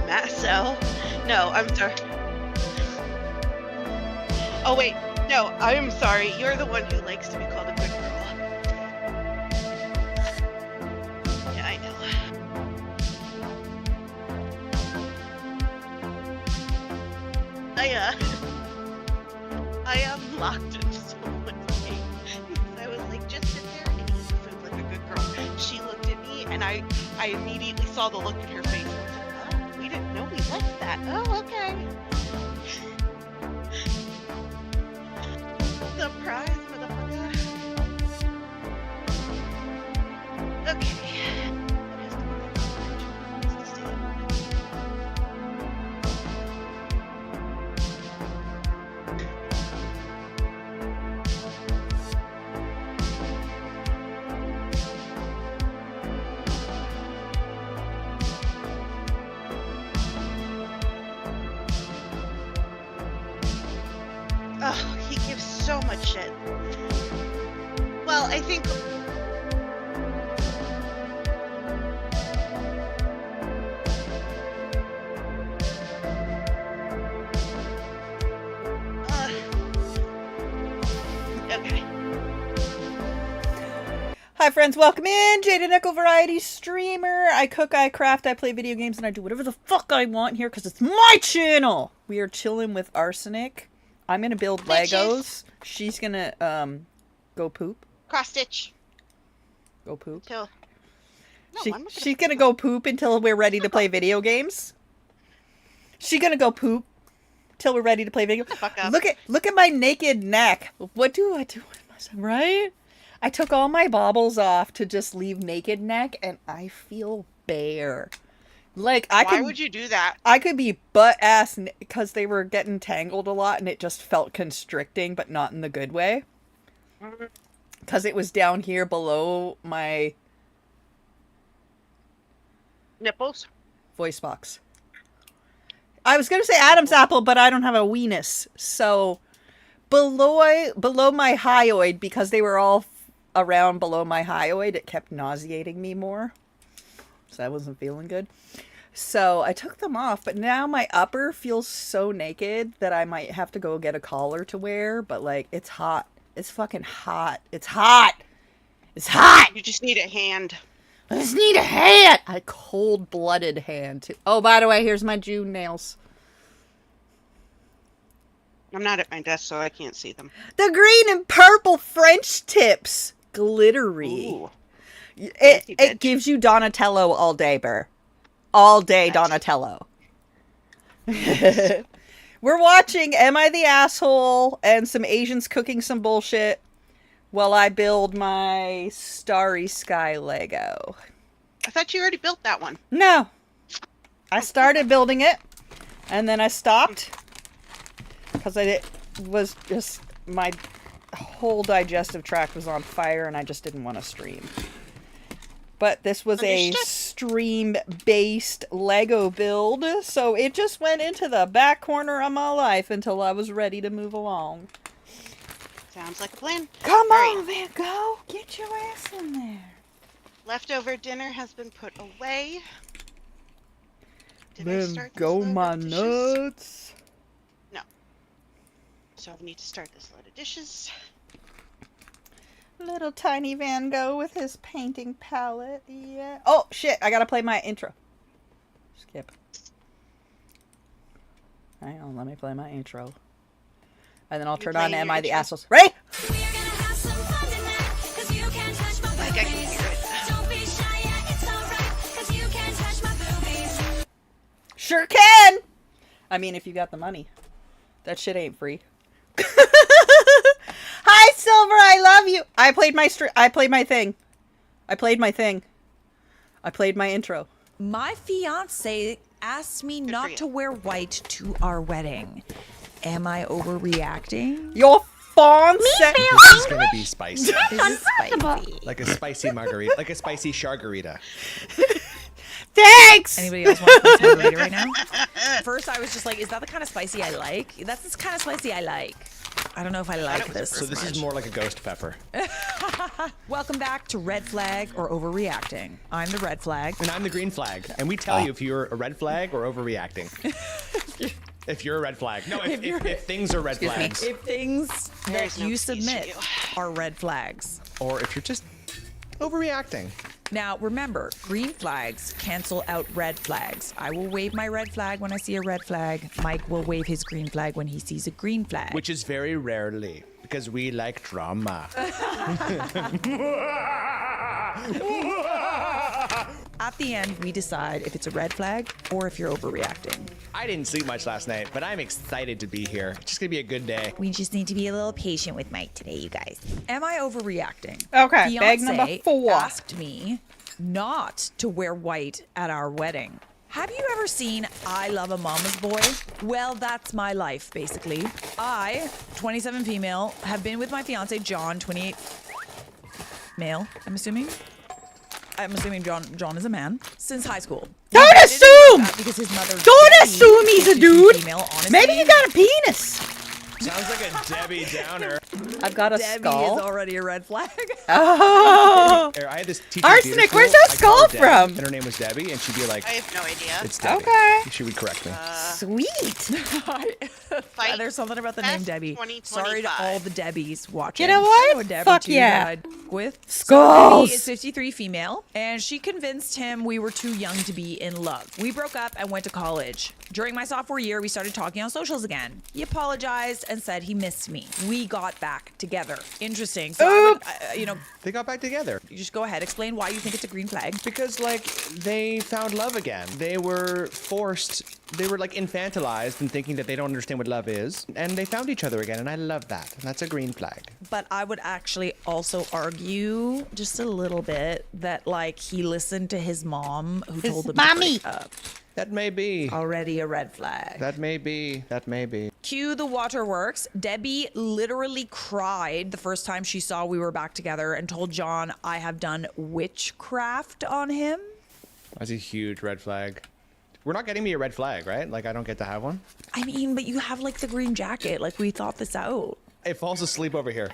Matt, no, I'm sorry. Oh wait, no, I'm sorry. You're the one who likes to be called a good girl. Yeah, I know. I am locked in so much pain because I was like, just sit there and eat food like a good girl. She looked at me and I immediately saw the look in her face. I was like, oh, we didn't know we liked that. Oh, okay. Surprise, motherfucker. Okay. Oh, he gives so much shit. Well, I think... okay. Hi friends, welcome in! Jada Nickel Variety Streamer. I cook, I craft, I play video games, and I do whatever the fuck I want here because it's my channel! We are chilling with Arsenic. I'm gonna build Legos. She's gonna, go poop. Cross stitch. Go poop. No, She's gonna go poop until we're ready to play video games. She's gonna go poop till we're ready to play video games. Look at my naked neck. What do I do with myself, right? I took all my baubles off to just leave naked neck, and I feel bare. Like, Why would you do that? I could be butt-ass because they were getting tangled a lot, and it just felt constricting, but not in the good way. Because it was down here below my... nipples? Voice box. I was going to say Adam's apple, but I don't have a weenus. So, below my hyoid, because they were all around below my hyoid, it kept nauseating me more. So I wasn't feeling good. So I took them off, but now my upper feels so naked that I might have to go get a collar to wear. But like, it's hot. It's fucking hot. It's hot. It's hot. You just need a hand. I just need a hand. A cold-blooded hand. Too. Oh, by the way, here's my June nails. I'm not at my desk, so I can't see them. The green and purple French tips. Glittery. Ooh. It gives you Donatello all day, Burr. All day Donatello. We're watching Am I the Asshole and some Asians cooking some bullshit while I build my Starry Sky Lego. I thought you already built that one. No. I started building it and then I stopped because it was just my whole digestive tract was on fire and I just didn't want to stream. But this was a stream-based Lego build, so it just went into the back corner of my life until I was ready to move along. Sounds like a plan. Come on, Van Gogh. Get your ass in there. Leftover dinner has been put away. Then go my nuts. No. So I need to start this load of dishes. Little tiny Van Gogh with his painting palette. Yeah. Oh, shit. I gotta play my intro. Skip. Hang on. Let me play my intro. And then I'll turn on Am I the Assholes. Ready? Like I can hear it. Sure can. I mean, if you got the money. That shit ain't free. Hi, Silver. I love you. I played my thing. I played my intro. My fiance asked me not to wear white to our wedding. Am I overreacting? Your fawn said this is gonna be spicy. This is spicy. Like a spicy margarita. Like a spicy shargarita. Thanks! Anybody else want to play margarita right now? First, I was just like, is that the kind of spicy I like? That's the kind of spicy I like. I don't know if I it like was a this. So this is more like a ghost pepper. Welcome back to Red Flag or Overreacting. I'm the red flag. And I'm the green flag. And we tell you if you're a red flag or overreacting. If you're a red flag. No, if things are red Excuse me. flags. If things There's that no you excuse for submit you. are red flags. Or if you're just overreacting. Now, remember, green flags cancel out red flags. I will wave my red flag when I see a red flag. Mike will wave his green flag when he sees a green flag. Which is very rarely. Because we like drama. At the end, we decide if it's a red flag or if you're overreacting. I didn't sleep much last night, but I'm excited to be here. It's just gonna be a good day. We just need to be a little patient with Mike today, you guys. Am I overreacting? Okay, bag number Fiancé 4. asked me not to wear white at our wedding. Have you ever seen I Love a Mama's Boy? Well, that's my life, basically. I, 27 female, have been with my fiance, John, 28 male, I'm assuming. John is a man since high school. Don't We dated and broke assume! up because his mother Don't Debbie, assume he's a 52 dude. female, honestly, Maybe he got a penis. Sounds like a Debbie Downer. I've got a Debbie skull. is already a red flag. Oh. I had this teacher. Arsenic, where's that skull from? And her name was Debbie, and she'd be like, I have no idea. "It's Debbie." Okay. She would correct me. Sweet. Fight There's something about the name Fest Debbie. 2025. Sorry to all the Debbies watching. You know what? I know a Debbie Fuck too yeah. that I'd with. Skulls. Debbie is 53 female, and she convinced him we were too young to be in love. We broke up and went to college. During my sophomore year, we started talking on socials again. He apologized and said he missed me. We got back together. Interesting. So I would, They got back together you just go ahead. Explain why you think it's a green flag. because, like, they found love again. They were forced. They were like infantilized and thinking that they don't understand what love is, and they found each other again, and I love that. And that's a green flag. But I would actually also argue just a little bit that like he listened to his mom who told him mommy. to break up. That may be. Already a red flag. That may be. That may be. Cue the waterworks. Debbie literally cried the first time she saw we were back together and told John I have done witchcraft on him. That's a huge red flag. We're not getting me a red flag, right? Like, I don't get to have one. I mean, but you have like the green jacket. Like we thought this out. It falls asleep over here.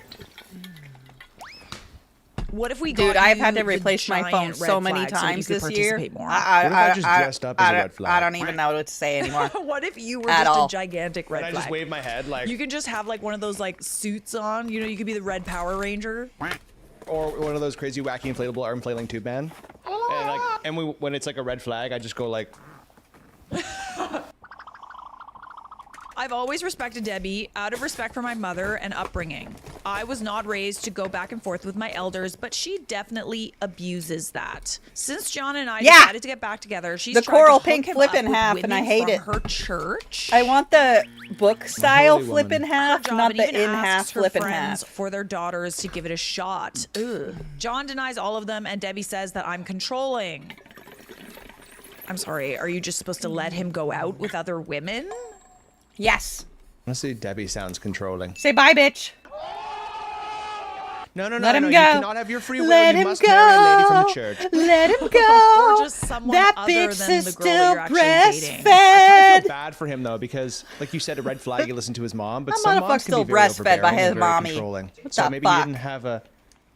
What if we Dude, got I've you had to the replace my phone giant so red many flag so that you times could this year. participate more? What if I just dressed up as a red flag? I don't even know what to say anymore. What if you were At just all. a gigantic red And I flag? just wave my head like, You can just have like one of those like suits on. You know, you could be the Red Power Ranger. or one of those crazy wacky inflatable arm flailing tube band. And like, when it's like a red flag, I just go like, I've always respected Debbie out of respect for my mother and upbringing. I was not raised to go back and forth with my elders, but she definitely abuses that. Since John and I Yeah. decided to get back together, she's The tried to coral hook pink him flip up in with half, and I women hate from it. Her church. I want the book style holy flip in woman. half, Job not and the even in half asks her flip in friends half. for their daughters to give it a shot. Ugh. John denies all of them, and Debbie says that I'm controlling. I'm sorry, are you just supposed to let him go out with other women? Yes. honestly, Debbie sounds controlling. Say bye, bitch. No, Let him You go. cannot have your free will. Let You him must marry a lady from the go. church. Let him go. Or just someone that other bitch than is the girl that still you're actually dating. I breastfed. feel bad for him though, because like you said, a red flag. You listen to his mom, but That some motherfucker's moms can still be very breastfed by overbearing his and very mommy. controlling. What So the maybe fuck? he didn't have a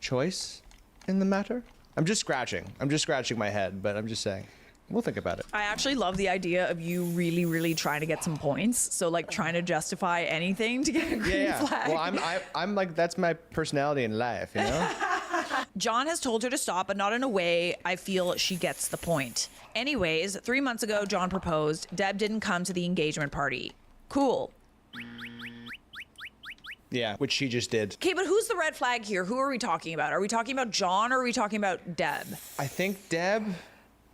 choice in the matter. I'm just scratching my head, but I'm just saying. We'll think about it. I actually love the idea of you really, really trying to get some points. So like trying to justify anything to get a green Yeah. flag. Well, I'm like, that's my personality in life, you know? John has told her to stop, but not in a way I feel she gets the point. Anyways, 3 months ago, John proposed. Deb didn't come to the engagement party. Cool. Yeah, which she just did. Okay, but who's the red flag here? Who are we talking about? Are we talking about John or are we talking about Deb? I think Deb,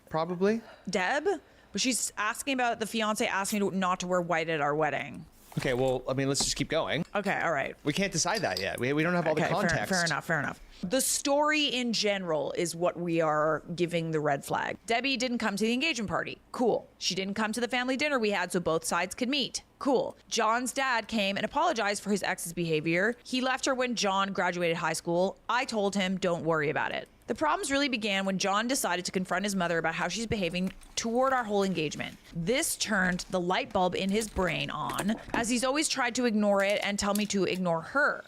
probably. Deb? But she's asking about the fiance asked me not to wear white at our wedding. Okay, well, I mean, let's just keep going. Okay, all right. We can't decide that yet. We don't have all the Okay, context. fair enough. The story in general is what we are giving the red flag. Debbie didn't come to the engagement party. Cool. She didn't come to the family dinner we had so both sides could meet. Cool. John's dad came and apologized for his ex's behavior. He left her when John graduated high school. I told him, don't worry about it. The problems really began when John decided to confront his mother about how she's behaving toward our whole engagement. This turned the light bulb in his brain on, as he's always tried to ignore it and tell me to ignore her.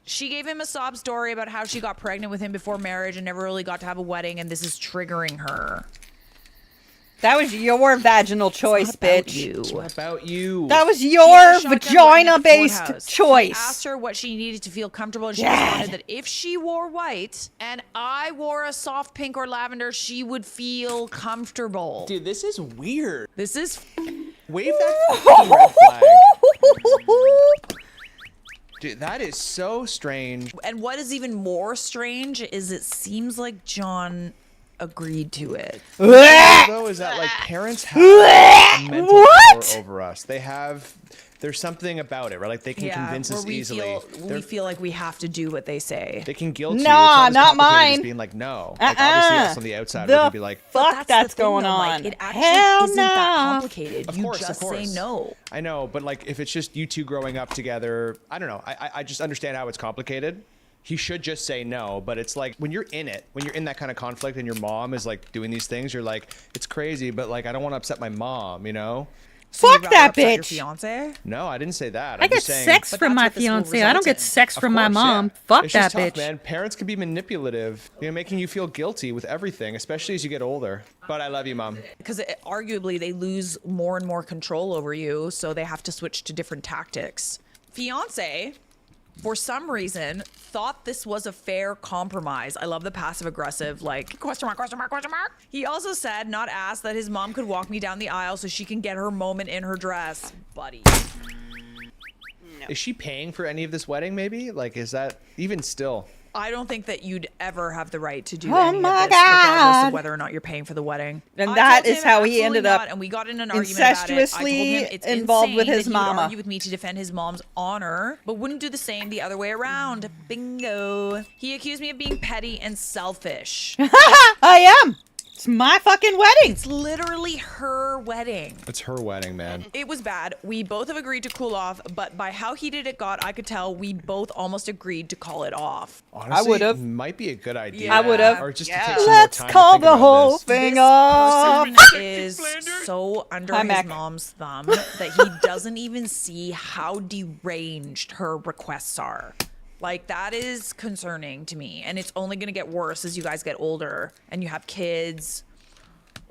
She gave him a sob story about how she got pregnant with him before marriage and never really got to have a wedding, and this is triggering her. That was your vaginal choice, It's not about bitch. you. It's not about you. That was She your had a shotgun wedding at the vagina-based courthouse. He choice. asked her what she needed to feel comfortable, and she Dad. responded that if she wore white and I wore a soft pink or lavender, she would feel comfortable. Dude, this is weird. This is Wave that fucking red flag. Dude, that is so strange. and what is even more strange is it seems like John agreed to it. Though is that like parents have a mental power over us. There's something about it, right? Like they can convince where us we easily. we feel like we have to do what they say. They can guilt you. Nah, It's not as complicated as mine. being like no. Like obviously us on the outside we're The gonna be like, fuck that's the thing, going though, on. Like, it actually Hell isn't no. that complicated. Of You course, just of course. say no. I know, but like if it's just you two growing up together, I don't know. I just understand how it's complicated. He should just say no, but it's like when you're in it, when you're in that kind of conflict and your mom is like doing these things, you're like, it's crazy, but like I don't want to upset my mom, you know? So you'd Fuck rather that upset your bitch. fiance? No, I didn't say that. I I'm get just saying, sex But from that's my what this will fiance. I don't result get in. sex Of from my course, mom. yeah. Fuck It's that just tough, bitch. man. Parents can be manipulative, making you feel guilty with everything, especially as you get older. But I love you, Mom. Because arguably they lose more and more control over you, so they have to switch to different tactics. Fiance, for some reason, thought this was a fair compromise. I love the passive aggressive, like, question mark, question mark, question mark. He also said, not asked, that his mom could walk me down the aisle so she can get her moment in her dress. Buddy. Is she paying for any of this wedding, maybe? Like, is that even still? I don't think that you'd ever have the right to do Oh any my of this, regardless God. of whether or not you're paying for the wedding. And I that told is him how he absolutely ended up not, and we got in an argument about it. I told incestuously him it's involved with insane his that he would mama. argue with me to defend his mom's honor, but wouldn't do the same the other way around. Bingo. He accused me of being petty and selfish. I am. It's my fucking wedding. It's literally her wedding. It's her wedding, man. It was bad. We both have agreed to cool off, but by how heated it got, I could tell we both almost agreed to call it off. Honestly, would've. might be a good idea. I would've. Or just to Yeah. take some Let's more time call to think the about whole this. thing This off. person is so under Hi, his Mac. mom's thumb that he doesn't even see how deranged her requests are. Like, that is concerning to me. And it's only going to get worse as you guys get older and you have kids.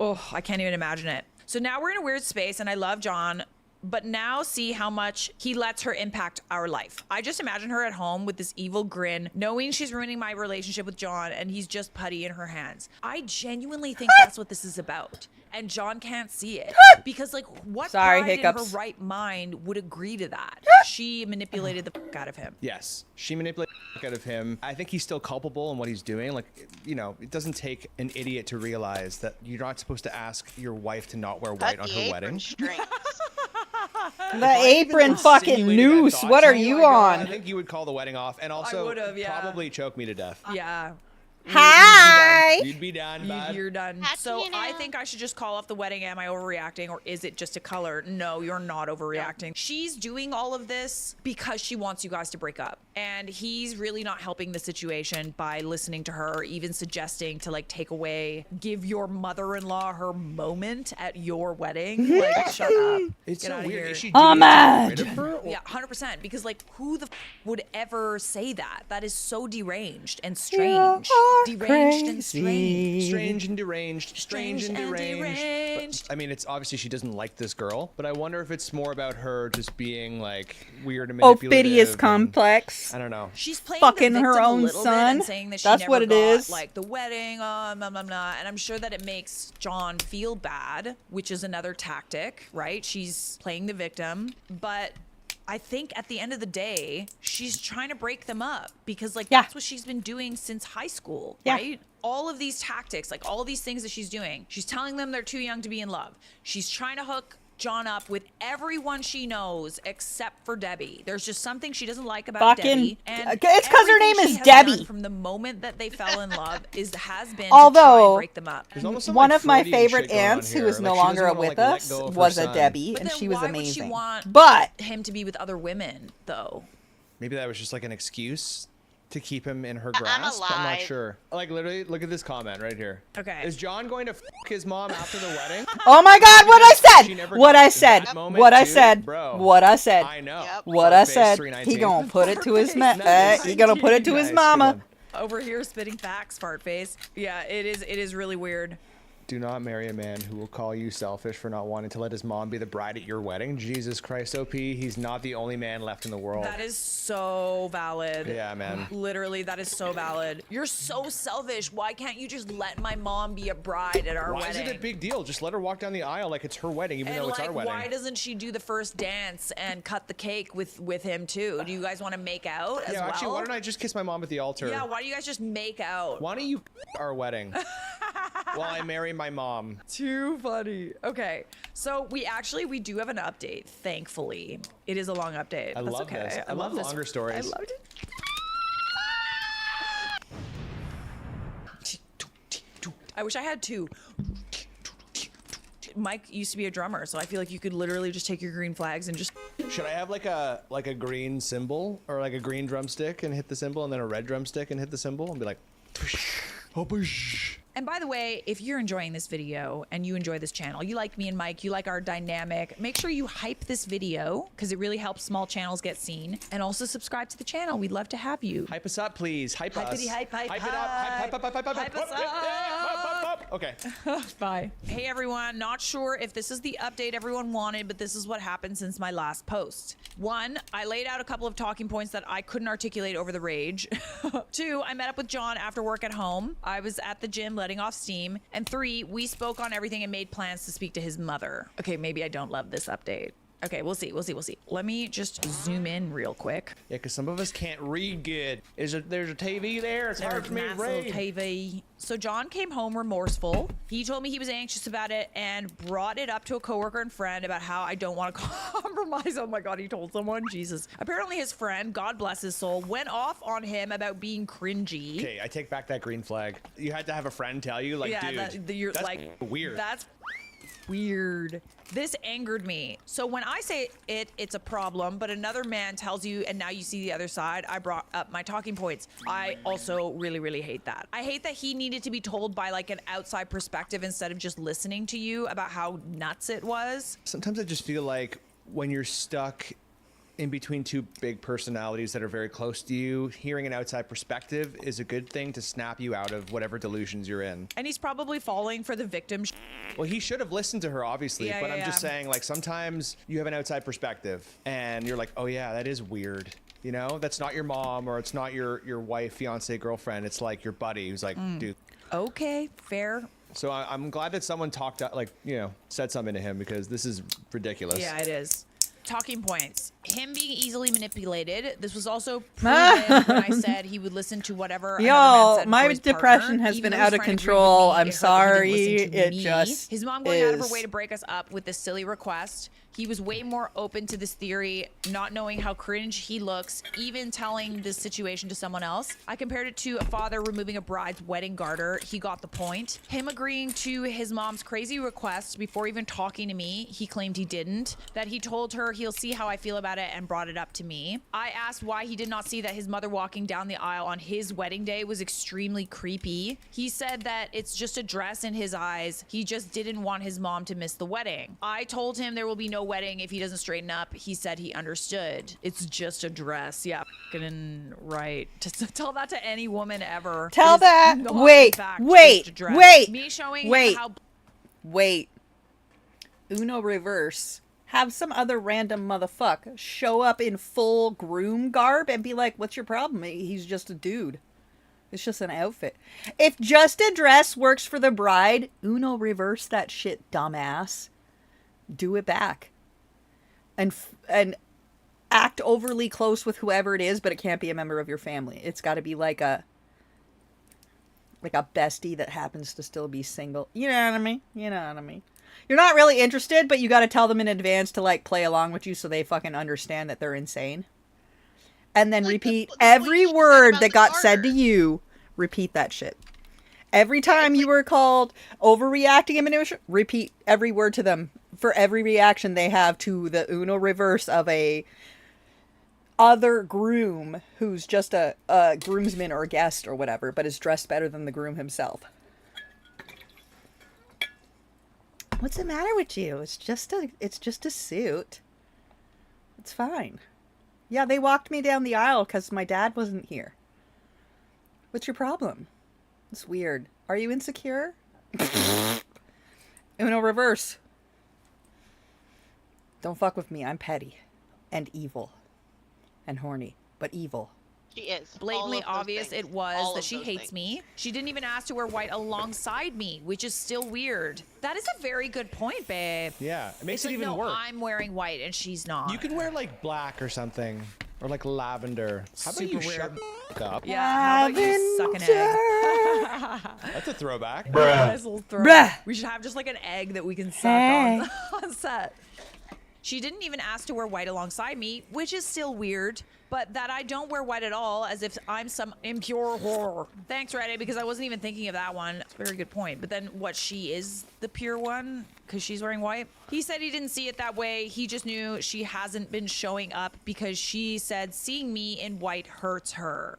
Oh, I can't even imagine it. So now we're in a weird space, and I love John, but now see how much he lets her impact our life. I just imagine her at home with this evil grin, knowing she's ruining my relationship with John, and he's just putty in her hands. I genuinely think that's what this is about. And John can't see it. Because, like, what Sorry, pride in hiccups. her right mind would agree to that? She manipulated the fuck out of him. Yes, she manipulated the fuck out of him. I think he's still culpable in what he's doing. Like, you know, it doesn't take an idiot to realize that you're not supposed to ask your wife to not wear white Cut on the her apron wedding. strings. The apron fucking Insinuated that noose. thought What to are me, you I on? think you would call the wedding off and also would've, yeah. probably choke me to death. Yeah. Hi. You'd be done, bud. You're done. Happy So now. I think I should just call off the wedding. Am I overreacting, or is it just a color? No, you're not overreacting. She's doing all of this because she wants you guys to break up. And he's really not helping the situation by listening to her, or even suggesting to, like, take away, give your mother-in-law her moment at your wedding. Like, shut up. It's Get so outta weird. here. Is she I'm doing it to mad. get rid of her, or- Yeah, 100%. Because, like, who the would ever say that? That is so deranged and strange. Deranged and strange. Strange and deranged. Strange and deranged. deranged. But, I mean, it's obviously she doesn't like this girl, but I wonder if it's more about her just being like weird and manipulative. Ophidius and- complex. I don't know. She's playing Fucking the her victim a own little bit son. and saying that she That's never what it got, is. like, the wedding, blah, blah, blah. And I'm sure that it makes John feel bad, which is another tactic, right? She's playing the victim, but I think at the end of the day, she's trying to break them up because, like, Yeah. that's what she's been doing since high school, Yeah. right? All of these tactics, like all of these things that she's doing, she's telling them they're too young to be in love. She's trying to hook John up with everyone she knows except for Debbie. There's just something she doesn't like about Fucking- Debbie. And it's 'cause her name everything is she has done Debbie. from the moment that they fell in love has been to try Although- and break them up. There's almost some, One like, of my Freudian favorite shit going on aunts, who here. is no Like, she longer doesn't wanna, with like, let us, go of her was a son. Debbie, But and then she was why amazing. would she want But him to be with other women, though? Maybe that was just like an excuse to keep him in her I'm grasp. I'm not alive. sure. Like literally, look at this comment right here. Okay. Is John going to his mom after the wedding? Oh my God! What She I never said! What got I that said! moment What I too? said! Bro, What I said! I know. Yep. What I Fartface said! 319. He gonna put it to his Nice. he gonna put it to his Nice, good mama. one. Over here spitting facts, fart face. Yeah, it is really weird. Do not marry a man who will call you selfish for not wanting to let his mom be the bride at your wedding. Jesus Christ, OP. He's not the only man left in the world. That is so valid. Yeah, man. Literally, that is so valid. You're so selfish. Why can't you just let my mom be a bride at our Why wedding? is it a big deal? Just let her walk down the aisle like it's her wedding, even And though it's like, our wedding. why doesn't she do the first dance and cut the cake with him too? Do you guys want to make out as Yeah, well? actually, why don't I just kiss my mom at the altar? Yeah, why do you guys just make out? Why don't you our wedding while I marry my mom? Too funny. Okay, so we do have an update. Thankfully, it is a long update. I That's love okay. this. I love this. longer stories. I loved it. I wish I had two. Mike used to be a drummer, so I feel like you could literally just take your green flags and just. Should I have like a green cymbal or like a green drumstick and hit the cymbal, and then a red drumstick and hit the cymbal and be like, oh, push. And by the way, if you're enjoying this video and you enjoy this channel, you like me and Mike, you like our dynamic, make sure you hype this video because it really helps small channels get seen. And also subscribe to the channel. We'd love to have you. Hype us up, please. Hype us. Hypity hype, hype, Hype it up. Hype up. Hype us up. Okay. Bye. Hey everyone, not sure if this is the update everyone wanted, but this is what happened since my last post. 1, I laid out a couple of talking points that I couldn't articulate over the rage. 2, I met up with John after work at home. I was at the gym letting off steam. And 3, we spoke on everything and made plans to speak to his mother. Okay, maybe I don't love this update. Okay, we'll see. Let me just zoom in real quick. Yeah, because some of us can't read good. There's a TV there. It's hard There's for me to massive read. TV. So John came home remorseful. He told me he was anxious about it and brought it up to a coworker and friend about how I don't want to compromise. Oh my God, he told someone. Jesus. Apparently his friend, God bless his soul, went off on him about being cringy. Okay, I take back that green flag. You had to have a friend tell you, like, Yeah, dude, you're that's like weird. That's weird. This angered me. So when I say it's a problem, but another man tells you and now you see the other side, I brought up my talking points. I also really, really hate that. I hate that he needed to be told by like an outside perspective instead of just listening to you about how nuts it was. Sometimes I just feel like when you're stuck in between two big personalities that are very close to you, hearing an outside perspective is a good thing to snap you out of whatever delusions you're in. And he's probably falling for the victim. Well, he should have listened to her, obviously, Yeah, but yeah, I'm just yeah. saying, like, sometimes you have an outside perspective and you're like, oh yeah, that is weird. You know, that's not your mom or it's not your wife, fiance, girlfriend. It's like your buddy who's like, dude. Okay, fair. So I'm glad that someone talked, like, you know, said something to him because this is ridiculous. Yeah, it is. Talking points. Him being easily manipulated. This was also proven when I said he would listen to whatever another man Y'all, said my for his depression partner, has even been though out his of friend agreed with control. me, I'm it hurt that he sorry. didn't listen to It me. just His mom going out of her is. way to break us up with this silly request. He was way more open to this theory, not knowing how cringe he looks, even telling this situation to someone else. I compared it to a father removing a bride's wedding garter. He got the point. Him agreeing to his mom's crazy request before even talking to me, he claimed he didn't. That he told her he'll see how I feel about it and brought it up to me. I asked why he did not see that his mother walking down the aisle on his wedding day was extremely creepy. He said that it's just a dress in his eyes. He just didn't want his mom to miss the wedding. I told him there will be no wedding if he doesn't straighten up. He said he understood. It's just a dress. Yeah, fucking right. To tell that to any woman ever. Tell is that. not, Wait, in fact, wait, just a dress. wait, Me showing wait. him how Wait. Uno reverse. Have some other random motherfucker show up in full groom garb and be like, what's your problem? He's just a dude. It's just an outfit. If just a dress works for the bride, Uno reverse that shit, dumbass. Do it back. And act overly close with whoever it is, but it can't be a member of your family. It's got to be like a bestie that happens to still be single. You know what I mean? You know what I mean? You're not really interested, but you got to tell them in advance to like play along with you so they fucking understand that they're insane. And then Like repeat the every way she said word about that the got said to garter. you. Repeat that shit. Every time you were called overreacting and manipulation, repeat every word to them for every reaction they have to the Uno reverse of a other groom who's just a groomsman or a guest or whatever, but is dressed better than the groom himself. What's the matter with you? It's just a suit. It's fine. Yeah, they walked me down the aisle because my dad wasn't here. What's your problem? It's weird. Are you insecure? Uno reverse. Don't fuck with me. I'm petty and evil and horny, but evil. She is. Blatantly All of those obvious things. it was All that of she those hates things. me. She didn't even ask to wear white alongside me, which is still weird. That is a very good point, babe. Yeah, it makes It's it like, even no, worse. I'm wearing white and she's not. You could wear like black or something, or like lavender. How about you Super shut weird. the fuck up? Yeah, how about you suck an egg? That's a throwback. Nice little throw. Bruh. We should have just like an egg that we can suck Hey. on set. She didn't even ask to wear white alongside me, which is still weird. But that I don't wear white at all, as if I'm some impure whore. Thanks, Reddit, because I wasn't even thinking of that one. It's a very good point. But then what, she is the pure one? Because she's wearing white? He said he didn't see it that way. He just knew she hasn't been showing up because she said seeing me in white hurts her.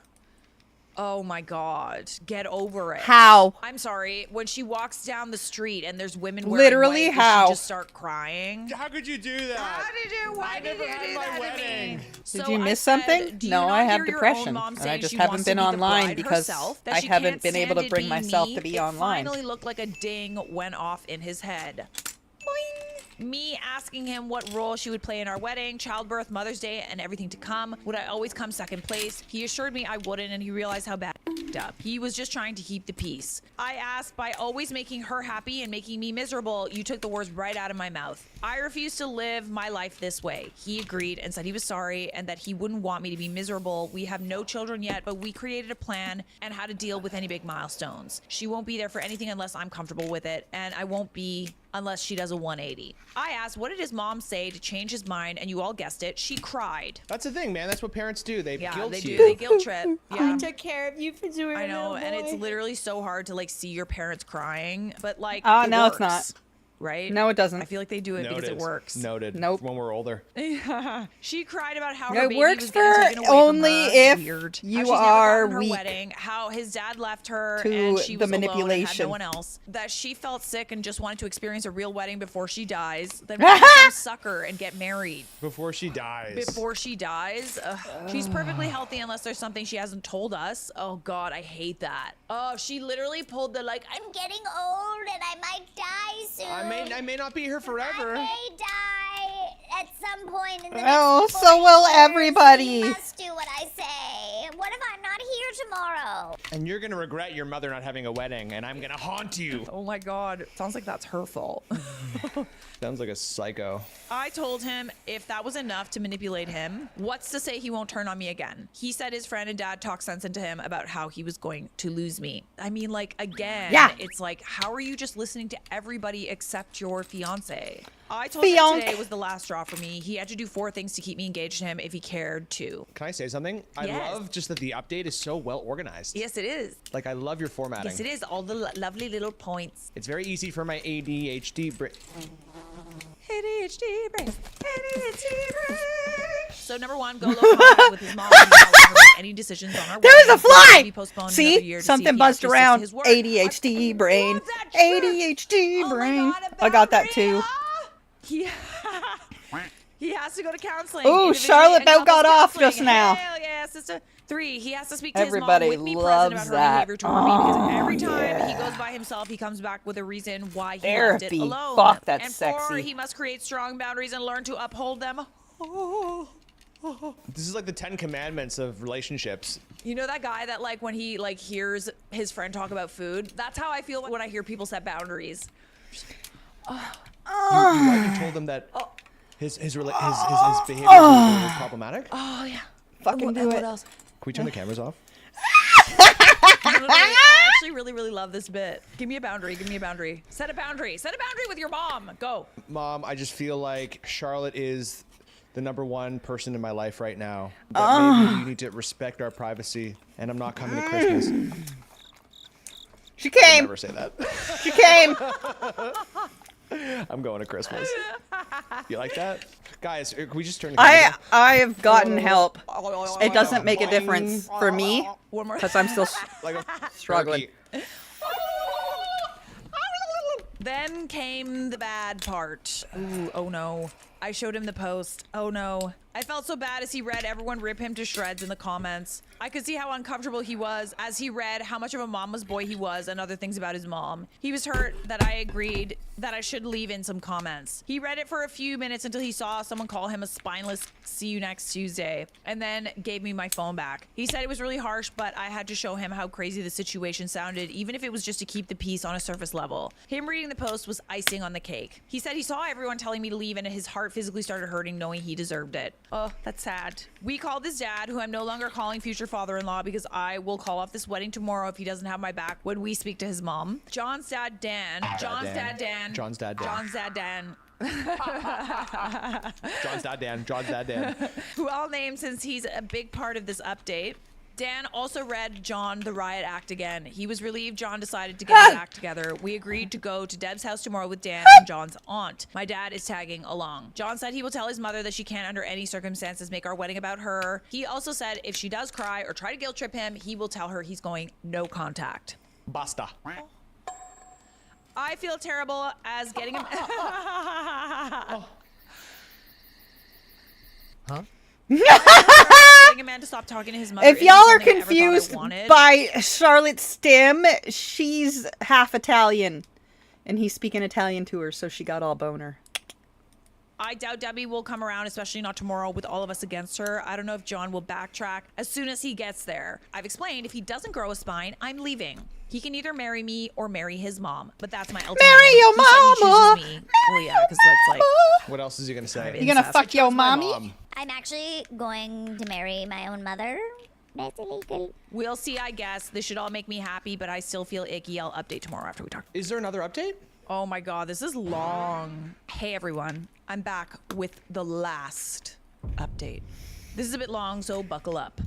Oh my God. Get over it. How? I'm sorry. When she walks down the street and there's women wearing Literally, white, does how? she just start crying? How could you do that? How did you? Why I did never you had do my that to wedding. me? Did So you I miss said, something? do you No, not I have hear your own depression, mom and I saying just she haven't wants to been be the online bride because herself, that I she haven't can't been able to stand it bring being myself me? to be It online. Finally looked like a ding went off in his head. Boing. Me asking him what role she would play in our wedding, childbirth, Mother's Day, and everything to come. Would I always come second place? He assured me I wouldn't, and he realized how bad I f***ed up. He was just trying to keep the peace. I asked, by always making her happy and making me miserable, you took the words right out of my mouth. I refused to live my life this way. He agreed and said he was sorry and that he wouldn't want me to be miserable. We have no children yet, but we created a plan and how to deal with any big milestones. She won't be there for anything unless I'm comfortable with it, and I won't be unless she does a 180. I asked, what did his mom say to change his mind? And you all guessed it. She cried. That's the thing, man. That's what parents do. They Yeah, guilt they you. do. They guilt trip. Yeah. Took care of you for doing I know, and it's literally so hard to like see your parents crying, but like, Oh, it no, it's works, not. right? No, it doesn't. I feel like they do it because it works. Noted. Nope. When we're older. She cried about how her It baby works was getting for taken away only from her. if Weird. you How she's never are gotten her weak wedding, how his dad left her to and she the was alone and had manipulation. no one else. That she felt sick and just wanted to experience a real wedding before she dies. Then become some sucker and get married. Before she dies. Before she dies. She's perfectly healthy unless there's something she hasn't told us. Oh God, I hate that. Oh, she literally pulled the like, I'm getting old and I might die soon. I may not be here I forever. may die at some point in the Oh, next 40 so will years. everybody. You must do what I say. What if I'm not here tomorrow? And you're gonna regret your mother not having a wedding, and I'm gonna haunt you. oh my God, sounds like that's her fault. Sounds like a psycho. I told him if that was enough to manipulate him, what's to say he won't turn on me again? He said his friend and dad talked sense into him about how he was going to lose me. I mean, like, again, Yeah. it's like, how are you just listening to everybody except your fiance? I told Fionk. him today was the last straw for me. He had to do 4 things to keep me engaged to him if he cared to. Can I say something? I Yes. love just that the update is so well organized. Yes, it is. Like, I love your formatting. Yes, it is. All the lovely little points. It's very easy for my ADHD brain. ADHD brain. ADHD brain. So number 1, go local contact with his mom. And not let her make any decisions on our There was a wedding. fly! Be postponed another year See? to see Something if he buzzed actually sticks to around. his word. ADHD brain. love that shirt. ADHD Oh my brain. God, I got that too. He, he has to go to counseling. Ooh, individually Charlotte and Bell couples got off counseling. just now. Hell yeah, sister. 3, he has to speak to Everybody his mom with me loves present about her that. behavior toward me because every Oh, time he yeah. goes by himself, he comes back with a reason why he Therapy. left it alone. Fuck, that's and 4, sexy. he must create strong boundaries and learn to uphold them. This is like the 10 commandments of relationships. You know that guy that like when he like hears his friend talk about food? That's how I feel when I hear people set boundaries. You told them that his behavior was problematic. Can Oh yeah. Fucking do it. else? we turn the cameras off? I actually really love this bit. Give me a boundary. Give me a boundary. Set a boundary. Set a boundary with your mom. Go. Mom, I just feel like Charlotte is the #1 person in my life right now. That maybe you need to respect our privacy, and I'm not coming to Christmas. She I came. never say that. She came. I'm going to Christmas. You like that? Guys, can we just turn the camera I have gotten help. It doesn't make a difference for me One more. because I'm still like a struggling. turkey. Then came the bad part. Ooh, oh no. I showed him the post. Oh no. I felt so bad as he read everyone rip him to shreds in the comments. I could see how uncomfortable he was as he read how much of a mama's boy he was and other things about his mom. He was hurt that I agreed that I should leave in some comments. He read it for a few minutes until he saw someone call him a spineless see you next Tuesday and then gave me my phone back. He said it was really harsh, but I had to show him how crazy the situation sounded, even if it was just to keep the peace on a surface level. Him reading the post was icing on the cake. He said he saw everyone telling me to leave and his heart physically started hurting knowing he deserved it. Oh, that's sad. We called his dad, who I'm no longer calling future father-in-law because I will call off this wedding tomorrow if he doesn't have my back when we speak to his mom. John's dad, Dan. John's dad, Dan. John's dad, Dan. John's dad, Dan. John's dad, Dan. John's dad, Dan. Who I'll name since he's a big part of this update. Dan also read John the riot act again. He was relieved John decided to get his act together. We agreed to go to Deb's house tomorrow with Dan and John's aunt. My dad is tagging along. John said he will tell his mother that she can't under any circumstances make our wedding about her. He also said if she does cry or try to guilt trip him, he will tell her he's going no contact. Basta. I feel terrible as getting him. Getting a man to stop talking to his mother. If isn't y'all are something I ever thought I confused wanted. by Charlotte's stem, she's half Italian. And he's speaking Italian to her, so she got all boner. I doubt Debbie will come around, especially not tomorrow with all of us against her. I don't know if John will backtrack as soon as he gets there. I've explained if he doesn't grow a spine, I'm leaving. He can either marry me or marry his mom, but that's my ultimate. Marry your He said he mama. chooses me. Well, yeah, because that's like What else is he gonna say? You gonna incest. fuck your My mommy? mom. I'm actually going to marry my own mother. That's illegal. we'll see. I guess this should all make me happy, but I still feel icky. I'll update tomorrow after we talk. Is there another update? Oh my god, this is long. Hey everyone, I'm back with the last update. This is a bit long, so buckle up.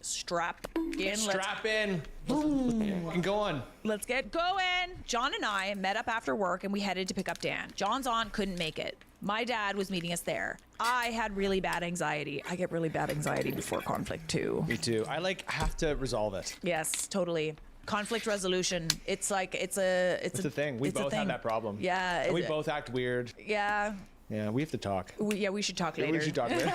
Strap in. Strap in. And go on. Let's get going. John and I met up after work and we headed to pick up Dan. John's aunt couldn't make it. My dad was meeting us there. I had really bad anxiety. I get really bad anxiety before conflict too. Me too. I have to resolve it. Yes, totally. Conflict resolution. It's like it's a thing. We it's a both thing. have that problem. Yeah. And we both act weird. Yeah. Yeah, we have to talk. We should talk later. We should talk later.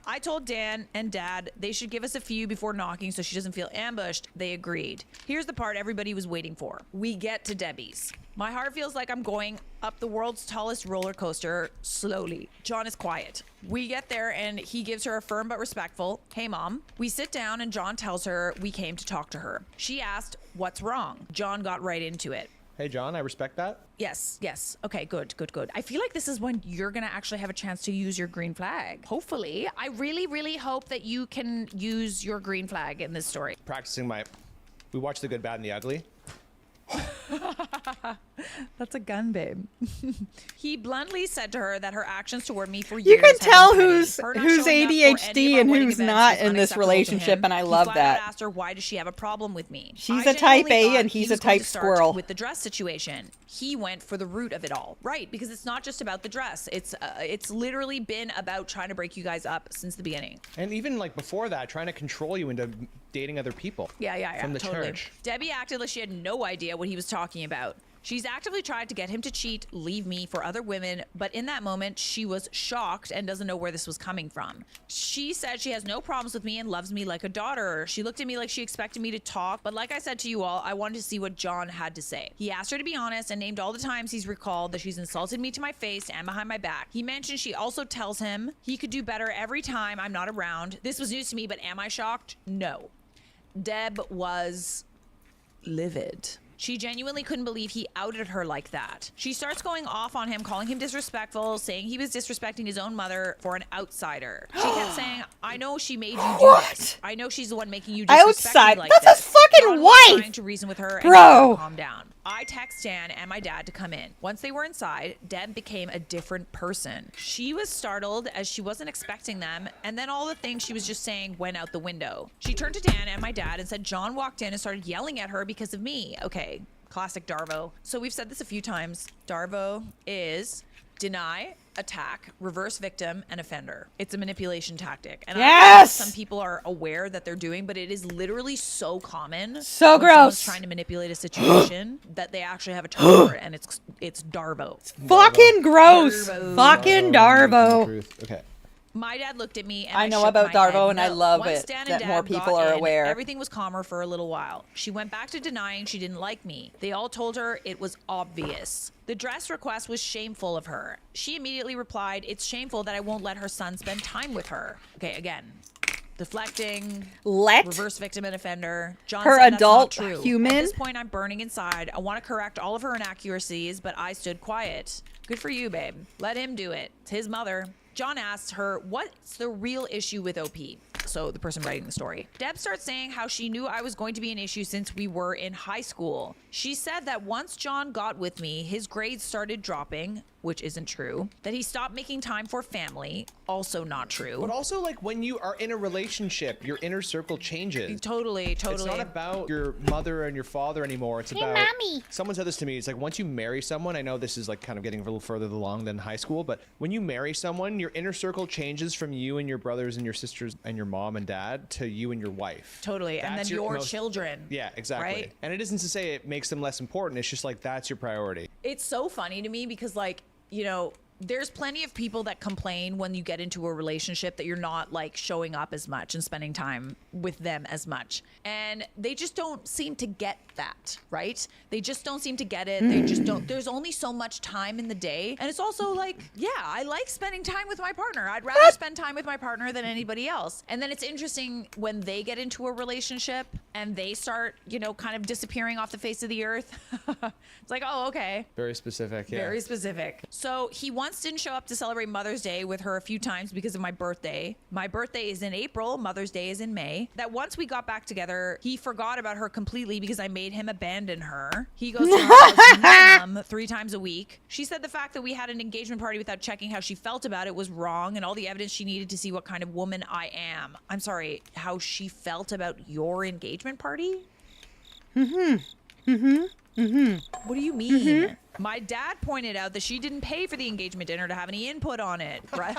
I told Dan and Dad they should give us a few before knocking so she doesn't feel ambushed. They agreed. Here's the part everybody was waiting for. We get to Debbie's. My heart feels like I'm going up the world's tallest roller coaster slowly. John is quiet. We get there and he gives her a firm but respectful, "Hey mom." We sit down and John tells her we came to talk to her. She asked, "What's wrong?" John got right into it. Hey, John, I respect that. Yes. Okay, good. I feel like this is when you're going to actually have a chance to use your green flag. Hopefully. I really, really hope that you can use your green flag in this story. Practicing we watched The Good, Bad, and the Ugly. That's a gun, babe. He bluntly said to her that her actions toward me for years You can had been tell petty. who's Her not who's showing up for any of ADHD our and wedding who's events not was in this unacceptable to relationship, him. and I He love flat out that. asked her why does she have a problem with me. She's I a type genuinely A thought and he's he a was going type to start squirrel. with the dress situation. He went for the root of it all. Right, because it's not just about the dress. It's literally been about trying to break you guys up since the beginning. And even before that, trying to control you into dating other people. Yeah. From the totally. church. Debbie acted like she had no idea what he was talking about. She's actively tried to get him to cheat, leave me for other women, but in that moment, she was shocked and doesn't know where this was coming from. She said she has no problems with me and loves me like a daughter. She looked at me like she expected me to talk, but like I said to you all, I wanted to see what John had to say. He asked her to be honest and named all the times he's recalled that she's insulted me to my face and behind my back. He mentioned she also tells him he could do better every time I'm not around. This was news to me, but am I shocked? No. Deb was livid. She genuinely couldn't believe he outed her like that. She starts going off on him, calling him disrespectful, saying he was disrespecting his own mother for an outsider. She kept saying, "I know she made you do What? this. I know she's the one making you disrespect Outside? me like That's this." his fucking John was wife! trying to reason with her and Bro. tell her to calm down. I text Dan and my dad to come in. Once they were inside, Deb became a different person. She was startled as she wasn't expecting them, and then all the things she was just saying went out the window. She turned to Dan and my dad and said John walked in and started yelling at her because of me. Okay, classic Darvo. So we've said this a few times. Darvo is deny, attack, reverse victim, and offender. It's a manipulation tactic. And I Yes! know some people are aware that they're doing, but it is literally so common. So when gross. someone's trying to manipulate a situation that they actually have a term for it, and it's Darvo. Fucking gross. Darvo. Fucking Darvo. Truth. Okay. My dad looked at me and I know shook about my head. Darvo, and I No. love Once it Dan and that Dad more got people are in, aware. Everything was calmer for a little while. She went back to denying she didn't like me. They all told her it was obvious. The dress request was shameful of her. She immediately replied, "It's shameful that I won't let her son spend time with her." Okay, again. Deflecting, reverse victim and offender. John her said adult that's not true. human- At this point, I'm burning inside. I want to correct all of her inaccuracies, but I stood quiet. Good for you, babe. Let him do it. It's his mother. John asked her, what's the real issue with OP? So the person writing the story. Deb starts saying how she knew I was going to be an issue since we were in high school. She said that once John got with me, his grades started dropping, which isn't true. That he stopped making time for family, also not true. But also, like, when you are in a relationship, your inner circle changes. Totally. It's not about your mother and your father anymore. It's Hey, about mommy. Someone said this to me. It's like once you marry someone, I know this is like kind of getting a little further along than high school, but when you marry someone, your inner circle changes from you and your brothers and your sisters and your mom and dad to you and your wife. Totally. And then That's your most- children. Yeah, exactly. Right? And it isn't to say it makes them less important. It's just like that's your priority. It's so funny to me because, like, you know, there's plenty of people that complain when you get into a relationship that you're not like showing up as much and spending time with them as much. And they just don't seem to get that, right? They just don't seem to get it. They just don't. There's only so much time in the day. And it's also like, yeah, I like spending time with my partner. I'd rather spend time with my partner than anybody else. And then it's interesting when they get into a relationship and they start, you know, kind of disappearing off the face of the earth. It's like, oh, okay. Very specific. Yeah. Very specific. So he once didn't show up to celebrate Mother's Day with her a few times because of my birthday. My birthday is in April. Mother's Day is in May. That once we got back together, he forgot about her completely because I made him abandon her. He goes to her house minimum 3 times a week. She said the fact that we had an engagement party without checking how she felt about it was wrong, and all the evidence she needed to see what kind of woman I am. I'm sorry, how she felt about your engagement party? What do you mean? My dad pointed out that she didn't pay for the engagement dinner to have any input on it. Right?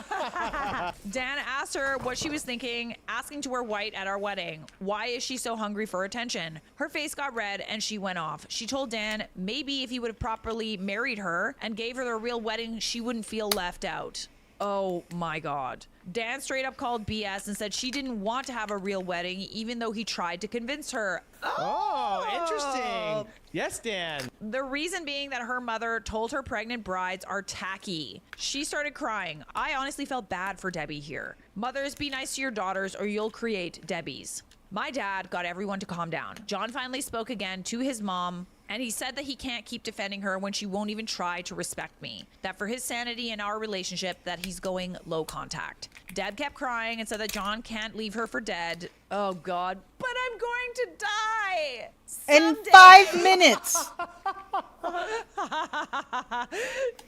Dan asked her what she was thinking, asking to wear white at our wedding. Why is she so hungry for attention? Her face got red and she went off. She told Dan maybe if he would have properly married her and gave her the real wedding, she wouldn't feel left out. Oh my God. Dan straight up called BS and said she didn't want to have a real wedding, even though he tried to convince her. Oh, interesting. Yes, Dan. The reason being that her mother told her pregnant brides are tacky. She started crying. I honestly felt bad for Debbie here. Mothers, be nice to your daughters or you'll create Debbies. My dad got everyone to calm down. John finally spoke again to his mom, and he said that he can't keep defending her when she won't even try to respect me. That for his sanity and our relationship, that he's going low contact. Deb kept crying and said that John can't leave her for dead. Oh God, but I'm going to die In someday. 5 minutes.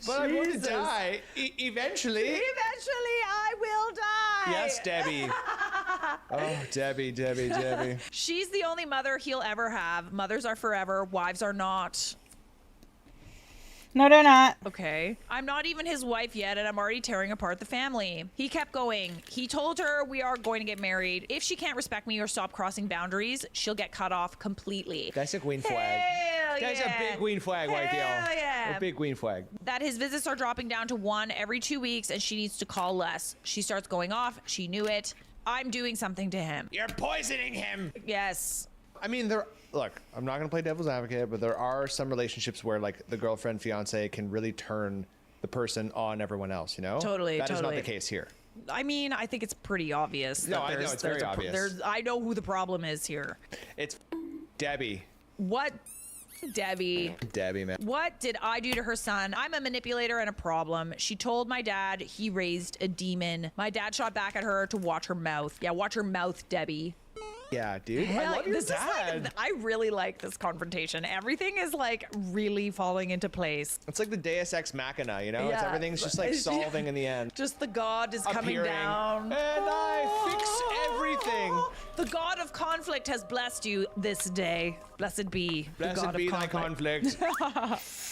But I'm going to die eventually. Eventually, I will die. Yes, Debbie. Oh, Debbie. She's the only mother he'll ever have. Mothers are forever. Wives are not. No, they're not. Okay. I'm not even his wife yet, and I'm already tearing apart the family. He kept going. He told her we are going to get married. If she can't respect me or stop crossing boundaries, she'll get cut off completely. That's a green flag. Hell That's yeah. a big green flag right there. Hell yeah. A big green flag. That his visits are dropping down to 1 every 2 weeks, and she needs to call less. She starts going off. She knew it. I'm doing something to him. You're poisoning him. Yes. I mean, look, I'm not going to play devil's advocate, but there are some relationships where, like, the girlfriend, fiance can really turn the person on everyone else, you know? Totally, That is not totally. the case here. I mean, I think it's pretty obvious. No, that I know, there's- it's very there's a pro- obvious. there's- I know who the problem is here. It's Debbie. What, Debbie? Debbie, man. What did I do to her son? I'm a manipulator and a problem. She told my dad he raised a demon. My dad shot back at her to watch her mouth. Yeah, watch her mouth, Debbie. Yeah, dude. I Hell, love your this is dad. like, I really like this confrontation. Everything is like really falling into place. It's like the Deus Ex Machina, you know? It's Yeah. everything's just like solving in the end. Just the God is coming Appearing, down. And I fix everything. The god of conflict has blessed you this day. Blessed be the Blessed god be of thy conflict.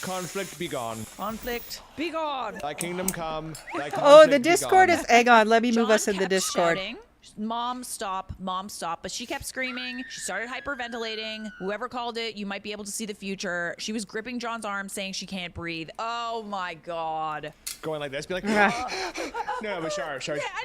conflict be gone. Conflict be gone. Thy kingdom come. Thy Oh, conflict the be Discord gone. is. Hang on, let me move John us in the kept Discord. shouting, Mom, stop, Mom, stop. But she kept screaming. She started hyperventilating. Whoever called it, you might be able to see the future. She was gripping John's arm, saying she can't breathe. Oh my God. Going like this, be like, Ah. no, but Shar, I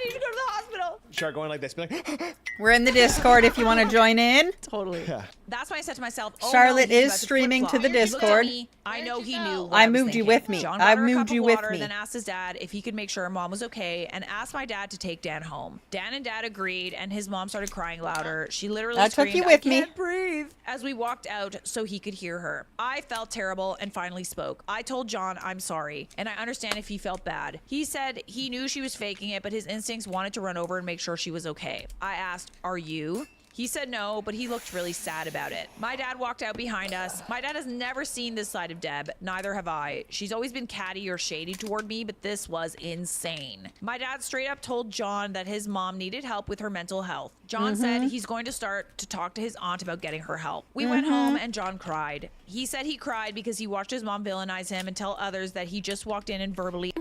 need to go to the hospital. Shar, going like this, be like, We're in the Discord if you want to join in. Totally. yeah. That's why I said to myself, oh, Charlotte no, he's is about streaming to the flip-flop. He looked at Discord. me. I know he knew what I was moved you thinking. with me. John I got her a moved cup you of with water, me. Then asked his dad if he could make sure Mom was okay and asked my dad to take Dan home. Dan and Dad agreed, and his mom started crying louder. She literally I took screamed, you with I me. can't breathe, as we walked out so he could hear her. I felt terrible and finally spoke. I told John I'm sorry, and I understand if he felt bad. He said he knew she was faking it, but his instincts wanted to run over and make sure she was okay. I asked, are you? He said no, but he looked really sad about it. My dad walked out behind us. My dad has never seen this side of Deb. Neither have I. She's always been catty or shady toward me, but this was insane. My dad straight up told John that his mom needed help with her mental health. John said he's going to start to talk to his aunt about getting her help. We went home and John cried. He said he cried because he watched his mom villainize him and tell others that he just walked in and verbally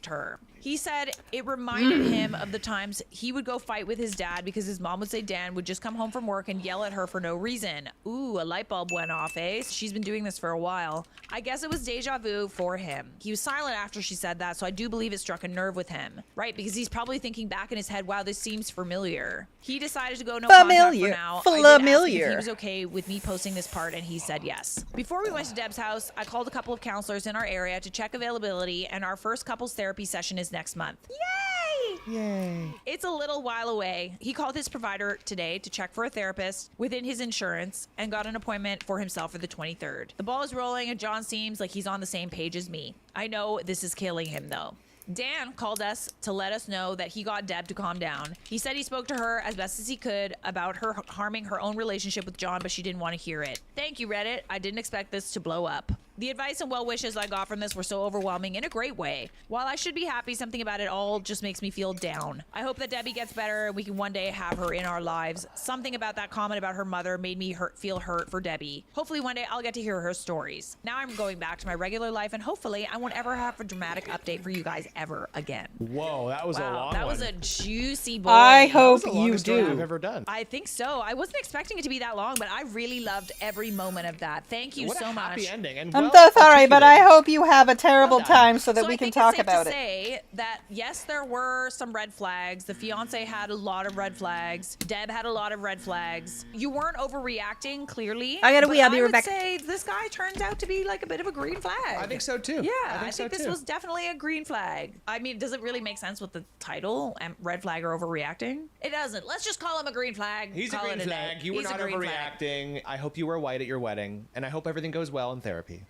her. He said it reminded him of the times he would go fight with his dad because his mom would say Dan would just come home from work and yell at her for no reason. Ooh, a light bulb went off, eh? She's been doing this for a while. I guess it was deja vu for him. He was silent after she said that, so I do believe it struck a nerve with him. Right, because he's probably thinking back in his head, wow, this seems familiar. He decided to go no contact Familiar. for now. I did ask him if Familiar. he was okay with me posting this part, and he said yes. Before we went to Deb's house, I called a couple of counselors in our area to check availability, and our first couples therapy session is next month. Yay! Yay. It's a little while away. He called his provider today to check for a therapist within his insurance and got an appointment for himself for the 23rd. The ball is rolling and John seems like he's on the same page as me. I know this is killing him though. Dan called us to let us know that he got Deb to calm down. He said he spoke to her as best as he could about her harming her own relationship with John, but she didn't want to hear it. Thank you, Reddit. I didn't expect this to blow up. The advice and well wishes I got from this were so overwhelming in a great way. While I should be happy, something about it all just makes me feel down. I hope that Debbie gets better and we can one day have her in our lives. Something about that comment about her mother made me feel hurt for Debbie. Hopefully one day I'll get to hear her stories. Now I'm going back to my regular life and hopefully I won't ever have a dramatic update for you guys ever again. Whoa, that was a long that one. was a juicy boy. I That hope was the you longest story do. I've ever done. I think so. I wasn't expecting it to be that long, but I really loved every moment of that. Thank you What so a much. happy ending. And I'm well so sorry, but I articulated. hope you have a terrible Well done. time so that So we I can think talk it's safe about to it. say that yes, there were some red flags. The fiance had a lot of red flags. Deb had a lot of red flags. You weren't overreacting, clearly. I gotta but wee, I'll be I right would back. say this guy turns out to be like a bit of a green flag. I think so too. Yeah, I think, I think this too. was definitely a green flag. I mean, does it really make sense with the title? Red flag or overreacting? It doesn't. Let's just call him a green flag. He's a Call green it day. flag. You were He's a not green flag. overreacting. I hope you wear white at your wedding, and I hope everything goes well in therapy.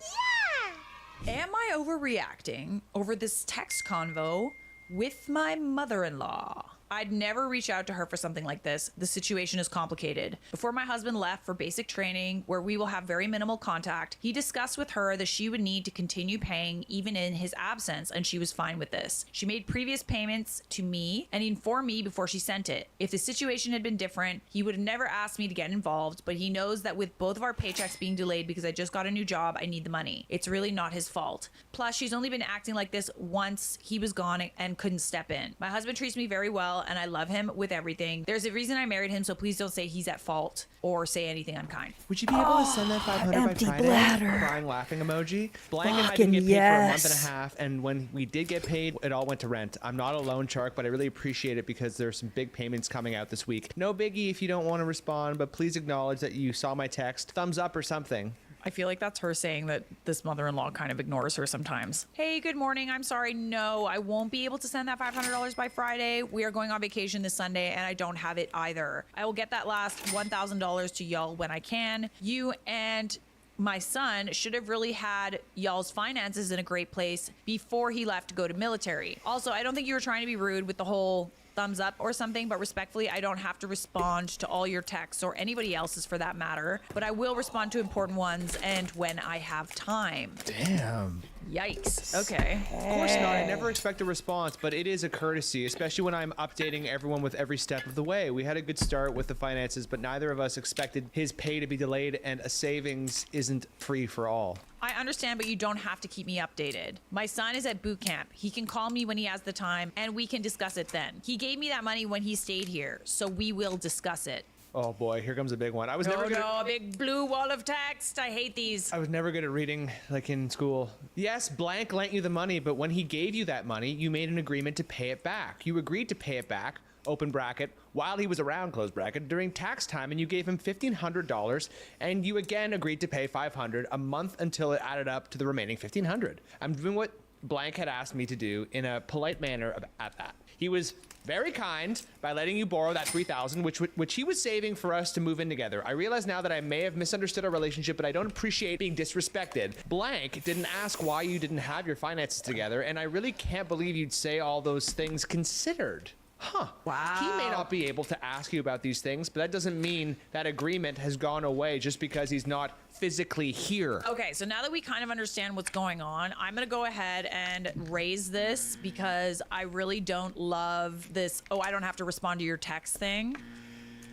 Am I overreacting over this text convo with my mother-in-law? I'd never reach out to her for something like this. The situation is complicated. Before my husband left for basic training, where we will have very minimal contact, he discussed with her that she would need to continue paying even in his absence, and she was fine with this. She made previous payments to me and informed me before she sent it. If the situation had been different, he would have never asked me to get involved, but he knows that with both of our paychecks being delayed because I just got a new job, I need the money. It's really not his fault. Plus, she's only been acting like this once he was gone and couldn't step in. My husband treats me very well, and I love him with everything. There's a reason I married him, so please don't say he's at fault or say anything unkind. Would you be able to send that 500 by empty Friday? bladder. Crying, laughing emoji. Blank and I Fucking didn't get paid for a month and yes. a half, and when we did get paid, it all went to rent. I'm not a loan shark, but I really appreciate it because there's some big payments coming out this week. No biggie if you don't want to respond, but please acknowledge that you saw my text. Thumbs up or something. I feel like that's her saying that this mother-in-law kind of ignores her sometimes. Hey, good morning. I'm sorry. No, I won't be able to send that $500 by Friday. We are going on vacation this Sunday and I don't have it either. I will get that last $1,000 to y'all when I can. You and my son should have really had y'all's finances in a great place before he left to go to military. Also, I don't think you were trying to be rude with the whole thumbs up or something, but respectfully, I don't have to respond to all your texts or anybody else's for that matter, but I will respond to important ones and when I have time. Damn. Yikes. Okay. Of course not. I never expect a response, but it is a courtesy, especially when I'm updating everyone with every step of the way. We had a good start with the finances, but neither of us expected his pay to be delayed, and a savings isn't free for all. I understand, but you don't have to keep me updated. My son is at boot camp. He can call me when he has the time, and we can discuss it then. He gave me that money when he stayed here, so we will discuss it. Oh boy, here comes a big one. I was never good a big blue wall of text. I hate these. I was never good at reading, like in school. Yes, blank lent you the money, but when he gave you that money, you made an agreement to pay it back. You agreed to pay it back, open bracket, while he was around, close bracket, during tax time, and you gave him $1,500, and you again agreed to pay $500 a month until it added up to the remaining $1,500. I'm doing what blank had asked me to do in a polite manner at that. He was very kind by letting you borrow that $3,000, which he was saving for us to move in together. I realize now that I may have misunderstood our relationship, but I don't appreciate being disrespected. Blank didn't ask why you didn't have your finances together, and I really can't believe you'd say all those things considered. Huh. Wow. He may not be able to ask you about these things, but that doesn't mean that agreement has gone away just because he's not physically here. Okay, so now that we kind of understand what's going on, I'm going to go ahead and raise this because I really don't love this, oh, I don't have to respond to your text thing.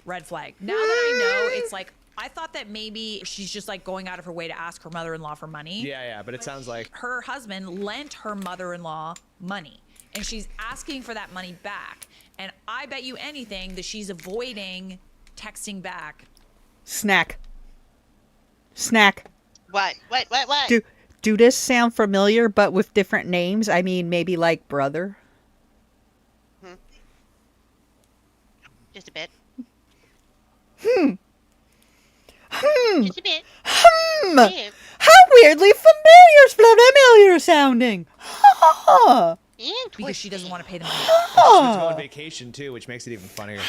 Red flag. Now that I know, it's like, I thought that maybe she's just like going out of her way to ask her mother-in-law for money. Yeah, but it sounds like Her husband lent her mother-in-law money, and she's asking for that money back. And I bet you anything that she's avoiding texting back. Snack. What? Do this sound familiar, but with different names? I mean, maybe like brother. Just a bit. Hmm. Just a bit. How weirdly familiar sounding. Huh. Because she doesn't want to pay the money. she's going on vacation too, which makes it even funnier.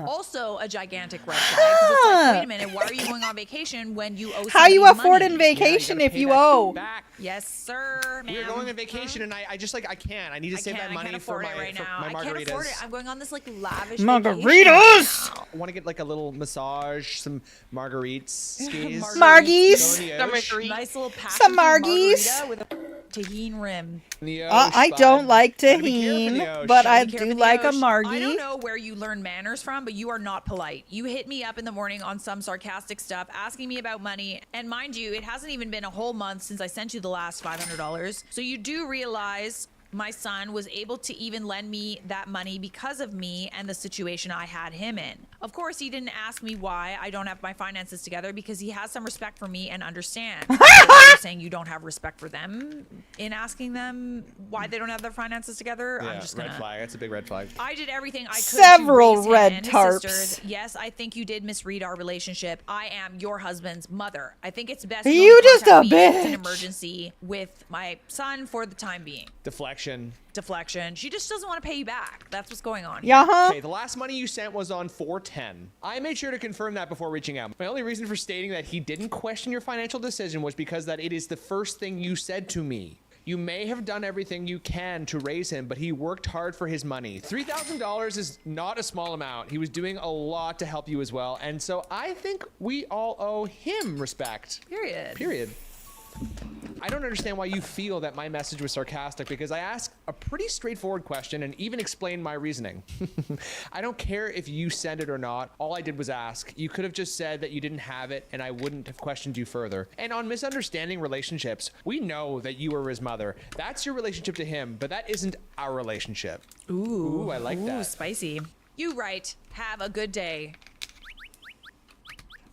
Also a gigantic red flag. 'Cause it's like, wait a minute, why are you going on vacation when you owe How you somebody affording money? vacation gotta if pay you that owe? back. Yes, sir, ma'am. We're going on vacation, and I just like I can't. I need to save that I money can't for afford my it right for now. my I margaritas. can't afford it. I'm going on this like lavish Margaritas! vacation right now. I want to get like a little massage, some margaritas, skis. Margies. Go in the Some ocean. margaritas. Nice little package Some margies. margarita with a tahine rim. In the I ocean. don't like Gotta be careful in the tahine, ocean. but I Be careful do in the like a ocean. margie. I don't know where you learn manners from, but you are not polite. You hit me up in the morning on some sarcastic stuff, asking me about money. And mind you, it hasn't even been a whole month since I sent you the last $500. So you do realize my son was able to even lend me that money because of me and the situation I had him in. Of course, he didn't ask me why I don't have my finances together because he has some respect for me and understands. You're saying you don't have respect for them in asking them why they don't have their finances together. Yeah, I'm just gonna. red flag. That's a big red flag. I did everything I could Several to raise him red and his tarps. sisters. Yes, I think you did misread our relationship. I am your husband's mother. I think it's best You only just contact a me if it's an bitch. emergency with my son for the time being. Deflection. Deflection. She just doesn't want to pay you back. That's what's going on. Yeah, huh? Okay, the last money you sent was on 410. I made sure to confirm that before reaching out. My only reason for stating that he didn't question your financial decision was because that it is the first thing you said to me. You may have done everything you can to raise him, but he worked hard for his money. $3,000 is not a small amount. He was doing a lot to help you as well. And so I think we all owe him respect. Period. I don't understand why you feel that my message was sarcastic because I asked a pretty straightforward question and even explained my reasoning. I don't care if you sent it or not. All I did was ask. You could have just said that you didn't have it and I wouldn't have questioned you further. And on misunderstanding relationships, we know that you were his mother. That's your relationship to him, but that isn't our relationship. Ooh, I like that. Spicy. You right. Have a good day.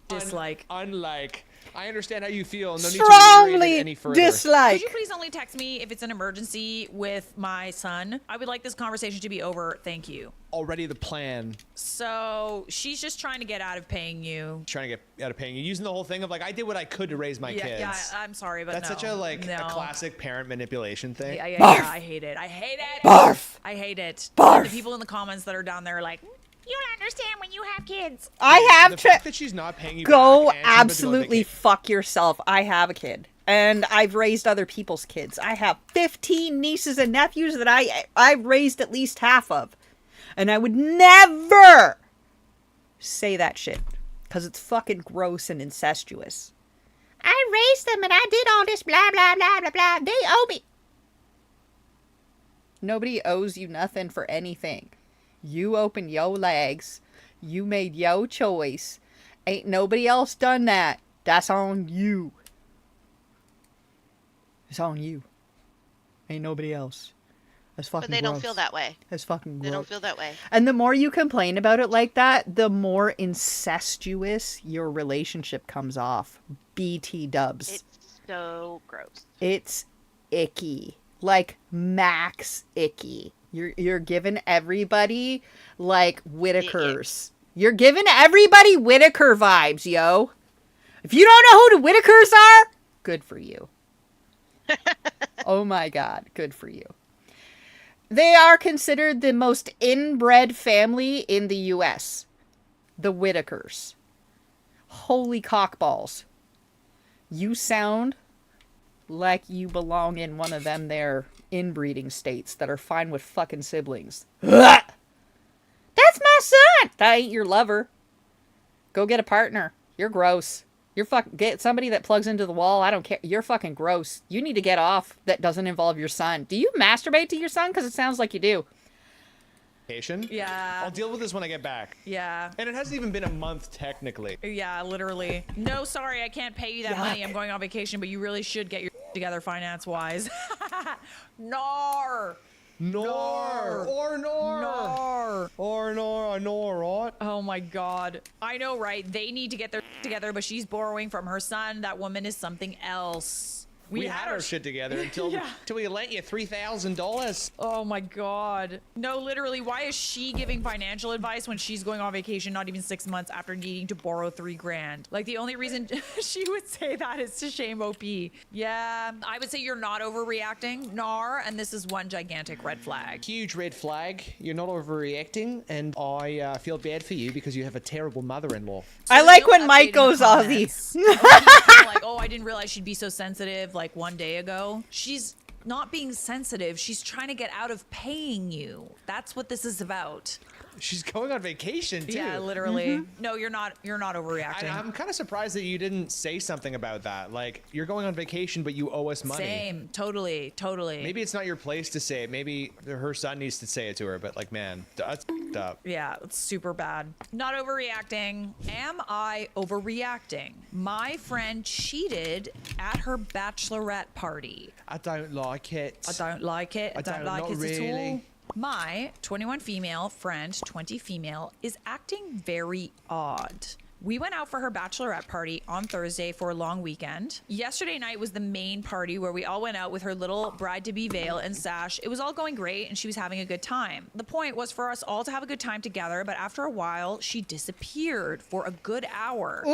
Dislike. Unlike. I understand how you feel. No need to reiterate it Strongly any further. dislike. Could you please only text me if it's an emergency with my son? I would like this conversation to be over. Thank you. Already the plan. So she's just trying to get out of paying you. Trying to get out of paying you. Using the whole thing of like, I did what I could to raise my kids. Yeah, I'm sorry, but That's no. such a No. a classic parent manipulation thing. Yeah, Barf. I hate it. I hate it. Barf. I hate it. Barf. And the people in the comments that are down there are like, You don't understand when you have kids. I have The to fact that she's not paying you go back and she's about to go on absolutely vacation. fuck yourself. I have a kid. And I've raised other people's kids. I have 15 nieces and nephews that I've raised at least half of. And I would never say that shit. Because it's fucking gross and incestuous. I raised them and I did all this blah, blah, blah, blah, blah. They owe me. Nobody owes you nothing for anything. You opened yo legs. You made yo choice. Ain't nobody else done that. That's on you. It's on you. Ain't nobody else. That's fucking But they gross. don't feel that way. That's fucking gross. They don't feel that way. And the more you complain about it like that, the more incestuous your relationship comes off. BT dubs. It's so gross. It's icky. Like max icky. You're giving everybody like Whitakers. You're giving everybody Whitaker vibes, yo. If you don't know who the Whitakers are, good for you. Oh my god, good for you. They are considered the most inbred family in the US. The Whitakers. Holy cockballs. You sound like you belong in one of them there inbreeding states that are fine with fucking siblings. That's my son! That ain't your lover. Go get a partner. You're gross. Get somebody that plugs into the wall. I don't care. You're fucking gross. You need to get off that doesn't involve your son. Do you masturbate to your son? Because it sounds like you do. Yeah. I'll deal with this when I get back. Yeah. And it hasn't even been a month technically. Yeah, literally. No, sorry, I can't pay you that money. I'm going on vacation, but you really should get your together finance-wise. Nar! Nor. I know, right? Oh my god. I know, right? They need to get their together, but she's borrowing from her son. That woman is something else. We had our shit together until we lent you $3,000. Oh my god. No, literally, why is she giving financial advice when she's going on vacation not even 6 months after needing to borrow $3,000? Like, the only reason she would say that is to shame OP. Yeah, I would say you're not overreacting, Nar, and this is one gigantic red flag. Huge red flag. You're not overreacting, and I feel bad for you because you have a terrible mother-in-law. I like when Mike goes Aussie. Like, oh, I didn't realize she'd be so sensitive like one day ago. She's not being sensitive. She's trying to get out of paying you. That's what this is about. She's going on vacation too. Yeah, literally. No, you're not overreacting. I'm kind of surprised that you didn't say something about that. Like, you're going on vacation, but you owe us money. Same. Totally. Maybe it's not your place to say it. Maybe her son needs to say it to her. But like, man, that's f***ed up. Yeah, it's super bad. Not overreacting. Am I overreacting? My friend cheated at her bachelorette party. I don't like it. I don't like it. I don't like not it really. at all. My 21 female friend, 20 female, is acting very odd. We went out for her bachelorette party on Thursday for a long weekend. Yesterday night was the main party where we all went out with her little bride-to-be veil and sash. It was all going great and she was having a good time. The point was for us all to have a good time together, but after a while, she disappeared for a good hour.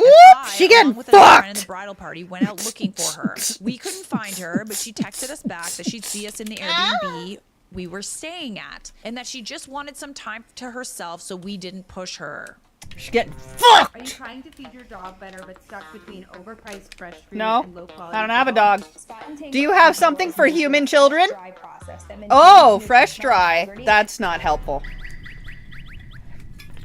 She along getting with another friend in fucked. the bridal party, went out looking for her. We couldn't find her, but she texted us back that she'd see us in the Airbnb we were staying at and that she just wanted some time to herself, so we didn't push her. She's getting fucked. Are you trying to feed your dog better but stuck between overpriced fresh food No, and low quality? I don't have a dog. Do Do you have something for human children? Oh, fresh dry. That's not helpful.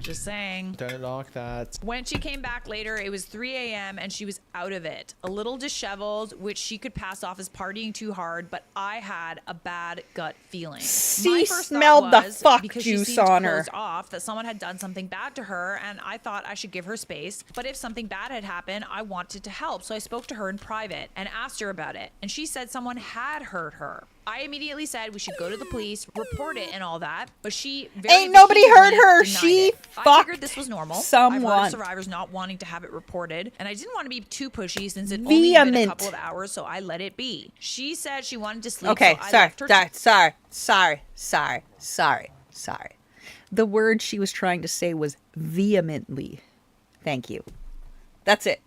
Just saying. Don't like that. When she came back later, it was 3 a.m. and she was out of it. A little disheveled, which she could pass off as partying too hard, but I had a bad gut feeling. She My first thought smelled the was, fuck because juice she seemed on her. closed off, that someone had done something bad to her, and I thought I should give her space. But if something bad had happened, I wanted to help, so I spoke to her in private and asked her about it. And she said someone had hurt her. I immediately said we should go to the police, report it and all that, but she Ain't nobody hurt her. denied She it. I fucked figured this was normal. I've someone. heard of survivors not wanting to have it reported, and I didn't want to be too pushy since it only been a Vehement. couple of hours, so I let it be. She said she wanted to sleep, Okay, so I sorry, left her sorry. The word she was trying to say was vehemently. Thank you. That's it.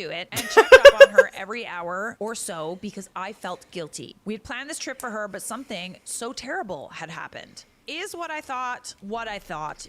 to it and checked up on her every hour or so because I felt guilty. We had planned this trip for her, but something so terrible had happened. Is what I thought,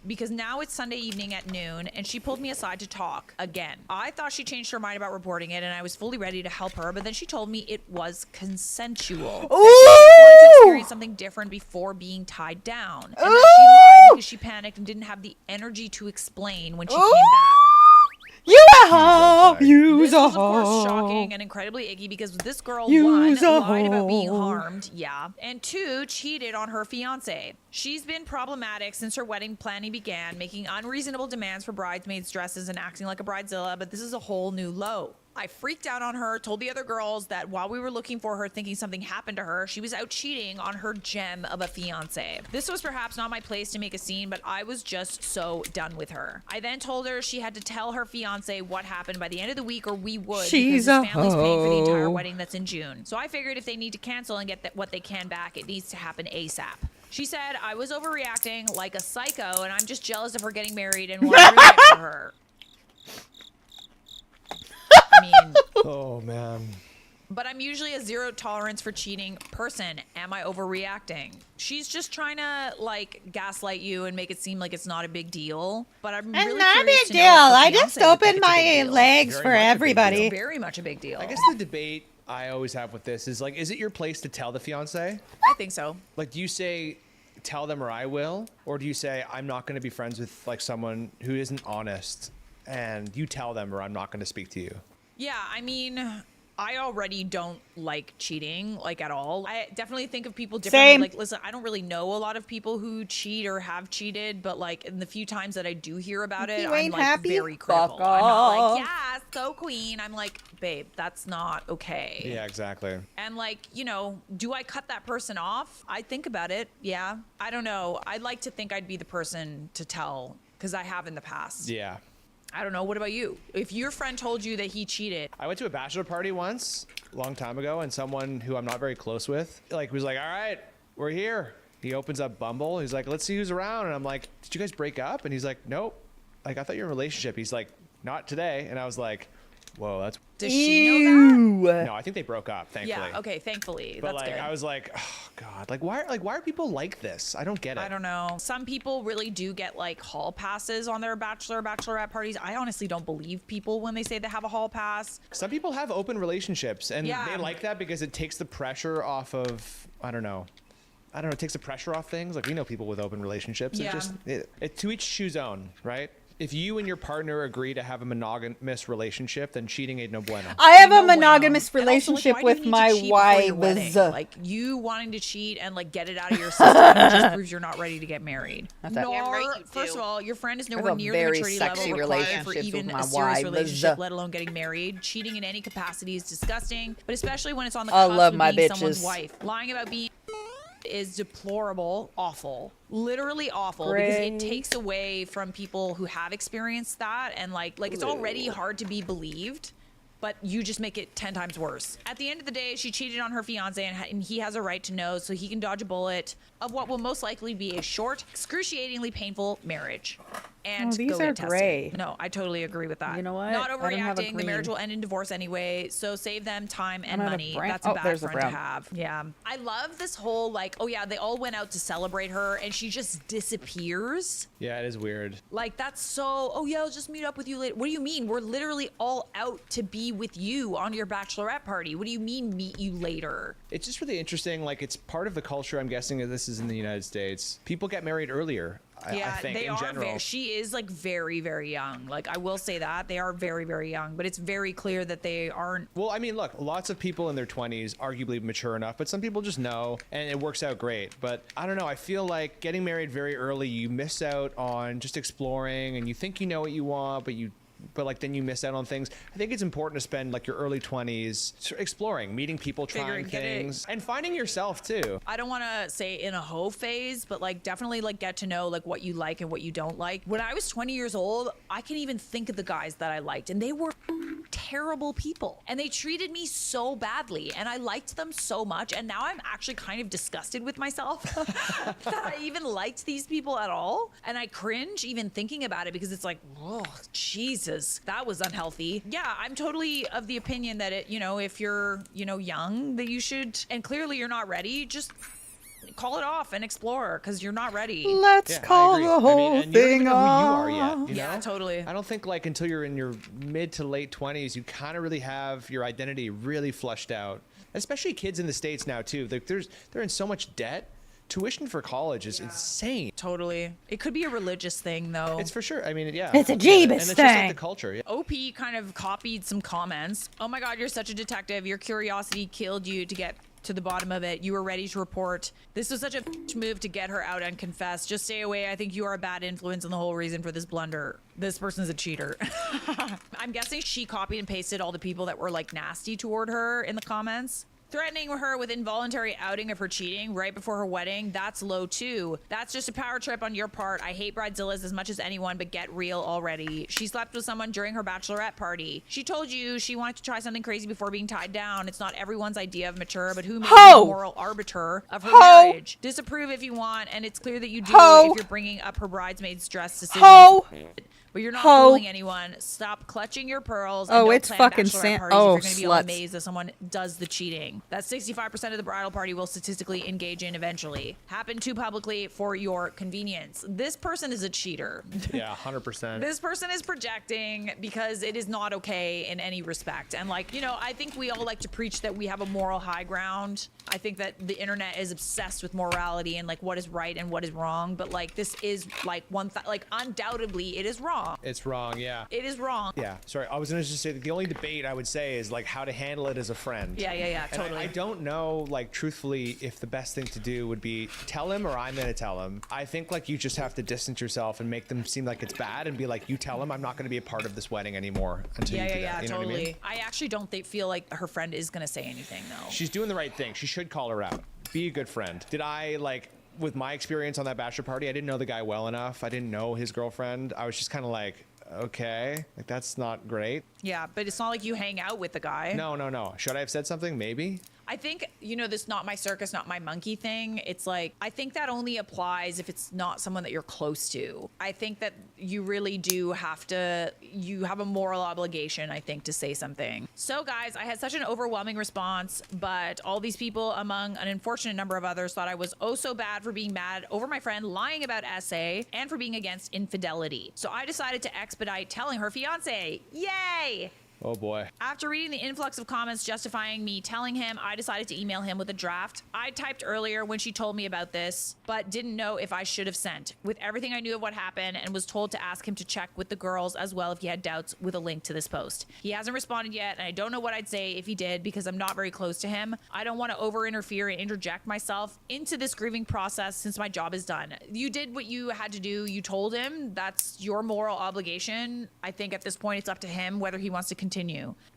because now it's Sunday evening at noon and she pulled me aside to talk again. I thought she changed her mind about reporting it and I was fully ready to help her, but then she told me it was consensual. That she just wanted to experience something different before being tied down. And that she lied because she panicked and didn't have the energy to explain when she came back. You a hoe. This Use a was, of course, hoe. shocking and incredibly icky because this girl, one, Use a lied about being hoe. harmed, yeah, and two, cheated on her fiance. She's been problematic since her wedding planning began, making unreasonable demands for bridesmaids' dresses and acting like a bridezilla, but this is a whole new low. I freaked out on her, told the other girls that while we were looking for her thinking something happened to her, she was out cheating on her gem of a fiance. This was perhaps not my place to make a scene, but I was just so done with her. I then told her she had to tell her fiance what happened by the end of the week or we would, She's because a his family's paying for the entire hoe. wedding that's in June. So I figured if they need to cancel and get what they can back, it needs to happen ASAP. She said I was overreacting like a psycho and I'm just jealous of her getting married and want to ruin it for her. I mean, Oh man. but I'm usually a zero tolerance for cheating person. Am I overreacting? She's just trying to like gaslight you and make it seem like it's not a big deal. But I'm It's really not a curious big to deal. know if her I just fiancé would think opened it's a big my deal. legs Very for much a big everybody. It's very much a big deal. I guess the debate I always have with this is like, is it your place to tell the fiance? I think so. Like, do you say, tell them or I will? Or do you say, I'm not going to be friends with like someone who isn't honest and you tell them or I'm not going to speak to you? Yeah, I mean, I already don't like cheating, like at all. I definitely think of people differently. Same. Like, listen, I don't really know a lot of people who cheat or have cheated, but like in the few times that I do hear about it, You I'm ain't like happy? very critical. Fuck I'm not off. like, yeah, so queen. I'm like, babe, that's not okay. Yeah, exactly. And like, you know, do I cut that person off? I think about it. Yeah. I don't know. I'd like to think I'd be the person to tell because I have in the past. Yeah. I don't know. What about you? If your friend told you that he cheated, I went to a bachelor party once, a long time ago, and someone who I'm not very close with, like, was like, all right, we're here. He opens up Bumble. He's like, let's see who's around. And I'm like, did you guys break up? And he's like, nope. Like, I thought you were in a relationship. He's like, not today. And I was like, whoa, that's... does she know that? Ew. No, I think they broke up, thankfully. Yeah. Okay. Thankfully, But that's like, good. I was like, oh God, like why are people like this? I don't get it. I don't know. Some people really do get like hall passes on their bachelorette parties. I honestly don't believe people when they say they have a hall pass. Some people have open relationships and Yeah. they like that because it takes the pressure off of, I don't know, it takes the pressure off things. Like we know people with open relationships. Yeah. It to each shoe's own, right? If you and your partner agree to have a monogamous relationship, then cheating ain't no bueno. I have a No bueno. monogamous And also, like, relationship why do you with need to my cheat before your wives. wedding? Like you wanting to cheat and like get it out of your system just proves you're not ready to get married. That's it. Nor, Damn right you first do. of all, your friend is have nowhere a near the very maturity level sexy required for relationships with even my a serious wives. relationship, let alone getting married. Cheating in any capacity is disgusting, but especially when it's on the I cusp love of my being someone's bitches. wife. Lying about being is deplorable, awful, literally awful because it Great. takes away from people who have experienced that and like it's already hard to be believed, but you just make it 10 times worse. At the end of the day, she cheated on her fiance and he has a right to know so he can dodge a bullet of what will most likely be a short, excruciatingly painful marriage. And Oh, these go get are tested. gray. No, I totally agree with that. You know what? Not I don't have a overreacting. The green. marriage will end in divorce anyway, so save them time and I'm out of money. brown. That's a Oh, bad there's a friend to brown. have. Yeah. I love this whole like, oh yeah, they all went out to celebrate her and she just disappears. Yeah, it is weird. Like that's so, oh yeah, I'll just meet up with you later. What do you mean? We're literally all out to be with you on your bachelorette party. What do you mean meet you later? It's just really interesting. Like it's part of the culture. I'm guessing that this is in the United States. People get married earlier. I think they in are general. she is like very, very young. Like I will say that they are very, very young, but it's very clear that they aren't. Well, I mean, look, lots of people in their 20s, arguably mature enough, but some people just know and it works out great. But I don't know. I feel like getting married very early, you miss out on just exploring and you think you know what you want, but like then you miss out on things. I think it's important to spend like your early 20s exploring, meeting people, trying things, and finding yourself too. I don't want to say in a hoe phase, but like definitely like get to know like what you like and what you don't like. When I was 20 years old, I can even think of the guys that I liked and they were terrible people and they treated me so badly and I liked them so much and now I'm actually kind of disgusted with myself that I even liked these people at all and I cringe even thinking about it because it's like, oh Jesus, that was unhealthy. Yeah, I'm totally of the opinion that it, you know, if you're, you know, young, that you should, and clearly you're not ready, just call it off and explore because you're not ready. Let's Yeah, I call agree. the whole and you don't even thing know who you off. are yet. You Yeah, know? totally. I don't think like until you're in your mid to late 20s, you kind of really have your identity really flushed out. Especially kids in the States now too. They're in so much debt tuition for college is insane. Totally. It could be a religious thing, though. It's for sure. I mean, yeah. It's a and Jeebus it's just like thing. the culture. Yeah. OP kind of copied some comments. Oh my god, you're such a detective. Your curiosity killed you to get to the bottom of it. You were ready to report. This was such a move to get her out unconfessed. Just stay away. I think you are a bad influence and the whole reason for this blunder. This person's a cheater. I'm guessing she copied and pasted all the people that were like nasty toward her in the comments. Threatening her with involuntary outing of her cheating right before her wedding, that's low too. That's just a power trip on your part. I hate bridezillas as much as anyone, but get real already. She slept with someone during her bachelorette party. She told you she wanted to try something crazy before being tied down. It's not everyone's idea of mature, but who made you the moral arbiter of her marriage? Disapprove if you want, and it's clear that you do if you're bringing up her bridesmaid's dress decisions. But you're not fooling anyone. Stop clutching your pearls. And don't it's plan fucking bachelorette parties if you're going to be all amazed that someone does the cheating. That 65% of the bridal party will statistically engage in eventually. Happen too publicly for your convenience. This person is a cheater. Yeah, 100%. This person is projecting because it is not okay in any respect. And like, you know, I think we all like to preach that we have a moral high ground. I think that the internet is obsessed with morality and like what is right and what is wrong. But like this is like like undoubtedly it is wrong. It's wrong, yeah. It is wrong. Yeah, sorry. I was going to just say that the only debate I would say is like how to handle it as a friend. Yeah, And totally. I don't know, like, truthfully, if the best thing to do would be tell him or I'm going to tell him. I think, like, you just have to distance yourself and make them seem like it's bad and be like, you tell him I'm not going to be a part of this wedding anymore until you do that. Yeah, You know totally. what I mean? I actually don't feel like her friend is going to say anything, though. She's doing the right thing. She should call her out. Be a good friend. Did I, like, with my experience on that bachelor party, I didn't know the guy well enough. I didn't know his girlfriend. I was just kind of like, okay, like, that's not great. Yeah, but it's not like you hang out with the guy. No. Should I have said something? Maybe. I think, you know, this not my circus, not my monkey thing. It's like, I think that only applies if it's not someone that you're close to. I think that you really do have to, you have a moral obligation, I think, to say something. So guys, I had such an overwhelming response, but all these people, among an unfortunate number of others, thought I was oh so bad for being mad over my friend lying about SA and for being against infidelity. So I decided to expedite telling her fiance. Yay! Oh boy. After reading the influx of comments justifying me telling him, I decided to email him with a draft. I typed earlier when she told me about this, but didn't know if I should have sent. With everything I knew of what happened, and was told to ask him to check with the girls as well if he had doubts, with a link to this post. He hasn't responded yet, and I don't know what I'd say if he did because I'm not very close to him. I don't want to over-interfere and interject myself into this grieving process since my job is done. You did what you had to do. You told him. That's your moral obligation. I think at this point it's up to him whether he wants to continue.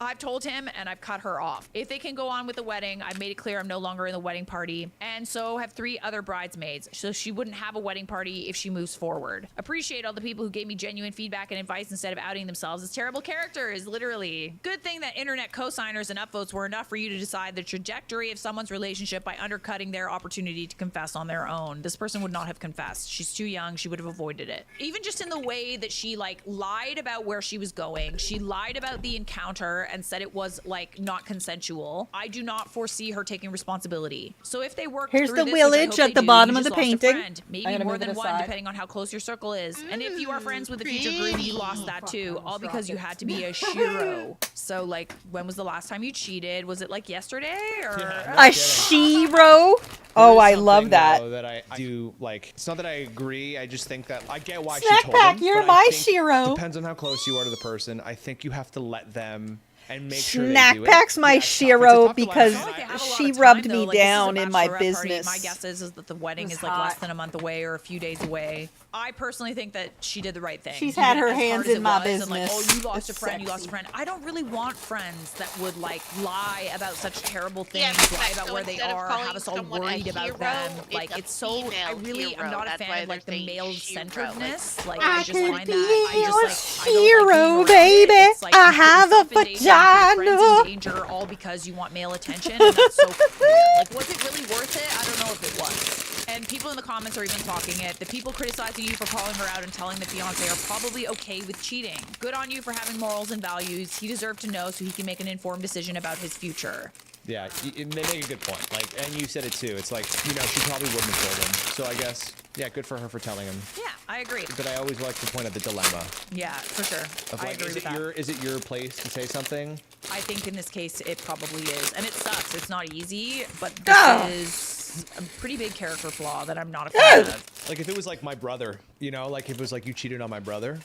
I've told him and I've cut her off. If they can go on with the wedding, I've made it clear I'm no longer in the wedding party, and so have 3 other bridesmaids, so she wouldn't have a wedding party if she moves forward. Appreciate all the people who gave me genuine feedback and advice instead of outing themselves as terrible characters, literally. Good thing that internet co-signers and upvotes were enough for you to decide the trajectory of someone's relationship by undercutting their opportunity to confess on their own. This person would not have confessed. She's too young. She would have avoided it. Even just in the way that she like lied about where she was going. She lied about the encounter and said it was like not consensual. I do not foresee her taking responsibility. So if they work Here's through the this, which I village hope at they the do, bottom you of the just lost a painting. friend. Maybe I'm gonna more move it than one, aside. depending on how close your circle is. And if you are friends with the future groom, you lost that too, all because you had to be a shiro. So like, when was the last time you cheated? Was it like yesterday or? A shiro? Oh, I love that. That I do, like, it's not that I agree. I just think that I get why Snack she told pack, him, you're but I my think shiro. Depends on how close you are to the person. I think you have to let them and make sure Snack they do Pack's it. my Yeah, it's tough. It's a shiro tough because It's not like they have a lot she of time, rubbed though. me Like, this is a down in my bachelorette party. business. My guess is that the wedding It is was like less hot. than a month away or a few days away. I personally think that she did the right thing. She's Even had her as hard hands as it in my was, and like, business. oh, you lost a It's friend, you lost a sexy. friend. I don't really want friends that would like lie about such terrible things, Yes, lie but about so where they instead of are, calling have us all someone a worried about hero, them. it's Like a it's so. I female really am hero. not a That's fan why of like they're the saying male shiro, centeredness. like- Like I I just could find be that I your just like I don't like hero, being around it. baby. It's like I you put have a yourself in danger, you put your friends vagina. in danger all because you want male attention, and that's so weird. Like, was it really worth it? I don't know if it was. And people in the comments are even talking it. The people criticizing you for calling her out and telling the fiance are probably okay with cheating. Good on you for having morals and values. He deserved to know so he can make an informed decision about his future. Yeah, they make a good point. Like, and you said it too. It's like, you know, she probably wouldn't have told him. So I guess, yeah, good for her for telling him. Yeah, I agree. But I always like to point out the dilemma Yeah, for sure. of I like, agree is with it that. is it your place to say something? I think in this case it probably is. And it sucks. It's not easy, but Ah. this is is a pretty big character flaw that I'm not a fan of. Like if it was like my brother, you know, like if it was like you cheated on my brother,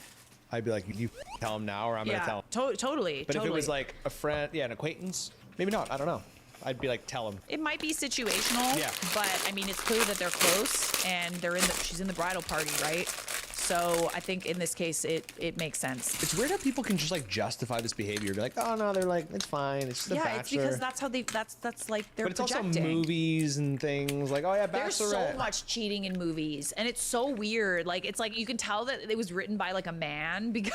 I'd be like, you tell him now or I'm gonna tell him. Totally. But if it was like a friend, an acquaintance, maybe not. I don't know. I'd be like, tell him. It might be situational, Yeah. but I mean, it's clear that they're close and she's in the bridal party, right? So I think in this case, it makes sense. It's weird how people can just like justify this behavior. Be like, oh no, they're like, it's fine. It's just a bachelor. It's because that's how that's like they're But it's projecting. also movies and things like, oh yeah, There's bachelorette. so much cheating in movies, and it's so weird. Like it's like you can tell that it was written by like a man because.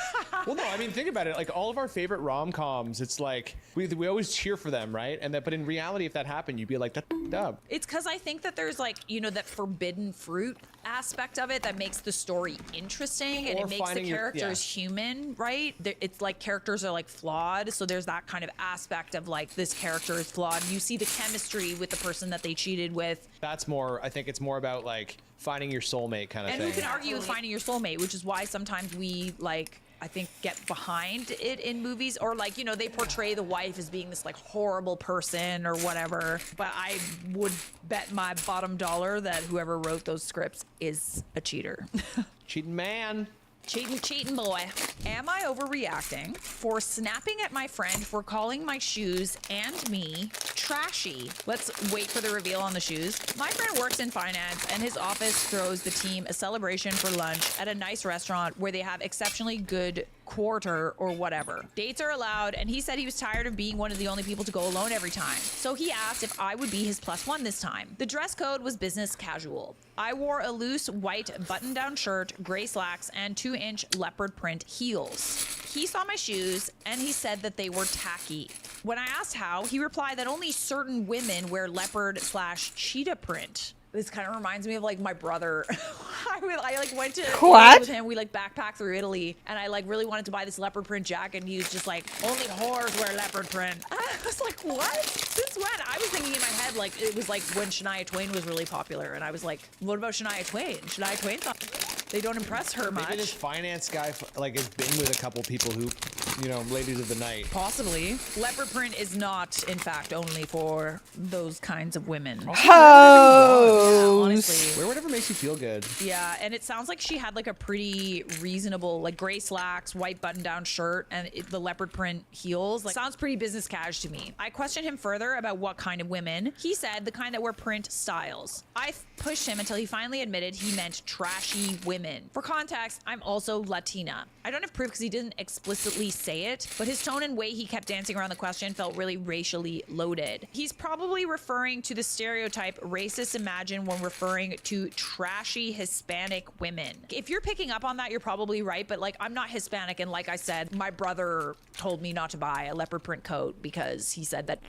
Well, no, I mean, think about it. Like all of our favorite rom-coms, it's like we always cheer for them, right? And that, but in reality, if that happened, you'd be like, that's up. It's because I think that there's like, you know, that forbidden fruit aspect of it that makes the story interesting and Or it makes the finding your- characters human, right? It's like characters are like flawed. So there's that kind of aspect of like this character is flawed. You see the chemistry with the person that they cheated with. That's more. I think it's more about like finding your soulmate kind of And thing. who can argue with finding your soulmate, which is why sometimes we like, I think, get behind it in movies, or like, you know, they portray the wife as being this like horrible person or whatever. But I would bet my bottom dollar that whoever wrote those scripts is a cheater. Cheating man. Cheating boy. Am I overreacting for snapping at my friend for calling my shoes and me trashy? Let's wait for the reveal on the shoes. My friend works in finance and his office throws the team a celebration for lunch at a nice restaurant where they have exceptionally good quarter or whatever. Dates are allowed, and he said he was tired of being one of the only people to go alone every time. So he asked if I would be his +1 this time. The dress code was business casual. I wore a loose white button-down shirt, gray slacks, and 2-inch leopard print heels. He saw my shoes, and he said that they were tacky. When I asked how, he replied that only certain women wear leopard/cheetah print. This kind of reminds me of like my brother. I like went to Italy with him. We like backpacked through Italy, and I like really wanted to buy this leopard print jacket, and he was just like, "Only whores wear leopard print." I was like, "What? Since when?" I was thinking in my head like it was like when Shania Twain was really popular, and I was like, "What about Shania Twain? Shania Twain's not. They don't impress her much." Maybe this finance guy like has been with a couple people who, you know, ladies of the night. Possibly. Leopard print is not, in fact, only for those kinds of women. Hoes. Honestly. Wear whatever makes you feel good. Yeah, and it sounds like she had like a pretty reasonable, like gray slacks, white button-down shirt, and the leopard print heels. Like, sounds pretty business cash to me. I questioned him further about what kind of women. He said the kind that wear print styles. I pushed him until he finally admitted he meant trashy women. For context, I'm also Latina. I don't have proof because he didn't explicitly say it, but his tone and way he kept dancing around the question felt really racially loaded. He's probably referring to the stereotype racists imagine when referring to trashy Hispanic women. If you're picking up on that, you're probably right, but like I'm not Hispanic, and like I said, my brother told me not to buy a leopard print coat because he said that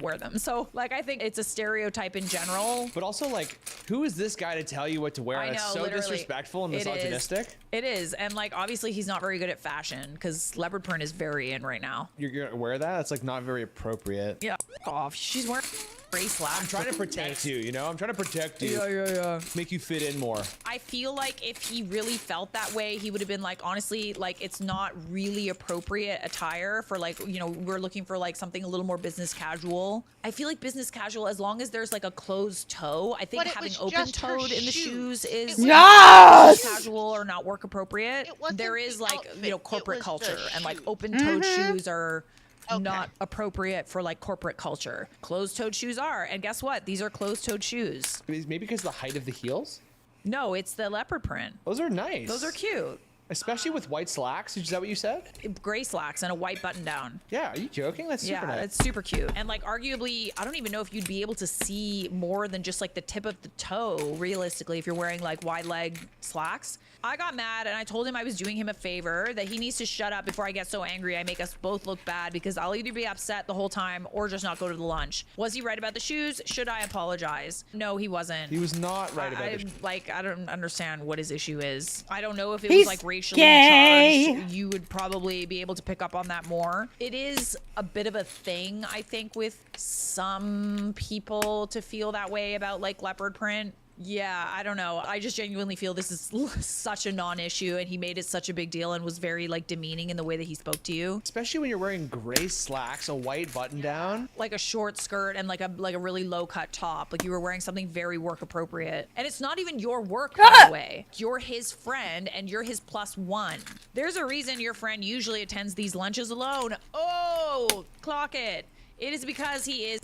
wear them. So like I think it's a stereotype in general. But also like, who is this guy to tell you what to wear? I know, That's so literally. disrespectful and It is. misogynistic. It is, and like obviously he's not very good at fashion because leopard print is very in right now. You're gonna wear that? That's like not very appropriate. Yeah, off. She's wearing gray slacks. I'm trying to protect you, you know? I'm trying to protect you. Yeah. Make you fit in more. I feel like if he really felt that way, he would have been like, honestly, like it's not really appropriate attire for like, you know, we're looking for like something a little more business casual. I feel like business casual, as long as there's like a closed toe, I think But it having was open just her toed in the shoes. shoes is It was Yes! casual or not work appropriate. It wasn't There is the like, outfit, you know, it corporate was the culture, and like shoes. open toed shoes are Okay. not appropriate for like corporate culture. Closed toed shoes are, and guess what? These are closed toed shoes. Maybe because of the height of the heels? No, it's the leopard print. Those are nice. Those are cute. Especially with white slacks. Is that what you said? Gray slacks and a white button down. Yeah, are you joking? That's super Yeah, nice. it's super cute. And like arguably, I don't even know if you'd be able to see more than just like the tip of the toe, realistically, if you're wearing like wide leg slacks. I got mad and I told him I was doing him a favor, that he needs to shut up before I get so angry I make us both look bad, because I'll either be upset the whole time or just not go to the lunch. Was he right about the shoes? Should I apologize? No, he wasn't. He was not right about it. Like, I don't understand what his issue is. I don't know if it He's was like racially gay. charged. You would probably be able to pick up on that more. It is a bit of a thing, I think, with some people to feel that way about like leopard print. Yeah, I don't know. I just genuinely feel this is such a non-issue, and he made it such a big deal and was very like demeaning in the way that he spoke to you. Especially when you're wearing gray slacks, a white button down. Like a short skirt and like a really low cut top. Like you were wearing something very work appropriate. And it's not even your work, by the way. You're his friend and you're his +1. There's a reason your friend usually attends these lunches alone. Oh, clock it. It is because he is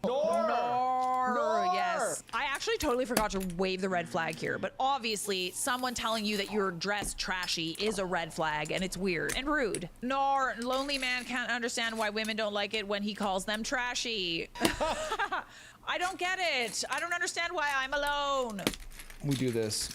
Nor. Yes. I actually totally forgot to wave the red flag here, but obviously someone telling you that you're dressed trashy is a red flag, and it's weird and rude. Nor, lonely man can't understand why women don't like it when he calls them trashy. I don't get it. I don't understand why I'm alone. We do this.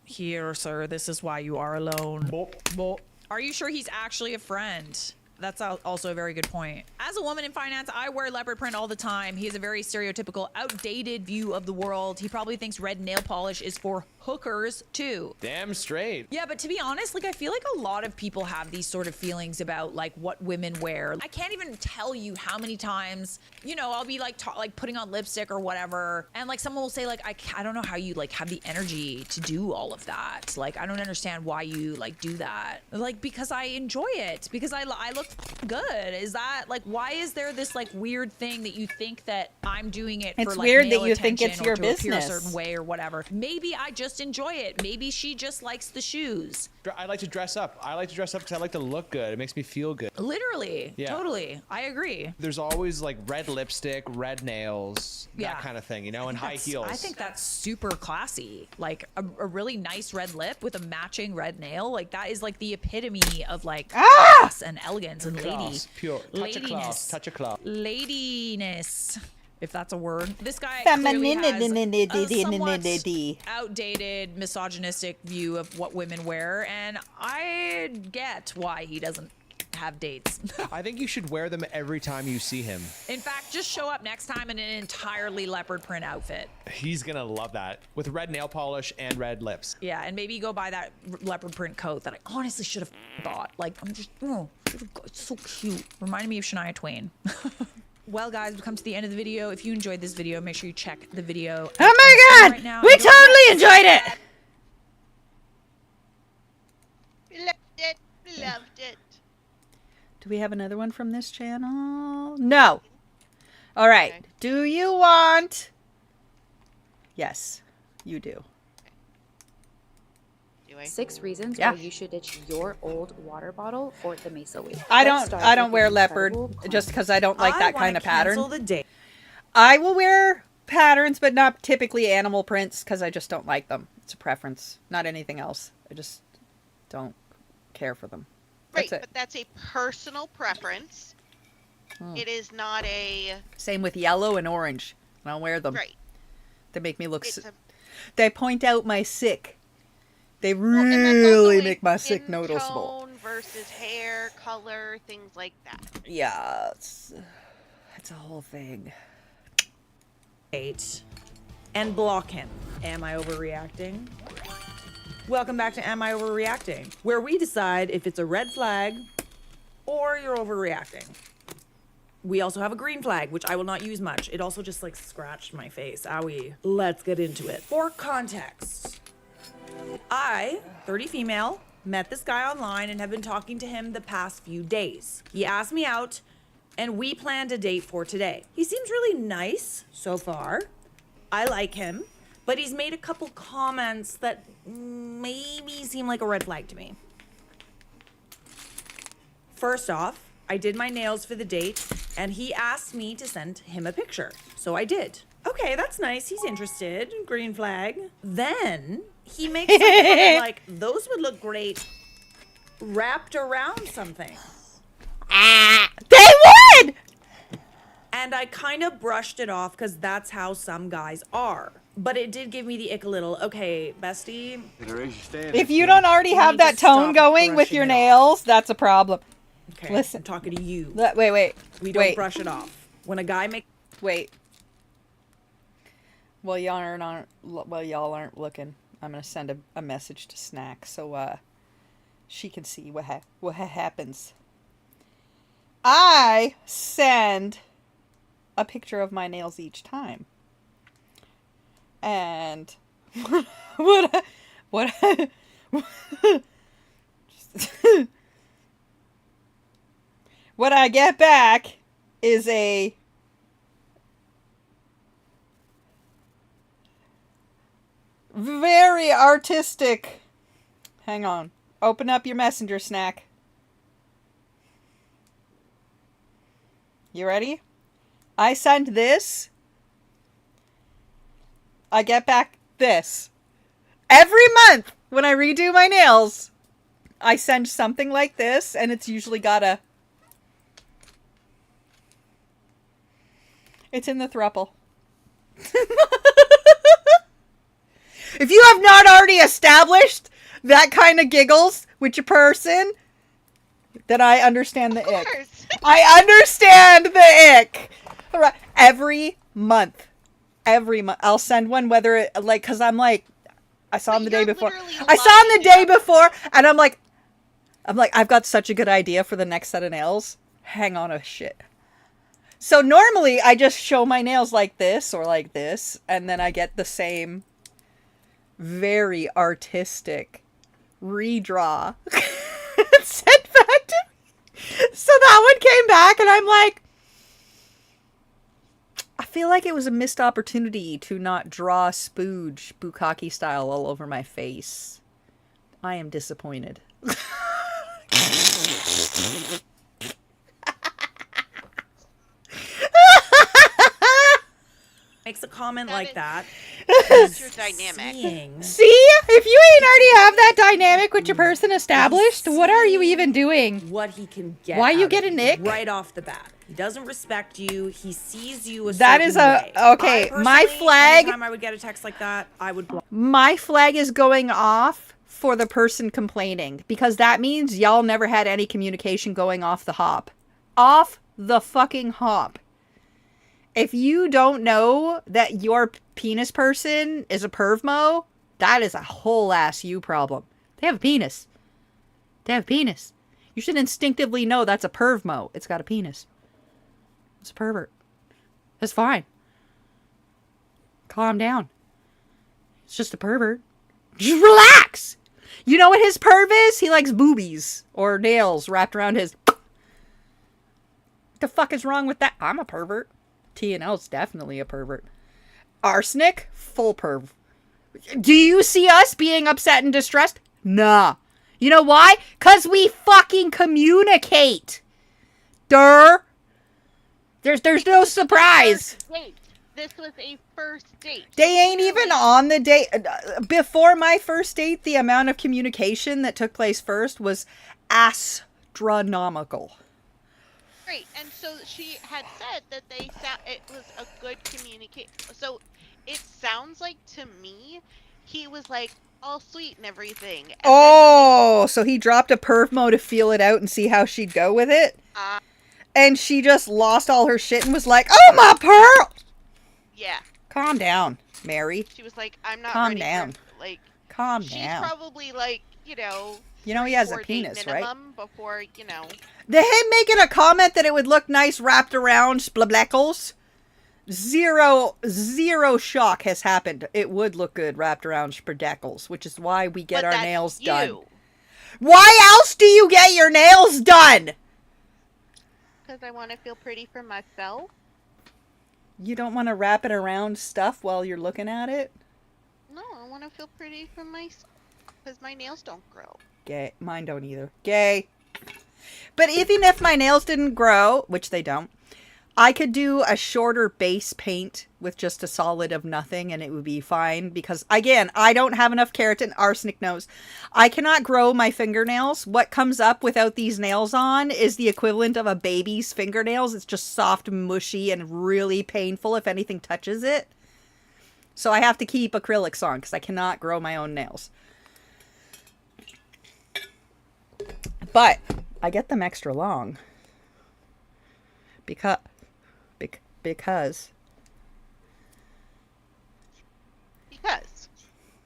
Here, sir, this is why you are alone. Bop. Bop. Are you sure he's actually a friend? That's also a very good point. As a woman in finance, I wear leopard print all the time. He has a very stereotypical, outdated view of the world. He probably thinks red nail polish is for hookers too. Damn straight. Yeah, but to be honest, like I feel like a lot of people have these sort of feelings about like what women wear. I can't even tell you how many times, you know, I'll be like putting on lipstick or whatever, and like someone will say like, I don't know how you like have the energy to do all of that. Like I don't understand why you like do that. Like because I enjoy it. Because I look good. Is that like, why is there this like weird thing that you think that I'm doing it It's for like weird male that you think attention it's or your to appear a business. certain way or whatever? Maybe I just enjoy it. Maybe she just likes the shoes. I like to dress up. I like to dress up because I like to look good. It makes me feel good. Literally. Yeah. Totally. I agree. There's always like red lipstick, red nails, Yeah. that kind of thing, you know, and high That's- heels. I think that's super classy. Like a really nice red lip with a matching red nail. Like that is like the epitome of like class and elegance and Class, pure. Touch of class. Touch of class. Ladiness, if that's a word. This guy clearly has a somewhat outdated, misogynistic view of what women wear, and I get why he doesn't have dates. I think you should wear them every time you see him. In fact, just show up next time in an entirely leopard print outfit. He's gonna love that with red nail polish and red lips. Yeah, and maybe go buy that leopard print coat that I honestly should have bought. Like, I'm just, it's so cute. Reminded me of Shania Twain. Well, guys, we've come to the end of the video. If you enjoyed this video, make sure you check the video. Oh my god! Right now. We totally enjoyed it! We loved it. We loved it. Do we have another one from this channel? No. All right. Okay. Do you want... Yes, you do. Do I? 6 reasons Yeah. why you should ditch your old water bottle for the Mesa Week. I Let's start don't with wear the leopard incredible just because I don't like that kind of pattern. The day. I will wear patterns, but not typically animal prints because I just don't like them. It's a preference, not anything else. I just don't care for them. Right, That's it. but that's a personal preference. It is not a Same with yellow and orange. I don't wear them. right. They make me look. It's Sick. a They point out my sick. They well, and that's also, really like, make my sick skin noticeable. tone versus hair color, things like that. Yeah, it's a whole thing. 8 and block him. Am I overreacting? Welcome back to Am I Overreacting, where we decide if it's a red flag or you're overreacting. We also have a green flag, which I will not use much. It also just like scratched my face. Owie. Let's get into it. For context, I, 30 female, met this guy online and have been talking to him the past few days. He asked me out and we planned a date for today. He seems really nice so far. I like him, but he's made a couple comments that maybe seem like a red flag to me. First off, I did my nails for the date, and he asked me to send him a picture. So I did. Okay, that's nice. He's interested. Green flag. Then he makes something like, those would look great wrapped around something. They would! And I kind of brushed it off because that's how some guys are. But it did give me the ick a little. Okay, bestie. If you don't already have need that to tone stop going with brushing your it nails, that's a problem. Okay, Listen. I'm talking to you. Wait. We don't brush it off. When a guy makes Wait. Well, y'all aren't looking. I'm gonna send a message to Snack so she can see what happens. I send a picture of my nails each time. And what what I get back is a very artistic. Hang on. Open up your messenger snack. You ready? I send this. I get back this. Every month when I redo my nails, I send something like this, and it's usually got a... It's in the throuple. If you have not already established that kind of giggles with your person, then I understand the ick. course. I understand the ick. Alright, every month. Every month. I'll send one, whether it, like, because I'm like, I saw him the day you're before. literally I saw him the lining day before, and I'm like, I've got such a good idea for the next set of nails. Hang on a shit. So normally I just show my nails like this or like this, and then I get the same very artistic redraw sent back to me. So that one came back, and I'm like, I feel like it was a missed opportunity to not draw spooge bukkake style all over my face. I am disappointed. Makes a comment That like is- that. That's your dynamic. Seeing See? If you ain't already have that dynamic with your person established, what are you even doing? what he can get. Why you out get of a nick? right off the bat? He doesn't respect you. He sees you a That is certain a- way. okay, I my personally, flag- Anytime I would get a text like that, I would block. My flag is going off for the person complaining, because that means y'all never had any communication going off the hop. Off the fucking hop. If you don't know that your penis person is a pervmo, that is a whole ass you problem. They have a penis. They have a penis. You should instinctively know that's a pervmo. It's got a penis. It's a pervert. That's fine. Calm down. It's just a pervert. Just relax. You know what his perv is? He likes boobies or nails wrapped around his... What the fuck is wrong with that? I'm a pervert. T&L's definitely a pervert. Arsenic? Full perv. Do you see us being upset and distressed? Nah. You know why? 'Cause we fucking communicate. Durr. There's no surprise. First date. This was a first date. They ain't even on the date. Before my first date, the amount of communication that took place first was astronomical. Great, and so she had said that it was a good communication. So it sounds like to me, he was like all sweet and everything. And Oh, so he dropped a pervmo to feel it out and see how she'd go with it? And she just lost all her shit and was like, "Oh, my pearl!" yeah, Calm down, Mary. she was like, "I'm not Calm ready down. for like." Calm She's down. probably like, You know he has a 4 date penis, right? minimum before The him making a comment that it would look nice wrapped around splableckles. Zero shock has happened. It would look good wrapped around spredeckles, which is why we get But our that's nails you. done. Why else do you get your nails done? Because I want to feel pretty for myself. You don't want to wrap it around stuff while you're looking at it? No, I want to feel pretty for myself. Because my nails don't grow. Gay. Mine don't either. Gay. But even if my nails didn't grow, which they don't, I could do a shorter base paint with just a solid of nothing and it would be fine. Because, again, I don't have enough keratin. Arsenic knows. I cannot grow my fingernails. What comes up without these nails on is the equivalent of a baby's fingernails. It's just soft, mushy, and really painful if anything touches it. So I have to keep acrylics on because I cannot grow my own nails. But I get them extra long because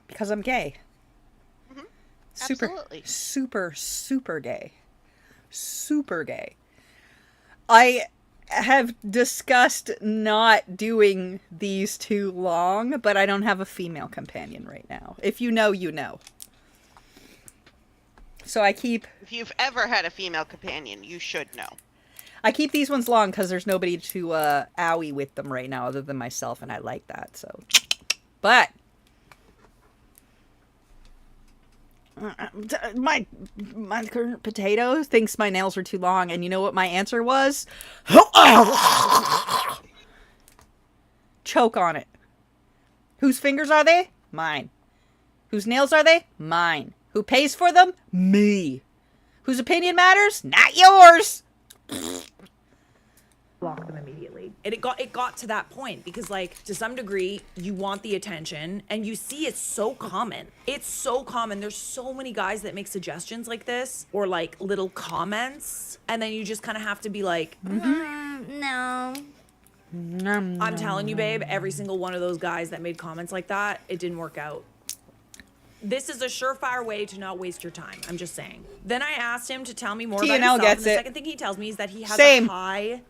Because I'm gay. Mhm. Super, Absolutely. super gay. Super gay. I have discussed not doing these too long, but I don't have a female companion right now. If you know, you know. So I keep If you've ever had a female companion, you should know. these ones long because there's nobody to owie with them right now other than myself, and I like that. So, but my current potato thinks my nails are too long, and you know what my answer was? Choke on it. Whose fingers are they? Mine. Whose nails are they? Mine. Who pays for them? Me. Whose opinion matters? Not yours. Block them immediately. It got to that point because, like, to some degree, you want the attention, and you see it's so common. It's so common. There's so many guys that make suggestions like this or like little comments, and then you just kind of have to be like, No. I'm telling you, babe, every single one of those guys that made comments like that, it didn't work out. This is a surefire way to not waste your time. I'm just saying. Then I asked him to tell me more about T&L himself, gets and the it. second thing he tells me is that he has Same. a high.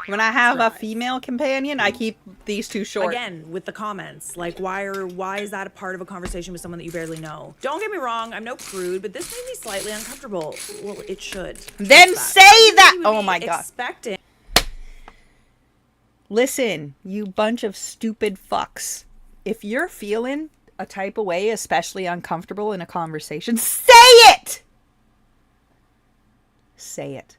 When I have a female companion, I keep these two short. Again, with the comments, like why is that a part of a conversation with someone that you barely know? Don't get me wrong, I'm no prude, but this made me slightly uncomfortable. Well, it should. Then Just say I that. really would Oh be my God. Expecting. Listen, you bunch of stupid fucks. If you're feeling a type of way, especially uncomfortable in a conversation, say it! Say it.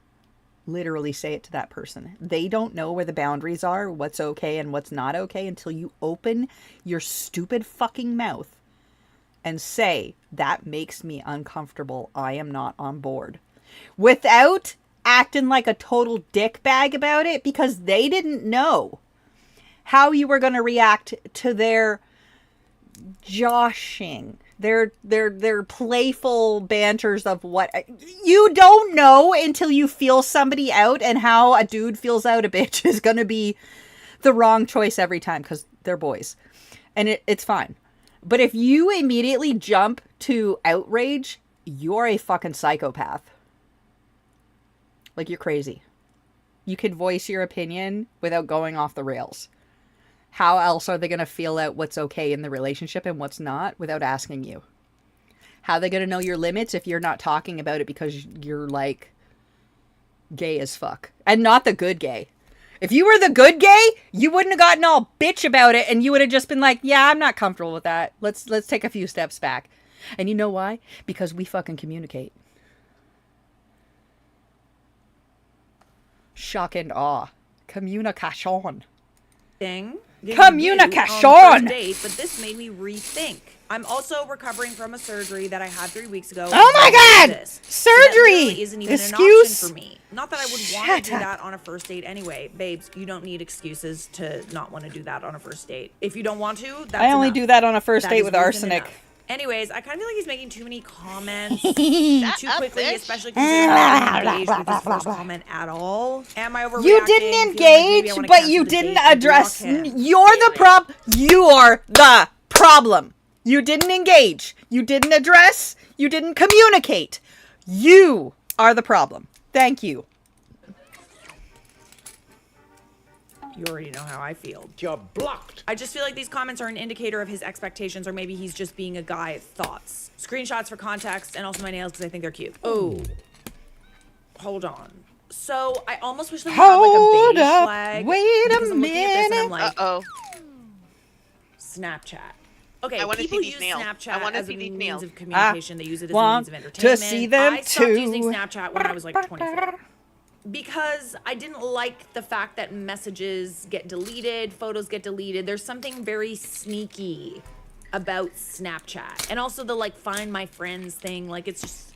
Literally say it to that person. They don't know where the boundaries are, what's okay and what's not okay, until you open your stupid fucking mouth and say, that makes me uncomfortable. I am not on board. Without acting like a total dickbag about it, because they didn't know how you were going to react to their joshing, their playful banters of what you don't know until you feel somebody out, and how a dude feels out a bitch is going to be the wrong choice every time because they're boys, and it's fine. But if you immediately jump to outrage, you're a fucking psychopath. Like, you're crazy. You could voice your opinion without going off the rails. How else are they going to feel out what's okay in the relationship and what's not without asking you? How are they going to know your limits if you're not talking about it because you're, like, gay as fuck? And not the good gay. If you were the good gay, you wouldn't have gotten all bitch about it, and you would have just been like, yeah, I'm not comfortable with that. Let's take a few steps back. And you know why? Because we fucking communicate. Shock and awe. Communication. Communication! On the first date, but this made me rethink. I'm also recovering from a surgery that I had 3 weeks ago. Oh my God! So that Surgery! really isn't even Excuse? an option for me. Not that I would want Shut to do up. that on a first date anyway. Babes, you don't need excuses to not want to do that on a first date. If you don't want to, that's I only enough. do that on a first That date is with reason arsenic. enough. Anyways, I kind of feel like he's making too many comments Shut too up, quickly, bitch. especially considering I didn't engage with his first comment at all. Am I overreacting? You didn't Feeling like maybe engage, I wanna but cancel you the didn't date and address. block him? You're the problem. You didn't engage. You didn't address. You didn't communicate. You are the problem. Thank you. You already know how I feel. You're blocked. I just feel like these comments are an indicator of his expectations, or maybe he's just being a guy of thoughts. Screenshots for context, and also my nails because I think they're cute. Oh, hold on. So I almost wish they would have like a Hold beige up. flag. Wait a because I'm looking at this and I'm minute. like, Uh-oh. Snapchat. Okay, I wanna people see these use nails. Snapchat I wanna as see a these means nails. of communication. They use it as a means Want of to entertainment. see them I stopped too. using Snapchat when I was like 24. Because I didn't like the fact that messages get deleted, photos get deleted. There's something very sneaky about Snapchat. And also the like find my friends thing. Like, it's just,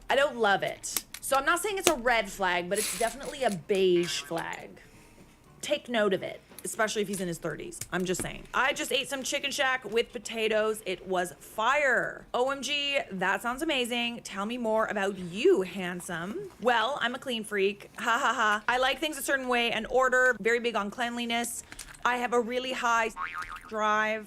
I don't love it. So I'm not saying it's a red flag, but it's definitely a beige flag. Take note of it, especially if he's in his 30s. I'm just saying. I just ate some chicken shack with potatoes. It was fire. OMG, that sounds amazing. Tell me more about you, handsome. Well, I'm a clean freak. Ha ha ha. I like things a certain way and order. Very big on cleanliness. I have a really high drive.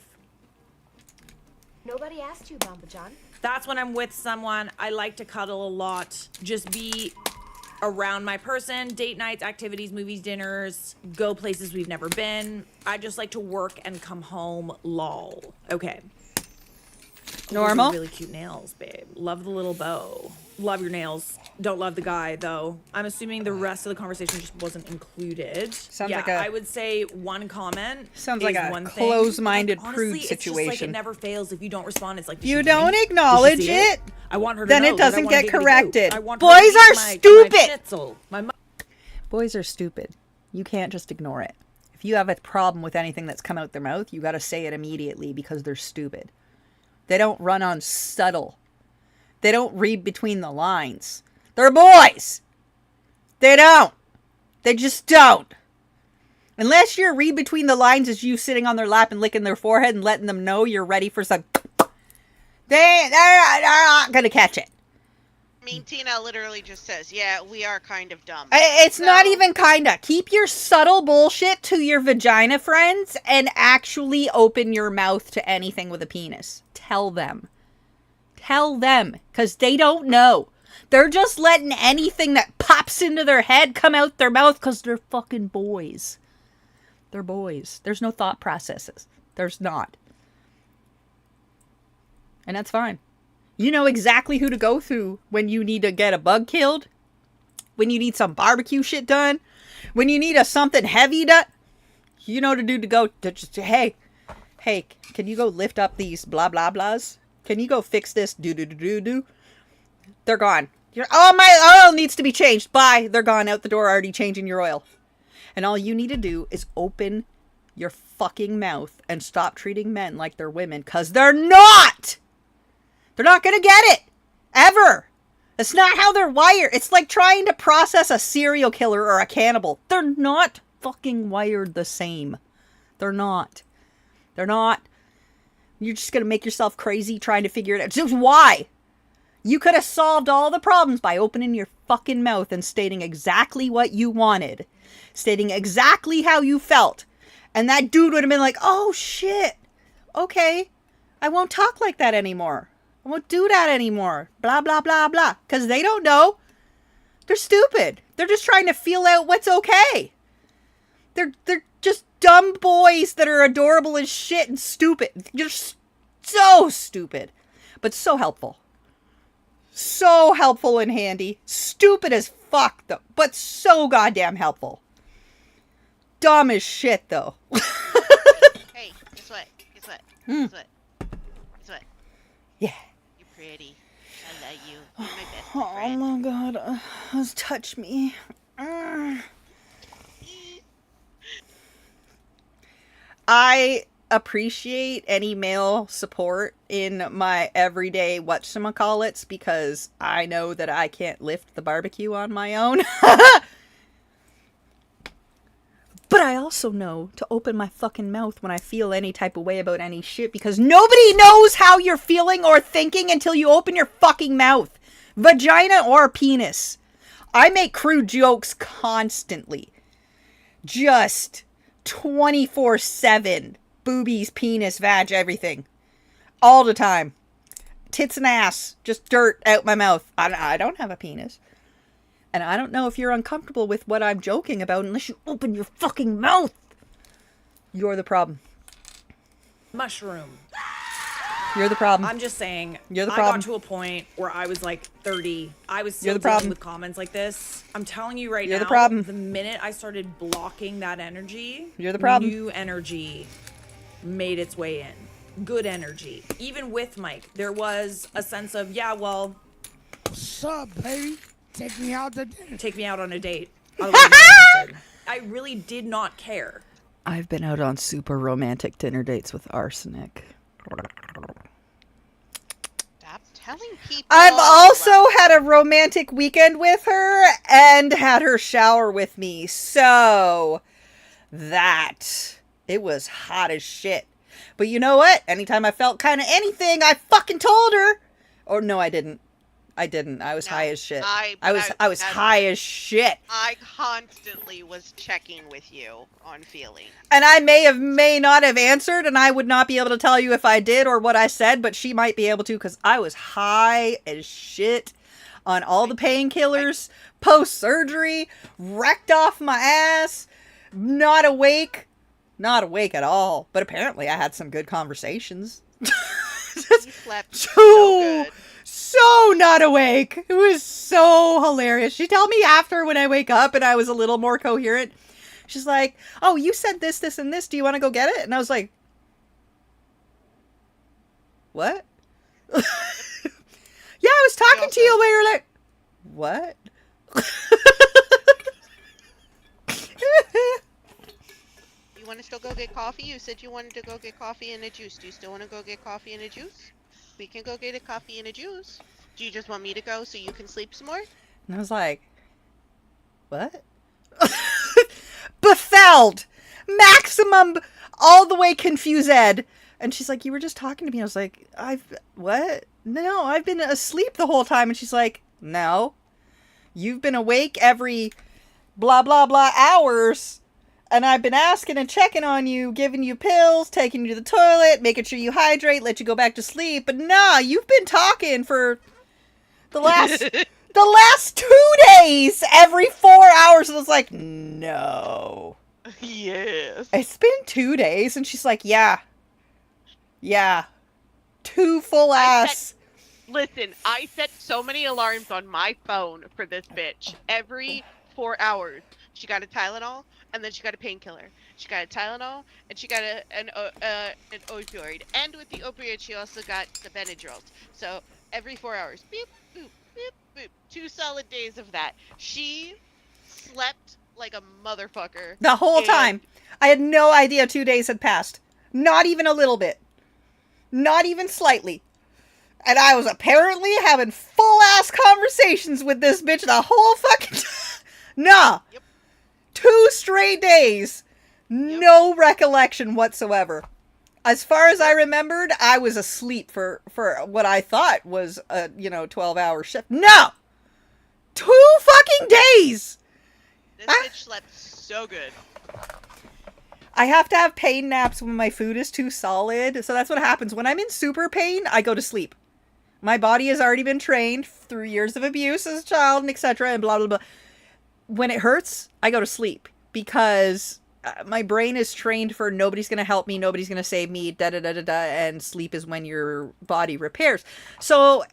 Nobody asked you, Bamba John. That's when I'm with someone. I like to cuddle a lot. Just be around my person, date nights, activities, movies, dinners, go places we've never been. I just like to work and come home, lol. Okay. Normal? Those are really cute nails, babe. Love the little bow. Love your nails. Don't love the guy, though. I'm assuming the rest of the conversation just wasn't included. Sounds yeah, like a- I would say one comment. Sounds like is a one thing. closed-minded Like, prude honestly, it's just like situation. it never fails. If you don't respond, it's like, did You she hear don't me? Did she acknowledge see it, I want her to then know it that I doesn't wanna get give it a go. corrected. I want her to Boys eat are my stupid. schnitzel. Boys are stupid. You can't just ignore it. If you have a problem with anything that's come out their mouth, you got to say it immediately because they're stupid. They don't run on subtle. They don't read between the lines. They're boys. They don't. They just don't. Unless your read between the lines is you sitting on their lap and licking their forehead and letting them know you're ready for some... They're not going to catch it. I mean, Tina literally just says, yeah, we are kind of dumb. It's not So- even kinda. Keep your subtle bullshit to your vagina friends and actually open your mouth to anything with a penis. Tell them. Tell them. Because they don't know. They're just letting anything that pops into their head come out their mouth because they're fucking boys. They're boys. There's no thought processes. There's not. And that's fine. You know exactly who to go through when you need to get a bug killed, when you need some barbecue shit done, when you need something heavy done. You know to do to go to just, hey, can you go lift up these blah blah blahs? Can you go fix this do? They're gone. My oil needs to be changed. Bye. They're gone out the door, already changing your oil. And all you need to do is open your fucking mouth and stop treating men like they're women, because they're not. They're not going to get it. Ever. That's not how they're wired. It's like trying to process a serial killer or a cannibal. They're not fucking wired the same. They're not. They're not. You're just going to make yourself crazy trying to figure it out. Just why? You could have solved all the problems by opening your fucking mouth and stating exactly what you wanted. Stating exactly how you felt. And that dude would have been like, oh shit. Okay. I won't talk like that anymore. I won't do that anymore. Blah, blah, blah, blah. Because they don't know. They're stupid. They're just trying to feel out what's okay. They're just dumb boys that are adorable as shit and stupid. Just so stupid. But so helpful. So helpful and handy. Stupid as fuck, though. But so goddamn helpful. Dumb as shit, though. Hey, guess what? Guess what? Hmm. Guess what? Guess what? Yeah. You're pretty. I love you. You're my best Oh friend. my god. Just touch me. I appreciate any male support in my everyday whatchamacallits because I know that I can't lift the barbecue on my own. But I also know to open my fucking mouth when I feel any type of way about any shit because nobody knows how you're feeling or thinking until you open your fucking mouth. Vagina or penis. I make crude jokes constantly. Just 24/7. Boobies, penis, vag, everything. All the time. Tits and ass. Just dirt out my mouth. I don't have a penis. And I don't know if you're uncomfortable with what I'm joking about unless you open your fucking mouth. You're the problem. Mushroom. You're the problem. I'm just saying. You're the I problem. got to a point where I was like 30. I was still You're the dealing problem. with comments like this. I'm telling you right You're now. the problem. The minute I started blocking that energy, You're the problem. New energy made its way in. Good energy. Even with Mike, there was a sense of, yeah, well, What's up, baby? Take me out to dinner. take me out on a date. Otherwise, I'm interested. I really did not care. I've been out on super romantic dinner dates with arsenic. Stop telling people. I've also had a romantic weekend with her and had her shower with me. So, it was hot as shit. But you know what? Anytime I felt kind of anything, I fucking told her. Or no, I didn't. I was No, high as shit. I was high as shit. I constantly was checking with you on feeling. And I may not have answered, and I would not be able to tell you if I did or what I said, but she might be able to because I was high as shit. on all the painkillers, post-surgery, wrecked off my ass, not awake. Not awake at all. But apparently I had some good conversations. You slept so so good. so not awake. It was so hilarious. She told me after when I wake up and I was a little more coherent. She's like, "Oh, you said this, this, and this. Do you want to go get it?" And I was like, "What?" Yeah, I was talking to you. We were like, "What?" You want to still go get coffee? You said you wanted to go get coffee and a juice. Do you still want to go get coffee and a juice? We can go get a coffee and a juice. Do you just want me to go so you can sleep some more? And I was like, "What?" Befuddled, maximum, all the way confused. And she's like, "You were just talking to me." I was like, what? No, I've been asleep the whole time. And she's like, "No, you've been awake every blah, blah, blah hours. And I've been asking and checking on you, giving you pills, taking you to the toilet, making sure you hydrate, let you go back to sleep. But nah, you've been talking for the last 2 days every 4 hours." And I was like, "No." Yes. It's been 2 days. And she's like, Yeah. 2 full ass. Listen, I set so many alarms on my phone for this bitch. Every 4 hours, she got a Tylenol, and then she got a painkiller. She got a Tylenol, and she got an opioid. And with the opioid, she also got the Benadryl. So every 4 hours, beep, boop, beep, boop. 2 solid days of that. She slept like a motherfucker. The whole and- time. I had no idea 2 days had passed. Not even a little bit. Not even slightly. And I was apparently having full ass conversations with this bitch the whole fucking time. Nah. Yep. 2 straight days. No recollection whatsoever. As far as I remembered, I was asleep for what I thought was a, 12-hour shift. No! 2 fucking days! This bitch slept so good. I have to have pain naps when my food is too solid. So that's what happens. When I'm in super pain, I go to sleep. My body has already been trained through years of abuse as a child and etc. and blah, blah, blah. When it hurts, I go to sleep because my brain is trained for nobody's going to help me, nobody's going to save me, da-da-da-da-da, and sleep is when your body repairs. So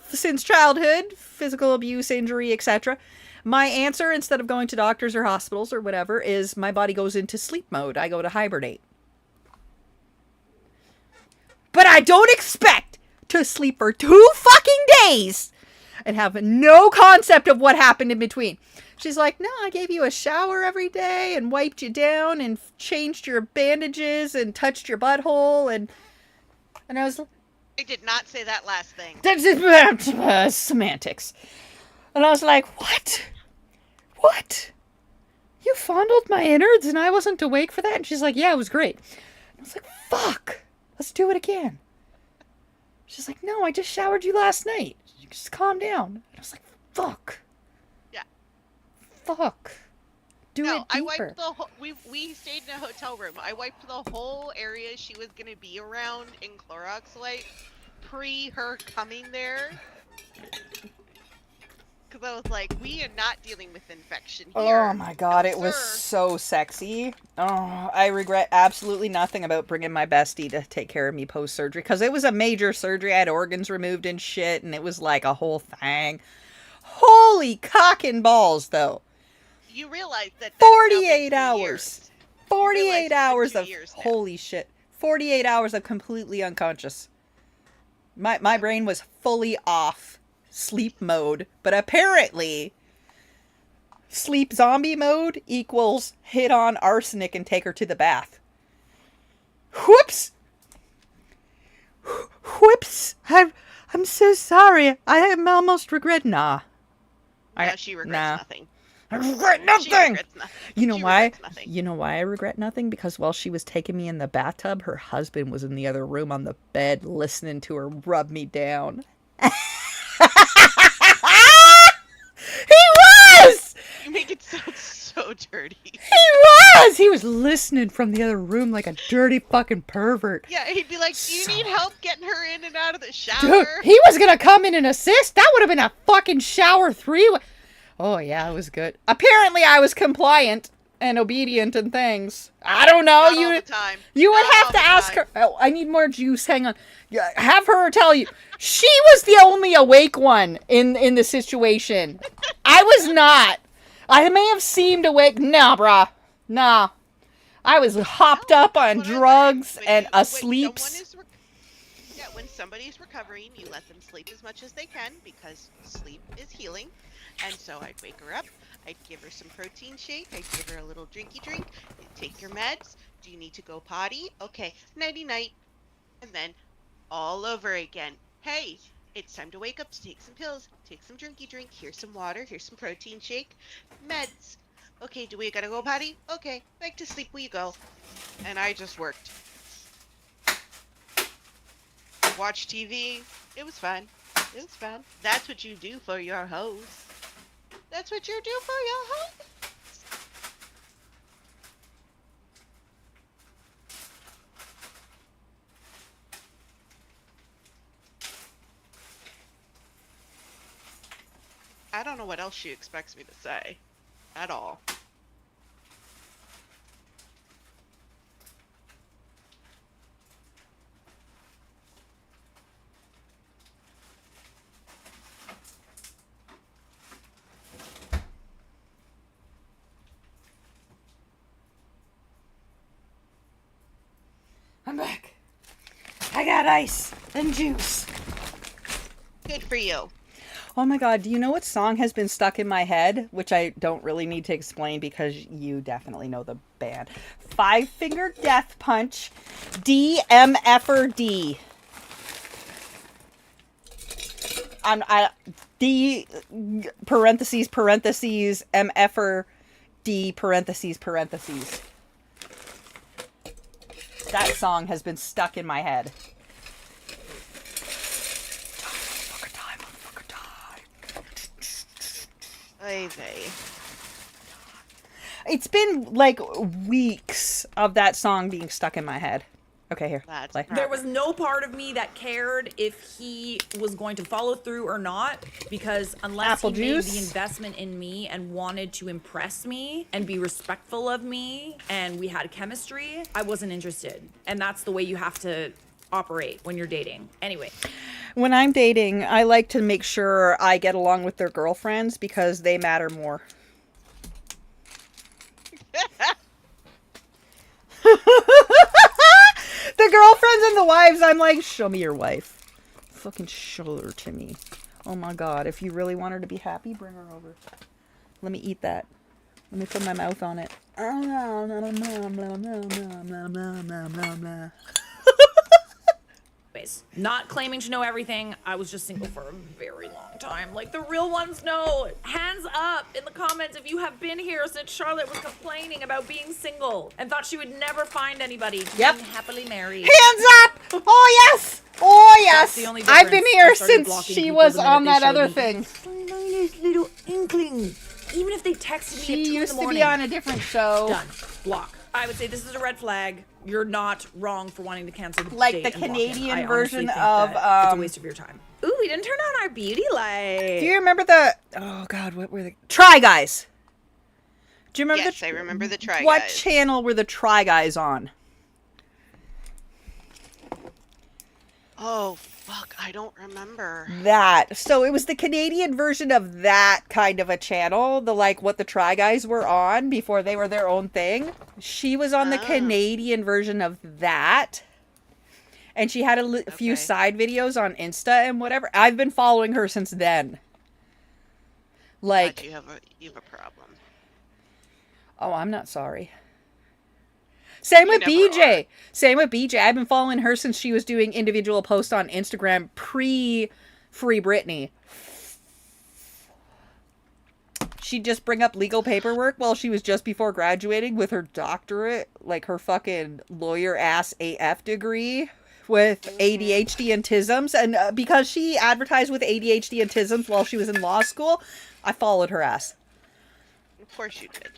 since childhood, physical abuse, injury, etc., my answer, instead of going to doctors or hospitals or whatever, is my body goes into sleep mode. I go to hibernate. But I don't expect to sleep for 2 fucking days and have no concept of what happened in between. She's like, "No, I gave you a shower every day and wiped you down and changed your bandages and touched your butthole." And I was... I did not say that last thing. Semantics. And I was like, "What? What? You fondled my innards and I wasn't awake for that?" And she's like, "Yeah, it was great." And I was like, "Fuck. Let's do it again." She's like, "No, I just showered you last night. You just calm down." And I was like, "Fuck. Yeah. Fuck. Do it No, deeper." I wiped the whole. We stayed in a hotel room. I wiped the whole area she was gonna be around in Clorox Light pre her coming there. Because I was like, we are not dealing with infection here. Oh my god, No, it was sir. so sexy. Oh, I regret absolutely nothing about bringing my bestie to take care of me post-surgery. Because it was a major surgery. I had organs removed and shit. And it was like a whole thing. Holy cock and balls, though. You realize that that's now been 48 2 hours. years. 48 realize it's been hours 2 of... years now. Holy shit. 48 hours of completely unconscious. My brain was fully off sleep mode. But apparently... sleep zombie mode equals hit on arsenic and take her to the bath. Whoops! Whoops! I'm so sorry. I am almost regret. Nah. No, she regrets nothing. I regret She nothing! regrets nothing. You know She why? regrets nothing. You know why I regret nothing? Because while she was taking me in the bathtub, her husband was in the other room on the bed listening to her rub me down. He was! You make it sound so dirty. He was! He was listening from the other room like a dirty fucking pervert. Yeah, he'd be like, do you need help getting her in and out of the shower? Dude, he was gonna come in and assist. That would have been a fucking shower 3. Oh, yeah, it was good. Apparently, I was compliant and obedient and things. I don't know. Not all the time. You would Not have all to the ask time. her. Oh, I need more juice. Hang on. Yeah, have her tell you. She was the only awake one in the situation. I was not. I may have seemed awake. Nah, brah. Nah. I was hopped up on That's what I drugs learned. and When asleep. when somebody's recovering, you let them sleep as much as they can because sleep is healing. And so I'd wake her up. I'd give her some protein shake. I'd give her a little drinky drink. Take your meds. Do you need to go potty? Okay, nighty night. And then all over again. Hey, it's time to wake up to take some pills. Take some drinky drink. Here's some water. Here's some protein shake. Meds. Okay, do we gotta go potty? Okay, back to sleep we go. And I just worked. Watch TV. It was fun. It was fun. That's what you do for your host. That's what you do for your host. I don't know what else she expects me to say. At all. I'm back. I got ice and juice. Good for you. Oh my god, do you know what song has been stuck in my head? Which I don't really need to explain because you definitely know the band. Five Finger Death Punch, DMFR D parentheses MFR D parentheses. That song has been stuck in my head. Oy vey. It's been like weeks of that song being stuck in my head. Okay, here. That's Play. There was no part of me that cared if he was going to follow through or not, because unless Apple he made juice? the investment in me and wanted to impress me and be respectful of me and we had chemistry, I wasn't interested. And that's the way you have to operate when you're dating. Anyway. When I'm dating, I like to make sure I get along with their girlfriends because they matter more. The girlfriends and the wives, I'm like, show me your wife. Fucking show her to me. Oh my god, if you really want her to be happy, bring her over. Let me eat that. Let me put my mouth on it. Anyways, not claiming to know everything, I was just single for a very long time. Like the real ones know. Hands up in the comments if you have been here since Charlotte was complaining about being single and thought she would never find anybody to Yep. be happily married. Hands up! Oh yes! Oh yes! the only I've been difference. here I started since blocking she people was the minute on they that showed other me thing. Tiniest little inkling. Even if they texted me She at 2 in used the to morning. be on a different show. Done. Block. I would say this is a red flag. You're not wrong for wanting to cancel the Like date the and block him. Canadian I honestly version think of, that it's a waste of your time. Ooh, we didn't turn on our beauty light. Do you remember the? Oh God, what were the Try Guys? Do you remember Yes, the? I remember the Try What Guys. channel were the Try Guys on? Oh, fuck, I don't remember. That. So it was the Canadian version of that kind of a channel. The like what the Try Guys were on before they were their own thing. She was on the Oh. Canadian version of that. And she had a few Okay. side videos on Insta and whatever. I've been following her since then. Like, God, you have a problem. oh, I'm not sorry. Same with never BJ. Same with BJ. I've been following her since she was doing individual posts on Instagram pre-Free Britney. She'd just bring up legal paperwork while she was just before graduating with her doctorate, like her fucking lawyer-ass AF degree with ADHD and tisms. And because she advertised with ADHD and tisms while she was in law school, I followed her ass. Of course you did.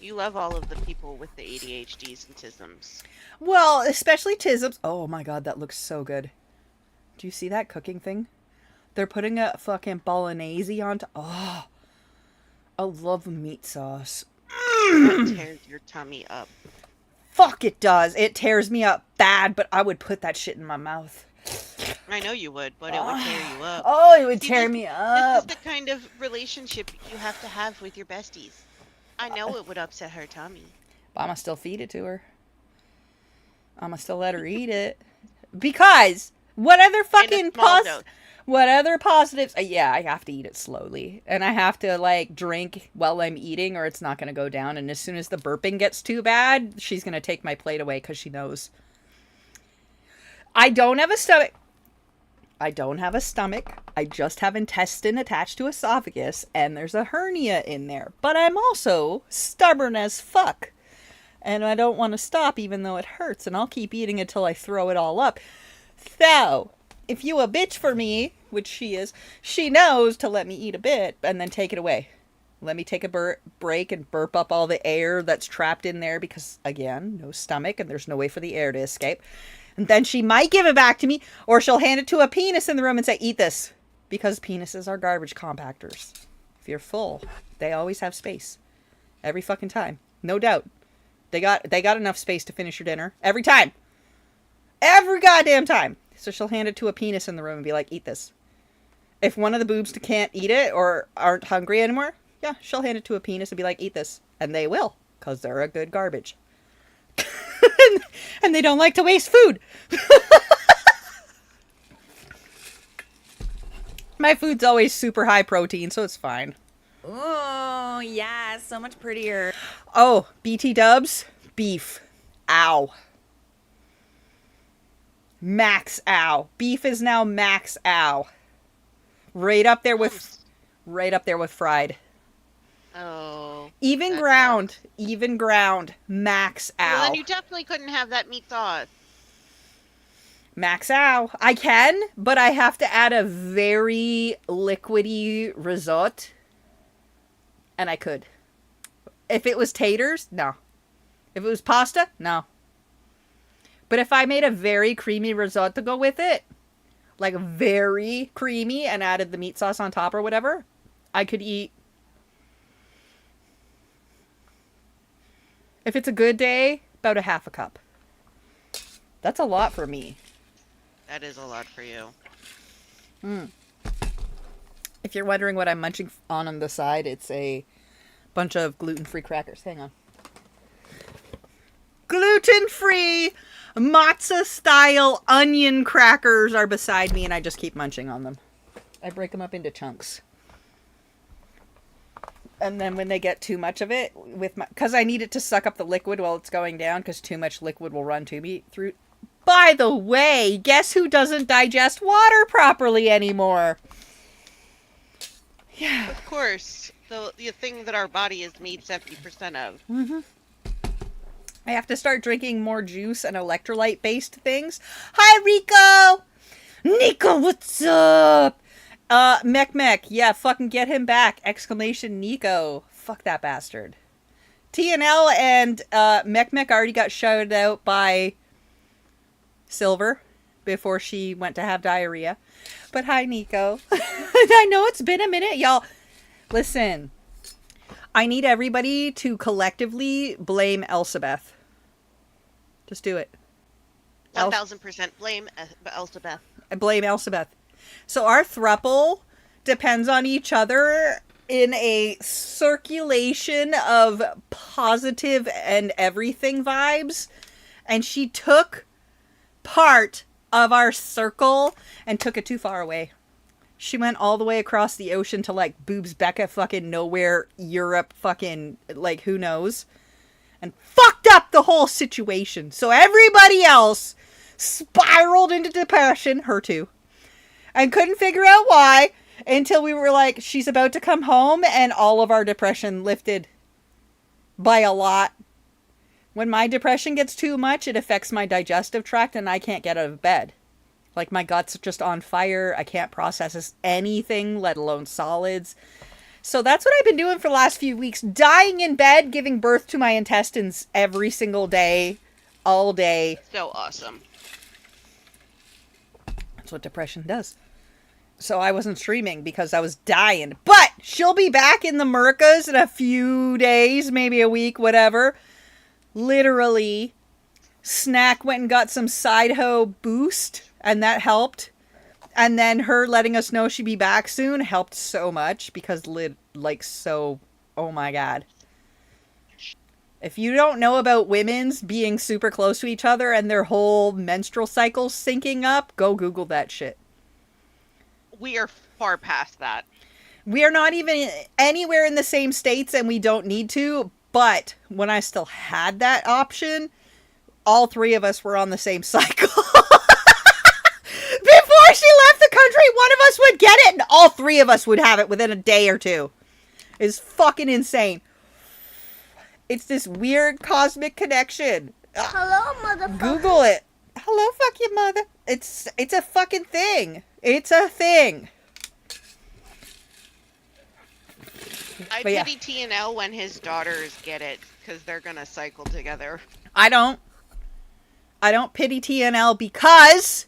You love all of the people with the ADHDs and tisms. Well, especially tisms. Oh my god, that looks so good. Do you see that cooking thing? They're putting a fucking bolognese on top. Oh, I love meat sauce. That tears your tummy up. Fuck, it does. It tears me up bad, but I would put that shit in my mouth. I know you would, but it would tear you up. Oh, it would See, tear this- me This up. is the kind of relationship you have to have with your besties. I know it would upset her tummy. But I'm gonna still feed it to her. I'm gonna still let her eat it. Because what other fucking small dose. what other positives? Yeah, I have to eat it slowly. And I have to like drink while I'm eating or it's not gonna go down. And as soon as the burping gets too bad, she's gonna take my plate away because she knows. I don't have a stomach. I don't have a stomach. I just have intestine attached to esophagus, and there's a hernia in there. But I'm also stubborn as fuck. And I don't want to stop even though it hurts, and I'll keep eating until I throw it all up. So, if you a bitch for me, which she is, she knows to let me eat a bit and then take it away. Let me take a break and burp up all the air that's trapped in there because, again, no stomach and there's no way for the air to escape. And then she might give it back to me, or she'll hand it to a penis in the room and say, eat this. Because penises are garbage compactors. If you're full, they always have space. Every fucking time. No doubt. They got enough space to finish your dinner. Every time. Every goddamn time. So she'll hand it to a penis in the room and be like, eat this. If one of the boobs can't eat it or aren't hungry anymore, yeah, she'll hand it to a penis and be like, eat this. And they will, because they're a good garbage. And they don't like to waste food. My food's always super high protein, so it's fine. Oh, yeah, so much prettier. Oh, BT dubs, beef. Ow. Max ow. Beef is now max ow. Right up there with fried. Oh. Even that ground. sucks. Even ground. Max ow. Well, then you definitely couldn't have that meat sauce. Max ow. I can, but I have to add a very liquidy risotto. And I could. If it was taters, no. If it was pasta, no. But if I made a very creamy risotto to go with it, like very creamy, and added the meat sauce on top or whatever, I could eat. If it's a good day, about a half a cup. That's a lot for me. That is a lot for you. If you're wondering what I'm munching on the side, it's a bunch of gluten-free crackers. Hang on. Gluten-free matzo-style onion crackers are beside me, and I just keep munching on them. I break them up into chunks. And then when they get too much of it, because I need it to suck up the liquid while it's going down, because too much liquid will run to me through. By the way, guess who doesn't digest water properly anymore? Yeah. Of course. The thing that our body is made 70% of. I have to start drinking more juice and electrolyte-based things. Hi, Rico! Nico, what's up? Mech, yeah, fucking get him back! Exclamation Nico. Fuck that bastard. TNL and Mech already got shouted out by Silver before she went to have diarrhea. But hi, Nico. I know it's been a minute, y'all. Listen, I need everybody to collectively blame Elsabeth. Just do it. 1000% blame Elizabeth. Blame Elsabeth. So our throuple depends on each other in a circulation of positive and everything vibes. And she took part of our circle and took it too far away. She went all the way across the ocean to like Boobs Becca fucking nowhere, Europe fucking like who knows. And fucked up the whole situation. So everybody else spiraled into depression, her too. And couldn't figure out why until we were like, she's about to come home, and all of our depression lifted by a lot. When my depression gets too much, it affects my digestive tract and I can't get out of bed. Like my gut's just on fire. I can't process anything, let alone solids. So that's what I've been doing for the last few weeks. Dying in bed, giving birth to my intestines every single day, all day. So awesome. That's what depression does. So I wasn't streaming because I was dying. But she'll be back in the Mercas in a few days, maybe a week, whatever. Literally, Snack went and got some Sideho boost, and that helped. And then her letting us know she'd be back soon helped so much because, oh my God. If you don't know about women's being super close to each other and their whole menstrual cycles syncing up, go Google that shit. We are far past that. We are not even anywhere in the same states and we don't need to, but when I still had that option, all three of us were on the same cycle. Before she left the country, one of us would get it and all three of us would have it within a day or two. It's fucking insane. It's this weird cosmic connection. Hello, motherfucker. Google it. Hello, fuck your mother. It's a fucking thing. It's a thing. I But yeah. pity T&L when his daughters get it, because they're gonna cycle together. I don't pity TNL because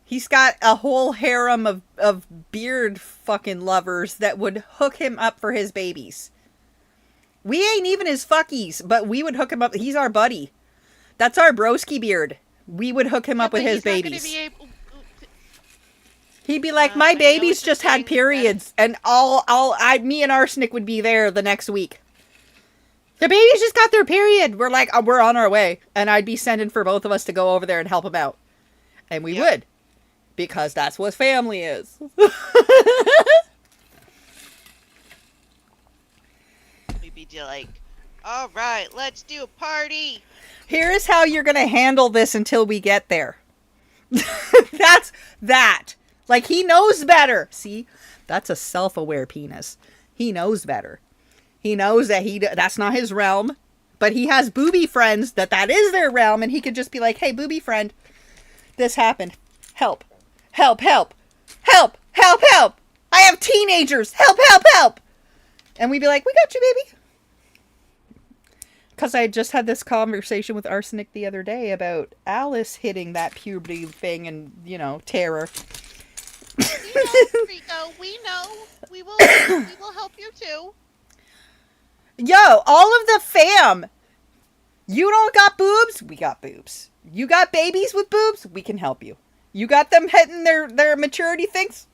he's got a whole harem of beard fucking lovers that would hook him up for his babies. We ain't even his fuckies, but we would hook him up. He's our buddy. That's our broski beard. We would hook him up with his babies. He'd be like, my I know babies what just you're had saying, periods, and me and Arsenic would be there the next week. The babies just got their period. We're like, we're on our way, and I'd be sending for both of us to go over there and help him out, and we would, because that's what family is. We'd be like, all right, let's do a party. Here's how you're gonna handle this until we get there. That's that. Like, he knows better. See, that's a self-aware penis. He knows better. He knows that that's not his realm, but he has booby friends that is their realm, and he could just be like, hey, booby friend, this happened. Help. Help, help. Help, help, help. I have teenagers. Help, help, help. And we'd be like, we got you, baby. Because I just had this conversation with Arsenic the other day about Alice hitting that puberty thing and, terror. We know, Rico. We know. We will help you too. Yo, all of the fam. You don't got boobs? We got boobs. You got babies with boobs? We can help you. You got them hitting their maturity things?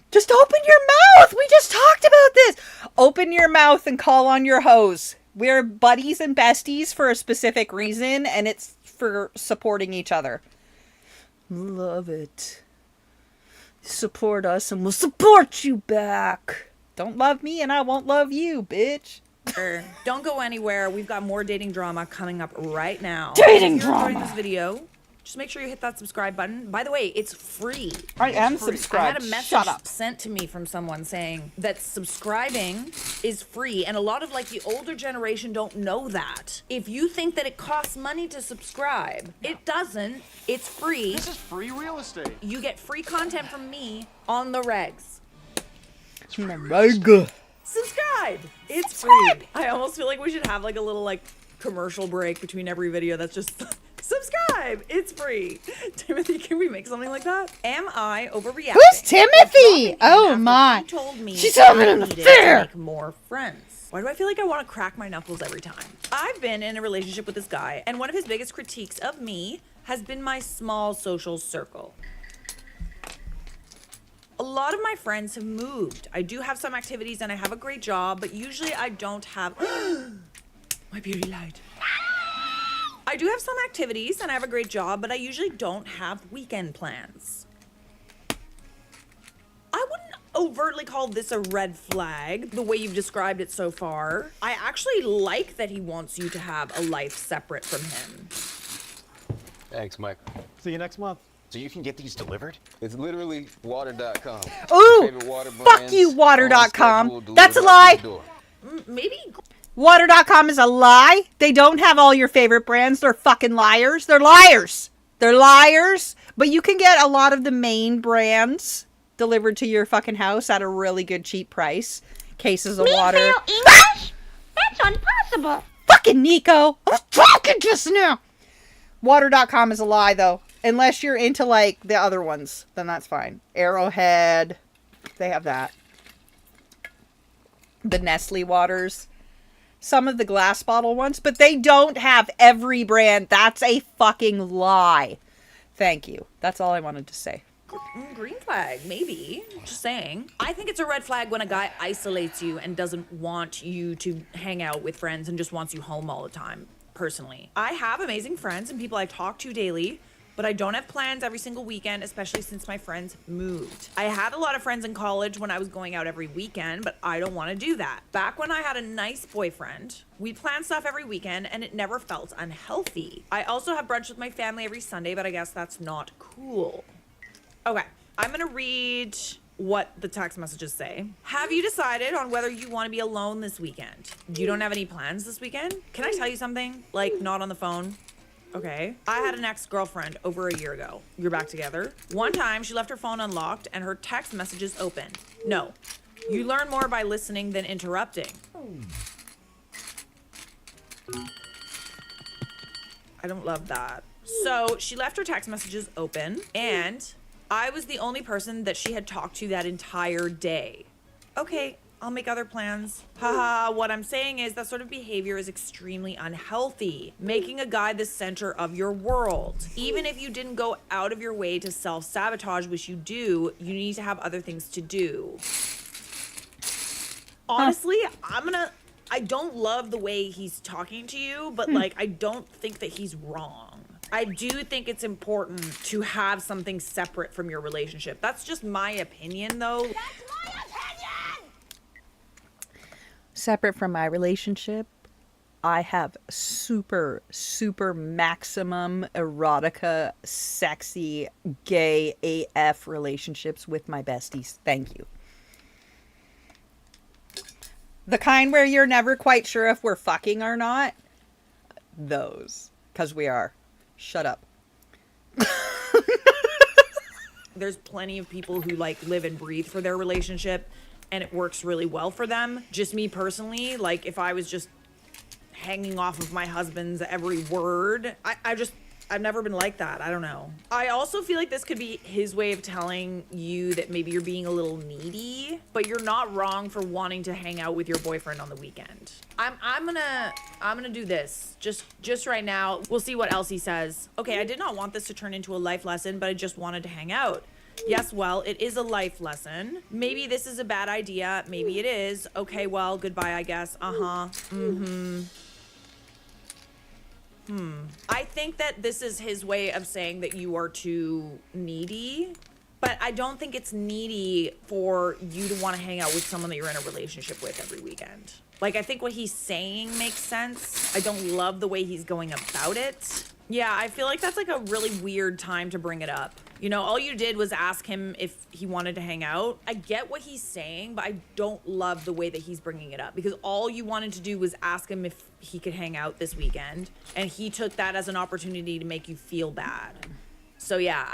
Just open your mouth. We just talked about this. Open your mouth and call on your hoes. We're buddies and besties for a specific reason, and it's for supporting each other. Love it. Support us and we'll support you back. Don't love me and I won't love you, bitch. Don't go anywhere. We've got more dating drama coming up right now. Dating if you're enjoying drama. this video, just make sure you hit that subscribe button. By the way, it's free. I am It's free. subscribed. I had a message Shut up. sent to me from someone saying that subscribing is free, and a lot of the older generation don't know that. If you think that it costs money to subscribe, it doesn't. It's free. This is free real estate. You get free content from me on the regs. Subscribe. It's free. I almost feel like we should have a little commercial break between every video that's just subscribe. It's free. Timothy, can we make something like that? Am I overreacting? Who's Timothy? Oh my. You told me She's having an I needed affair. to make more friends. Why do I feel like I want to crack my knuckles every time? I've been in a relationship with this guy, and one of his biggest critiques of me has been my small social circle. A lot of my friends have moved. I do have some activities and I have a great job, but usually I don't have my beauty light. I do have some activities and I have a great job, but I usually don't have weekend plans. I wouldn't overtly call this a red flag, the way you've described it so far. I actually like that he wants you to have a life separate from him. Thanks, Mike. See you next month. So you can get these delivered? It's literally water.com. Ooh, fuck you, water.com. That's a lie. Maybe. Water.com is a lie. They don't have all your favorite brands. They're fucking liars. They're liars. They're liars. But you can get a lot of the main brands delivered to your fucking house at a really good cheap price. Cases of water. English? That's impossible. Fucking Nico! I was talking just now! Water.com is a lie, though. Unless you're into, like, the other ones, then that's fine. Arrowhead. They have that. The Nestle waters. Some of the glass bottle ones, but they don't have every brand. That's a fucking lie. Thank you. That's all I wanted to say. Green flag, maybe. Just saying. I think it's a red flag when a guy isolates you and doesn't want you to hang out with friends and just wants you home all the time, personally. I have amazing friends and people I talk to daily, but I don't have plans every single weekend, especially since my friends moved. I had a lot of friends in college when I was going out every weekend, but I don't want to do that. Back when I had a nice boyfriend, we planned stuff every weekend and it never felt unhealthy. I also have brunch with my family every Sunday, but I guess that's not cool. Okay, I'm gonna read what the text messages say. Have you decided on whether you want to be alone this weekend? You don't have any plans this weekend? Can I tell you something? Like, not on the phone? Okay. I had an ex-girlfriend over a year ago. You're back together. One time, she left her phone unlocked and her text messages open. No. You learn more by listening than interrupting. I don't love that. So, she left her text messages open, and I was the only person that she had talked to that entire day. Okay, I'll make other plans. Haha, what I'm saying is that sort of behavior is extremely unhealthy. Making a guy the center of your world. Even if you didn't go out of your way to self-sabotage, which you do, you need to have other things to do. Honestly, I don't love the way he's talking to you, but like, I don't think that he's wrong. I do think it's important to have something separate from your relationship. That's just my opinion, though. That's my opinion! Separate from my relationship, I have super, super maximum erotica, sexy, gay AF relationships with my besties. Thank you. The kind where you're never quite sure if we're fucking or not. Those. Because we are. Shut up. There's plenty of people who like live and breathe for their relationship and it works really well for them. Just me personally, like if I was just hanging off of my husband's every word, I've never been like that. I don't know. I also feel like this could be his way of telling you that maybe you're being a little needy, but you're not wrong for wanting to hang out with your boyfriend on the weekend. I'm gonna do this just right now. We'll see what else he says. Okay, I did not want this to turn into a life lesson, but I just wanted to hang out. Yes, well, it is a life lesson. Maybe this is a bad idea. Maybe it is. Okay, well, goodbye, I guess. I think that this is his way of saying that you are too needy, but I don't think it's needy for you to want to hang out with someone that you're in a relationship with every weekend. Like, I think what he's saying makes sense. I don't love the way he's going about it. Yeah, I feel like that's like a really weird time to bring it up. You know, all you did was ask him if he wanted to hang out. I get what he's saying, but I don't love the way that he's bringing it up because all you wanted to do was ask him if he could hang out this weekend, and he took that as an opportunity to make you feel bad. So yeah,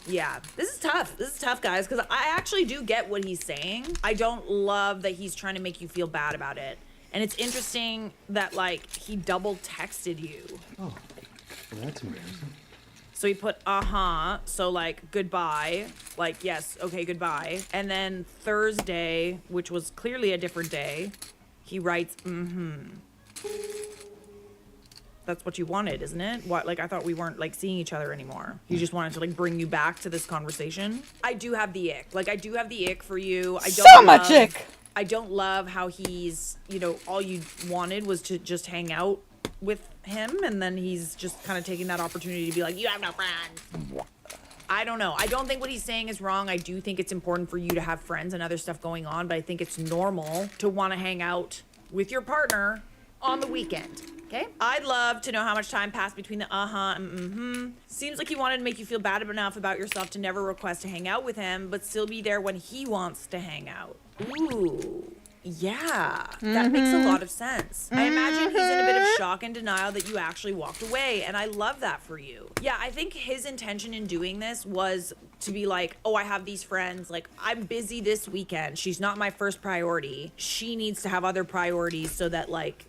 yeah, this is tough. This is tough, guys, because I actually do get what he's saying. I don't love that he's trying to make you feel bad about it. And it's interesting that, like, he double texted you. Oh, well, that's embarrassing. So he put, so like, goodbye, like, yes, okay, goodbye. And then Thursday, which was clearly a different day, he writes, That's what you wanted, isn't it? What, like, I thought we weren't, like, seeing each other anymore. You just wanted to, like, bring you back to this conversation. I do have the ick. Like, I do have the ick for you. I don't so much ick. I don't love how he's, you know, all you wanted was to just hang out with him, and then he's just kind of taking that opportunity to be like, you have no friends. I don't know. I don't think what he's saying is wrong. I do think it's important for you to have friends and other stuff going on, but I think it's normal to want to hang out with your partner on the weekend. Okay? I'd love to know how much time passed between the and Seems like he wanted to make you feel bad enough about yourself to never request to hang out with him, but still be there when he wants to hang out. Ooh. Yeah, that makes a lot of sense. I imagine he's in a bit of shock and denial that you actually walked away, and I love that for you. Yeah, I think his intention in doing this was to be like, oh, I have these friends, like, I'm busy this weekend. She's not my first priority. She needs to have other priorities so that, like,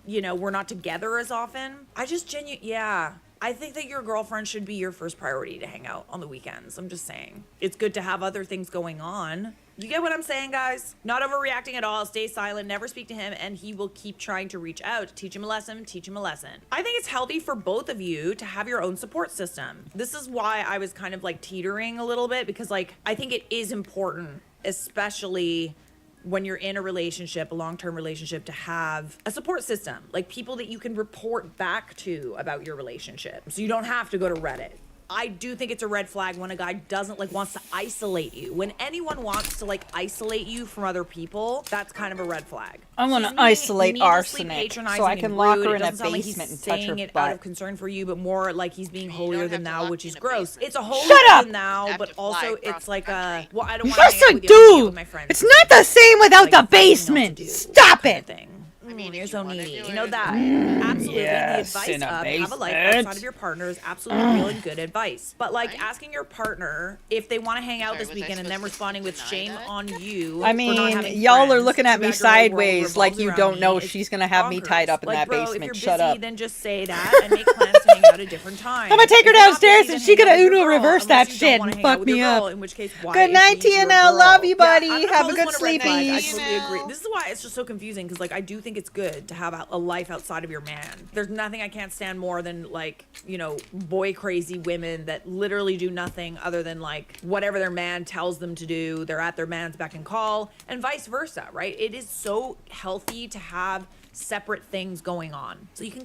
you know, we're not together as often. I just yeah. I think that your girlfriend should be your first priority to hang out on the weekends. I'm just saying. It's good to have other things going on. You get what I'm saying, guys? Not overreacting at all. Stay silent. Never speak to him, and he will keep trying to reach out. Teach him a lesson. Teach him a lesson. I think it's healthy for both of you to have your own support system. This is why I was kind of like teetering a little bit, because like I think it is important, especially when you're in a relationship, a long-term relationship, to have a support system, like people that you can report back to about your relationship. So you don't have to go to Reddit. I do think it's a red flag when a guy doesn't wants to isolate you. When anyone wants to isolate you from other people, that's kind of a red flag. I want to isolate Arsenic so I can lock her in a basement and touch her it butt. out of concern for you, but more like he's being holier than thou, which is gross. It's a holier Shut up! than thou, but also it's like a, well, I don't want Yes, to hang I out with you, I'm hanging out do! with my friends. It's not the same without the Like, nothing else to basement! do, Stop kind of it! thing. I mean, You're if so you wanna needy. do You know it. that. Absolutely. Yes, the advice in a of have a life basement. outside of your partner is absolutely real and good advice. But like asking your partner if they want to hang out Sorry, this was I weekend and then supposed to responding with deny shame that? on you. I for not mean, having y'all are friends looking at who me imagine your world sideways like revolves you around don't know It's she's gonna have me bonkers. tied up in Like, that bro, basement. If you're Shut busy, up. then just say that and make plans to hang out a different time. I'm gonna take her If you're not downstairs busy, and then she hang out gonna with your Uno girl, reverse unless that you don't shit wanna and hang out fuck with your me girl, up. in which case, why Good is night, she your TNL. girl? Love you, Yeah, buddy. I'm gonna Have call a this good one red flag. I sleepies. totally agree. This is why it's just so confusing, because like I do think it's good to have a life outside of your man. There's nothing I can't stand more than like, you know, boy crazy women that literally do nothing other than like whatever their man tells them to do. They're at their man's beck and call, and vice versa, right? It is so healthy to have separate things going on so you can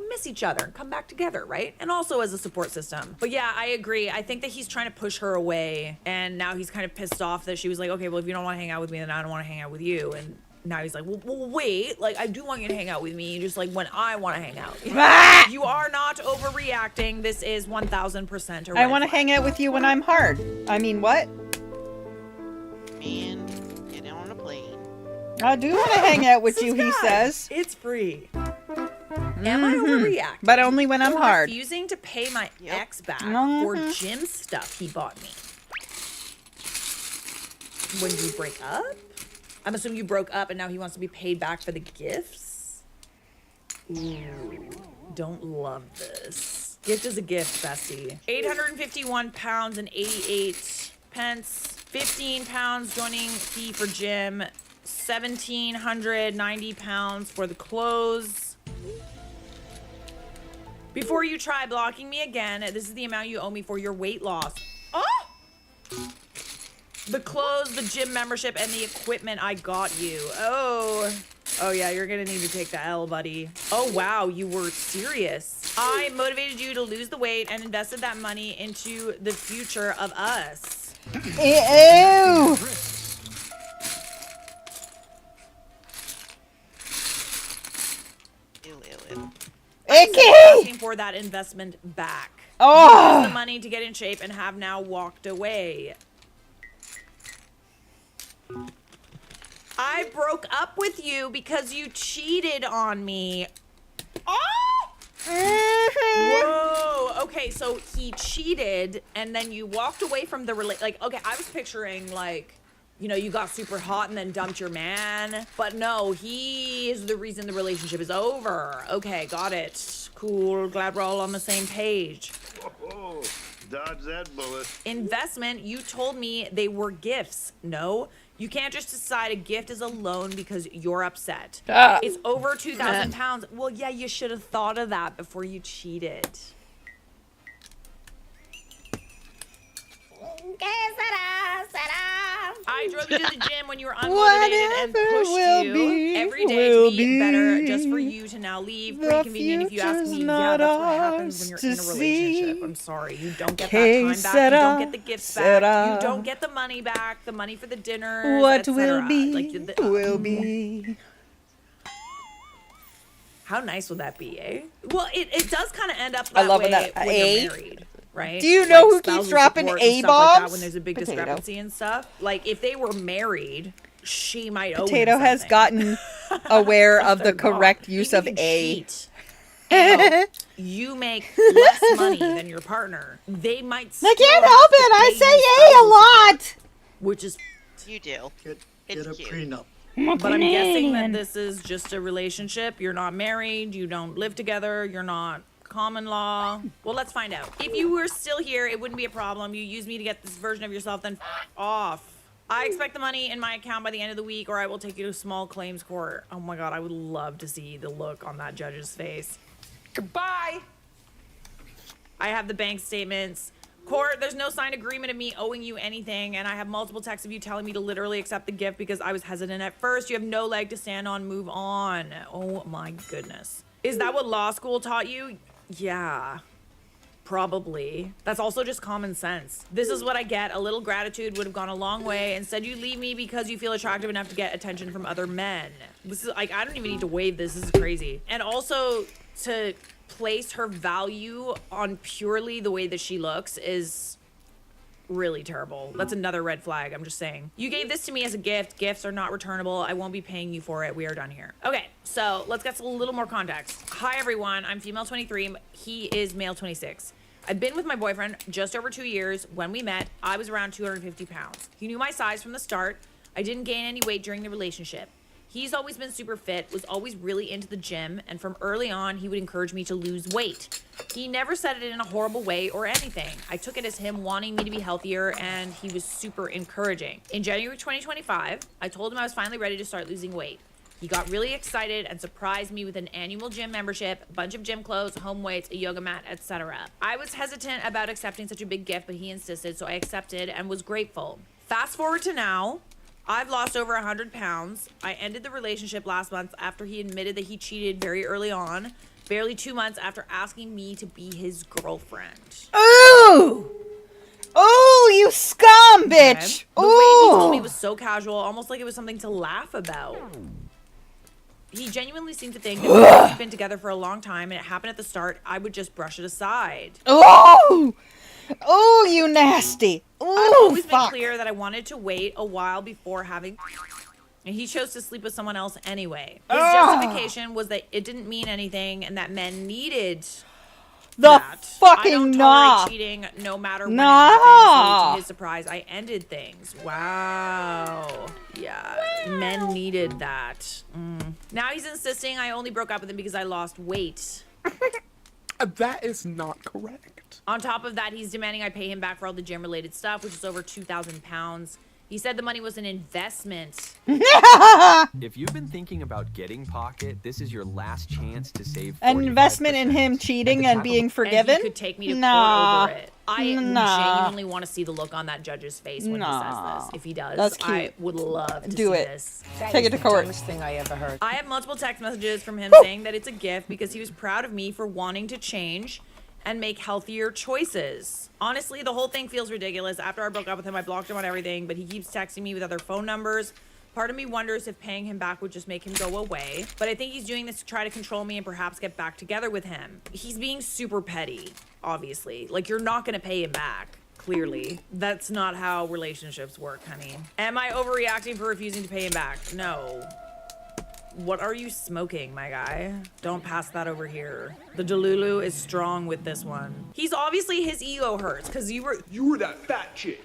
miss each other and come back together, right? And also as a support system. But yeah, I agree. I think that he's trying to push her away, and now he's kind of pissed off that she was like, okay, well, if you don't want to hang out with me, then I don't want to hang out with you. And now he's like, well, wait, like I do want you to hang out with me, just like when I want to hang out. You are not overreacting. This is 1000% a red I want to flag. hang out with you when I'm hard. I mean, what? Man, get on a plane. I do want to hang out with This you, he guy, says. it's free. Am I overreacting? But only when I'm For hard. refusing to pay my ex back for Mhm. gym stuff he bought me. When you break up? I'm assuming you broke up and now he wants to be paid back for the gifts? Ooh, don't love this. Gift is a gift, bestie. 851 pounds and 88 pence. 15 pounds joining fee for gym. 1,790 pounds for the clothes. Before you try blocking me again, this is the amount you owe me for your weight loss. Oh! The clothes, the gym membership, and the equipment I got you. Oh. Oh yeah, you're gonna need to take the L, buddy. Oh wow, you were serious. I motivated you to lose the weight and invested that money into the future of us. Ew! Icky! Asking for that investment back. Oh! Use the money to get in shape and have now walked away. I broke up with you because you cheated on me. Oh! Whoa. Okay, so he cheated and then you walked away from the like, okay, I was picturing like, you know, you got super hot and then dumped your man. But no, he is the reason the relationship is over. Okay, got it. Cool. Glad we're all on the same page. Oh, dodge that bullet. Investment, you told me they were gifts. No, you can't just decide a gift is a loan because you're upset. It's over 2,000 pounds. Well, yeah, you should have thought of that before you cheated. I drove you to the gym when you were unmotivated and pushed you. Every day to be better just for you to now leave. Pretty convenient if you ask me. Yeah, that's what happens when you're in a relationship. I'm sorry. You don't get that time back. You don't get the gifts back. You don't get the money back. The money for the dinners. What will etc. be, Like, will be. How nice would that be, eh? Well, it does kind of end up that I love way that. when A? you're married, right? Do you know who keeps spousal dropping support and A stuff like that bombs? when there's a big Potato. discrepancy and stuff? Like, if they were married, she might owe him Potato has something. gotten aware of the They're not. correct use You of can A. cheat. And you make less money than your partner. They might still I can't have help to it. I pay say you A a thousands, lot. which is. You do. Get It's a cute. prenup. But I'm guessing that this is just a relationship. You're not married. You don't live together. You're not common law. Well, let's find out. If you were still here, it wouldn't be a problem. You use me to get this version of yourself, then off. I expect the money in my account by the end of the week, or I will take you to small claims court. Oh my God, I would love to see the look on that judge's face. Goodbye. I have the bank statements. Court, there's no signed agreement of me owing you anything, and I have multiple texts of you telling me to literally accept the gift because I was hesitant at first. You have no leg to stand on, move on. Oh my goodness. Is that what law school taught you? Yeah. Probably. That's also just common sense. This is what I get. A little gratitude would have gone a long way. Instead, you leave me because you feel attractive enough to get attention from other men. This is like, I don't even need to waive this. This is crazy. And also to place her value on purely the way that she looks is really terrible. That's another red flag. I'm just saying. You gave this to me as a gift. Gifts are not returnable. I won't be paying you for it. We are done here. Okay, so let's get a little more context. Hi, everyone. I'm female 23. He is male 26. I've been with my boyfriend just over 2 years. When we met, I was around 250 pounds. He knew my size from the start. I didn't gain any weight during the relationship. He's always been super fit, was always really into the gym, and from early on, he would encourage me to lose weight. He never said it in a horrible way or anything. I took it as him wanting me to be healthier, and he was super encouraging. In January 2025, I told him I was finally ready to start losing weight. He got really excited and surprised me with an annual gym membership, a bunch of gym clothes, home weights, a yoga mat, etc. I was hesitant about accepting such a big gift, but he insisted, so I accepted and was grateful. Fast forward to now. I've lost over 100 pounds. I ended the relationship last month after he admitted that he cheated very early on, barely 2 months after asking me to be his girlfriend. Ooh! Oh, you scum, bitch! The way he told me Ooh! was so casual, almost like it was something to laugh about. He genuinely seemed to think that because we've been together for a long time and it happened at the start, I would just brush it aside. Oh! Oh, you nasty! I've Ooh, always been fuck! clear that I wanted to wait a while before having, and he chose to sleep with someone else anyway. His justification was that it didn't mean anything and that men needed The that. I fucking don't nah! tolerate cheating no matter when Nah. it happens. So to his surprise, I ended things. Wow. Yeah. Men needed that. Now he's insisting I only broke up with him because I lost weight. That is not correct. On top of that, he's demanding I pay him back for all the gym-related stuff, which is over 2,000 pounds. He said the money was an investment. If you've been thinking about getting Pocket, this is your last chance to save. An investment in him cheating and being forgiven? And he could take me to Nah. court over it. I genuinely want to see the look on that judge's face when he says this. If he does, That's cute. I would love to Do see it. this. Take it to court. Thing I ever heard. I have multiple text messages from him saying that it's a gift because he was proud of me for wanting to change and make healthier choices. Honestly, the whole thing feels ridiculous. After I broke up with him, I blocked him on everything, but he keeps texting me with other phone numbers. Part of me wonders if paying him back would just make him go away, but I think he's doing this to try to control me and perhaps get back together with him. He's being super petty, obviously. Like, you're not gonna pay him back. Clearly. That's not how relationships work, honey. Am I overreacting for refusing to pay him back? No. What are you smoking, my guy? Don't pass that over here. The Delulu is strong with this one. He's obviously, his ego hurts because you were that fat chick.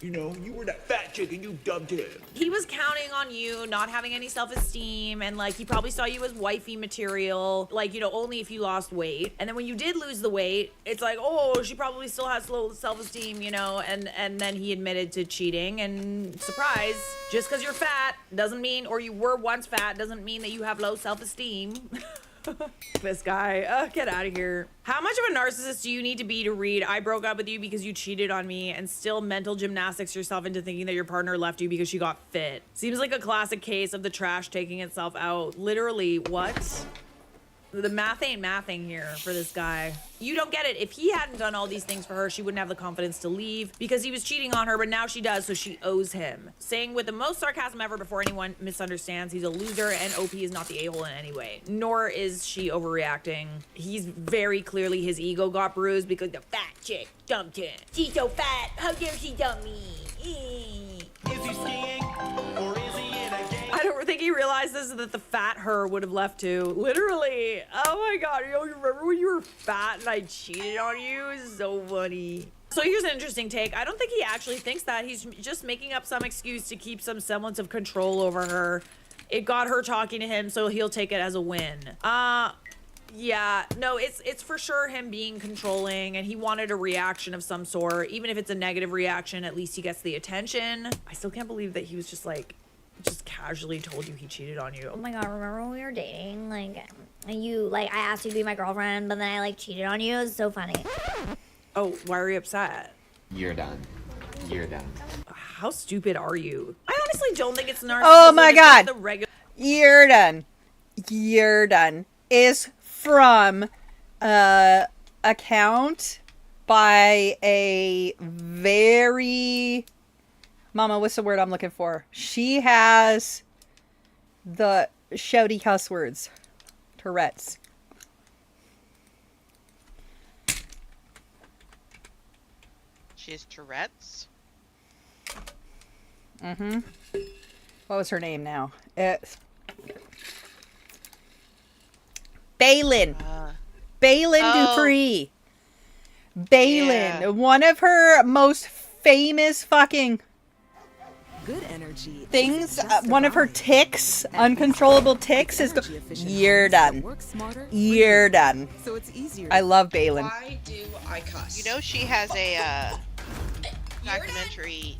You know, you were that fat chick and you dubbed him. He was counting on you not having any self-esteem, and like he probably saw you as wifey material, like, you know, only if you lost weight. And then when you did lose the weight, it's like, oh, she probably still has low self-esteem, you know, and then he admitted to cheating, and surprise, just because you're fat doesn't mean, or you were once fat, doesn't mean that you have low self-esteem. This guy, get out of here. How much of a narcissist do you need to be to read I broke up with you because you cheated on me and still mental gymnastics yourself into thinking that your partner left you because she got fit? Seems like a classic case of the trash taking itself out. Literally, what? The math ain't mathing here for this guy. You don't get it. If he hadn't done all these things for her, she wouldn't have the confidence to leave because he was cheating on her, but now she does, so she owes him. Saying with the most sarcasm ever before anyone misunderstands, he's a loser and OP is not the a-hole in any way. Nor is she overreacting. He's very clearly, his ego got bruised because the fat chick dumped him. She's so fat, how dare she dump me? Is he skiing or is he in I don't think he realizes that the fat her would have left too. Literally. Oh my god, yo, you remember when you were fat and I cheated on you? It's so funny. So here's an interesting take. I don't think he actually thinks that. He's just making up some excuse to keep some semblance of control over her. It got her talking to him, so he'll take it as a win. Yeah, no, it's for sure him being controlling, and he wanted a reaction of some sort. Even if it's a negative reaction, at least he gets the attention. I still can't believe that he was just like, just casually told you he cheated on you. Oh my god, remember when we were dating? Like, I asked you to be my girlfriend, but then I, cheated on you? It was so funny. Oh, why are you upset? You're done. You're done. How stupid are you? I honestly don't think it's narcissism. Oh my it's just god. the regular. You're done. You're done. Is from account by a very... Mama, what's the word I'm looking for? She has the shouty cuss words. Tourette's. She has Tourette's. Mm-hmm. What was her name now? It's Balin. Balin Dupree. Balin. Yeah. One of her most famous fucking good energy things. One of her ticks, uncontrollable ticks, is you're done. You're done. So it's easier. I love Balin. Why do I cuss? You know she has a documentary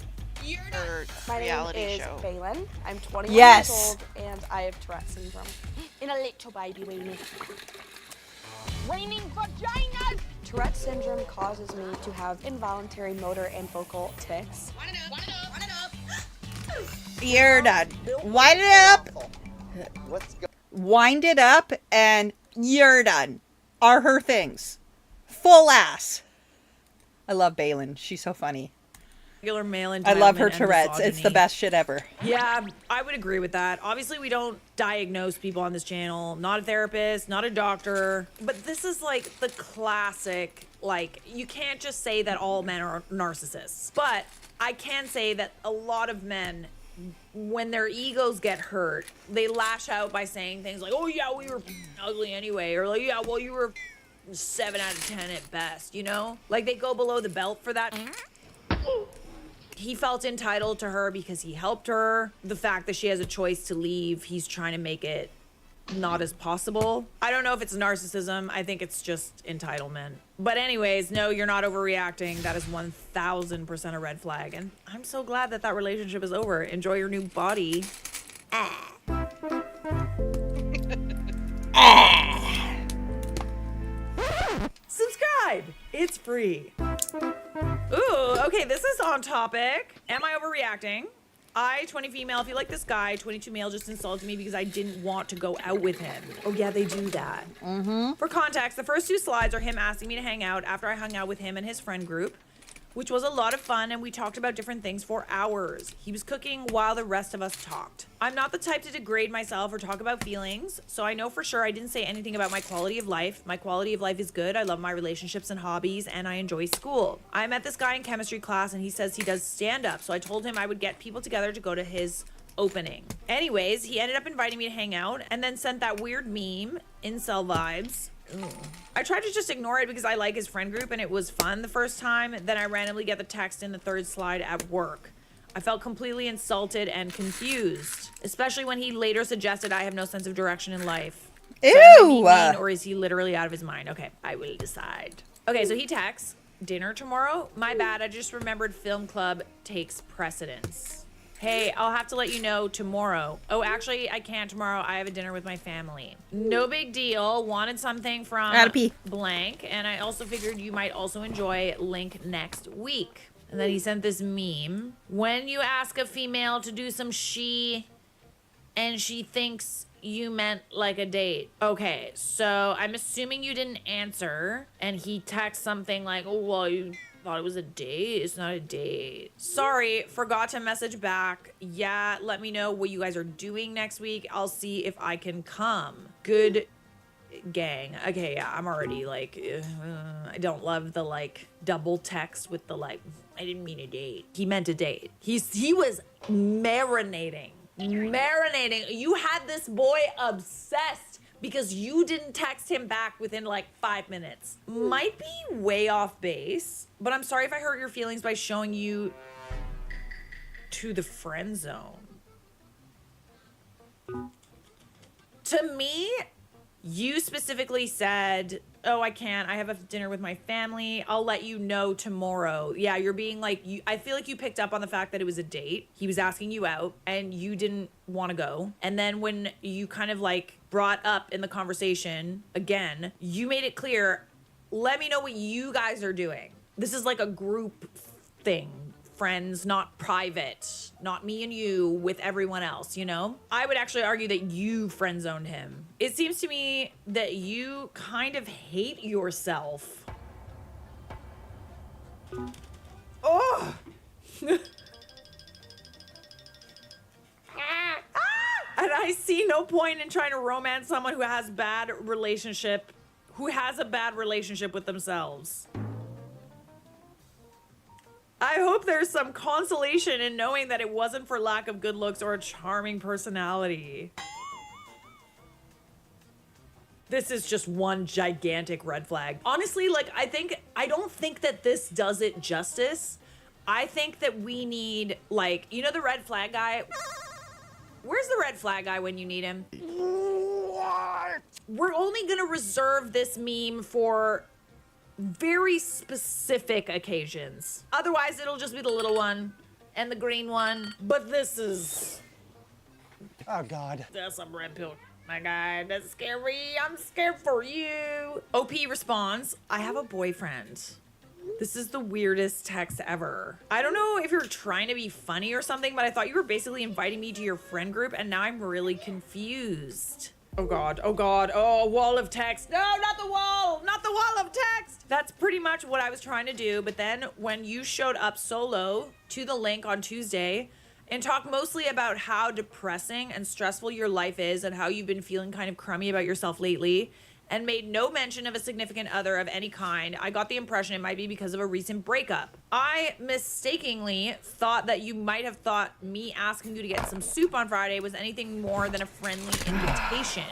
or My reality name is show. Balin. I'm 21 Yes. years old and I have Tourette syndrome. In a little baby weenie. Raining vaginas! Tourette syndrome causes me to have involuntary motor and vocal tics. You're done. Wind it up. Wind it up and you're done. Are her things. Full ass. I love Balin. She's so funny. Regular male I love her entitlement and Tourette's. It's the misogyny. best shit ever. Yeah, I would agree with that. Obviously, we don't diagnose people on this channel. Not a therapist, not a doctor. But this is like the classic, you can't just say that all men are narcissists. But I can say that a lot of men, when their egos get hurt, they lash out by saying things like, oh yeah, we were ugly anyway. Or like, yeah, well, you were 7 out of 10 at best, you know? Like, they go below the belt for that. He felt entitled to her because he helped her. The fact that she has a choice to leave, he's trying to make it not as possible. I don't know if it's narcissism. I think it's just entitlement. But anyways, no, you're not overreacting. That is 1000% a red flag. And I'm so glad that that relationship is over. Enjoy your new body. Subscribe. It's free. Ooh, okay, this is on topic. Am I overreacting? I, 20 female, if you like this guy, 22 male just insulted me because I didn't want to go out with him. Oh yeah, they do that. Mm-hmm. For context, the first 2 slides are him asking me to hang out after I hung out with him and his friend group, which was a lot of fun, and we talked about different things for hours. He was cooking while the rest of us talked. I'm not the type to degrade myself or talk about feelings, so I know for sure I didn't say anything about my quality of life. My quality of life is good. I love my relationships and hobbies, and I enjoy school. I met this guy in chemistry class, and he says he does stand-up, so I told him I would get people together to go to his opening. Anyways, he ended up inviting me to hang out, and then sent that weird meme, incel vibes. Ooh. I tried to just ignore it because I like his friend group and it was fun the first time. Then I randomly get the text in the 3rd slide at work. I felt completely insulted and confused, especially when he later suggested I have no sense of direction in life. So am I being mean, or is he literally out of his mind? Okay, I will decide. Okay, so he texts, dinner tomorrow? My bad, I just remembered film club takes precedence. Hey, I'll have to let you know tomorrow. Oh, actually, I can't tomorrow. I have a dinner with my family. No big deal. Wanted something from blank, and I also figured you might also enjoy link next week. And then he sent this meme. When you ask a female to do some she, and she thinks you meant like a date. Okay, so I'm assuming you didn't answer, and he texts something like, oh, well, you thought it was a date. It's not a date. Sorry, forgot to message back. Yeah, let me know what you guys are doing next week. I'll see if I can come. Good gang. Okay, yeah, I'm already like, I don't love the double text with the I didn't mean a date. He meant a date. He was marinating marinating. You had this boy obsessed because you didn't text him back within like 5 minutes. Might be way off base, but I'm sorry if I hurt your feelings by showing you to the friend zone. To me, you specifically said, oh, I can't. I have a dinner with my family. I'll let you know tomorrow. Yeah, you're being like, I feel like you picked up on the fact that it was a date. He was asking you out and you didn't want to go. And then when you kind of like brought up in the conversation again, you made it clear, let me know what you guys are doing. This is like a group thing. Friends, not private, not me and you with everyone else, you know? I would actually argue that you friend zoned him. It seems to me that you kind of hate yourself. Oh! And I see no point in trying to romance someone who has a bad relationship with themselves. I hope there's some consolation in knowing that it wasn't for lack of good looks or a charming personality. This is just one gigantic red flag. Honestly, like, I don't think that this does it justice. I think that we need, like, you know the red flag guy? Where's the red flag guy when you need him? What? We're only gonna reserve this meme for very specific occasions. Otherwise, it'll just be the little one and the green one. But this is... Oh, God. That's a red pill. My God, that's scary. I'm scared for you. OP responds, I have a boyfriend. This is the weirdest text ever. I don't know if you're trying to be funny or something, but I thought you were basically inviting me to your friend group, and now I'm really confused. Oh God, oh God, oh, wall of text. No, not the wall of text. That's pretty much what I was trying to do. But then when you showed up solo to the link on Tuesday and talked mostly about how depressing and stressful your life is and how you've been feeling kind of crummy about yourself lately and made no mention of a significant other of any kind, I got the impression it might be because of a recent breakup. I mistakenly thought that you might have thought me asking you to get some soup on Friday was anything more than a friendly invitation.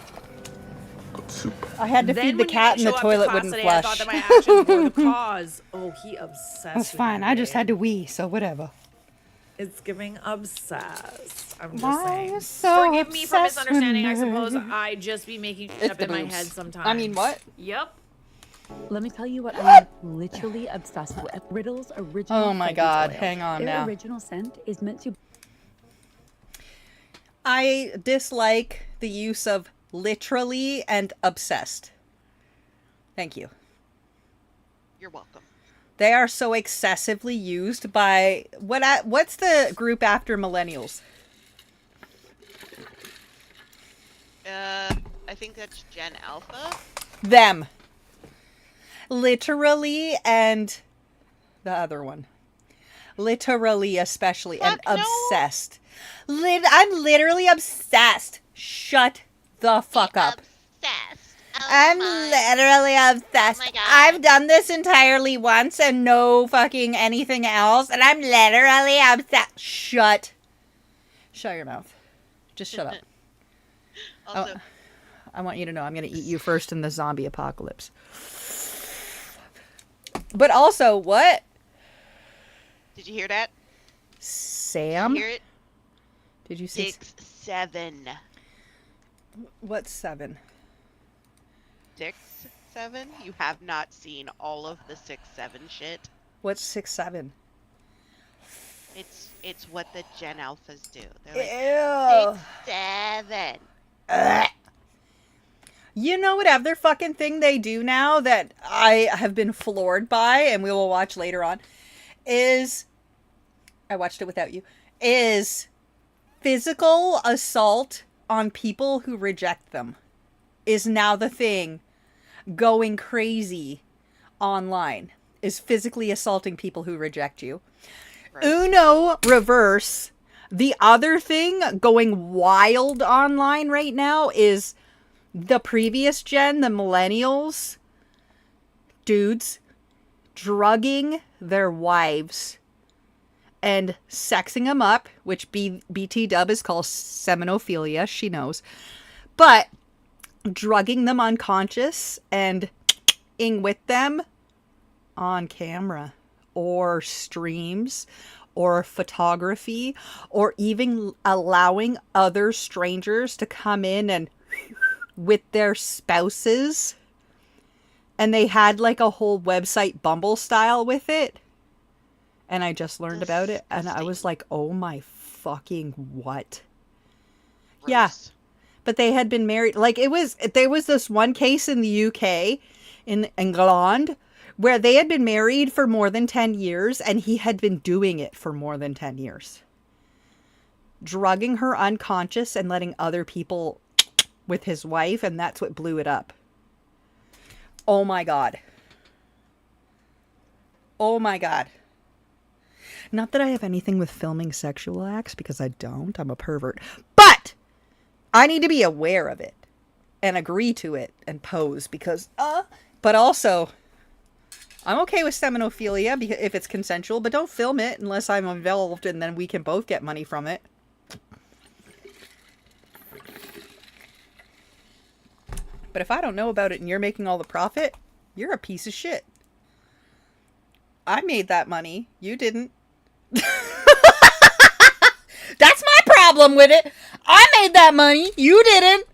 I had to feed the cat and the toilet wouldn't today, flush. I thought that my actions were the cause. Oh, he obsessed. That's with fine. me I just today. had to wee, so whatever. It's giving obsessed. I'm just Why saying. are you so Forgive me for obsessed with misunderstanding. I me? suppose I just be making shit It's up the in my boobs. head sometimes. I mean, what? Yep. Let me tell you what I'm literally obsessed with. Riddle's original Oh my fragrance God, oil. hang on Their now. original scent is meant to... I dislike the use of literally and obsessed. Thank you. You're welcome. They are so excessively used by what's the group after millennials? I think that's Gen Alpha. Them. Literally and the other one. Literally especially and obsessed. I'm literally obsessed. Shut the fuck up. I'm literally obsessed. I've done this entirely once and no fucking anything else, and I'm literally obsessed. Shut your mouth. Just shut up. Also, I want you to know I'm going to eat you first in the zombie apocalypse. But also, what? did you hear that? Sam? Did you hear it? Did you say 6-7. What's 7? 6-7? You have not seen all of the 6-7 shit. What's 6-7? It's what the Gen Alphas do. They're like 6-7. Ugh. You know what other fucking thing they do now that I have been floored by, and we will watch later on, is, I watched it without you, is physical assault on people who reject them is now the thing going crazy online, is physically assaulting people who reject you. Right. Uno reverse. The other thing going wild online right now is the previous gen, the millennials, dudes, drugging their wives and sexing them up, which BT dub is called seminophilia, she knows. But drugging them unconscious and ing with them on camera or streams or photography, or even allowing other strangers to come in and with their spouses. And they had like a whole website Bumble style with it. And I just learned about it, and I was like, oh my fucking what? Gross. Yeah. But they had been married. Like, there was this one case in the UK, in England, where they had been married for more than 10 years, and he had been doing it for more than 10 years. Drugging her unconscious and letting other people with his wife, and that's what blew it up. Oh my God. Oh my God. Not that I have anything with filming sexual acts, because I don't. I'm a pervert. But I need to be aware of it and agree to it and pose because, but also, I'm okay with seminophilia if it's consensual, but don't film it unless I'm involved, and then we can both get money from it. But if I don't know about it and you're making all the profit, you're a piece of shit. I made that money. You didn't. That's my problem with it. I made that money. You didn't.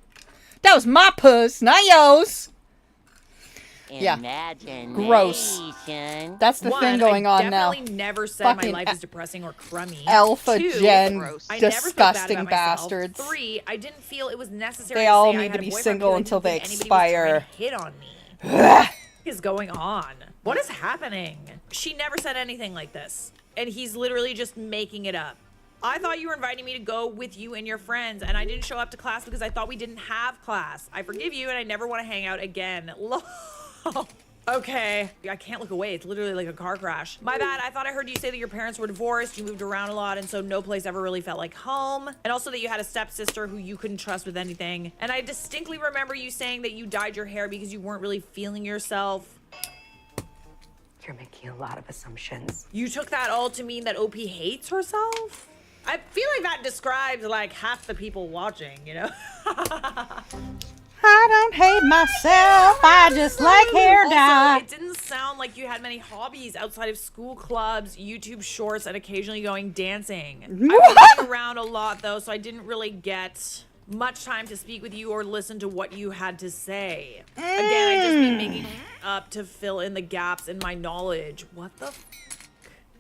That was my puss, not yours. Yeah. Gross. That's the thing going on now. I definitely never said Fucking my life is depressing or crummy. Alpha 2, gen I never felt bad disgusting about myself. bastards. 3, I didn't feel it was necessary They to all say I need had to a be boyfriend single because I until didn't they think anybody was trying expire. to hit on me. What is going on? What is happening? She never said anything like this. And he's literally just making it up. I thought you were inviting me to go with you and your friends, and I didn't show up to class because I thought we didn't have class. I forgive you, and I never want to hang out again. Okay. I can't look away. It's literally like a car crash. My bad. I thought I heard you say that your parents were divorced, you moved around a lot, and so no place ever really felt like home. And also that you had a stepsister who you couldn't trust with anything. And I distinctly remember you saying that you dyed your hair because you weren't really feeling yourself. You're making a lot of assumptions. You took that all to mean that OP hates herself? I feel like that describes like half the people watching, you know? I don't hate myself. I just like hair dye. Also, it didn't sound like you had many hobbies outside of school clubs, YouTube shorts, and occasionally going dancing. I was running around a lot though, so I didn't really get much time to speak with you or listen to what you had to say. Again, I just been making up to fill in the gaps in my knowledge. What the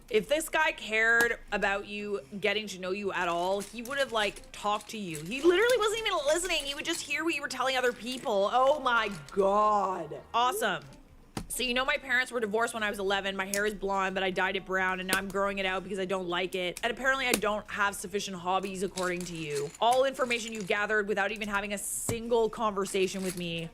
If this guy cared about you getting to know you at all, he would have like talked to you. He literally wasn't even listening. He would just hear what you were telling other people. Oh my God. Awesome. So you know my parents were divorced when I was 11. My hair is blonde, but I dyed it brown, and now I'm growing it out because I don't like it. And apparently I don't have sufficient hobbies according to you. All information you gathered without even having a single conversation with me.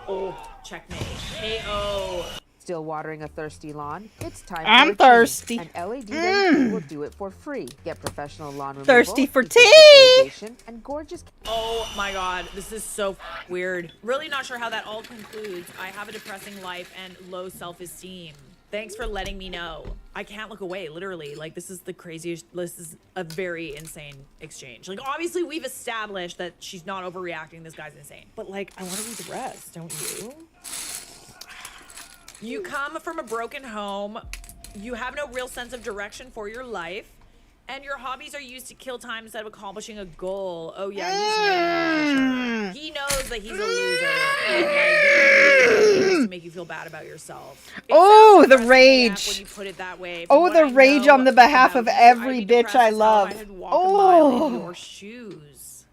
Oh, checkmate. KO. Still watering a thirsty lawn? It's time I'm for a thirsty. An LED LED will do it for free. Get professional lawn removal. Thirsty for efficient tea. irrigation, and gorgeous. Oh my God, this is so weird. Really not sure how that all concludes. I have a depressing life and low self-esteem. Thanks for letting me know. I can't look away, literally. Like, this is the craziest, this is a very insane exchange. Like, obviously we've established that she's not overreacting, this guy's insane. But like, I want to read the rest, don't you? You come from a broken home. You have no real sense of direction for your life. And your hobbies are used to kill time instead of accomplishing a goal. Oh yeah, he's he knows that he's a loser. And like, just to make you feel bad about yourself. Oh, the rage. When you put it that way. Oh, the rage on the behalf of every bitch I love. Oh, your shoes.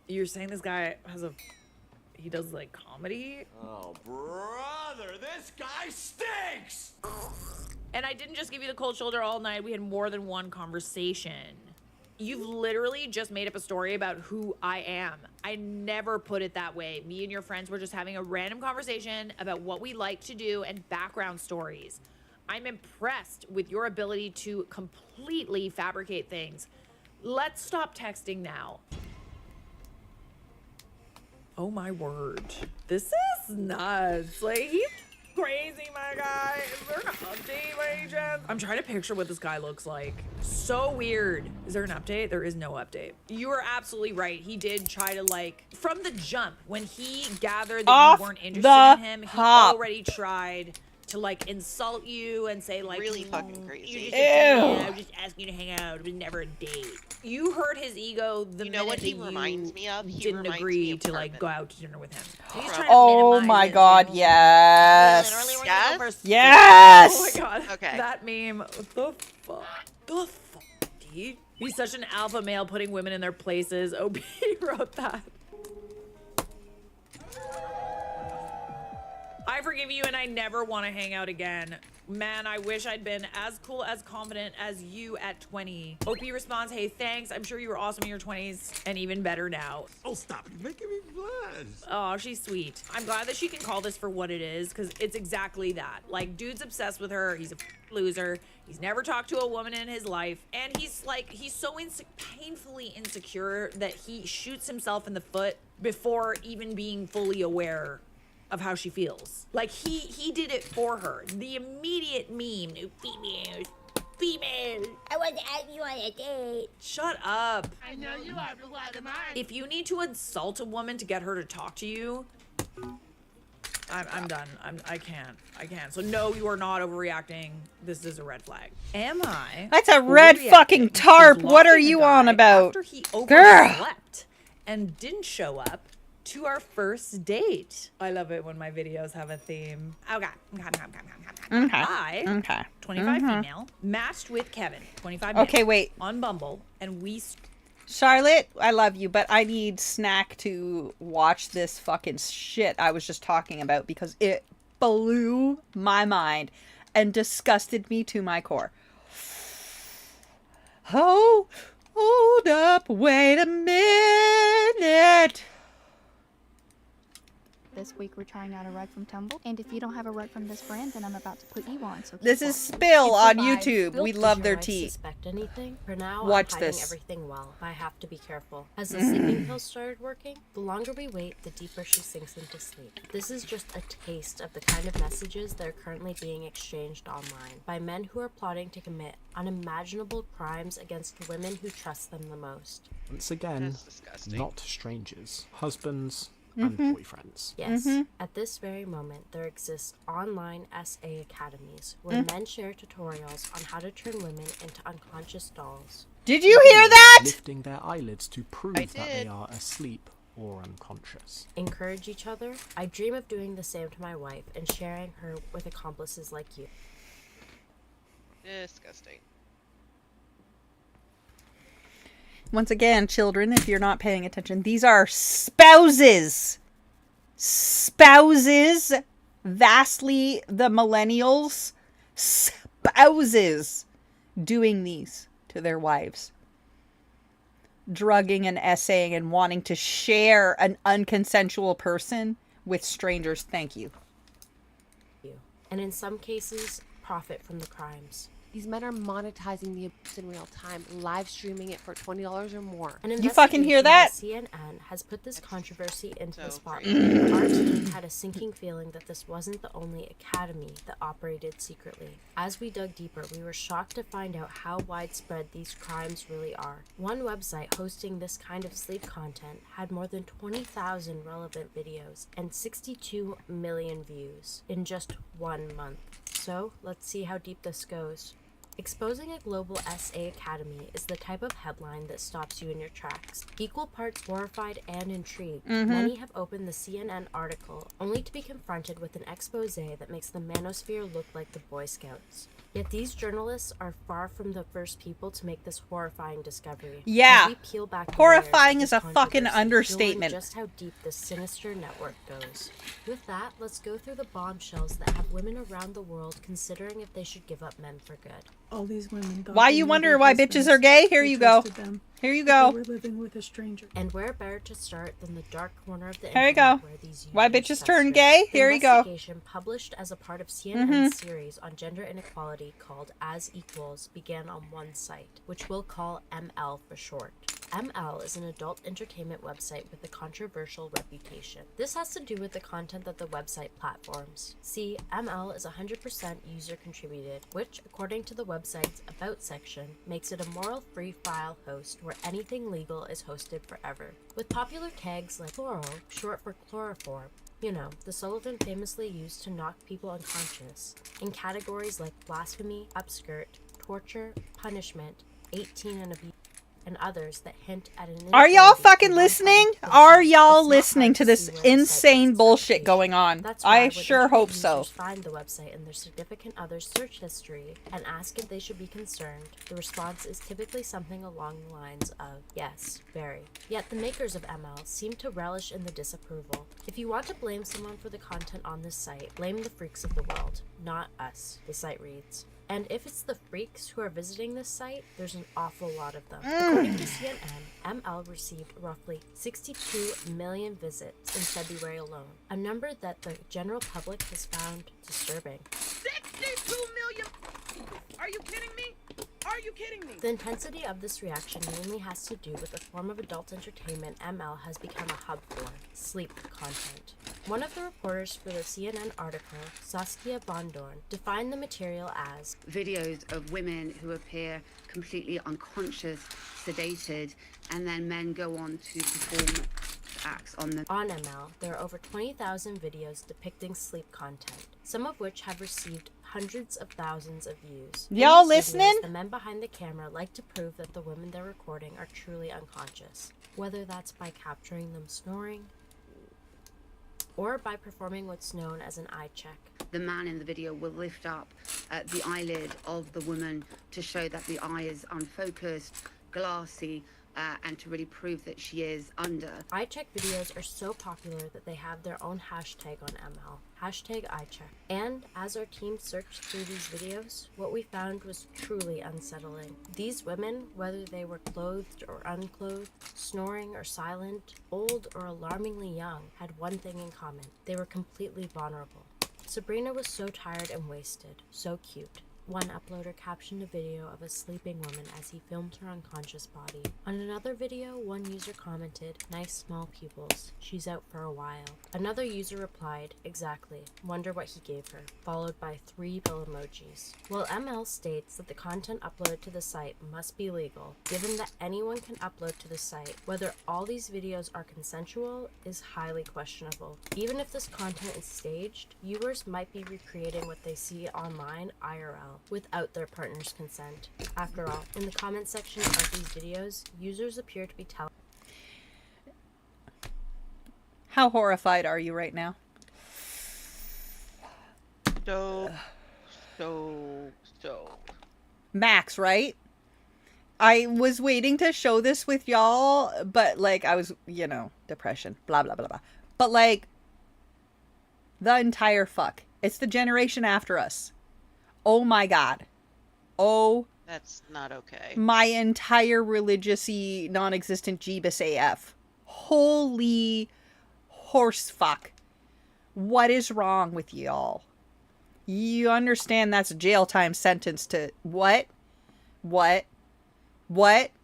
You're saying this guy has a, he does like comedy? Oh, brother, this guy stinks! And I didn't just give you the cold shoulder all night. We had more than one conversation. You've literally just made up a story about who I am. I never put it that way. Me and your friends were just having a random conversation about what we like to do and background stories. I'm impressed with your ability to completely fabricate things. Let's stop texting now. Oh my word. This is nuts. Like, crazy, my guy. Is there an update by any chance? I'm trying to picture what this guy looks like. So weird. Is there an update? There is no update. You are absolutely right. He did try to, like, from the jump, when he gathered that Off you weren't interested the in him, he hop. already tried to, like, insult you and say, like, Really fucking crazy. You're just I was just asking you to hang out. It was never a date. You hurt his ego the You know what minute he that reminds me of? He didn't reminds me agree of to, like, Cartman. go out to dinner with him. He's trying to Oh minimize my it. god, yes. Literally, we're Yes? gonna go for Yes! Oh my god. Okay. That meme. What the fuck? The fuck, dude? He's such an alpha male putting women in their places. OP wrote that. I forgive you and I never want to hang out again. Man, I wish I'd been as cool, as confident as you at 20. OP responds, hey, thanks. I'm sure you were awesome in your 20s and even better now. Oh, stop. You're making me blush. Oh, she's sweet. I'm glad that she can call this for what it is, because it's exactly that. Like, dude's obsessed with her. He's a loser. He's never talked to a woman in his life. And he's like, he's so painfully insecure that he shoots himself in the foot before even being fully aware of how she feels. Like, he did it for her. The immediate meme, no females. I want to ask you on a date. Shut up. I know you are, but why am I? If you need to insult a woman to get her to talk to you, I'm done. I can't. So no, you are not overreacting. This is a red flag. Am I? That's a red overreacting fucking to tarp. What are blocking a you guy on about? After he Girl. overslept and didn't show up to our first date. I love it when my videos have a theme. Okay. I, Okay. 25 Mhm. female, matched with Kevin, 25 male, Okay, wait. on Bumble, and we Charlotte, I love you, but I need Snack to watch this fucking shit I was just talking about because it blew my mind and disgusted me to my core. Oh, hold up, wait a minute. This week we're trying out a rug from Tumble, and if you don't have a rug from this brand, then I'm about to put you on. So This keep is watching. Spill on YouTube. We love their I tea. suspect anything. For now, Watch I'm hiding this. everything well. I have to be careful. Has the sleeping pill started working? The longer we wait, the deeper she sinks into sleep. This is just a taste of the kind of messages that are currently being exchanged online by men who are plotting to commit unimaginable crimes against women who trust them the most. Once again, That's disgusting. not strangers, husbands and boyfriends. Yes, at this very moment, there exist online SA academies where men share tutorials on how to turn women into unconscious dolls. Did you hear that? Lifting their eyelids to prove that they are asleep or unconscious. Encourage each other. I dream of doing the same to my wife and sharing her with accomplices like you. Disgusting. Once again, children, if you're not paying attention, these are spouses. Spouses. Vastly the millennials. Spouses doing these to their wives. Drugging and essaying and wanting to share an unconsensual person with strangers. Thank you. And in some cases, profit from the crimes. These men are monetizing the abuse in real time, live streaming it for $20 or more. An You fucking hear investigation that? by CNN has put this controversy into the So spotlight. Our team had a sinking feeling that this wasn't the only academy that operated secretly. As we dug deeper, we were shocked to find out how widespread these crimes really are. One website hosting this kind of sleep content had more than 20,000 relevant videos and 62 million views in just 1 month. So, let's see how deep this goes. Exposing a global SA academy is the type of headline that stops you in your tracks. Equal parts horrified and intrigued, many have opened the CNN article only to be confronted with an expose that makes the manosphere look like the Boy Scouts. Yet these journalists are far from the first people to make this horrifying discovery. Yeah. As we peel back the Horrifying layers is of a this fucking controversy, you'll learn understatement. just how deep this sinister network goes. With that, let's go through the bombshells that have women around the world considering if they should give up men for good. All these women thought Why they you knew wonder their why husbands. bitches are gay? Here They you go. trusted them, Here you but go. They were living with a stranger. And where better to start than the dark corner of the Here you internet go. where these Why users bitches turn fester. gay? The Here you go. investigation published as a part of CNN's series on gender inequality called As Equals began on one site, which we'll call ML for short. ML is an adult entertainment website with a controversial reputation. This has to do with the content that the website platforms. See, ML is 100% user contributed, which, according to the website's About section, makes it a moral-free file host where anything legal is hosted forever. With popular tags like chloro, short for chloroform, you know, the Sullivan famously used to knock people unconscious, in categories like blasphemy, upskirt, torture, punishment, 18 and abuse, and others that hint at an Are y'all inability fucking to listening? consent. Are y'all It's not listening hard to to this see where the site insane gets its bullshit reputation. going on? That's why I when sure internet hope so. users find the website in their significant other's search history and ask if they should be concerned, the response is typically something along the lines of, yes, very. Yet the makers of ML seem to relish in the disapproval. If you want to blame someone for the content on this site, blame the freaks of the world, not us, the site reads. And if it's the freaks who are visiting this site, there's an awful lot of them. According to CNN, ML received roughly 62 million visits in February alone, a number that the general public has found disturbing. 62 million! Are you kidding me? Are you kidding me? The intensity of this reaction mainly has to do with the form of adult entertainment ML has become a hub for, sleep content. One of the reporters for the CNN article, Saskia Bondorn, defined the material as videos of women who appear completely unconscious, sedated, and then men go on to perform acts on them. On ML, there are over 20,000 videos depicting sleep content, some of which have received hundreds of thousands of views. Y'all In these videos, listening? the men behind the camera like to prove that the women they're recording are truly unconscious, whether that's by capturing them snoring or by performing what's known as an eye check. The man in the video will lift up the eyelid of the woman to show that the eye is unfocused, glassy, and to really prove that she is under. Eye check videos are so popular that they have their own hashtag on ML, hashtag eye check. And as our team searched through these videos, what we found was truly unsettling. These women, whether they were clothed or unclothed, snoring or silent, old or alarmingly young, had one thing in common. They were completely vulnerable. Sabrina was so tired and wasted, so cute. One uploader captioned a video of a sleeping woman as he filmed her unconscious body. On another video, one user commented, "Nice small pupils. She's out for a while." Another user replied, "Exactly. Wonder what he gave her," followed by 3 bill emojis. While ML states that the content uploaded to the site must be legal, given that anyone can upload to the site, whether all these videos are consensual is highly questionable. Even if this content is staged, viewers might be recreating what they see online IRL. Without their partner's consent. After all, in the comment section of these videos, users appear to be telling. How horrified are you right now? So. Max, right? I was waiting to show this with y'all, but like I was, depression, blah, blah, blah, blah. But like, the entire fuck. It's the generation after us. Oh my God. Oh. That's not okay. My entire religious-y, non-existent Jeebus AF. Holy horse fuck. What is wrong with y'all? You understand that's a jail time sentence to what? What?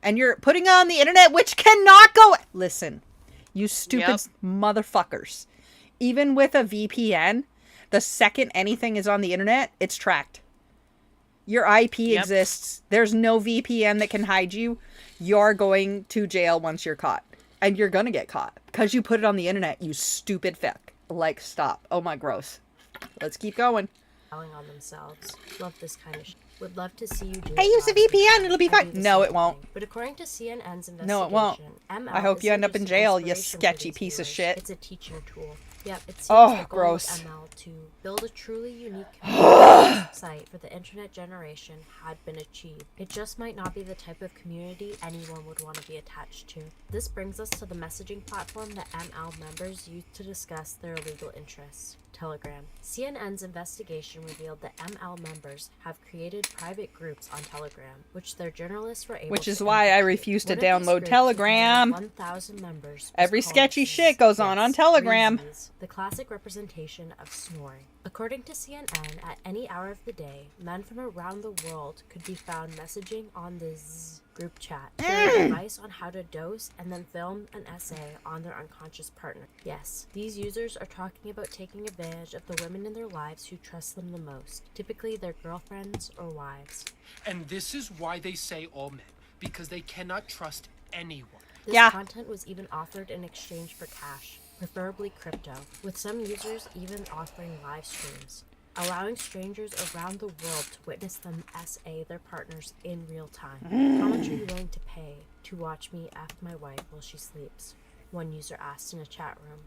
And you're putting it on the internet, which cannot go. Listen, you stupid motherfuckers. Even with a VPN, the second anything is on the internet, it's tracked. Your IP exists. There's no VPN that can hide you. You're going to jail once you're caught. And you're going to get caught. Because you put it on the internet, you stupid fuck. Like, stop. Oh my, gross. Let's keep going. On themselves. Love this kind of shit. Would love to see you do Hey, use a VPN. It'll be fine. No, it won't. But according to CNN's investigation, no, it won't. I hope you end up in jail, you sketchy piece of shit. It's a teaching tool. Yep, it seems the goal gross. of ML to build a truly unique site for the internet generation had been achieved. It just might not be the type of community anyone would want to be attached to. This brings us to the messaging platform that ML members use to discuss their illegal interests. Telegram. CNN's investigation revealed that ML members have created private groups on Telegram, which their journalists were able Which to is why I refuse to download Telegram. 1,000 members. Every sketchy shit goes on Telegram. The classic representation of snoring. According to CNN, at any hour of the day, men from around the world could be found messaging on the group chat, sharing advice on how to dose and then film an essay on their unconscious partner. Yes, these users are talking about taking advantage of the women in their lives who trust them the most, typically their girlfriends or wives. And this is why they say all men, because they cannot trust anyone. This content was even offered in exchange for cash, preferably crypto, with some users even offering live streams, allowing strangers around the world to witness them SA their partners in real time. How much are you willing to pay to watch me F my wife while she sleeps? One user asked in a chat room.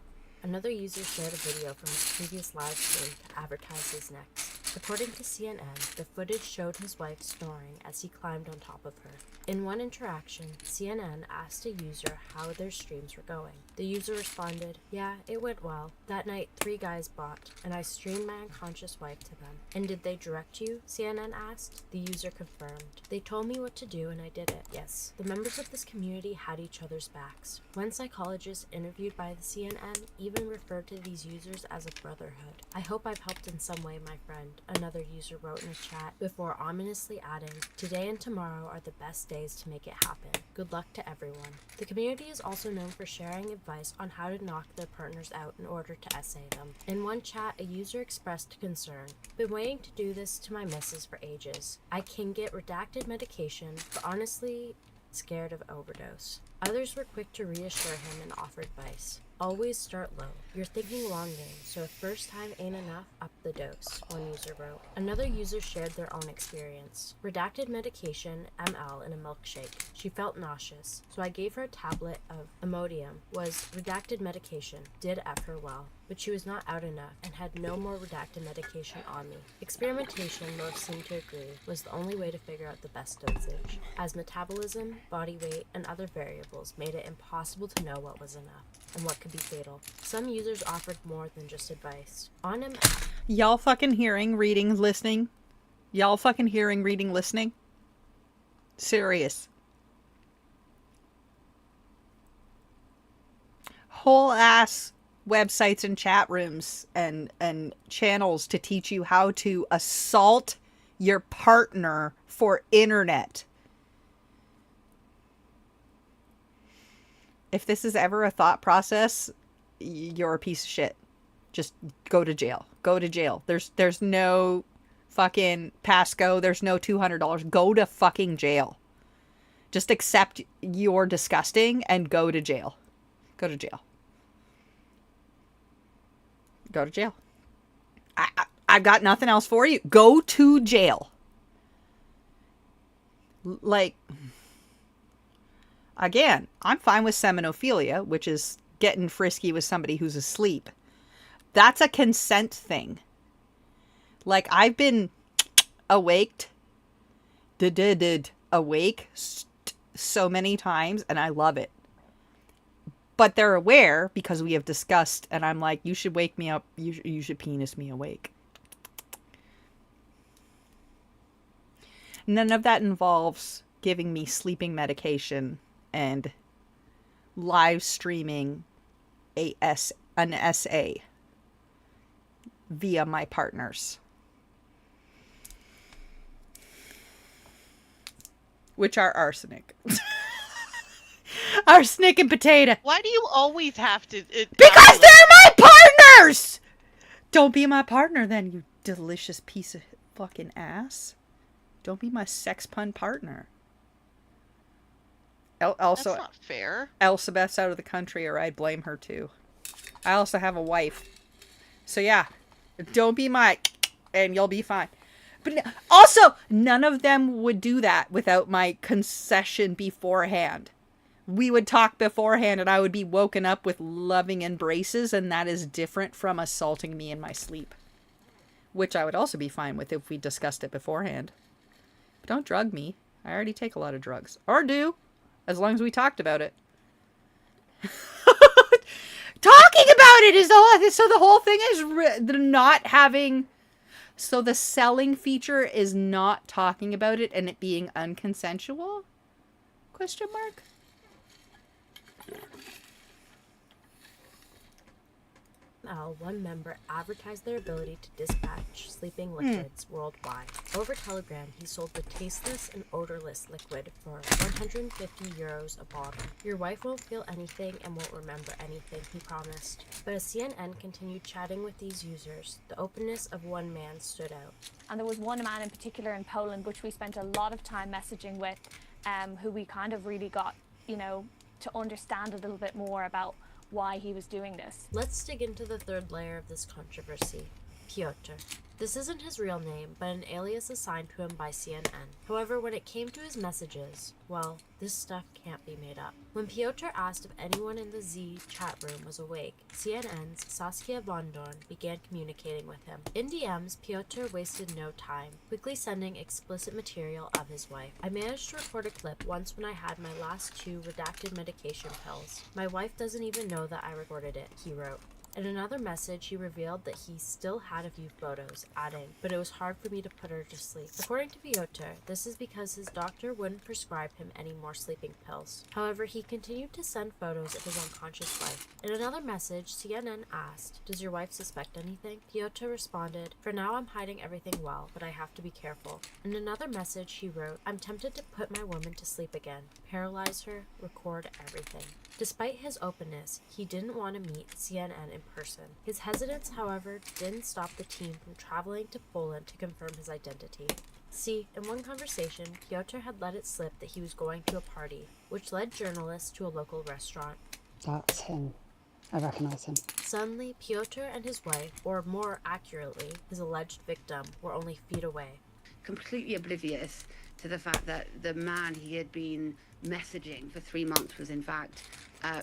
Another user shared a video from his previous live stream to advertise his next. According to CNN, the footage showed his wife snoring as he climbed on top of her. In one interaction, CNN asked a user how their streams were going. The user responded, "Yeah, it went well. That night, 3 guys bought, and I streamed my unconscious wife to them." "And did they direct you?" CNN asked. The user confirmed. "They told me what to do and I did it." Yes, the members of this community had each other's backs. One psychologist interviewed by the CNN even referred to these users as a brotherhood. "I hope I've helped in some way, my friend," another user wrote in a chat, before ominously adding, "Today and tomorrow are the best days to make it happen. Good luck to everyone." The community is also known for sharing advice on how to knock their partners out in order to essay them. In one chat, a user expressed concern. "Been waiting to do this to my missus for ages. I can get redacted medication, but honestly, scared of overdose." Others were quick to reassure him and offer advice. "Always start low. You're thinking long game, so if first time ain't enough, up the dose," one user wrote. Another user shared their own experience. "Redacted medication, ml in a milkshake. She felt nauseous, so I gave her a tablet of Imodium. Was redacted medication. Did F her well. But she was not out enough and had no more redacted medication on me. Experimentation, most seemed to agree, was the only way to figure out the best dosage, as metabolism, body weight, and other variables made it impossible to know what was enough and what could be fatal. Some users offered more than just advice. On an Y'all fucking hearing, reading, listening? Y'all fucking hearing, reading, listening? Serious. Whole ass websites and chat rooms and channels to teach you how to assault your partner for internet. If this is ever a thought process, you're a piece of shit. Just go to jail. Go to jail. There's no fucking pass go. There's no $200. Go to fucking jail. Just accept you're disgusting and go to jail. Go to jail. Go to jail. I've got nothing else for you. Go to jail. Like, again, I'm fine with seminophilia, which is getting frisky with somebody who's asleep. That's a consent thing. Like, I've been awake so many times, and I love it. But they're aware because we have discussed, and I'm like, you should wake me up. You should penis me awake. None of that involves giving me sleeping medication and live streaming an essay via my partners, which are arsenic. Arsenic and potato. Why do you always have to... Because they're my partners! Don't be my partner then, you delicious piece of fucking ass. Don't be my sex pun partner. Also, that's not fair. Elsabeth's out of the country, or I'd blame her too. I also have a wife. So yeah, don't be my... and you'll be fine. But also, none of them would do that without my concession beforehand. We would talk beforehand and I would be woken up with loving embraces, and that is different from assaulting me in my sleep. Which I would also be fine with if we discussed it beforehand. But don't drug me. I already take a lot of drugs. Or do. As long as we talked about it. Talking about it is the... so the whole thing is not having... So the selling feature is not talking about it and it being unconsensual? Question mark? one member advertised their ability to dispatch sleeping liquids worldwide. Over Telegram, he sold the tasteless and odorless liquid for 150 euros a bottle. Your wife won't feel anything and won't remember anything, he promised. But as CNN continued chatting with these users, the openness of one man stood out. And there was one man in particular in Poland, which we spent a lot of time messaging with, who we kind of really got, to understand a little bit more about why he was doing this. Let's dig into the third layer of this controversy. Piotr. This isn't his real name, but an alias assigned to him by CNN. However, when it came to his messages, well, this stuff can't be made up. When Piotr asked if anyone in the Z chat room was awake, CNN's Saskia von Dorn began communicating with him. In DMs, Piotr wasted no time, quickly sending explicit material of his wife. I managed to record a clip once when I had my last 2 redacted medication pills. My wife doesn't even know that I recorded it, he wrote. In another message, he revealed that he still had a few photos, adding, but it was hard for me to put her to sleep. According to Piotr, this is because his doctor wouldn't prescribe him any more sleeping pills. However, he continued to send photos of his unconscious wife. In another message, CNN asked, does your wife suspect anything? Piotr responded, for now I'm hiding everything well, but I have to be careful. In another message, he wrote, I'm tempted to put my woman to sleep again, paralyze her, record everything. Despite his openness, he didn't want to meet CNN in person. His hesitance, however, didn't stop the team from traveling to Poland to confirm his identity. See, in one conversation, Piotr had let it slip that he was going to a party, which led journalists to a local restaurant. That's him. I recognize him. Suddenly, Piotr and his wife, or more accurately, his alleged victim, were only feet away. Completely oblivious to the fact that the man he had been messaging for 3 months was in fact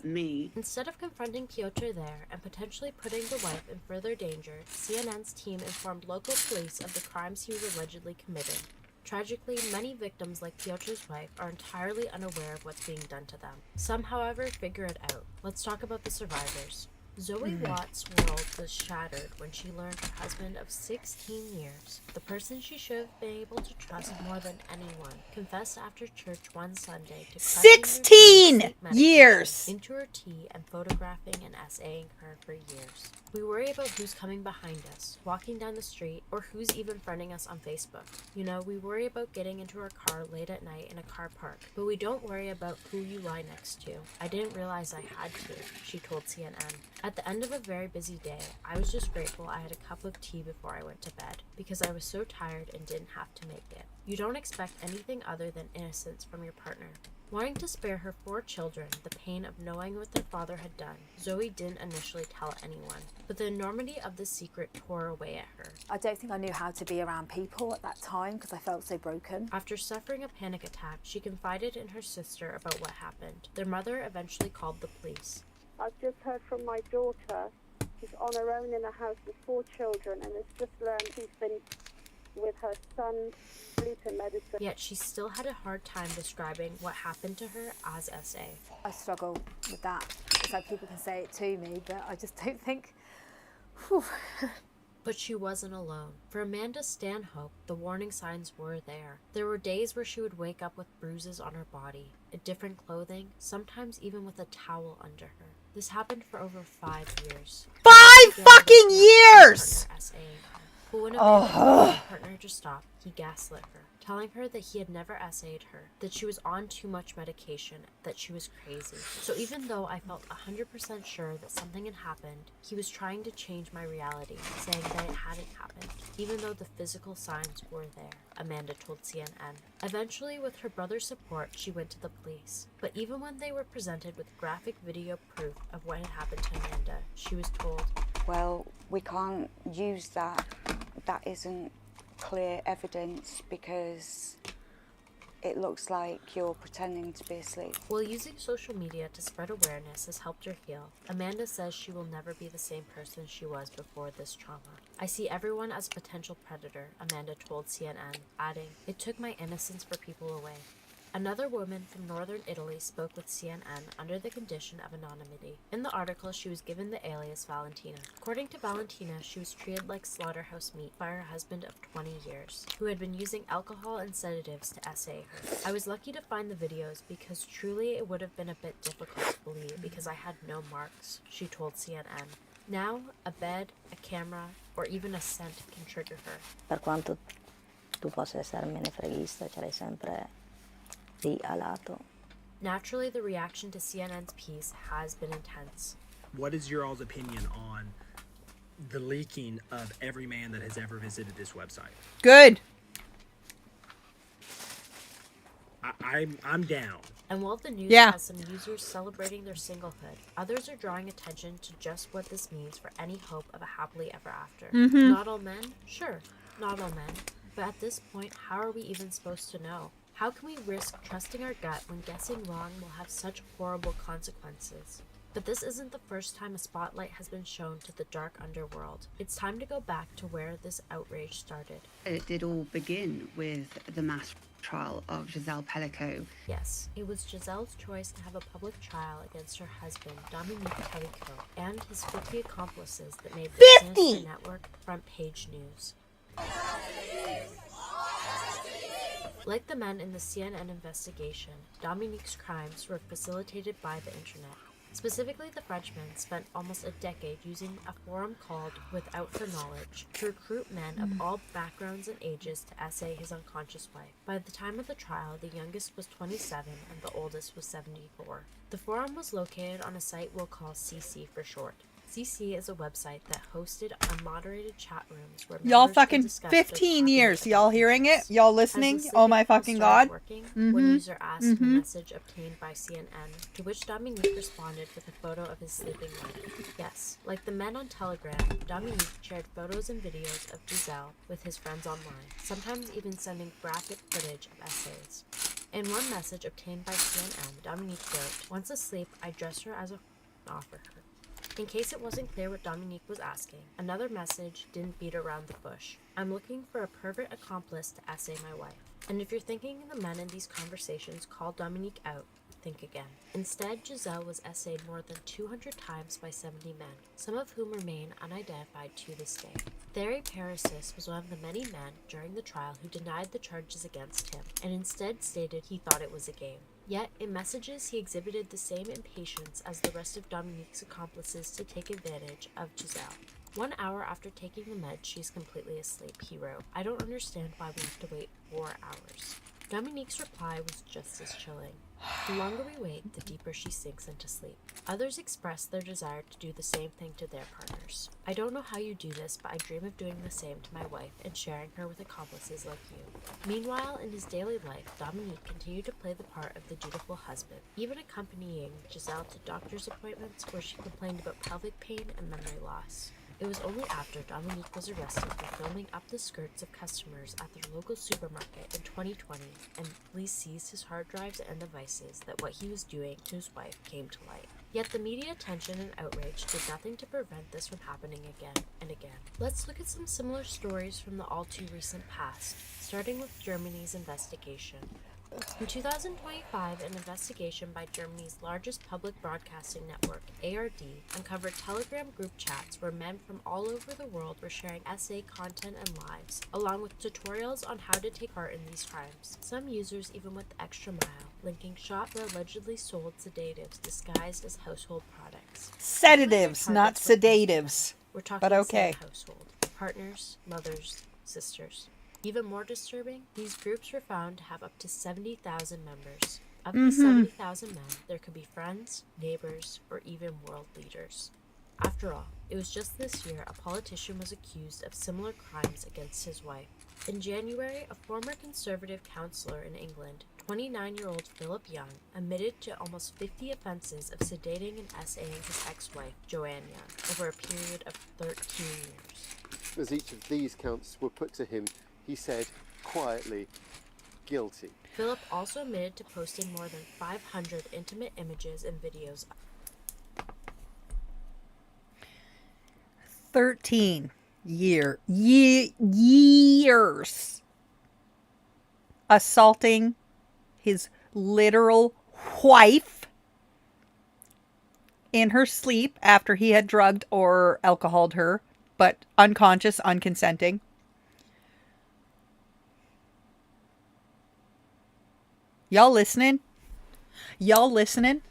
me. Instead of confronting Piotr there and potentially putting the wife in further danger, CNN's team informed local police of the crimes he was allegedly committing. Tragically, many victims like Piotr's wife are entirely unaware of what's being done to them. Some, however, figure it out. Let's talk about the survivors. Zoe Watt's world was shattered when she learned her husband of 16 years, the person she should have been able to trust more than anyone, confessed after church one Sunday to 16 years into her tea and photographing and essaying her for years. We worry about who's coming behind us, walking down the street, or who's even friending us on Facebook. We worry about getting into our car late at night in a car park, but we don't worry about who you lie next to. I didn't realize I had to, she told CNN. At the end of a very busy day, I was just grateful I had a cup of tea before I went to bed, because I was so tired and didn't have to make it. You don't expect anything other than innocence from your partner. Wanting to spare her 4 children the pain of knowing what their father had done, Zoe didn't initially tell anyone, but the enormity of the secret tore away at her. I don't think I knew how to be around people at that time because I felt so broken. After suffering a panic attack, she confided in her sister about what happened. Their mother eventually called the police. I've just heard from my daughter. She's on her own in a house with 4 children and has just learned she's been with her son's sleeping medicine. Yet she still had a hard time describing what happened to her as SA. I struggle with that. It's like people can say it to me, but I just don't think... Whew. But she wasn't alone. For Amanda Stanhope, the warning signs were there. There were days where she would wake up with bruises on her body, in different clothing, sometimes even with a towel under her. This happened for over 5 years. 5 fucking years! But when Amanda's partner just stopped, he gaslit her, telling her that he had never essayed her, that she was on too much medication, that she was crazy. So even though I felt 100% sure that something had happened, he was trying to change my reality, saying that it hadn't happened, even though the physical signs were there, Amanda told CNN. Eventually, with her brother's support, she went to the police. But even when they were presented with graphic video proof of what had happened to Amanda, she was told, well, we can't use that. That isn't clear evidence because it looks like you're pretending to be asleep. While using social media to spread awareness has helped her heal, Amanda says she will never be the same person she was before this trauma. I see everyone as a potential predator, Amanda told CNN, adding, it took my innocence for people away. Another woman from northern Italy spoke with CNN under the condition of anonymity. In the article, she was given the alias Valentina. According to Valentina, she was treated like slaughterhouse meat by her husband of 20 years, who had been using alcohol and sedatives to essay her. I was lucky to find the videos because truly it would have been a bit difficult to believe because I had no marks, she told CNN. Now, a bed, a camera, or even a scent can trigger her. Per quanto tu possa essere menefreghista, ce l'hai sempre lì a lato. Naturally, the reaction to CNN's piece has been intense. What is your all's opinion on the leaking of every man that has ever visited this website? Good. I'm down. And while the news Yeah. has some users celebrating their singlehood, others are drawing attention to just what this means for any hope of a happily ever after. Mhm. Not all men? Sure, not all men. But at this point, how are we even supposed to know? How can we risk trusting our gut when guessing wrong will have such horrible consequences? But this isn't the first time a spotlight has been shown to the dark underworld. It's time to go back to where this outrage started. It did all begin with the mass trial of Giselle Pellico. Yes, it was Giselle's choice to have a public trial against her husband, Dominique Pellico, and his 50 accomplices that made the 50! Sinister Network front page news. Like the men in the CNN investigation, Dominique's crimes were facilitated by the internet. Specifically, the Frenchman spent almost a decade using a forum called Without Her Knowledge to recruit men of all backgrounds and ages to essay his unconscious wife. By the time of the trial, the youngest was 27 and the oldest was 74. The forum was located on a site we'll call CC for short. CC is a website that hosted unmoderated chat rooms where Y'all members could fucking discuss their 15 topics years. of Y'all hearing it? Y'all Has listening? the Oh my sleeping pill fucking started god. working? One user asked a mhm. message obtained by CNN, to which Dominique responded with a photo of his sleeping wife. Yes, like the men on Telegram, Dominique shared photos and videos of Giselle with his friends online, sometimes even sending graphic footage of essays. In one message obtained by CNN, Dominique wrote, "Once asleep, I dress her as a offer her." In case it wasn't clear what Dominique was asking, another message didn't beat around the bush. "I'm looking for a pervert accomplice to essay my wife." And if you're thinking the men in these conversations called Dominique out, think again. Instead, Giselle was essayed more than 200 times by 70 men, some of whom remain unidentified to this day. Thierry Parasis was one of the many men during the trial who denied the charges against him, and instead stated he thought it was a game. Yet, in messages, he exhibited the same impatience as the rest of Dominique's accomplices to take advantage of Giselle. 1 hour after taking the meds, she's completely asleep, he wrote. "I don't understand why we have to wait 4 hours. Dominique's reply was just as chilling. The longer we wait, the deeper she sinks into sleep. Others express their desire to do the same thing to their partners. "I don't know how you do this, but I dream of doing the same to my wife and sharing her with accomplices like you." Meanwhile, in his daily life, Dominique continued to play the part of the dutiful husband, even accompanying Giselle to doctor's appointments where she complained about pelvic pain and memory loss. It was only after Dominique was arrested for filming up the skirts of customers at their local supermarket in 2020 and police seized his hard drives and devices that what he was doing to his wife came to light. Yet the media attention and outrage did nothing to prevent this from happening again and again. Let's look at some similar stories from the all too recent past, starting with Germany's investigation. In 2025, an investigation by Germany's largest public broadcasting network, ARD, uncovered Telegram group chats where men from all over the world were sharing essay content and lives, along with tutorials on how to take part in these crimes. Some users even went the extra mile, linking shops where allegedly sold sedatives disguised as household products. Sedatives, not sedatives. We're talking But okay. same household, partners, mothers, sisters. Even more disturbing, these groups were found to have up to 70,000 members. Of these 70,000 men, there could be friends, neighbors, or even world leaders. After all, it was just this year a politician was accused of similar crimes against his wife. In January, a former conservative councillor in England, 29-year-old Philip Young, admitted to almost 50 offences of sedating and essaying his ex-wife, Joanne Young, over a period of 13 years. As each of these counts were put to him, he said, quietly, guilty. Philip also admitted to posting more than 500 intimate images and videos. 13 years assaulting his literal wife in her sleep after he had drugged or alcoholed her, but unconscious, unconsenting. Y'all listening? Y'all listening?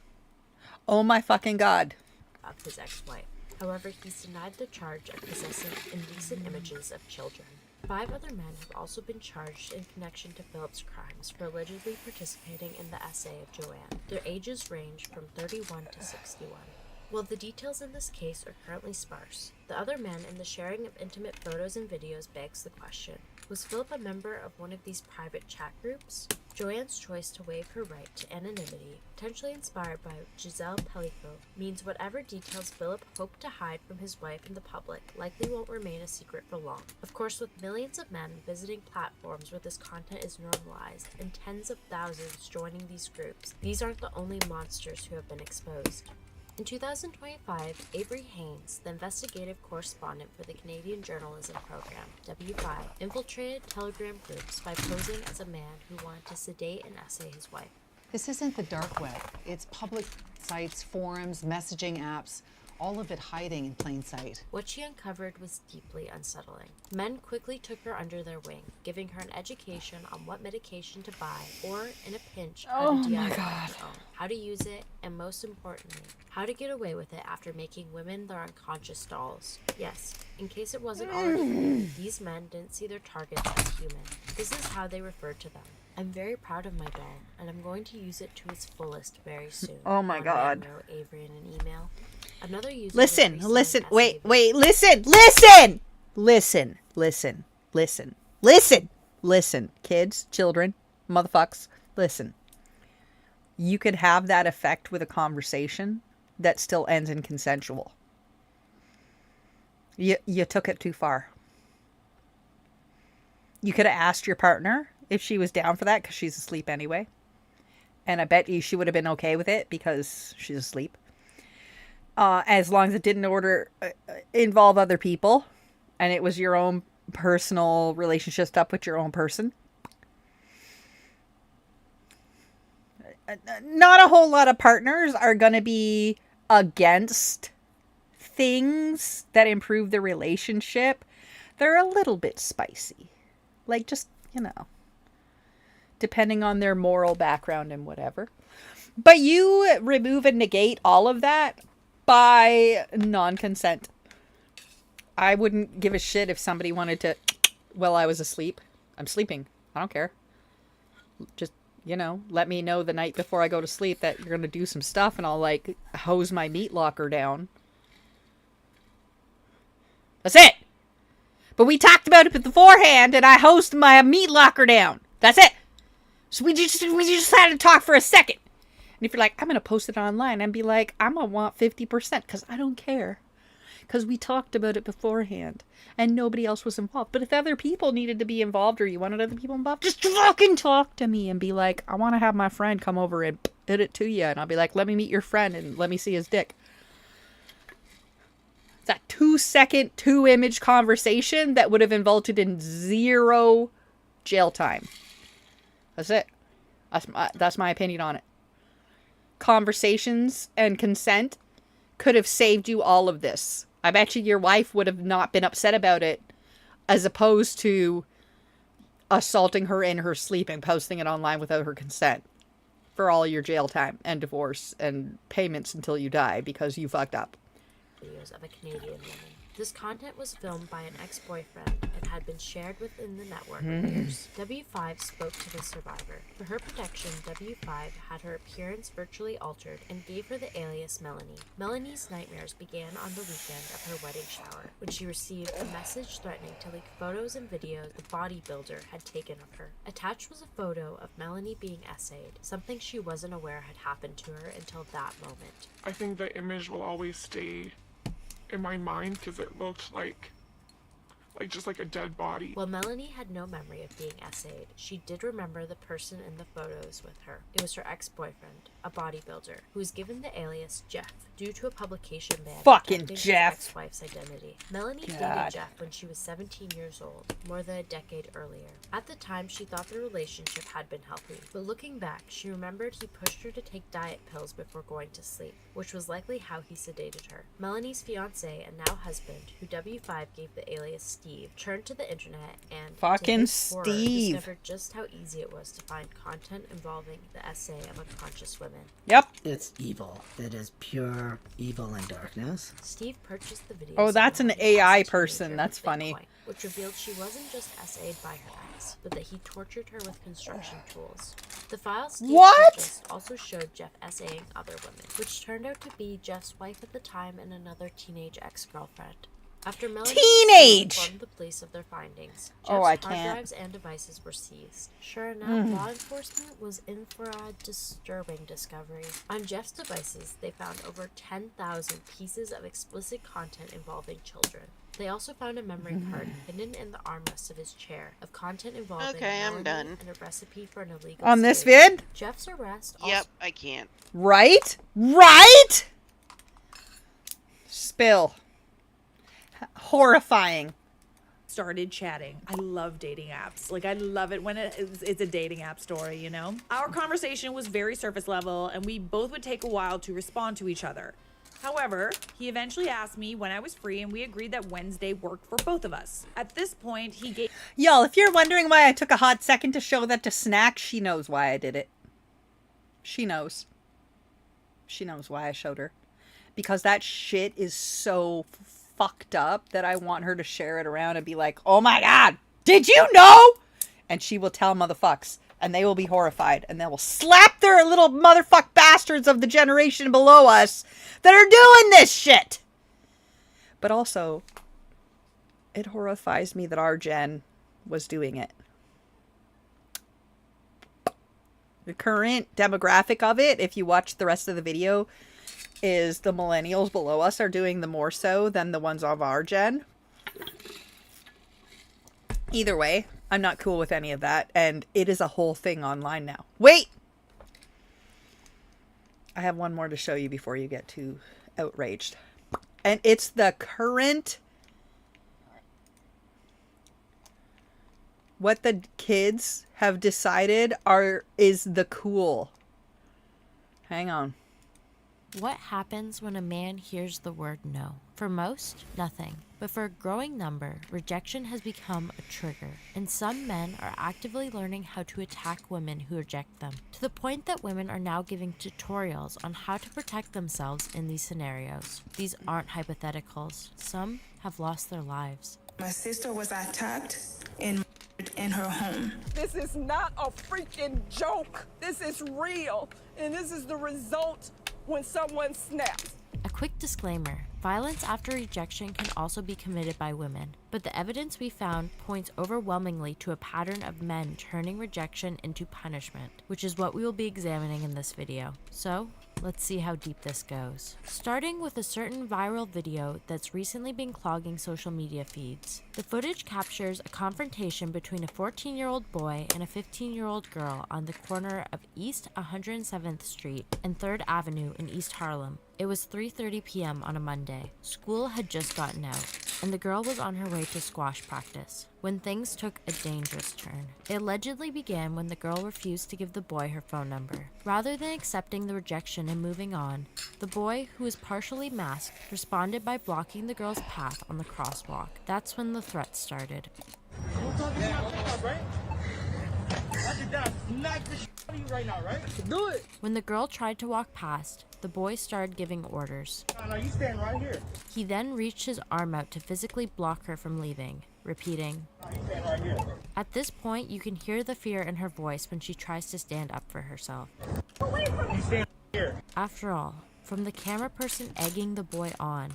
Oh my fucking god. Of his ex-wife. However, he's denied the charge of possessing indecent images of children. 5 other men have also been charged in connection to Philip's crimes for allegedly participating in the essay of Joanne. Their ages range from 31 to 61. While the details in this case are currently sparse, the other men and the sharing of intimate photos and videos begs the question: was Philip a member of one of these private chat groups? Joanne's choice to waive her right to anonymity, potentially inspired by Giselle Pellico, means whatever details Philip hoped to hide from his wife and the public likely won't remain a secret for long. Of course, with millions of men visiting platforms where this content is normalized and tens of thousands joining these groups, these aren't the only monsters who have been exposed. In 2025, Avery Haynes, the investigative correspondent for the Canadian journalism program, W5, infiltrated Telegram groups by posing as a man who wanted to sedate and essay his wife. This isn't the dark web. It's public sites, forums, messaging apps, all of it hiding in plain sight. What she uncovered was deeply unsettling. Men quickly took her under their wing, giving her an education on what medication to buy, or, in a pinch, how to DIY her own, how to use it, and most importantly, how to get away with it after making women their unconscious dolls. Yes, in case it wasn't already clear, these men didn't see their targets as human. This is how they referred to them. I'm very proud of my doll, and I'm going to use it to its fullest very soon. Oh my God. One man wrote Avery in an email. Another user Listen, was listen, recently wait, listen, kids, children, motherfucks, listen. You could have that effect with a conversation that still ends in consensual. You took it too far. You could have asked your partner if she was down for that, because she's asleep anyway. And I bet you she would have been okay with it because she's asleep. As long as it didn't involve other people and it was your own personal relationship stuff with your own person. Not a whole lot of partners are going to be against things that improve the relationship. They're a little bit spicy. Like, just, depending on their moral background and whatever. But you remove and negate all of that by non-consent. I wouldn't give a shit if somebody wanted to, well, I was asleep. I'm sleeping. I don't care. Just, let me know the night before I go to sleep that you're going to do some stuff and I'll, hose my meat locker down. That's it. But we talked about it beforehand and I hosed my meat locker down. That's it. So we just had to talk for a second. And if you're like, I'm going to post it online, and be like, I'm going to want 50% because I don't care. Because we talked about it beforehand and nobody else was involved. But if other people needed to be involved or you wanted other people involved, just fucking talk to me and be like, I want to have my friend come over and hit it to you. And I'll be like, let me meet your friend and let me see his dick. It's that 2-second, 2-image conversation that would have resulted in 0 jail time. That's it. That's my opinion on it. Conversations and consent could have saved you all of this. I bet you your wife would have not been upset about it, as opposed to assaulting her in her sleep and posting it online without her consent for all your jail time and divorce and payments until you die because you fucked up. Videos of a Canadian woman. This content was filmed by an ex-boyfriend and had been shared within the network for years. W5 spoke to the survivor. For her protection, W5 had her appearance virtually altered and gave her the alias Melanie. Melanie's nightmares began on the weekend of her wedding shower, when she received a message threatening to leak photos and videos the bodybuilder had taken of her. Attached was a photo of Melanie being essayed, something she wasn't aware had happened to her until that moment. I think the image will always stay in my mind because it looked like just like a dead body. While Melanie had no memory of being essayed, she did remember the person in the photos with her. It was her ex-boyfriend, a bodybuilder, who was given the alias Jeff due to a publication ban fucking Jeff. His ex-wife's identity. Melanie God. dated Jeff when she was 17 years old, more than a decade earlier. At the time, she thought the relationship had been healthy, but looking back, she remembered he pushed her to take diet pills before going to sleep, which was likely how he sedated her. Melanie's fiancé and now husband, who W5 gave the alias Steve, Steve turned to the internet and Fucking to his horror, Steve. discovered just how easy it was to find content involving the essay of unconscious women. Yep. It's evil. It is pure evil and darkness. Steve purchased the video. Oh, that's an AI person. That's funny. Which revealed she wasn't just essayed by her ex, but that he tortured her with construction tools. The files Steve purchased also showed Jeff essaying other women, which turned out to be Jeff's wife at the time and another teenage ex-girlfriend. After Melanie informed the police of their findings, Jeff's hard drives and devices were seized. Sure enough, law enforcement was in for a disturbing discovery. On Jeff's devices, they found over 10,000 pieces of explicit content involving children. They also found a memory card hidden in the armrest of his chair of content involving Melanie and a recipe for an illegal On this steak. vid? Jeff's arrest Yep, I can't. Right? Right? Spill. Horrifying. Started chatting. I love dating apps. Like, I love it when it's a dating app story, you know? Our conversation was very surface level, and we both would take a while to respond to each other. However, he eventually asked me when I was free, and we agreed that Wednesday worked for both of us. At this point, he gave... Y'all, if you're wondering why I took a hot second to show that to Snack, she knows why I did it. She knows. She knows why I showed her. Because that shit is so fucked up that I want her to share it around and be like, oh my god, did you know? And she will tell motherfucks. And they will be horrified. And they will slap their little motherfuck bastards of the generation below us that are doing this shit. But also, it horrifies me that our gen was doing it. The current demographic of it, if you watch the rest of the video, is the millennials below us are doing the more so than the ones of our gen. Either way, I'm not cool with any of that, and it is a whole thing online now. Wait! I have one more to show you before you get too outraged. And it's the current... what the kids have decided is the cool. Hang on. What happens when a man hears the word no? For most, nothing. But for a growing number, rejection has become a trigger, and some men are actively learning how to attack women who reject them, to the point that women are now giving tutorials on how to protect themselves in these scenarios. These aren't hypotheticals. Some have lost their lives. My sister was attacked in her home. This is not a freaking joke. This is real. And this is the result when someone snaps. A quick disclaimer, violence after rejection can also be committed by women, but the evidence we found points overwhelmingly to a pattern of men turning rejection into punishment, which is what we will be examining in this video. So, let's see how deep this goes. Starting with a certain viral video that's recently been clogging social media feeds. The footage captures a confrontation between a 14-year-old boy and a 15-year-old girl on the corner of East 107th Street and 3rd Avenue in East Harlem. It was 3:30 p.m. on a Monday. School had just gotten out, and the girl was on her way to squash practice when things took a dangerous turn. It allegedly began when the girl refused to give the boy her phone number. Rather than accepting the rejection and moving on, the boy, who was partially masked, responded by blocking the girl's path on the crosswalk. That's when the threat started. When the girl tried to walk past, the boy started giving orders. No, you stand right here. He then reached his arm out to physically block her from leaving, repeating. You stand right here. At this point, you can hear the fear in her voice when she tries to stand up for herself. You stand here. After all, from the camera person egging the boy on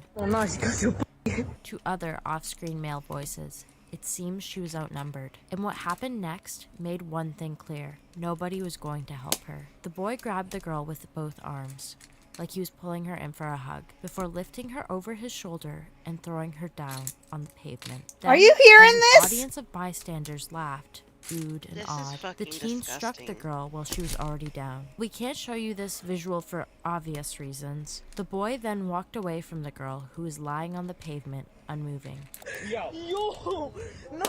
to other off-screen male voices, it seems she was outnumbered. And what happened next made one thing clear. Nobody was going to help her. The boy grabbed the girl with both arms, like he was pulling her in for a hug, before lifting her over his shoulder and throwing her down on the pavement. Then, are you hearing an this? Audience of bystanders laughed, oohed, and awed. The teen struck the girl while she was already down. We can't show you this visual for obvious reasons. The boy then walked away from the girl, who was lying on the pavement, unmoving. Yo, no.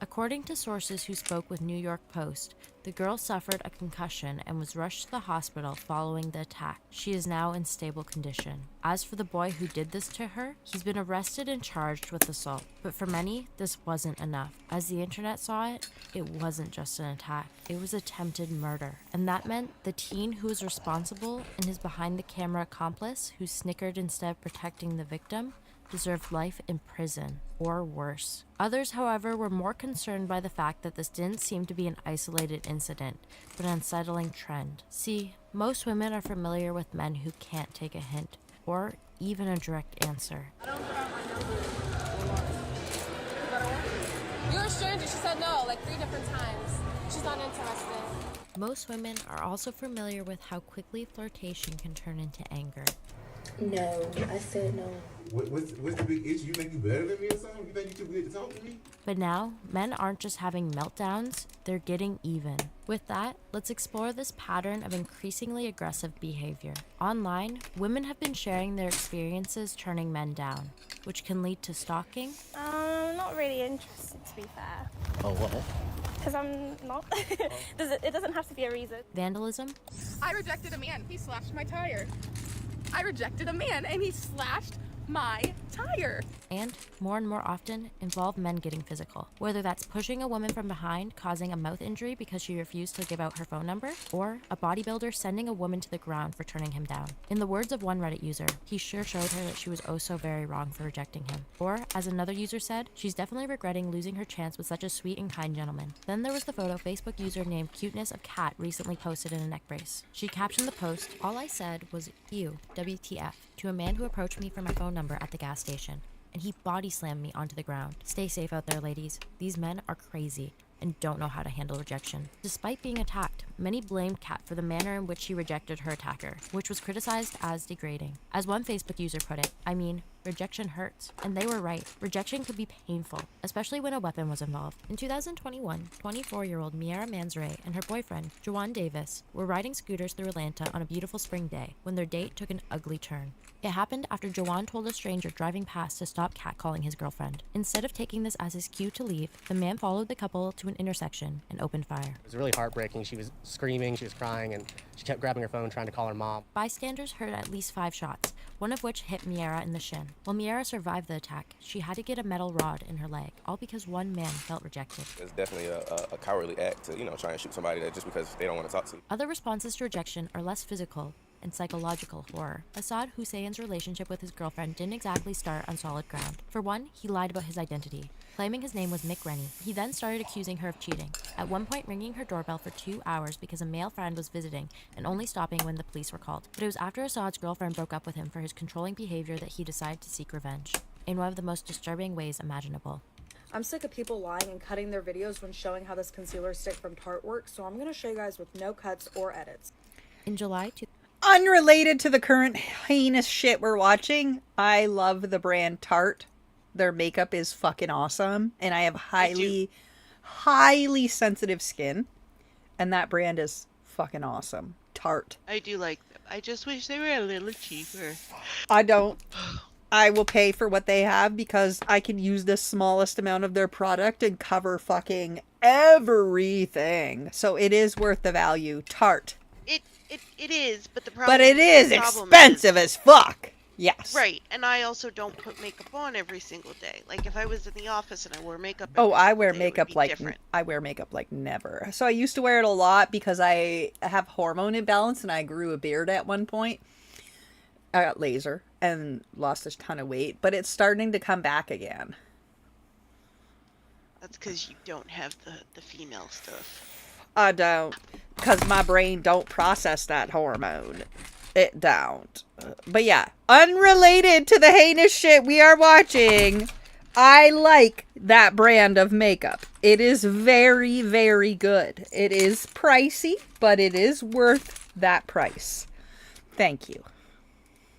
A According to sources who spoke with New York Post, the girl suffered a concussion and was rushed to the hospital following the attack. She is now in stable condition. As for the boy who did this to her, he's been arrested and charged with assault. But for many, this wasn't enough. As the internet saw it, it wasn't just an attack. It was attempted murder. And that meant the teen who was responsible and his behind-the-camera accomplice, who snickered instead of protecting the victim, deserved life in prison, or worse. Others, however, were more concerned by the fact that this didn't seem to be an isolated incident, but an unsettling trend. See, most women are familiar with men who can't take a hint, or even a direct answer. You're a stranger. She said no, like 3 different times. She's not interested. Most women are also familiar with how quickly flirtation can turn into anger. No, I said no. What's the big issue? You think you better than me or something? You think you too good to talk to me? But now, men aren't just having meltdowns, they're getting even. With that, let's explore this pattern of increasingly aggressive behavior. Online, women have been sharing their experiences turning men down, which can lead to stalking. Not really interested, to be fair. Oh, what? Because I'm not. It doesn't have to be a reason. Vandalism. I rejected a man. He slashed my tire. I rejected a man and he slashed my tire. And, more and more often, involve men getting physical. Whether that's pushing a woman from behind, causing a mouth injury because she refused to give out her phone number, or a bodybuilder sending a woman to the ground for turning him down. In the words of one Reddit user, he sure showed her that she was oh so very wrong for rejecting him. Or, as another user said, she's definitely regretting losing her chance with such a sweet and kind gentleman. Then there was the photo Facebook user named Cuteness of Cat recently posted in a neck brace. She captioned the post, "All I said was, ew, WTF, to a man who approached me for my phone number at the gas station, and he body slammed me onto the ground. Stay safe out there, ladies. These men are crazy and don't know how to handle rejection." Despite being attacked, many blamed Kat for the manner in which she rejected her attacker, which was criticized as degrading. As one Facebook user put it, I mean, rejection hurts. And they were right. Rejection could be painful, especially when a weapon was involved. In 2021, 24-year-old Miara Manzray and her boyfriend, Jawan Davis, were riding scooters through Atlanta on a beautiful spring day when their date took an ugly turn. It happened after Jawan told a stranger driving past to stop catcalling his girlfriend. Instead of taking this as his cue to leave, the man followed the couple to an intersection and opened fire. It was really heartbreaking. She was screaming, she was crying, and she kept grabbing her phone trying to call her mom. Bystanders heard at least 5 shots, one of which hit Miara in the shin. While Miara survived the attack, she had to get a metal rod in her leg, all because one man felt rejected. It's definitely a cowardly act to, try and shoot somebody that just because they don't want to talk to you. Other responses to rejection are less physical and psychological horror. Assad Hussein's relationship with his girlfriend didn't exactly start on solid ground. For one, he lied about his identity, claiming his name was Mick Rennie. He then started accusing her of cheating, at one point ringing her doorbell for 2 hours because a male friend was visiting and only stopping when the police were called. But it was after Assad's girlfriend broke up with him for his controlling behavior that he decided to seek revenge, in one of the most disturbing ways imaginable. I'm sick of people lying and cutting their videos when showing how this concealer stick from Tarte works, so I'm going to show you guys with no cuts or edits. In July, Unrelated to the current heinous shit we're watching, I love the brand Tarte. Their makeup is fucking awesome, and I have highly sensitive skin, and that brand is fucking awesome. Tarte. I do like them. I just wish they were a little cheaper. I don't. I will pay for what they have because I can use the smallest amount of their product and cover fucking everything. So it is worth the value. Tarte. It is, but the problem. But it is expensive as fuck. Yes. Right, and I also don't put makeup on every single day. Like if I was in the office and I wore makeup. I wear makeup like never. So I used to wear it a lot because I have hormone imbalance and I grew a beard at one point. I got laser and lost a ton of weight, but it's starting to come back again. That's because you don't have the female stuff. I don't, because my brain don't process that hormone. It don't. But yeah, unrelated to the heinous shit we are watching, I like that brand of makeup. It is very, very good. It is pricey, but it is worth that price. Thank you.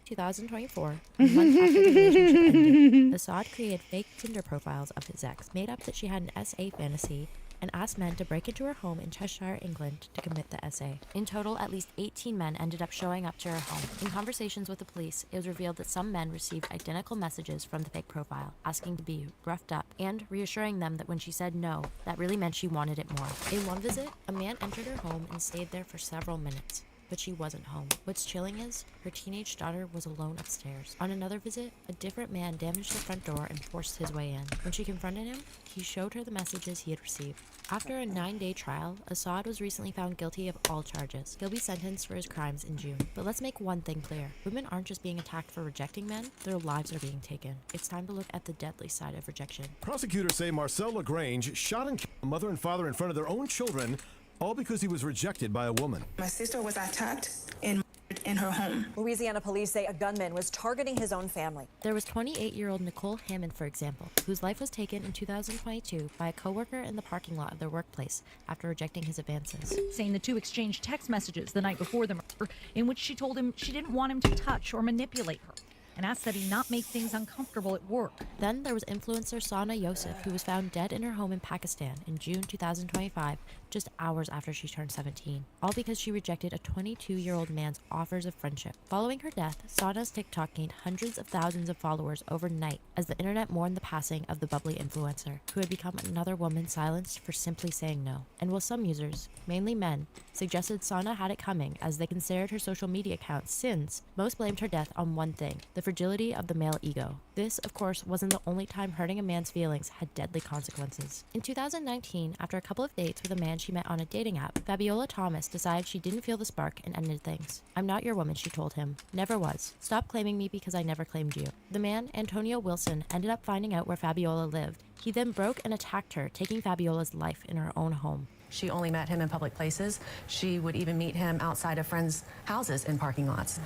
2024, a month after the relationship ended, Assad created fake Tinder profiles of his ex, made up that she had an SA fantasy, and asked men to break into her home in Cheshire, England to commit the SA. In total, at least 18 men ended up showing up to her home. In conversations with the police, it was revealed that some men received identical messages from the fake profile, asking to be roughed up and reassuring them that when she said no, that really meant she wanted it more. In one visit, a man entered her home and stayed there for several minutes. But she wasn't home. What's chilling is, her teenage daughter was alone upstairs. On another visit, a different man damaged the front door and forced his way in. When she confronted him, he showed her the messages he had received. After a 9-day trial, Assad was recently found guilty of all charges. He'll be sentenced for his crimes in June. But let's make one thing clear. Women aren't just being attacked for rejecting men, their lives are being taken. It's time to look at the deadly side of rejection. Prosecutors say Marcel Lagrange shot and killed a mother and father in front of their own children, all because he was rejected by a woman. My sister was attacked and in her home. Louisiana police say a gunman was targeting his own family. There was 28-year-old Nicole Hammond, for example, whose life was taken in 2022 by a coworker in the parking lot of their workplace after rejecting his advances. Saying the two exchanged text messages the night before the murder in which she told him she didn't want him to touch or manipulate her, and asked that he not make things uncomfortable at work. Then there was influencer Sana Yosef, who was found dead in her home in Pakistan in June 2025, just hours after she turned 17, all because she rejected a 22-year-old man's offers of friendship. Following her death, Sana's TikTok gained hundreds of thousands of followers overnight as the internet mourned the passing of the bubbly influencer, who had become another woman silenced for simply saying no. And while some users, mainly men, suggested Sana had it coming as they considered her social media account sins, most blamed her death on one thing: the fragility of the male ego. This, of course, wasn't the only time hurting a man's feelings had deadly consequences. In 2019, after a couple of dates with a man she met on a dating app, Fabiola Thomas decided she didn't feel the spark and ended things. "I'm not your woman," she told him. "Never was. Stop claiming me because I never claimed you." The man, Antonio Wilson, ended up finding out where Fabiola lived. He then broke and attacked her, taking Fabiola's life in her own home. She only met him in public places. She would even meet him outside of friends' houses in parking lots.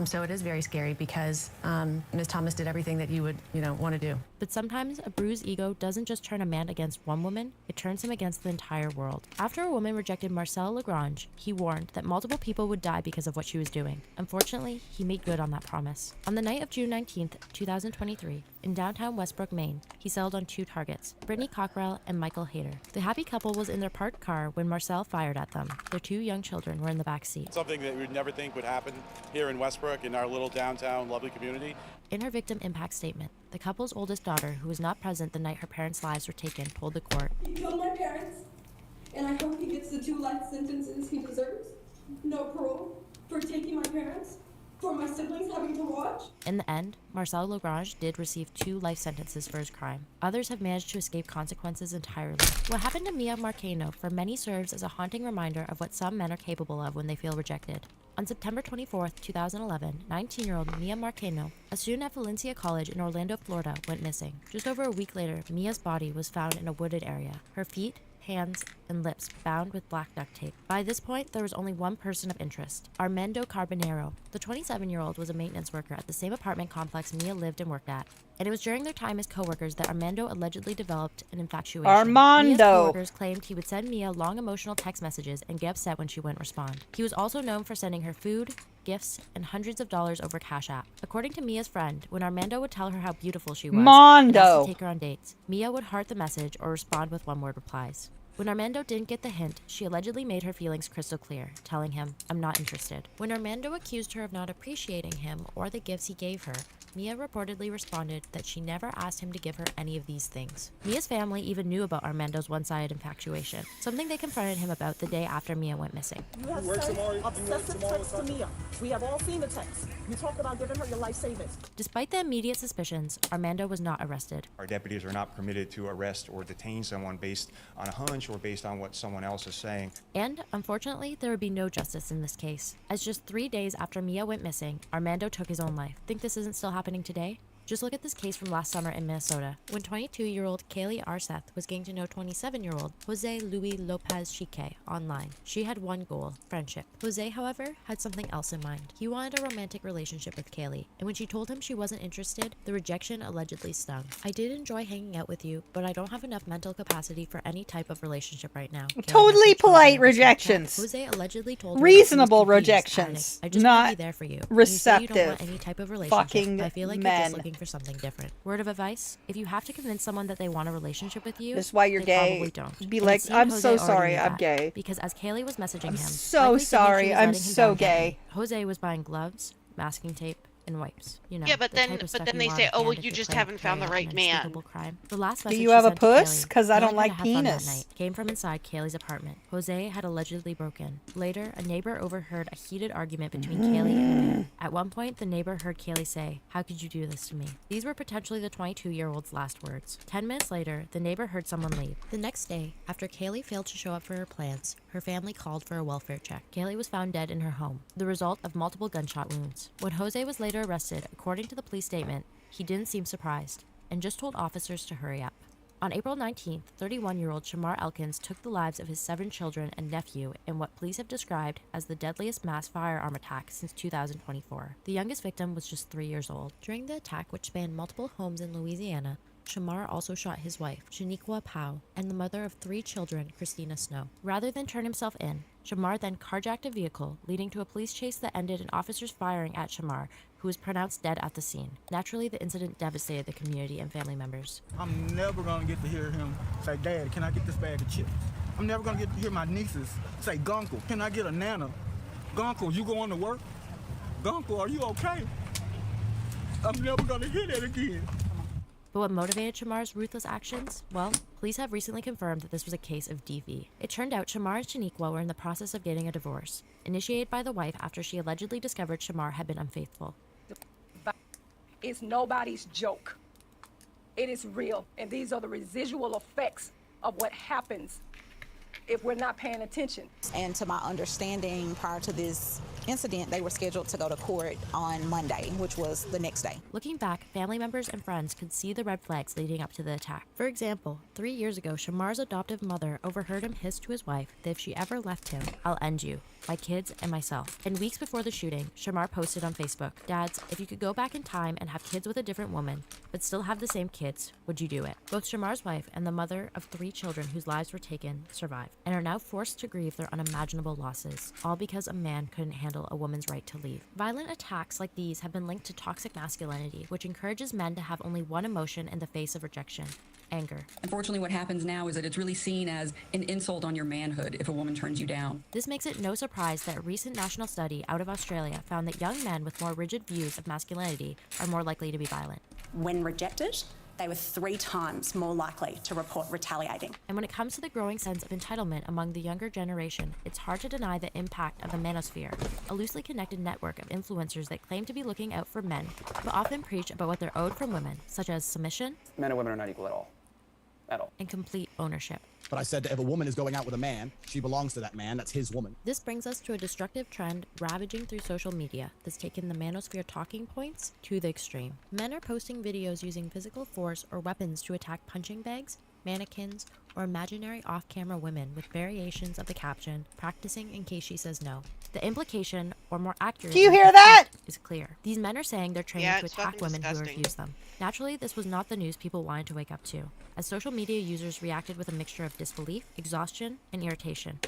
So it is very scary because Ms. Thomas did everything that you would, want to do. But sometimes a bruised ego doesn't just turn a man against one woman, it turns him against the entire world. After a woman rejected Marcel Lagrange, he warned that multiple people would die because of what she was doing. Unfortunately, he made good on that promise. On the night of June 19th, 2023, in downtown Westbrook, Maine, he settled on 2 targets, Brittany Cockrell and Michael Hayter. The happy couple was in their parked car when Marcel fired at them. Their 2 young children were in the back seat. Something that we'd never think would happen here in Westbrook, in our little downtown lovely community. In her victim impact statement, the couple's oldest daughter, who was not present the night her parents' lives were taken, told the court, "He killed my parents, and I hope he gets the 2 life sentences he deserves. No parole for taking my parents, for my siblings having to watch." In the end, Marcel Lagrange did receive 2 life sentences for his crime. Others have managed to escape consequences entirely. What happened to Mia Marcano for many serves as a haunting reminder of what some men are capable of when they feel rejected. On September 24th, 2011, 19-year-old Mia Marcano, a student at Valencia College in Orlando, Florida, went missing. Just over a week later, Mia's body was found in a wooded area. Her feet, hands, and lips bound with black duct tape. By this point, there was only one person of interest, Armando Carbonero. The 27-year-old was a maintenance worker at the same apartment complex Mia lived and worked at. And it was during their time as co-workers that Armando allegedly developed an infatuation. Mia's co-workers claimed he would send Mia long emotional text messages and get upset when she wouldn't respond. He was also known for sending her food, gifts, and hundreds of dollars over Cash App. According to Mia's friend, when Armando would tell her how beautiful she was and asked to take her on dates, Mia would heart the message or respond with one-word replies. When Armando didn't get the hint, she allegedly made her feelings crystal clear, telling him, "I'm not interested." When Armando accused her of not appreciating him or the gifts he gave her, Mia reportedly responded that she never asked him to give her any of these things. Mia's family even knew about Armando's one-sided infatuation, something they confronted him about the day after Mia went missing. You have sent obsessive texts to Mia. We have all seen the text. You talk about giving her your life savings. Despite the immediate suspicions, Armando was not arrested. Our deputies are not permitted to arrest or detain someone based on a hunch or based on what someone else is saying. And, unfortunately, there would be no justice in this case. As just 3 days after Mia went missing, Armando took his own life. Think this isn't still happening today? Just look at this case from last summer in Minnesota, when 22-year-old Kaylee Arseth was getting to know 27-year-old Jose Luis Lopez Chique online. She had one goal, friendship. Jose, however, had something else in mind. He wanted a romantic relationship with Kaylee, and when she told him she wasn't interested, the rejection allegedly stung. "I did enjoy hanging out with you, but I don't have enough mental capacity for any type of relationship right now." Totally polite rejections. Jose allegedly told her reasonable rejections, "I just not want to be there for you. receptive You say you don't want any type of relationship. fucking I feel like men. you're just looking looking for something different. Word of advice: if you have to convince someone that they want a relationship with you, This is why you're they gay. probably don't. Be And like, it seemed I'm Jose so already sorry, knew I'm that, gay. because as Kaylee was messaging him, so likely thinking she sorry, was I'm letting him so down gay. gently, Jose was buying gloves, masking tape, and wipes. You know, Yeah, but the then type of stuff they you want say, on oh, well, hand if you you're just trying to haven't found carry the out right an man. unspeakable crime. The last Do message you she have a sent to puss? Kaylee, 'Cause I don't telling her to like have fun that penis. night, came from inside Kaylee's apartment. Jose had allegedly broken. Later, a neighbor overheard a heated argument between Kaylee and the man. At one point, the neighbor heard Kaylee say, "How could you do this to me?" These were potentially the 22-year-old's last words. 10 minutes later, the neighbor heard someone leave. The next day, after Kaylee failed to show up for her plans, her family called for a welfare check. Kaylee was found dead in her home, the result of multiple gunshot wounds. When Jose was later arrested, according to the police statement, he didn't seem surprised and just told officers to hurry up. On April 19th, 31-year-old Shamar Elkins took the lives of his 7 children and nephew in what police have described as the deadliest mass firearm attack since 2024. The youngest victim was just 3 years old. During the attack, which spanned multiple homes in Louisiana, Shamar also shot his wife, Shaniqua Powell, and the mother of 3 children, Christina Snow. Rather than turn himself in, Shamar then carjacked a vehicle, leading to a police chase that ended in officers firing at Shamar, who was pronounced dead at the scene. Naturally, the incident devastated the community and family members. I'm never gonna get to hear him say, "Dad, can I get this bag of chips?" I'm never gonna get to hear my nieces say, "Gunkle, can I get a nana?" "Gunkle, you going to work?" "Gunkle, are you okay?" I'm never gonna hear that again. But what motivated Shamar's ruthless actions? Well, police have recently confirmed that this was a case of DV. It turned out Shamar and Shaniqua were in the process of getting a divorce, initiated by the wife after she allegedly discovered Shamar had been unfaithful. It's nobody's joke. It is real, and these are the residual effects of what happens if we're not paying attention. And to my understanding, prior to this incident, they were scheduled to go to court on Monday, which was the next day. Looking back, family members and friends could see the red flags leading up to the attack. For example, 3 years ago, Shamar's adoptive mother overheard him hiss to his wife that if she ever left him, "I'll end you, my kids and myself." And weeks before the shooting, Shamar posted on Facebook, "Dads, if you could go back in time and have kids with a different woman, but still have the same kids, would you do it?" Both Shamar's wife and the mother of 3 children whose lives were taken survived, and are now forced to grieve their unimaginable losses, all because a man couldn't handle a woman's right to leave. Violent attacks like these have been linked to toxic masculinity, which encourages men to have only one emotion in the face of rejection: anger. Unfortunately, what happens now is that it's really seen as an insult on your manhood if a woman turns you down. This makes it no surprise that a recent national study out of Australia found that young men with more rigid views of masculinity are more likely to be violent. When rejected, they were 3 times more likely to report retaliating. And when it comes to the growing sense of entitlement among the younger generation, it's hard to deny the impact of the manosphere, a loosely connected network of influencers that claim to be looking out for men, but often preach about what they're owed from women, such as submission, Men and women are not equal at all. At all. and complete ownership. But I said that if a woman is going out with a man, she belongs to that man. That's his woman. This brings us to a destructive trend ravaging through social media that's taken the manosphere talking points to the extreme. Men are posting videos using physical force or weapons to attack punching bags, mannequins, or imaginary off-camera women with variations of the caption, "practicing in case she says no." The implication, or more accurately, Do you hear that? is clear. These men are saying they're training to attack women who refuse them. Naturally, this was not the news people wanted to wake up to, as social media users reacted with a mixture of disbelief, exhaustion, and irritation.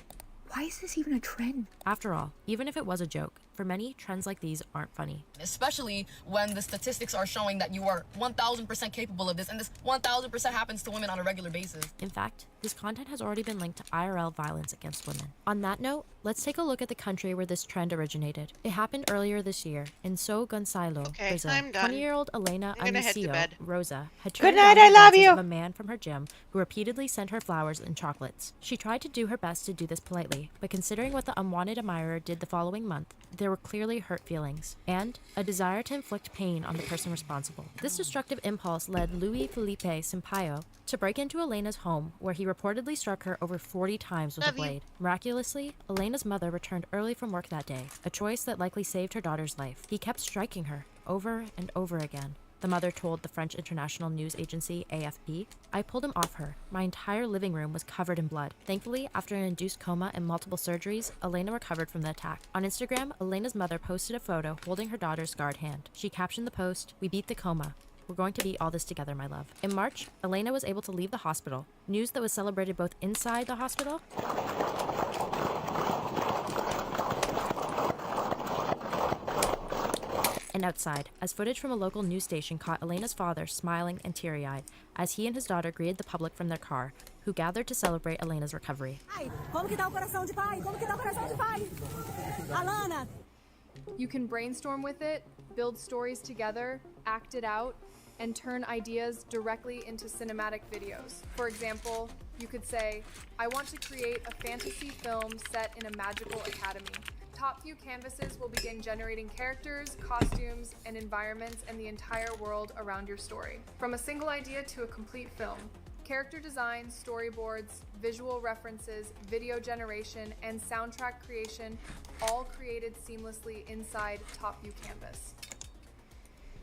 Why is this even a trend? After all, even if it was a joke, for many, trends like these aren't funny. Especially when the statistics are showing that you are 1000% capable of this, and this 1000% happens to women on a regular basis. In fact, this content has already been linked to IRL violence against women. On that note, let's take a look at the country where this trend originated. It happened earlier this year in São Gonçalo, Brazil. I'm done. 20-year-old Elena I'm gonna head to Anicio bed. Rosa had Good turned night, down I the love advances you. of a man from her gym who repeatedly sent her flowers and chocolates. She tried to do her best to do this politely, but considering what the unwanted admirer did the following month, there were clearly hurt feelings, and a desire to inflict pain on the person responsible. This destructive impulse led Luis Felipe Sampaio to break into Elena's home, where he reportedly struck her over 40 times with a blade. Miraculously, Elena's mother returned early from work that day, a choice that likely saved her daughter's life. He kept striking her, over and over again. The mother told the French international news agency AFP, "I pulled him off her. My entire living room was covered in blood." Thankfully, after an induced coma and multiple surgeries, Elena recovered from the attack. On Instagram, Elena's mother posted a photo holding her daughter's scarred hand. She captioned the post, "We beat the coma. We're going to beat all this together, my love." In March, Elena was able to leave the hospital, news that was celebrated both inside the hospital And outside, as footage from a local news station caught Elena's father smiling and teary-eyed as he and his daughter greeted the public from their car, who gathered to celebrate Elena's recovery. You can brainstorm with it, build stories together, act it out, and turn ideas directly into cinematic videos. For example, you could say, I want to create a fantasy film set in a magical academy. Top few canvases will begin generating characters, costumes, and environments and the entire world around your story. From a single idea to a complete film, character design, storyboards, visual references, video generation, and soundtrack creation, all created seamlessly inside Top View Canvas.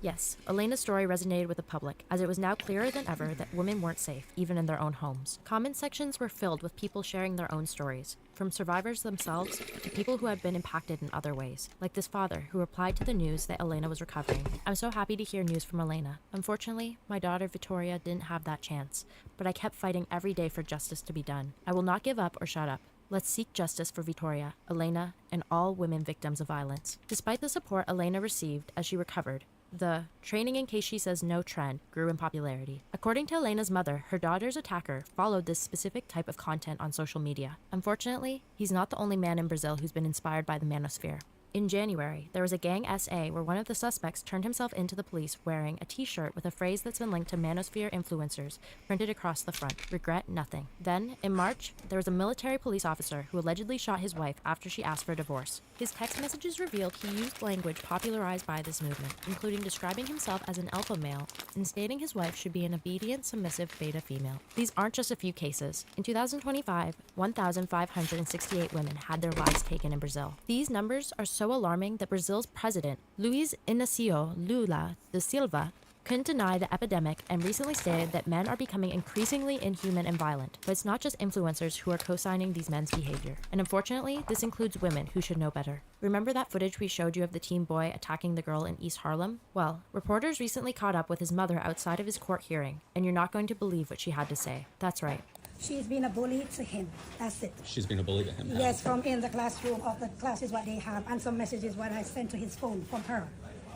Yes, Elena's story resonated with the public, as it was now clearer than ever that women weren't safe, even in their own homes. Comment sections were filled with people sharing their own stories, from survivors themselves to people who had been impacted in other ways, like this father who replied to the news that Elena was recovering. I'm so happy to hear news from Elena. Unfortunately, my daughter Victoria didn't have that chance, but I kept fighting every day for justice to be done. I will not give up or shut up. Let's seek justice for Victoria, Elena, and all women victims of violence. Despite the support Elena received as she recovered, the training in case she says no trend grew in popularity. According to Elena's mother, her daughter's attacker followed this specific type of content on social media. Unfortunately, he's not the only man in Brazil who's been inspired by the manosphere. In January, there was a gang SA where one of the suspects turned himself into the police wearing a t-shirt with a phrase that's been linked to manosphere influencers printed across the front, regret nothing. Then, in March, there was a military police officer who allegedly shot his wife after she asked for a divorce. His text messages revealed he used language popularized by this movement, including describing himself as an alpha male and stating his wife should be an obedient, submissive beta female. These aren't just a few cases. In 2025, 1,568 women had their lives taken in Brazil. These numbers are so alarming that Brazil's president, Luiz Inácio Lula da Silva, couldn't deny the epidemic and recently stated that men are becoming increasingly inhuman and violent. But it's not just influencers who are co-signing these men's behavior. And unfortunately, this includes women who should know better. Remember that footage we showed you of the teen boy attacking the girl in East Harlem? Well, reporters recently caught up with his mother outside of his court hearing, and you're not going to believe what she had to say. That's right. She's been a bully to him. That's it. She's been a bully to him? Yes, from in the classroom of the classes what they have, and some messages what I sent to his phone from her.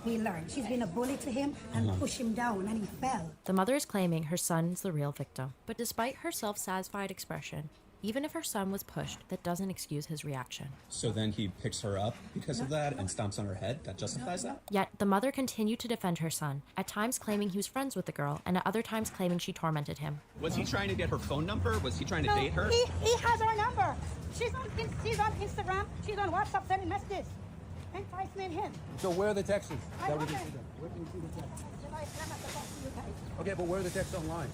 We learned. She's been a bully to him and pushed him down, and he fell. The mother is claiming her son's the real victim. But despite her self-satisfied expression, even if her son was pushed, that doesn't excuse his reaction. So then he picks her up because of that and stomps on her head? That justifies that? Yet, the mother continued to defend her son, at times claiming he was friends with the girl, and at other times claiming she tormented him. Was he trying to get her phone number? Was he trying to date her? He has her number. She's on Instagram. She's on WhatsApp sending messages. Enticing him. So where are the texts? Where did you see them? Where did you see the texts? Okay, but where are the texts online?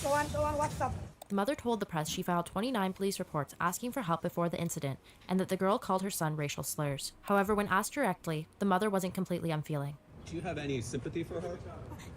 Go on WhatsApp. The mother told the press she filed 29 police reports asking for help before the incident, and that the girl called her son racial slurs. However, when asked directly, the mother wasn't completely unfeeling. Do you have any sympathy for her?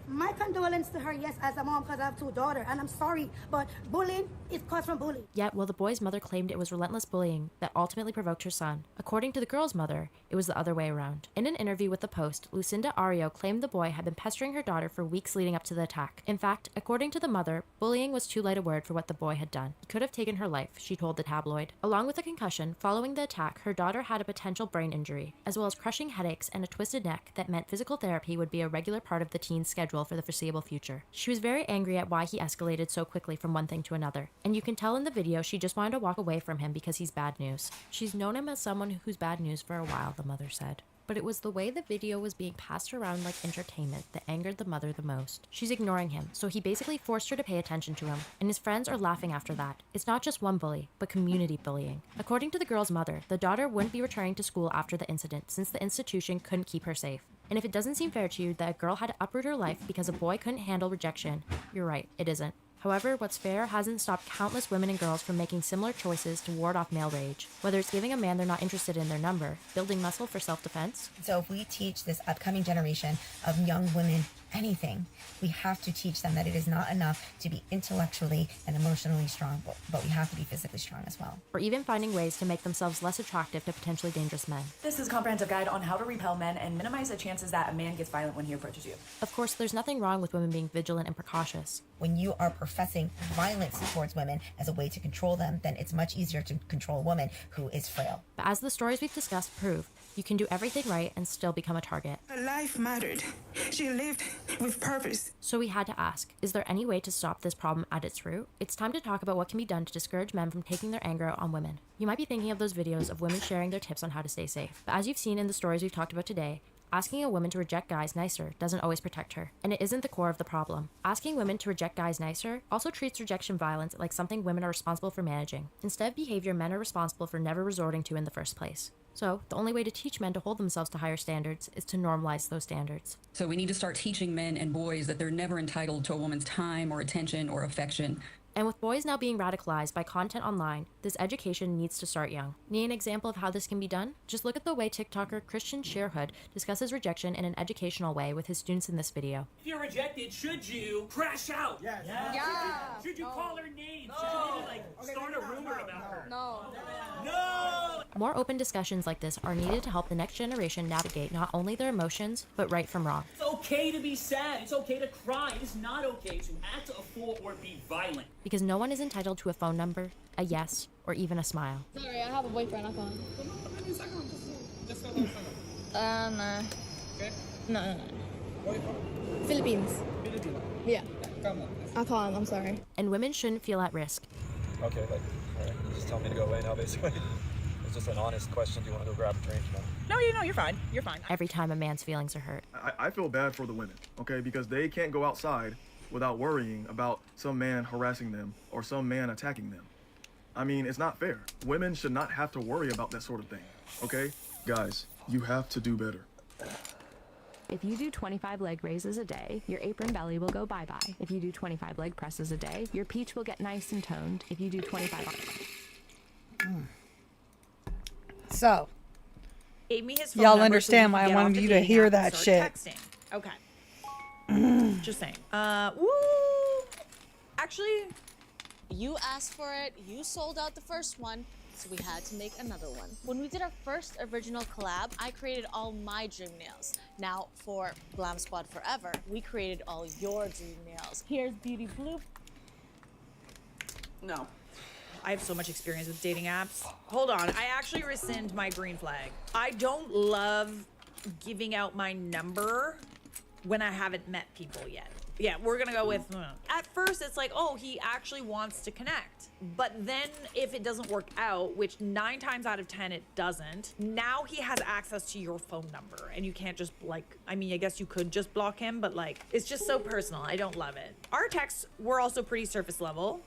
My condolence to her, yes, as a mom, because I have two daughters, and I'm sorry, but bullying is caused from bullying. Yet, while the boy's mother claimed it was relentless bullying that ultimately provoked her son, according to the girl's mother, it was the other way around. In an interview with The Post, Lucinda Ario claimed the boy had been pestering her daughter for weeks leading up to the attack. In fact, according to the mother, bullying was too light a word for what the boy had done. He could have taken her life, she told the tabloid. Along with a concussion, following the attack, her daughter had a potential brain injury, as well as crushing headaches and a twisted neck that meant physical therapy would be a regular part of the teen's schedule for the foreseeable future. She was very angry at why he escalated so quickly from one thing to another, and you can tell in the video she just wanted to walk away from him because he's bad news. She's known him as someone who's bad news for a while, the mother said. But it was the way the video was being passed around like entertainment that angered the mother the most. She's ignoring him, so he basically forced her to pay attention to him, and his friends are laughing after that. It's not just one bully, but community bullying. According to the girl's mother, the daughter wouldn't be returning to school after the incident since the institution couldn't keep her safe. And if it doesn't seem fair to you that a girl had to uproot her life because a boy couldn't handle rejection, you're right, it isn't. However, what's fair hasn't stopped countless women and girls from making similar choices to ward off male rage, whether it's giving a man they're not interested in their number, building muscle for self-defense. So if we teach this upcoming generation of young women anything, we have to teach them that it is not enough to be intellectually and emotionally strong, but we have to be physically strong as well. Or even finding ways to make themselves less attractive to potentially dangerous men. This is a comprehensive guide on how to repel men and minimize the chances that a man gets violent when he approaches you. Of course, there's nothing wrong with women being vigilant and precautious. When you are professing violence towards women as a way to control them, then it's much easier to control a woman who is frail. But as the stories we've discussed prove, You can do everything right and still become a target. Her life mattered. She lived with purpose. So we had to ask, is there any way to stop this problem at its root? It's time to talk about what can be done to discourage men from taking their anger out on women. You might be thinking of those videos of women sharing their tips on how to stay safe. But as you've seen in the stories we've talked about today, asking a woman to reject guys nicer doesn't always protect her, and it isn't the core of the problem. Asking women to reject guys nicer also treats rejection violence like something women are responsible for managing, instead of behavior men are responsible for never resorting to in the first place. So, the only way to teach men to hold themselves to higher standards is to normalize those standards. So we need to start teaching men and boys that they're never entitled to a woman's time or attention or affection. And with boys now being radicalized by content online, this education needs to start young. Need an example of how this can be done? Just look at the way TikToker Christian Sherhood discusses rejection in an educational way with his students in this video. If you're rejected, should you crash out? Yes. Yeah. Should you call her names? Should you start a rumor about her? No. No! More open discussions like this are needed to help the next generation navigate not only their emotions, but right from wrong. It's okay to be sad. It's okay to cry. It is not okay to act a fool or be violent. Because no one is entitled to a phone number, a yes, or even a smile. Sorry, I have a boyfriend. I can't. No. Okay. No. Philippines. Yeah. Come on. I can't. I'm sorry. And women shouldn't feel at risk. Okay, like, you just tell me to go away now, basically. It's just an honest question. Do you want to go grab a drink? No, you're fine. You're fine. Every time a man's feelings are hurt. I feel bad for the women, okay? Because they can't go outside without worrying about some man harassing them or some man attacking them. I mean, it's not fair. Women should not have to worry about that sort of thing, okay? Guys, you have to do better. If you do 25 leg raises a day, your apron belly will go bye-bye. If you do 25 leg presses a day, your peach will get nice and toned. If you do 25... So, Gave me his phone y'all number understand so we why can I get off wanted the you to dating hear app and that start shit. Texting. Okay. Just saying. Woo! Actually, You asked for it, you sold out the first one, so we had to make another one. When we did our first original collab, I created all my dream nails. Now, for Glam Squad Forever, we created all your dream nails. Here's Beauty Blue. no. I have so much experience with dating apps. Hold on. I actually rescind my green flag. I don't love giving out my number when I haven't met people yet. Yeah, we're gonna go with, at first it's like, oh, he actually wants to connect. But then if it doesn't work out, which 9 times out of 10 it doesn't, now he has access to your phone number and you can't just I guess you could just block him, but it's just so personal. I don't love it. Our texts were also pretty surface level.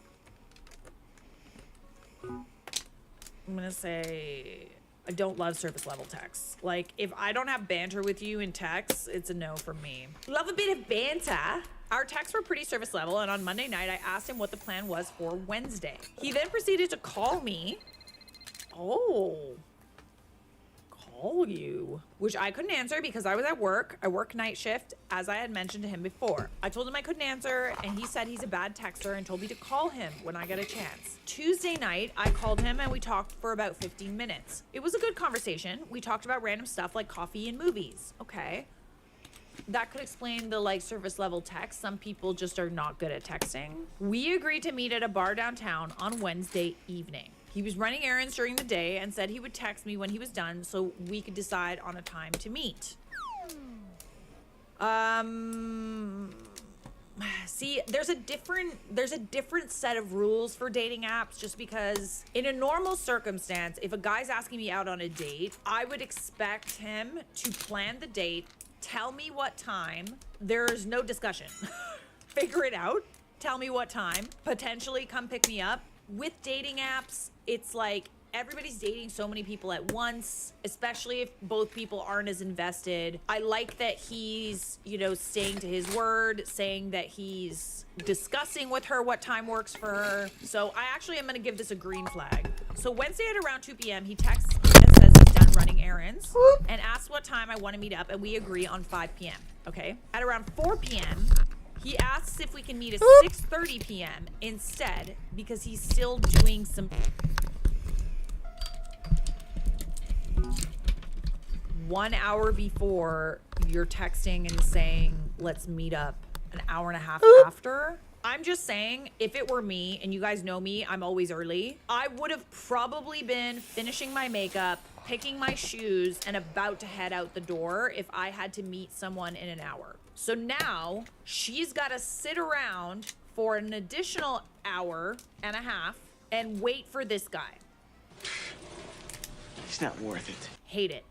I'm gonna say I don't love surface level texts. If I don't have banter with you in texts, it's a no from me. Love a bit of banter. Our texts were pretty surface level, and on Monday night, I asked him what the plan was for Wednesday. He then proceeded to call me. Oh. Call you. Which I couldn't answer because I was at work. I work night shift, as I had mentioned to him before. I told him I couldn't answer, and he said he's a bad texter and told me to call him when I get a chance. Tuesday night, I called him and we talked for about 15 minutes. It was a good conversation. We talked about random stuff like coffee and movies. Okay. That could explain the surface level text. Some people just are not good at texting. We agreed to meet at a bar downtown on Wednesday evening. He was running errands during the day and said he would text me when he was done so we could decide on a time to meet. See, there's a different set of rules for dating apps just because in a normal circumstance, if a guy's asking me out on a date, I would expect him to plan the date, tell me what time, there's no discussion. Figure it out, tell me what time, potentially come pick me up. With dating apps, it's everybody's dating so many people at once, especially if both people aren't as invested. I like that he's, staying to his word, saying that he's discussing with her what time works for her. So I actually am going to give this a green flag. So Wednesday at around 2 p.m., he texts me and says he's done running errands and asks what time I want to meet up, and we agree on 5 p.m., okay? At around 4 p.m., he asks if we can meet at 6:30 p.m. instead because he's still doing some... 1 hour before, you're texting and saying, let's meet up an hour and a half after. I'm just saying, if it were me, and you guys know me, I'm always early, I would have probably been finishing my makeup, picking my shoes, and about to head out the door if I had to meet someone in an hour. So now she's got to sit around for an additional hour and a half and wait for this guy. It's not worth it. Hate it.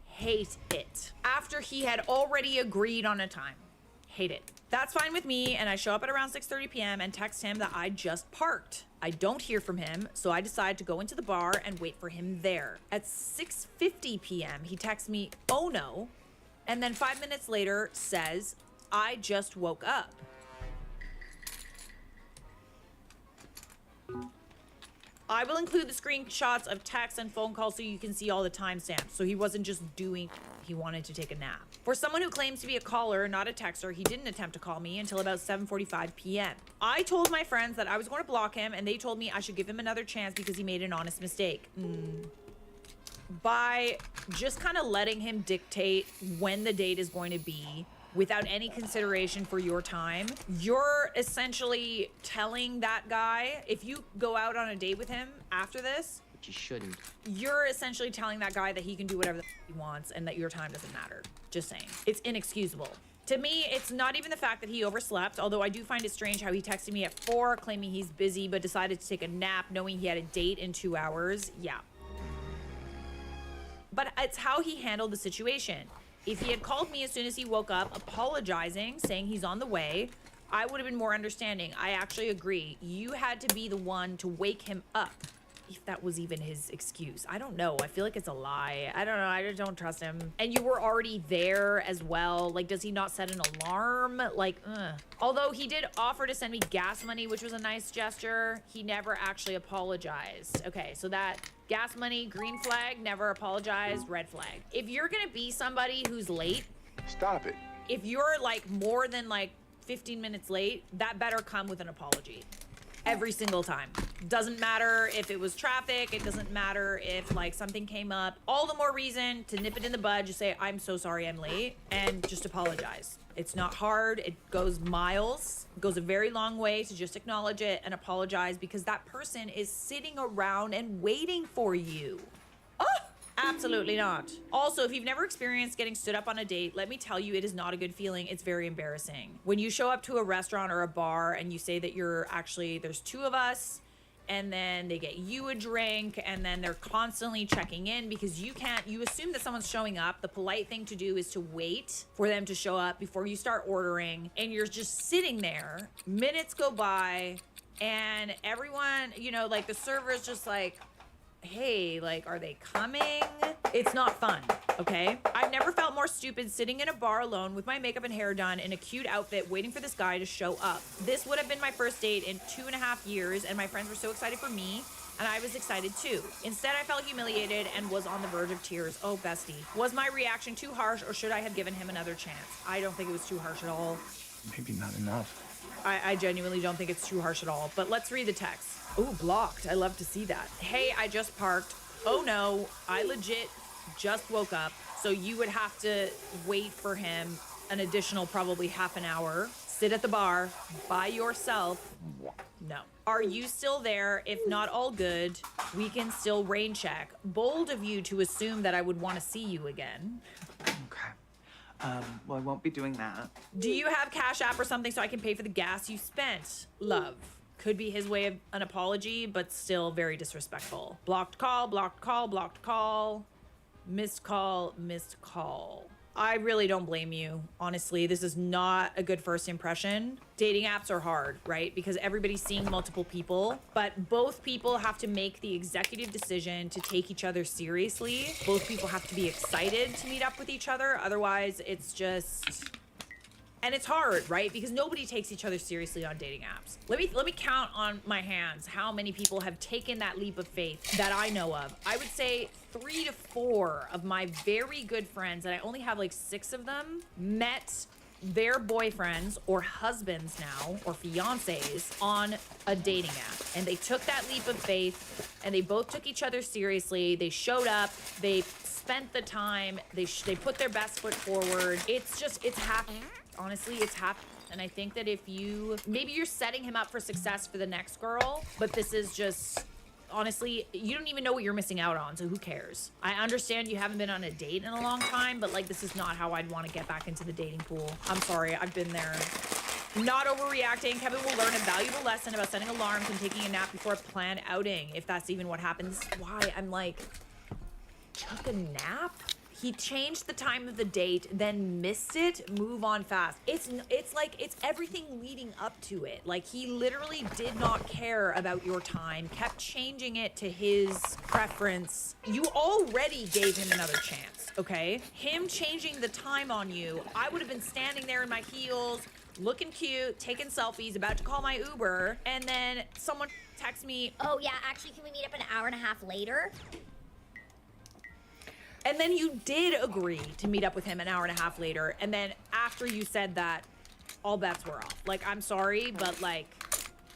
Hate it. After he had already agreed on a time. Hate it. That's fine with me, and I show up at around 6:30 p.m. and text him that I just parked. I don't hear from him, so I decide to go into the bar and wait for him there. At 6:50 p.m., he texts me, "Oh no," and then 5 minutes later says, "I just woke up." I will include the screenshots of texts and phone calls so you can see all the timestamps. So he wasn't just doing, he wanted to take a nap. For someone who claims to be a caller, not a texter, he didn't attempt to call me until about 7:45 p.m. I told my friends that I was going to block him, and they told me I should give him another chance because he made an honest mistake. By just kind of letting him dictate when the date is going to be, without any consideration for your time, you're essentially telling that guy, if you go out on a date with him after this, But you shouldn't. you're essentially telling that guy that he can do whatever the he wants and that your time doesn't matter. Just saying. It's inexcusable. To me, it's not even the fact that he overslept, although I do find it strange how he texted me at 4 claiming he's busy but decided to take a nap knowing he had a date in 2 hours. Yeah. But it's how he handled the situation. If he had called me as soon as he woke up, apologizing, saying he's on the way, I would have been more understanding. I actually agree. You had to be the one to wake him up. If that was even his excuse. I don't know. I feel like it's a lie. I don't know. I just don't trust him. And you were already there as well. Like, does he not set an alarm? Like, Although he did offer to send me gas money, which was a nice gesture, he never actually apologized. Okay, so that gas money, green flag, never apologized, red flag. If you're gonna be somebody who's late, Stop it. if you're like more than like 15 minutes late, that better come with an apology. Every single time. Doesn't matter if it was traffic, it doesn't matter if like something came up. All the more reason to nip it in the bud, just say, I'm so sorry I'm late, and just apologize. It's not hard, it goes miles, it goes a very long way to just acknowledge it and apologize because that person is sitting around and waiting for you. Oh, absolutely not. Also, if you've never experienced getting stood up on a date, let me tell you, it is not a good feeling. It's very embarrassing. When you show up to a restaurant or a bar and you say that you're actually, there's 2 of us, and then they get you a drink, and then they're constantly checking in because you assume that someone's showing up. The polite thing to do is to wait for them to show up before you start ordering, and you're just sitting there, minutes go by, and everyone, like the server is just like, hey, like, are they coming? It's not fun, okay? I've never felt more stupid sitting in a bar alone with my makeup and hair done in a cute outfit waiting for this guy to show up. This would have been my first date in 2.5 years, and my friends were so excited for me, and I was excited too. Instead, I felt humiliated and was on the verge of tears. Oh, bestie. Was my reaction too harsh, or should I have given him another chance? I don't think it was too harsh at all. Maybe not enough. I genuinely don't think it's too harsh at all, but let's read the text. Ooh, blocked. I love to see that. Hey, I just parked. Oh no, I legit just woke up. So you would have to wait for him an additional probably half an hour. Sit at the bar by yourself. No. Are you still there? If not, all good. We can still rain check. Bold of you to assume that I would want to see you again. Well, I won't be doing that. Do you have Cash App or something so I can pay for the gas you spent? Love. Could be his way of an apology, but still very disrespectful. Blocked call, blocked call, blocked call. Missed call, missed call. I really don't blame you. Honestly, this is not a good first impression. Dating apps are hard, right? Because everybody's seeing multiple people, but both people have to make the executive decision to take each other seriously. Both people have to be excited to meet up with each other. Otherwise, it's just... And it's hard, right? Because nobody takes each other seriously on dating apps. Let me count on my hands how many people have taken that leap of faith that I know of. I would say 3 to 4 of my very good friends, and I only have like 6 of them, met their boyfriends or husbands now, or fiancés, on a dating app. And they took that leap of faith, and they both took each other seriously. They showed up, they spent the time, they put their best foot forward. It's happening. Honestly, it's And I think that if maybe you're setting him up for success for the next girl, but this is just, honestly, you don't even know what you're missing out on, so who cares? I understand you haven't been on a date in a long time, but like, this is not how I'd want to get back into the dating pool. I'm sorry, I've been there. Not overreacting. Kevin will learn a valuable lesson about setting alarms and taking a nap before a planned outing, if that's even what happens. Why I'm like, took a nap? He changed the time of the date, then missed it. Move on fast. It's like, it's everything leading up to it. Like, he literally did not care about your time, kept changing it to his preference. You already gave him another chance, okay? Him changing the time on you, I would have been standing there in my heels, looking cute, taking selfies, about to call my Uber, and then someone texts me, oh yeah, actually, can we meet up an hour and a half later? And then you did agree to meet up with him an hour and a half later. And then after you said that, all bets were off. Like, I'm sorry, but like,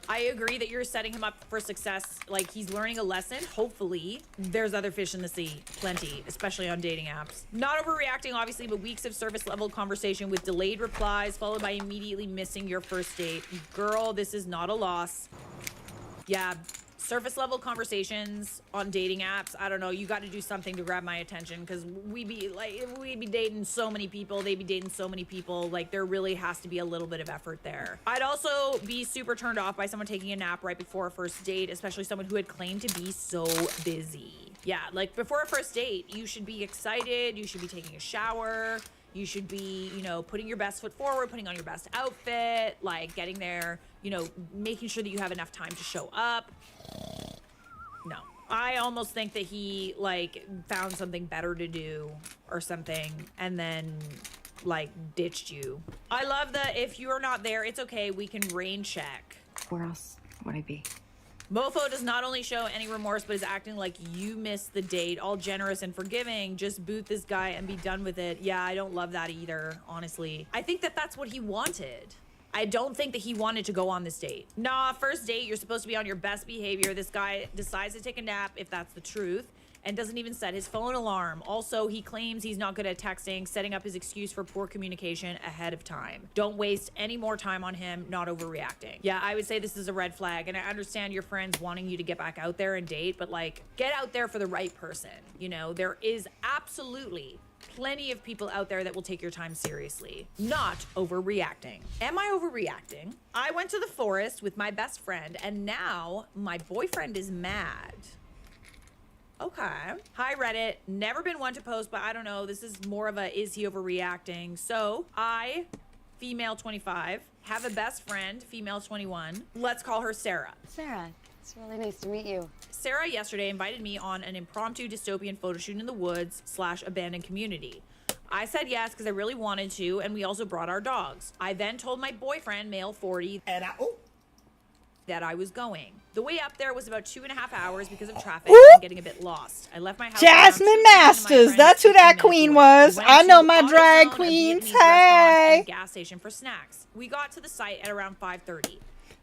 I agree that you're setting him up for success. Like, he's learning a lesson. Hopefully, there's other fish in the sea. Plenty, especially on dating apps. Not overreacting, obviously, but weeks of surface level conversation with delayed replies, followed by immediately missing your first date. Girl, this is not a loss. Yeah. Surface level conversations on dating apps. I don't know. You got to do something to grab my attention, because we'd be dating so many people. They'd be dating so many people. Like, there really has to be a little bit of effort there. I'd also be super turned off by someone taking a nap right before a first date, especially someone who had claimed to be so busy. Yeah, like before a first date, you should be excited. You should be taking a shower. You should be, you know, putting your best foot forward, putting on your best outfit, like getting there, you know, making sure that you have enough time to show up. No. I almost think that he, like, found something better to do or something and then, like, ditched you. I love that if you are not there, it's okay. We can rain check. Where else would I be? Mofo does not only show any remorse, but is acting like you missed the date, all generous and forgiving. Just boot this guy and be done with it. Yeah, I don't love that either, honestly. I think that that's what he wanted. I don't think that he wanted to go on this date. Nah, first date, you're supposed to be on your best behavior. This guy decides to take a nap, if that's the truth, and doesn't even set his phone alarm. Also, he claims he's not good at texting, setting up his excuse for poor communication ahead of time. Don't waste any more time on him, not overreacting. Yeah, I would say this is a red flag, and I understand your friends wanting you to get back out there and date, but like, get out there for the right person. You know, there is absolutely plenty of people out there that will take your time seriously. Not overreacting. Am I overreacting? I went to the forest with my best friend, and now my boyfriend is mad. Okay. Hi, Reddit. Never been one to post, but I don't know. This is more of a, is he overreacting? So I, female 25, have a best friend, female 21. Let's call her Sarah. Sarah, it's really nice to meet you. Sarah yesterday invited me on an impromptu dystopian photo shoot in the woods / abandoned community. I said yes because I really wanted to, and we also brought our dogs. I then told my boyfriend, male 40, that I was going. The way up there was about 2.5 hours because of traffic and getting a bit lost. I left my house. Jasmine Masters, that's who that queen was. I know my drag queens. Hey. Gas station for snacks. We got to the site at around 5:30.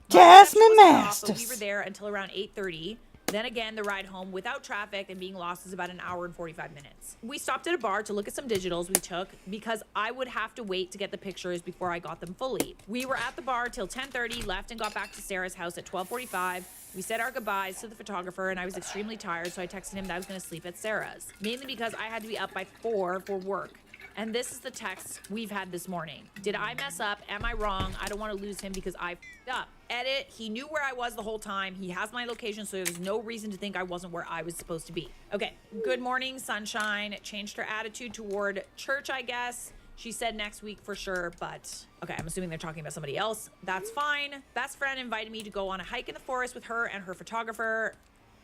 Jasmine Masters. We were there until around 8:30. Then again, the ride home without traffic and being lost is about an hour and 45 minutes. We stopped at a bar to look at some digitals we took because I would have to wait to get the pictures before I got them fully. We were at the bar till 10:30, left and got back to Sarah's house at 12:45. We said our goodbyes to the photographer, and I was extremely tired, so I texted him that I was going to sleep at Sarah's, mainly because I had to be up by 4 for work. And this is the text we've had this morning. Did I mess up? Am I wrong? I don't want to lose him because I f***ed up. Edit. He knew where I was the whole time. He has my location, so there's no reason to think I wasn't where I was supposed to be. Okay. Good morning, sunshine. Changed her attitude toward church, I guess. She said next week for sure, but okay, I'm assuming they're talking about somebody else. That's fine. Best friend invited me to go on a hike in the forest with her and her photographer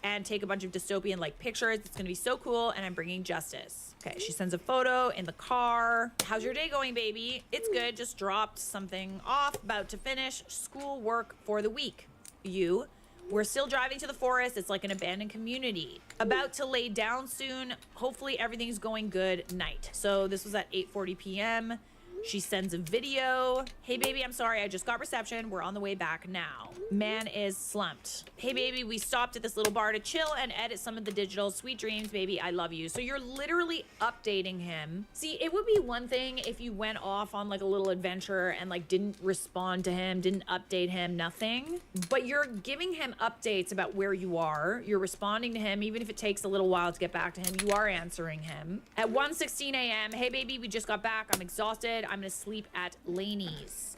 and take a bunch of dystopian like pictures. It's gonna be so cool, and I'm bringing justice. Okay, she sends a photo in the car. How's your day going, baby? It's good, just dropped something off, about to finish school work for the week. We're still driving to the forest. It's like an abandoned community. About to lay down soon. Hopefully everything's going good. Night. So this was at 8:40 p.m. She sends a video. Hey baby, I'm sorry, I just got reception. We're on the way back now. Man is slumped. Hey baby, we stopped at this little bar to chill and edit some of the digital. Sweet dreams, baby, I love you. So you're literally updating him. See, it would be one thing if you went off on like a little adventure and like didn't respond to him, didn't update him, nothing. But you're giving him updates about where you are. You're responding to him, even if it takes a little while to get back to him. You are answering him. At 1:16 a.m., hey baby, we just got back. I'm exhausted. I'm gonna sleep at Laney's.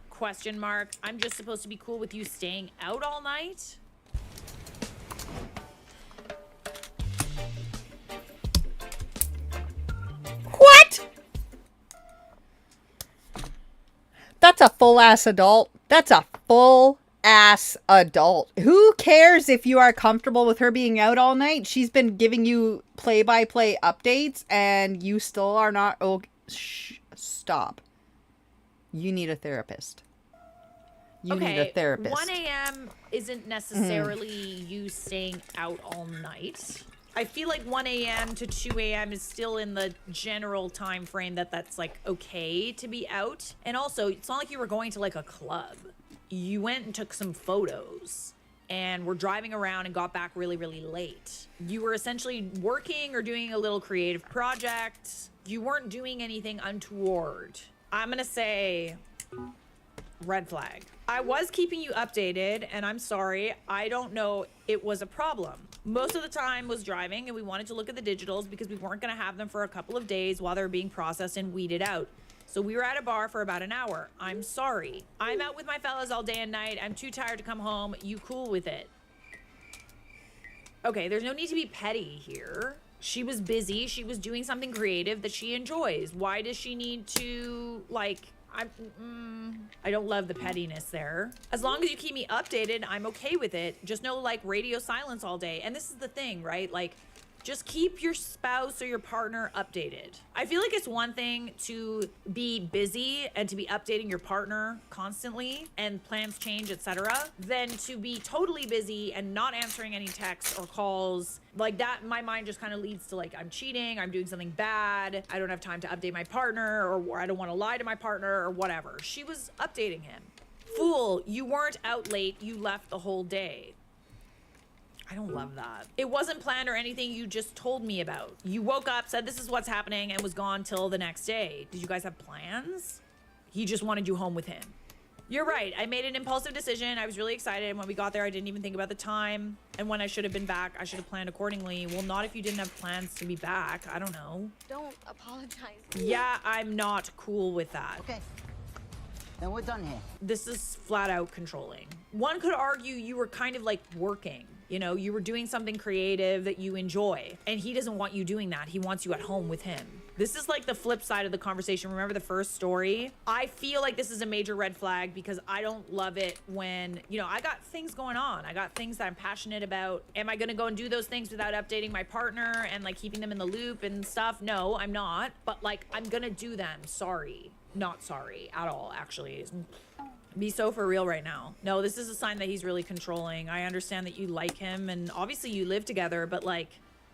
Question mark. I'm just supposed to be cool with you staying out all night? What? That's a full-ass adult. That's a full-ass adult. Who cares if you are comfortable with her being out all night? She's been giving you play-by-play updates, and you still are not... Oh, stop. You need a therapist. You need a therapist. 1 a.m. isn't necessarily you staying out all night. I feel like 1 a.m. to 2 a.m. is still in the general time frame that's like okay to be out. And also, it's not like you were going to like a club. You went and took some photos and were driving around and got back really, really late. You were essentially working or doing a little creative project. You weren't doing anything untoward. I'm gonna say red flag. I was keeping you updated, and I'm sorry, I don't know it was a problem. Most of the time was driving, and we wanted to look at the digitals because we weren't gonna have them for a couple of days while they were being processed and weeded out. So we were at a bar for about an hour. I'm sorry. I'm out with my fellas all day and night. I'm too tired to come home. You cool with it? Okay, there's no need to be petty here. She was busy. She was doing something creative that she enjoys. Why does she need to, like... I don't love the pettiness there. As long as you keep me updated, I'm okay with it. Just no like radio silence all day. And this is the thing, right? Like, just keep your spouse or your partner updated. I feel like it's one thing to be busy and to be updating your partner constantly and plans change, etc., than to be totally busy and not answering any texts or calls. Like that, my mind just kind of leads to like, I'm cheating, I'm doing something bad, I don't have time to update my partner, or I don't want to lie to my partner, or whatever. She was updating him. Fool, you weren't out late, you left the whole day. I don't love that. It wasn't planned or anything, you just told me about. You woke up, said this is what's happening, and was gone till the next day. Did you guys have plans? He just wanted you home with him. You're right, I made an impulsive decision. I was really excited, and when we got there, I didn't even think about the time. And when I should have been back, I should have planned accordingly. Well, not if you didn't have plans to be back. I don't know. Don't apologize. Yeah, I'm not cool with that. Okay. Then we're done here. This is flat out controlling. One could argue you were kind of like working. You know, you were doing something creative that you enjoy, and he doesn't want you doing that. He wants you at home with him. This is like the flip side of the conversation. Remember the first story? I feel like this is a major red flag because I don't love it when, you know, I got things going on. I got things that I'm passionate about. Am I gonna go and do those things without updating my partner and like keeping them in the loop and stuff? No, I'm not. But like, I'm gonna do them. Sorry. Not sorry at all, actually. Be so for real right now. No, this is a sign that he's really controlling. I understand that you like him and obviously you live together, but like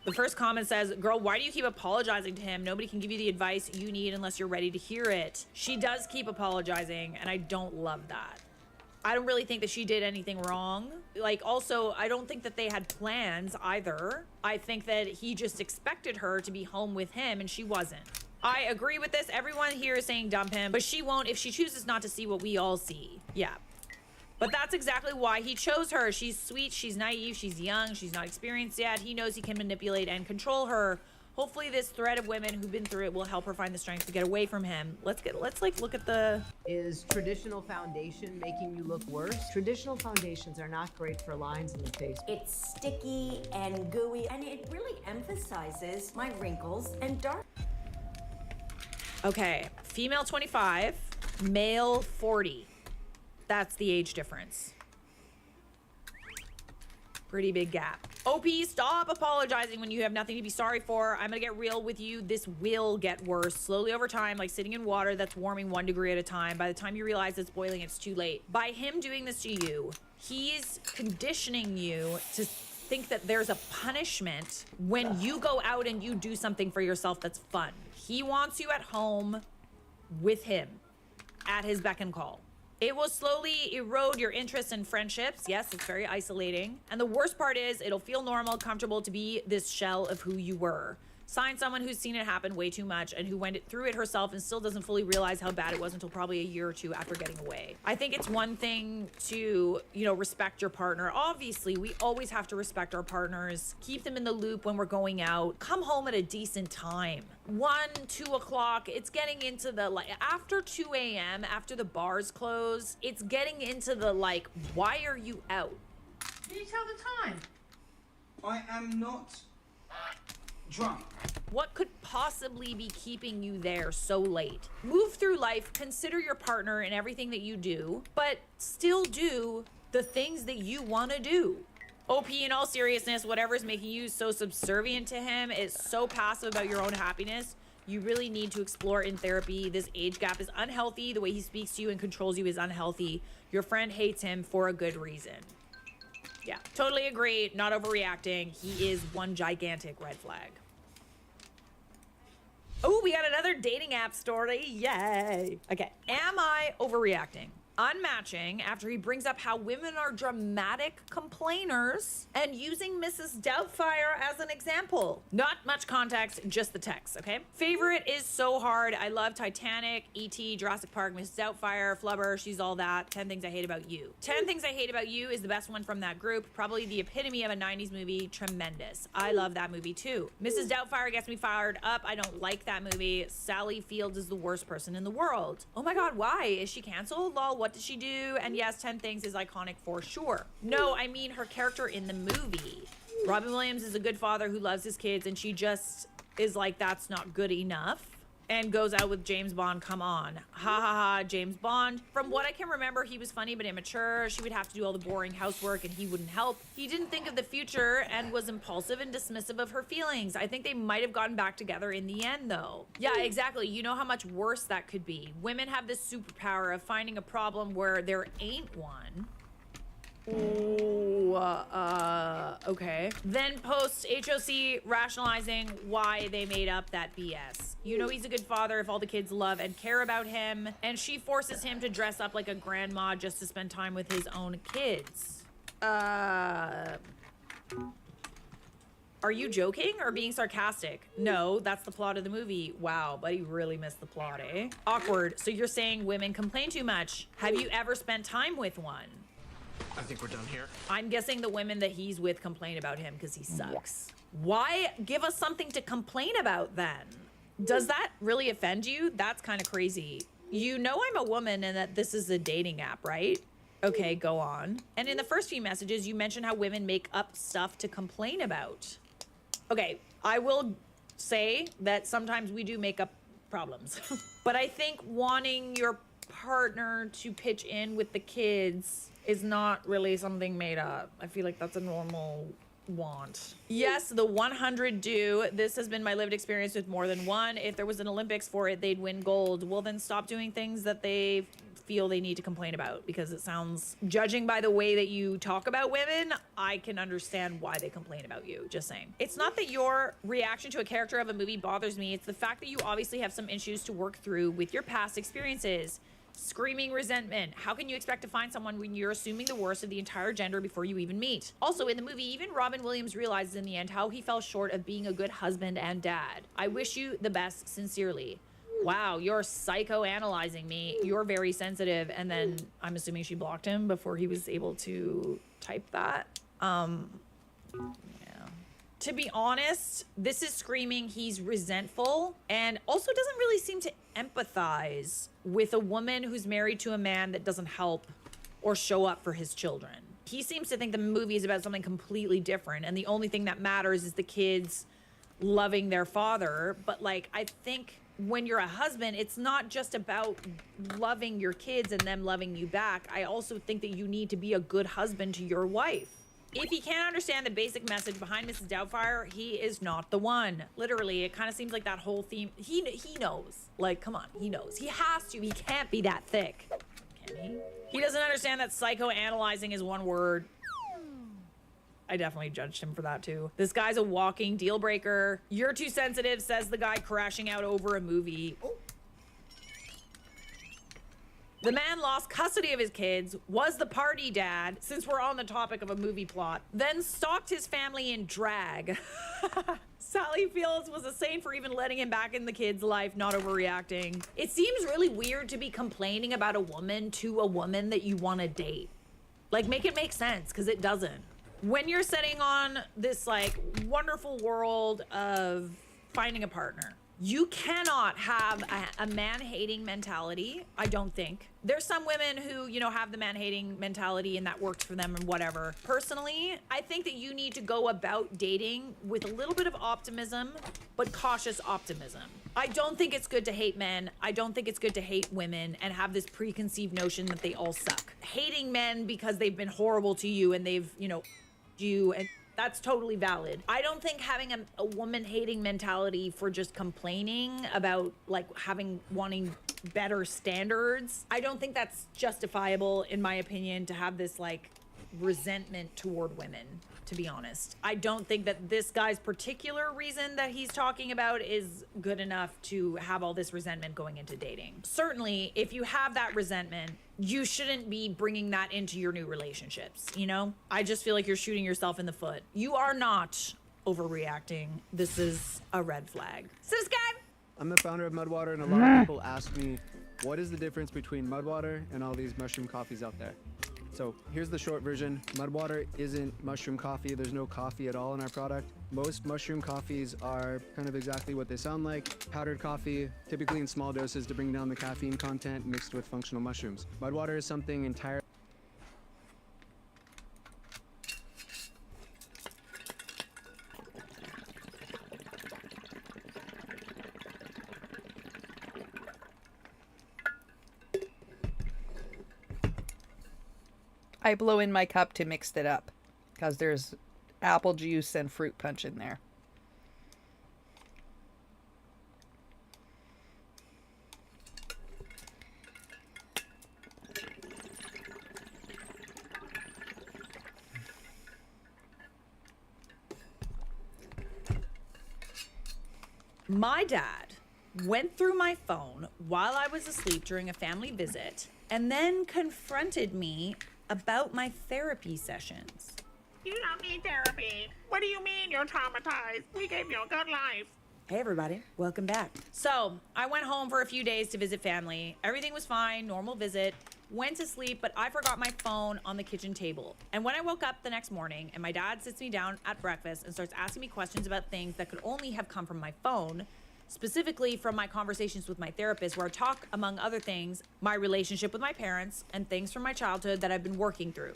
the first comment says, girl, why do you keep apologizing to him? Nobody can give you the advice you need unless you're ready to hear it. She does keep apologizing and I don't love that. I don't really think that she did anything wrong. Like also, I don't think that they had plans either. I think that he just expected her to be home with him and she wasn't. I agree with this. Everyone here is saying dump him, but she won't if she chooses not to see what we all see. Yeah. But that's exactly why he chose her. She's sweet, she's naive, she's young, she's not experienced yet. He knows he can manipulate and control her. Hopefully this thread of women who've been through it will help her find the strength to get away from him. Let's like look at the... Is traditional foundation making you look worse? Traditional foundations are not great for lines in the face. It's sticky and gooey, and it really emphasizes my wrinkles and dark. Okay, female 25, male 40. That's the age difference. Pretty big gap. OP, stop apologizing when you have nothing to be sorry for. I'm gonna get real with you. This will get worse slowly over time, like sitting in water that's warming 1 degree at a time. By the time you realize it's boiling, it's too late. By him doing this to you, he's conditioning you to think that there's a punishment when you go out and you do something for yourself that's fun. He wants you at home with him at his beck and call. It will slowly erode your interest in friendships. Yes, it's very isolating. And the worst part is it'll feel normal, comfortable to be this shell of who you were. Sign someone who's seen it happen way too much and who went through it herself and still doesn't fully realize how bad it was until probably a year or two after getting away. I think it's one thing to, you know, respect your partner. Obviously, we always have to respect our partners, keep them in the loop when we're going out, come home at a decent time. 1, 2 o'clock, it's getting into the, like, after 2 a.m., after the bars close, it's getting into the, like, why are you out? Can you tell the time? I am not drunk. What could possibly be keeping you there so late? Move through life, consider your partner in everything that you do, but still do the things that you want to do. OP, in all seriousness, whatever is making you so subservient to him is so passive about your own happiness. You really need to explore in therapy. This age gap is unhealthy. The way he speaks to you and controls you is unhealthy. Your friend hates him for a good reason. Yeah, totally agree. Not overreacting. He is one gigantic red flag. Oh, we got another dating app story. Yay. Okay. Am I overreacting? Unmatching after he brings up how women are dramatic complainers and using Mrs. Doubtfire as an example. Not much context, just the text, okay? Favorite is so hard. I love Titanic, E.T., Jurassic Park, Mrs. Doubtfire, Flubber, she's all that. 10 Things I Hate About You. 10 Things I Hate About You is the best one from that group. Probably the epitome of a 90s movie. Tremendous. I love that movie too. Mrs. Doubtfire gets me fired up. I don't like that movie. Sally Fields is the worst person in the world. Oh my God, why? Is she canceled? Lol, what did she do? And yes, 10 Things is iconic for sure. No, I mean her character in the movie. Robin Williams is a good father who loves his kids, and she just is like, that's not good enough, and goes out with James Bond. Come on. Ha ha ha, James Bond. From what I can remember, he was funny but immature. She would have to do all the boring housework and he wouldn't help. He didn't think of the future and was impulsive and dismissive of her feelings. I think they might have gotten back together in the end though. Yeah, exactly. You know how much worse that could be. Women have this superpower of finding a problem where there ain't one. Ooh, okay. Then posts HOC rationalizing why they made up that BS. You know he's a good father if all the kids love and care about him, and she forces him to dress up like a grandma just to spend time with his own kids. Are you joking or being sarcastic? No, that's the plot of the movie. Wow, but he really missed the plot, eh? Awkward. So you're saying women complain too much. Have you ever spent time with one? I think we're done here. I'm guessing the women that he's with complain about him because he sucks. Why give us something to complain about then? Does that really offend you? That's kind of crazy. You know I'm a woman and that this is a dating app, right? Okay, go on. And in the first few messages, you mentioned how women make up stuff to complain about. Okay, I will say that sometimes we do make up problems. But I think wanting your partner to pitch in with the kids is not really something made up. I feel like that's a normal want. Yes, the 100 do. This has been my lived experience with more than one. If there was an Olympics for it, they'd win gold. Well, then stop doing things that they feel they need to complain about, because it sounds, judging by the way that you talk about women, I can understand why they complain about you. Just saying. It's not that your reaction to a character of a movie bothers me. It's the fact that you obviously have some issues to work through with your past experiences. Screaming resentment. How can you expect to find someone when you're assuming the worst of the entire gender before you even meet? Also, in the movie, even Robin Williams realizes in the end how he fell short of being a good husband and dad. I wish you the best, sincerely. Wow, you're psychoanalyzing me. You're very sensitive. And then I'm assuming she blocked him before he was able to type that. To be honest, this is screaming he's resentful and also doesn't really seem to empathize with a woman who's married to a man that doesn't help or show up for his children. He seems to think the movie is about something completely different, and the only thing that matters is the kids loving their father. But like, I think when you're a husband, it's not just about loving your kids and them loving you back. I also think that you need to be a good husband to your wife. If he can't understand the basic message behind Mrs. Doubtfire, he is not the one. Literally, it kind of seems like that whole theme. He knows. Like, come on, he knows. He has to. He can't be that thick. Can he? He doesn't understand that psychoanalyzing is one word. I definitely judged him for that too. This guy's a walking deal breaker. You're too sensitive, says the guy crashing out over a movie. Oh. The man lost custody of his kids, was the party dad, since we're on the topic of a movie plot, then stalked his family in drag. Sally Fields was a saint for even letting him back in the kid's life, not overreacting. It seems really weird to be complaining about a woman to a woman that you want to date. Like, make it make sense, because it doesn't. When you're setting on this, like, wonderful world of finding a partner, you cannot have a man-hating mentality, I don't think. There's some women who, you know, have the man-hating mentality and that works for them and whatever. Personally, I think that you need to go about dating with a little bit of optimism, but cautious optimism. I don't think it's good to hate men. I don't think it's good to hate women and have this preconceived notion that they all suck. Hating men because they've been horrible to you and they've, you know, you, and that's totally valid. I don't think having a woman-hating mentality for just complaining about, like, wanting better standards, I don't think that's justifiable, in my opinion, to have this, like, resentment toward women, to be honest. I don't think that this guy's particular reason that he's talking about is good enough to have all this resentment going into dating. Certainly, if you have that resentment, you shouldn't be bringing that into your new relationships, you know? I just feel like you're shooting yourself in the foot. You are not overreacting. This is a red flag. Subscribe! I'm the founder of Mudwater, and a lot of people ask me, what is the difference between Mudwater and all these mushroom coffees out there? So here's the short version. Mudwater isn't mushroom coffee. There's no coffee at all in our product. Most mushroom coffees are kind of exactly what they sound like. Powdered coffee, typically in small doses to bring down the caffeine content mixed with functional mushrooms. Mudwater is something entirely... I blow in my cup to mix it up because there's apple juice and fruit punch in there. My dad went through my phone while I was asleep during a family visit and then confronted me about my therapy sessions. You don't need therapy. What do you mean you're traumatized? We gave you a good life. Hey everybody, welcome back. So, I went home for a few days to visit family. Everything was fine, normal visit. Went to sleep, but I forgot my phone on the kitchen table. And when I woke up the next morning and my dad sits me down at breakfast and starts asking me questions about things that could only have come from my phone, specifically from my conversations with my therapist, where I talk, among other things, my relationship with my parents and things from my childhood that I've been working through.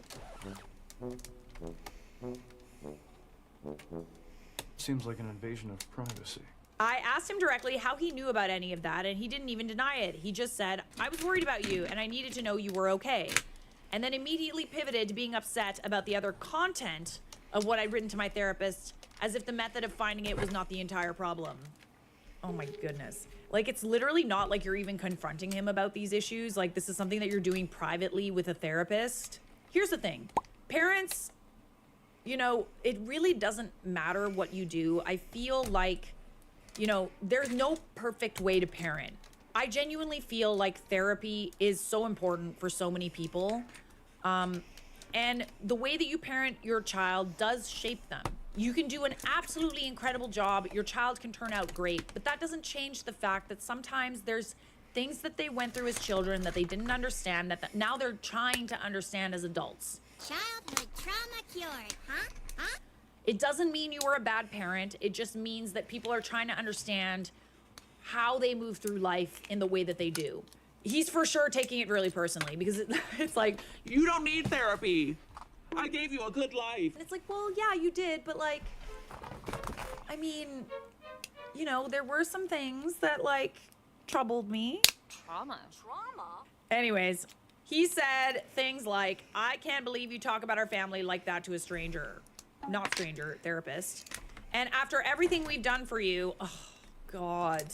Seems like an invasion of privacy. I asked him directly how he knew about any of that, and he didn't even deny it. He just said, I was worried about you, and I needed to know you were okay. And then immediately pivoted to being upset about the other content of what I'd written to my therapist, as if the method of finding it was not the entire problem. Oh my goodness. Like, it's literally not like you're even confronting him about these issues. Like, this is something that you're doing privately with a therapist. Here's the thing. Parents, you know, it really doesn't matter what you do. I feel like, you know, there's no perfect way to parent. I genuinely feel like therapy is so important for so many people. And the way that you parent your child does shape them. You can do an absolutely incredible job. Your child can turn out great, but that doesn't change the fact that sometimes there's things that they went through as children that they didn't understand that now they're trying to understand as adults. Childhood trauma cured, huh? Huh? It doesn't mean you were a bad parent. It just means that people are trying to understand how they move through life in the way that they do. He's for sure taking it really personally because it's like, You don't need therapy. I gave you a good life. and it's like, well, yeah, you did, but like, I mean, you know, there were some things that like troubled me. Trauma. Anyways, he said things like, I can't believe you talk about our family like that to a stranger. Not stranger, therapist. And after everything we've done for you, oh God.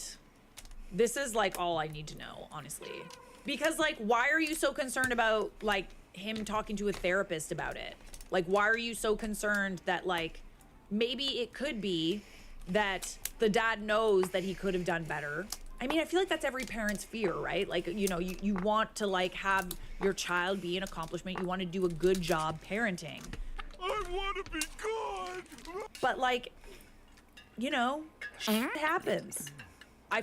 This is like all I need to know, honestly. Because like, why are you so concerned about like him talking to a therapist about it? Like, why are you so concerned that like, maybe it could be that the dad knows that he could have done better. I mean, I feel like that's every parent's fear, right? Like, you know, you want to like have your child be an accomplishment. You want to do a good job parenting. I want to be good. But like, you know, shit happens. I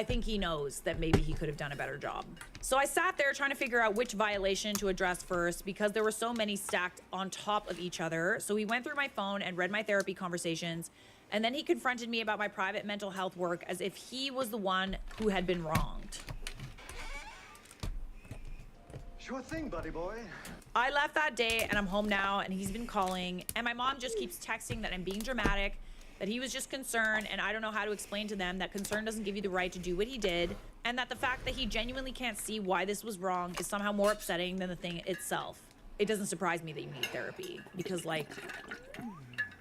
think he knows that maybe he could have done a better job. So I sat there trying to figure out which violation to address first because there were so many stacked on top of each other. So he went through my phone and read my therapy conversations. And then he confronted me about my private mental health work as if he was the one who had been wronged. Sure thing, buddy boy. I left that day and I'm home now and he's been calling and my mom just keeps texting that I'm being dramatic, that he was just concerned, and I don't know how to explain to them that concern doesn't give you the right to do what he did, and that the fact that he genuinely can't see why this was wrong is somehow more upsetting than the thing itself. It doesn't surprise me that you need therapy because like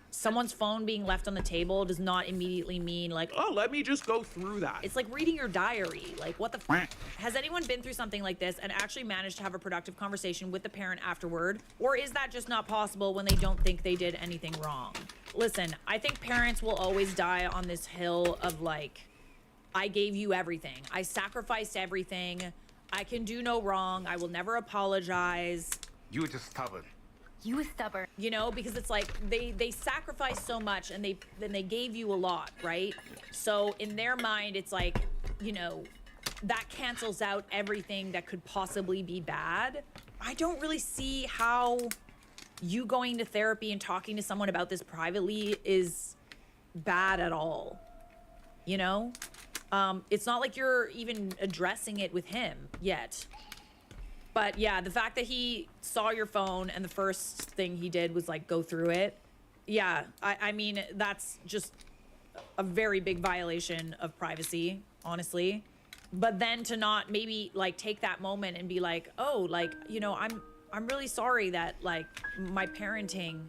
someone's phone being left on the table does not immediately mean like, oh, let me just go through that. It's like reading your diary. Like, what the f? Has anyone been through something like this and actually managed to have a productive conversation with the parent afterward? Or is that just not possible when they don't think they did anything wrong? Listen, I think parents will always die on this hill of like, I gave you everything. I sacrificed everything. I can do no wrong. I will never apologize. You were just stubborn. You were stubborn. You know, because it's like they sacrificed so much and they gave you a lot, right? So in their mind, it's like, you know, that cancels out everything that could possibly be bad. I don't really see how you going to therapy and talking to someone about this privately is bad at all. You know? It's not like you're even addressing it with him yet. But yeah, the fact that he saw your phone and the first thing he did was like go through it. Yeah, I mean, that's just a very big violation of privacy, honestly. But then to not maybe like take that moment and be like, oh, like, you know, I'm really sorry that like my parenting,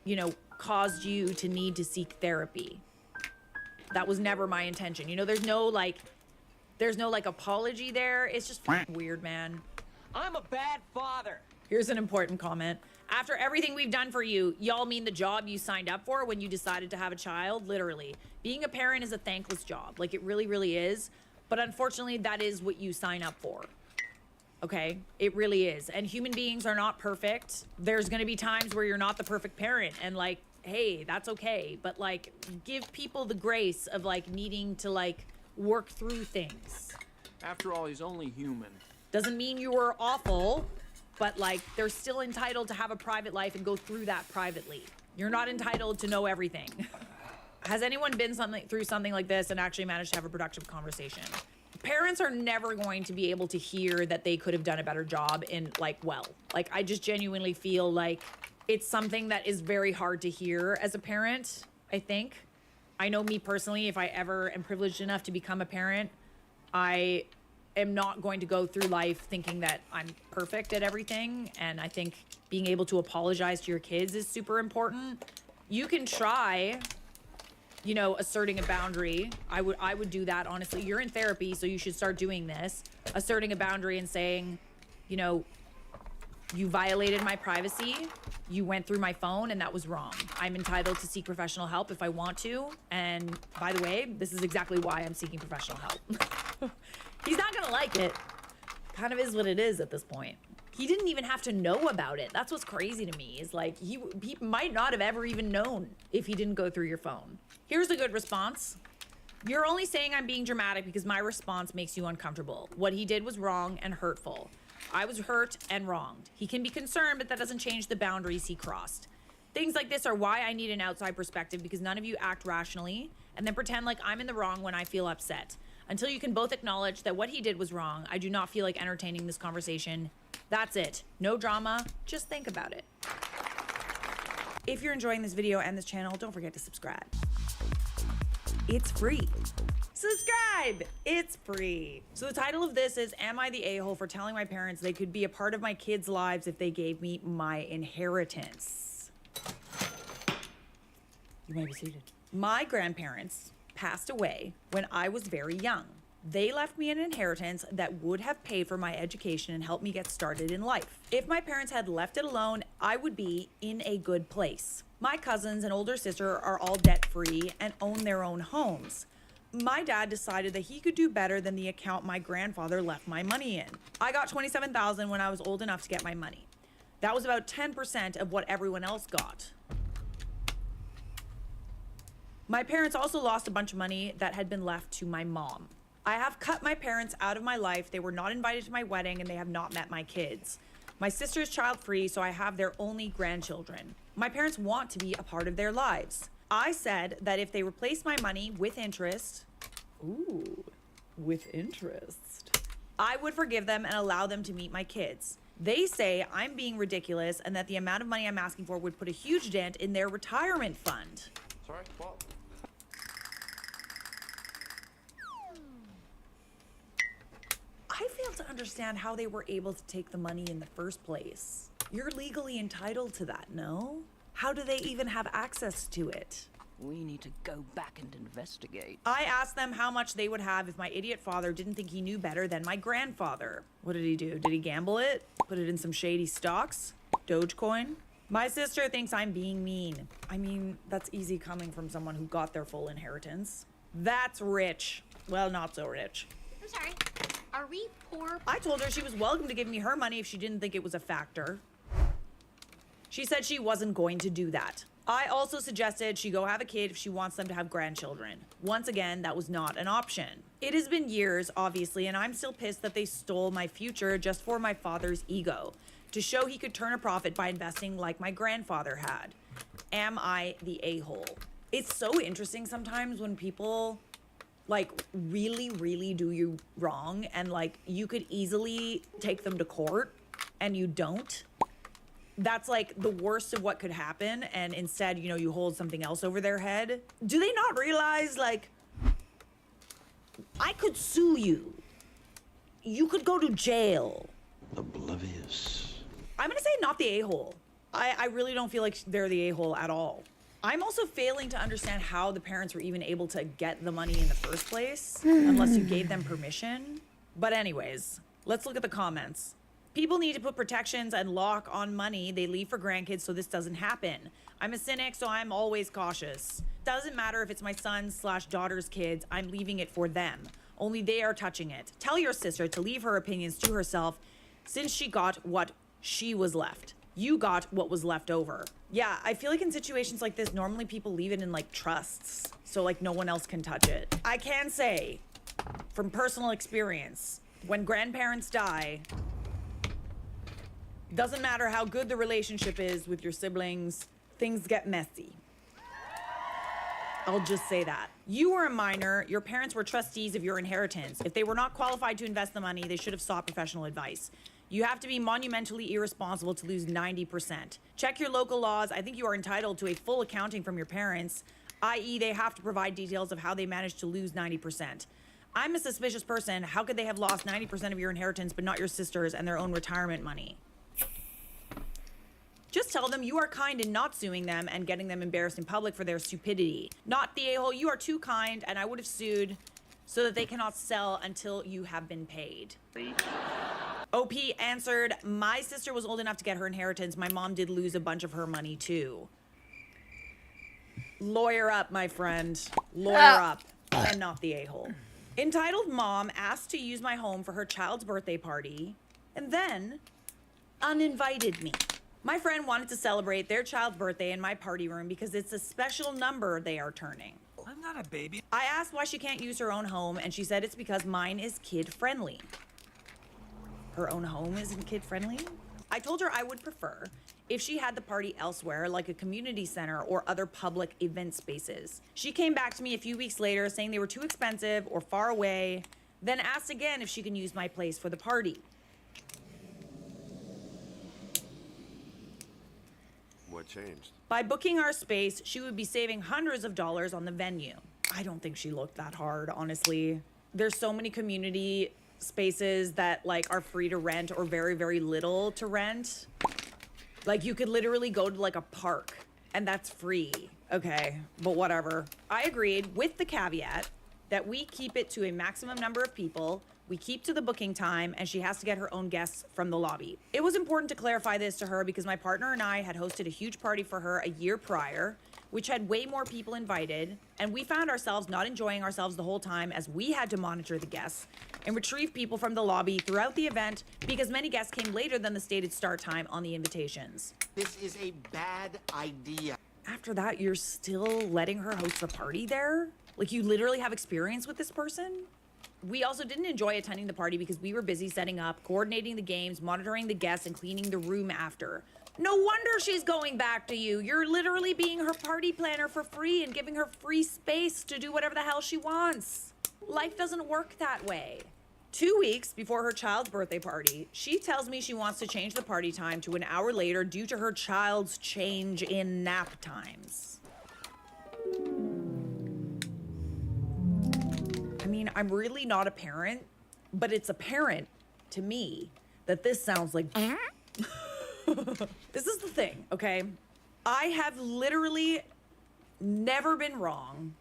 you know, caused you to need to seek therapy. That was never my intention. You know, there's no like apology there. It's just weird, man. I'm a bad father. Here's an important comment. After everything we've done for you, y'all mean the job you signed up for when you decided to have a child? Literally. Being a parent is a thankless job. Like, it really, really is. But unfortunately, that is what you sign up for. Okay? It really is. And human beings are not perfect. There's gonna be times where you're not the perfect parent. And like, hey, that's okay. But like, give people the grace of like needing to like work through things. After all, he's only human. Doesn't mean you were awful, but like they're still entitled to have a private life and go through that privately. You're not entitled to know everything. Has anyone been through something like this and actually managed to have a productive conversation? Parents are never going to be able to hear that they could have done a better job in like, I just genuinely feel like it's something that is very hard to hear as a parent, I think. I know me personally, if I ever am privileged enough to become a parent, I am not going to go through life thinking that I'm perfect at everything. And I think being able to apologize to your kids is super important. You can try, you know, asserting a boundary. I would do that, honestly. You're in therapy, so you should start doing this. Asserting a boundary and saying, you know, you violated my privacy. You went through my phone and that was wrong. I'm entitled to seek professional help if I want to. And by the way, this is exactly why I'm seeking professional help. He's not gonna like it. Kind of is what it is at this point. He didn't even have to know about it. That's what's crazy to me, is like he might not have ever even known if he didn't go through your phone. Here's a good response. You're only saying I'm being dramatic because my response makes you uncomfortable. What he did was wrong and hurtful. I was hurt and wronged. He can be concerned, but that doesn't change the boundaries he crossed. Things like this are why I need an outside perspective, because none of you act rationally and then pretend like I'm in the wrong when I feel upset. Until you can both acknowledge that what he did was wrong, I do not feel like entertaining this conversation. That's it. No drama. Just think about it. If you're enjoying this video and this channel, don't forget to subscribe. It's free. Subscribe! It's free. So the title of this is, Am I the A-hole for telling my parents they could be a part of my kids' lives if they gave me my inheritance? You may be seated. My grandparents passed away when I was very young. They left me an inheritance that would have paid for my education and helped me get started in life. If my parents had left it alone, I would be in a good place. My cousins and older sister are all debt-free and own their own homes. My dad decided that he could do better than the account my grandfather left my money in. I got $27,000 when I was old enough to get my money. That was about 10% of what everyone else got. My parents also lost a bunch of money that had been left to my mom. I have cut my parents out of my life. They were not invited to my wedding and they have not met my kids. My sister is child-free, so I have their only grandchildren. My parents want to be a part of their lives. I said that if they replace my money with interest, I would forgive them and allow them to meet my kids. They say I'm being ridiculous and that the amount of money I'm asking for would put a huge dent in their retirement fund. Sorry, what? I fail to understand how they were able to take the money in the first place. You're legally entitled to that, no? How do they even have access to it? We need to go back and investigate. I asked them how much they would have if my idiot father didn't think he knew better than my grandfather. What did he do? Did he gamble it? Put it in some shady stocks? Dogecoin? My sister thinks I'm being mean. I mean, that's easy coming from someone who got their full inheritance. That's rich. Well, not so rich. I'm sorry. Are we poor? I told her she was welcome to give me her money if she didn't think it was a factor. She said she wasn't going to do that. I also suggested she go have a kid if she wants them to have grandchildren. Once again, that was not an option. It has been years, obviously, and I'm still pissed that they stole my future just for my father's ego, to show he could turn a profit by investing like my grandfather had. Am I the a-hole? It's so interesting sometimes when people like really, really do you wrong and like you could easily take them to court and you don't. That's like the worst of what could happen, and instead, you know, you hold something else over their head. Do they not realize, like, I could sue you. You could go to jail. Oblivious. I'm gonna say not the a-hole. I really don't feel like they're the a-hole at all. I'm also failing to understand how the parents were even able to get the money in the first place, unless you gave them permission. But anyways, let's look at the comments. People need to put protections and lock on money they leave for grandkids so this doesn't happen. I'm a cynic, so I'm always cautious. Doesn't matter if it's my son's/daughter's kids, I'm leaving it for them. Only they are touching it. Tell your sister to leave her opinions to herself since she got what she was left. You got what was left over. Yeah, I feel like in situations like this, normally people leave it in like trusts, so like no one else can touch it. I can say, from personal experience, when grandparents die, doesn't matter how good the relationship is with your siblings, things get messy. I'll just say that. You were a minor, your parents were trustees of your inheritance. If they were not qualified to invest the money, they should have sought professional advice. You have to be monumentally irresponsible to lose 90%. Check your local laws. I think you are entitled to a full accounting from your parents, i.e. they have to provide details of how they managed to lose 90%. I'm a suspicious person. How could they have lost 90% of your inheritance but not your sisters and their own retirement money? Just tell them you are kind in not suing them and getting them embarrassed in public for their stupidity. Not the a-hole, you are too kind and I would have sued so that they cannot sell until you have been paid. OP answered, my sister was old enough to get her inheritance. My mom did lose a bunch of her money too. Lawyer up, my friend. Lawyer up and not the a-hole. Entitled mom asked to use my home for her child's birthday party and then uninvited me. My friend wanted to celebrate their child's birthday in my party room because it's a special number they are turning. I'm not a baby. I asked why she can't use her own home, and she said it's because mine is kid-friendly. Her own home isn't kid-friendly? I told her I would prefer if she had the party elsewhere, like a community center or other public event spaces. She came back to me a few weeks later saying they were too expensive or far away, then asked again if she can use my place for the party. What changed? By booking our space, she would be saving hundreds of dollars on the venue. I don't think she looked that hard, honestly. There's so many community spaces that like are free to rent or very, very little to rent. Like you could literally go to like a park and that's free. Okay, but whatever. I agreed with the caveat that we keep it to a maximum number of people, we keep to the booking time, and she has to get her own guests from the lobby. It was important to clarify this to her because my partner and I had hosted a huge party for her a year prior. which had way more people invited, and we found ourselves not enjoying ourselves the whole time as we had to monitor the guests and retrieve people from the lobby throughout the event because many guests came later than the stated start time on the invitations. This is a bad idea. After that, you're still letting her host the party there? Like, you literally have experience with this person? We also didn't enjoy attending the party because we were busy setting up, coordinating the games, monitoring the guests, and cleaning the room after. No wonder she's going back to you. You're literally being her party planner for free and giving her free space to do whatever the hell she wants. Life doesn't work that way. 2 weeks before her child's birthday party, she tells me she wants to change the party time to an hour later due to her child's change in nap times. I mean, I'm really not a parent, but it's apparent to me that this sounds like... This is the thing, okay? I have literally never been wrong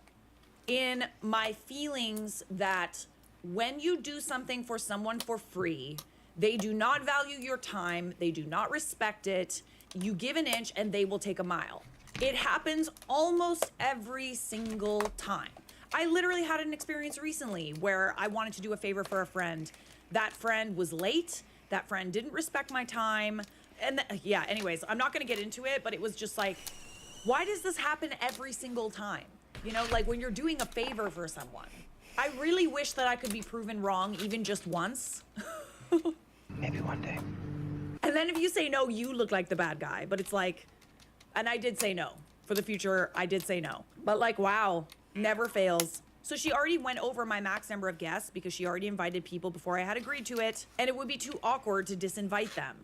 in my feelings that when you do something for someone for free, they do not value your time, they do not respect it. You give an inch and they will take a mile. It happens almost every single time. I literally had an experience recently where I wanted to do a favor for a friend. That friend was late, that friend didn't respect my time. And yeah, anyways, I'm not gonna get into it, but it was just like, why does this happen every single time? You know, like when you're doing a favor for someone. I really wish that I could be proven wrong even just once. Maybe one day. And then if you say no, you look like the bad guy. But it's like, and I did say no. For the future, I did say no. But like, wow, never fails. So she already went over my max number of guests because she already invited people before I had agreed to it. And it would be too awkward to disinvite them.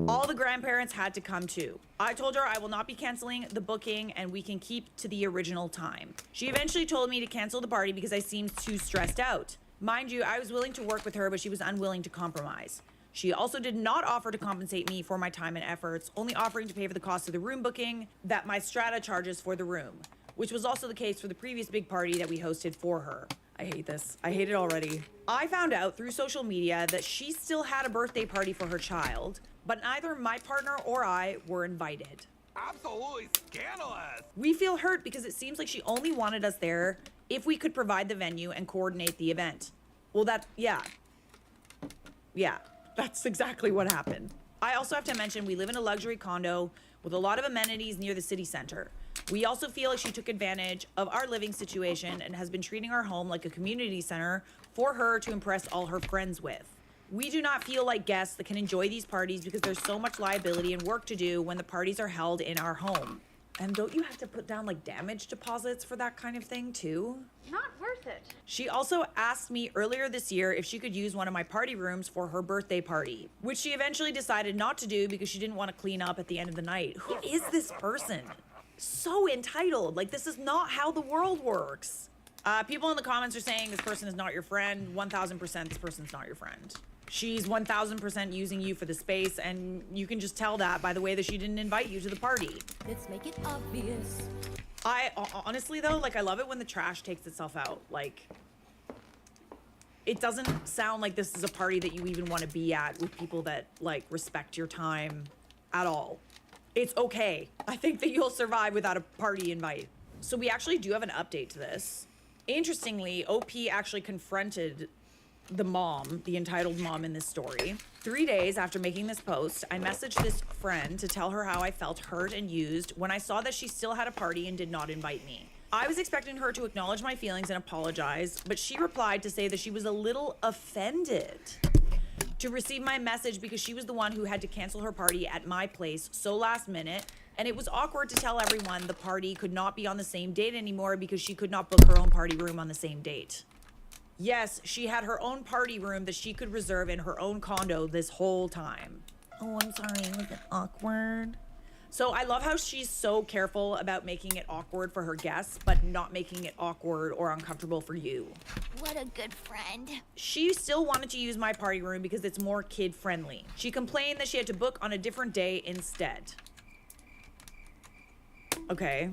All the grandparents had to come too. I told her I will not be canceling the booking and we can keep to the original time. She eventually told me to cancel the party because I seemed too stressed out. Mind you, I was willing to work with her, but she was unwilling to compromise. She also did not offer to compensate me for my time and efforts, only offering to pay for the cost of the room booking that my strata charges for the room, which was also the case for the previous big party that we hosted for her. I hate this. I hate it already. I found out through social media that she still had a birthday party for her child, but neither my partner or I were invited. Absolutely scandalous. We feel hurt because it seems like she only wanted us there if we could provide the venue and coordinate the event. Well, yeah, that's exactly what happened. I also have to mention we live in a luxury condo with a lot of amenities near the city center. We also feel like she took advantage of our living situation and has been treating our home like a community center for her to impress all her friends with. We do not feel like guests that can enjoy these parties because there's so much liability and work to do when the parties are held in our home. And don't you have to put down like damage deposits for that kind of thing too? Not worth it. She also asked me earlier this year if she could use one of my party rooms for her birthday party, which she eventually decided not to do because she didn't want to clean up at the end of the night. Who is this person? So entitled. Like, this is not how the world works. People in the comments are saying this person is not your friend. 1000% this person's not your friend. She's 1000% using you for the space, and you can just tell that by the way that she didn't invite you to the party. Let's make it obvious. I honestly though, like, I love it when the trash takes itself out. Like, it doesn't sound like this is a party that you even want to be at with people that like respect your time at all. It's okay. I think that you'll survive without a party invite. So we actually do have an update to this. Interestingly, OP actually confronted the mom, the entitled mom in this story. 3 days after making this post, I messaged this friend to tell her how I felt hurt and used when I saw that she still had a party and did not invite me. I was expecting her to acknowledge my feelings and apologize, but she replied to say that she was a little offended to receive my message because she was the one who had to cancel her party at my place so last minute, and it was awkward to tell everyone the party could not be on the same date anymore because she could not book her own party room on the same date. Yes, she had her own party room that she could reserve in her own condo this whole time. Oh, I'm sorry, was it awkward? So I love how she's so careful about making it awkward for her guests, but not making it awkward or uncomfortable for you. What a good friend. She still wanted to use my party room because it's more kid-friendly. She complained that she had to book on a different day instead. Okay,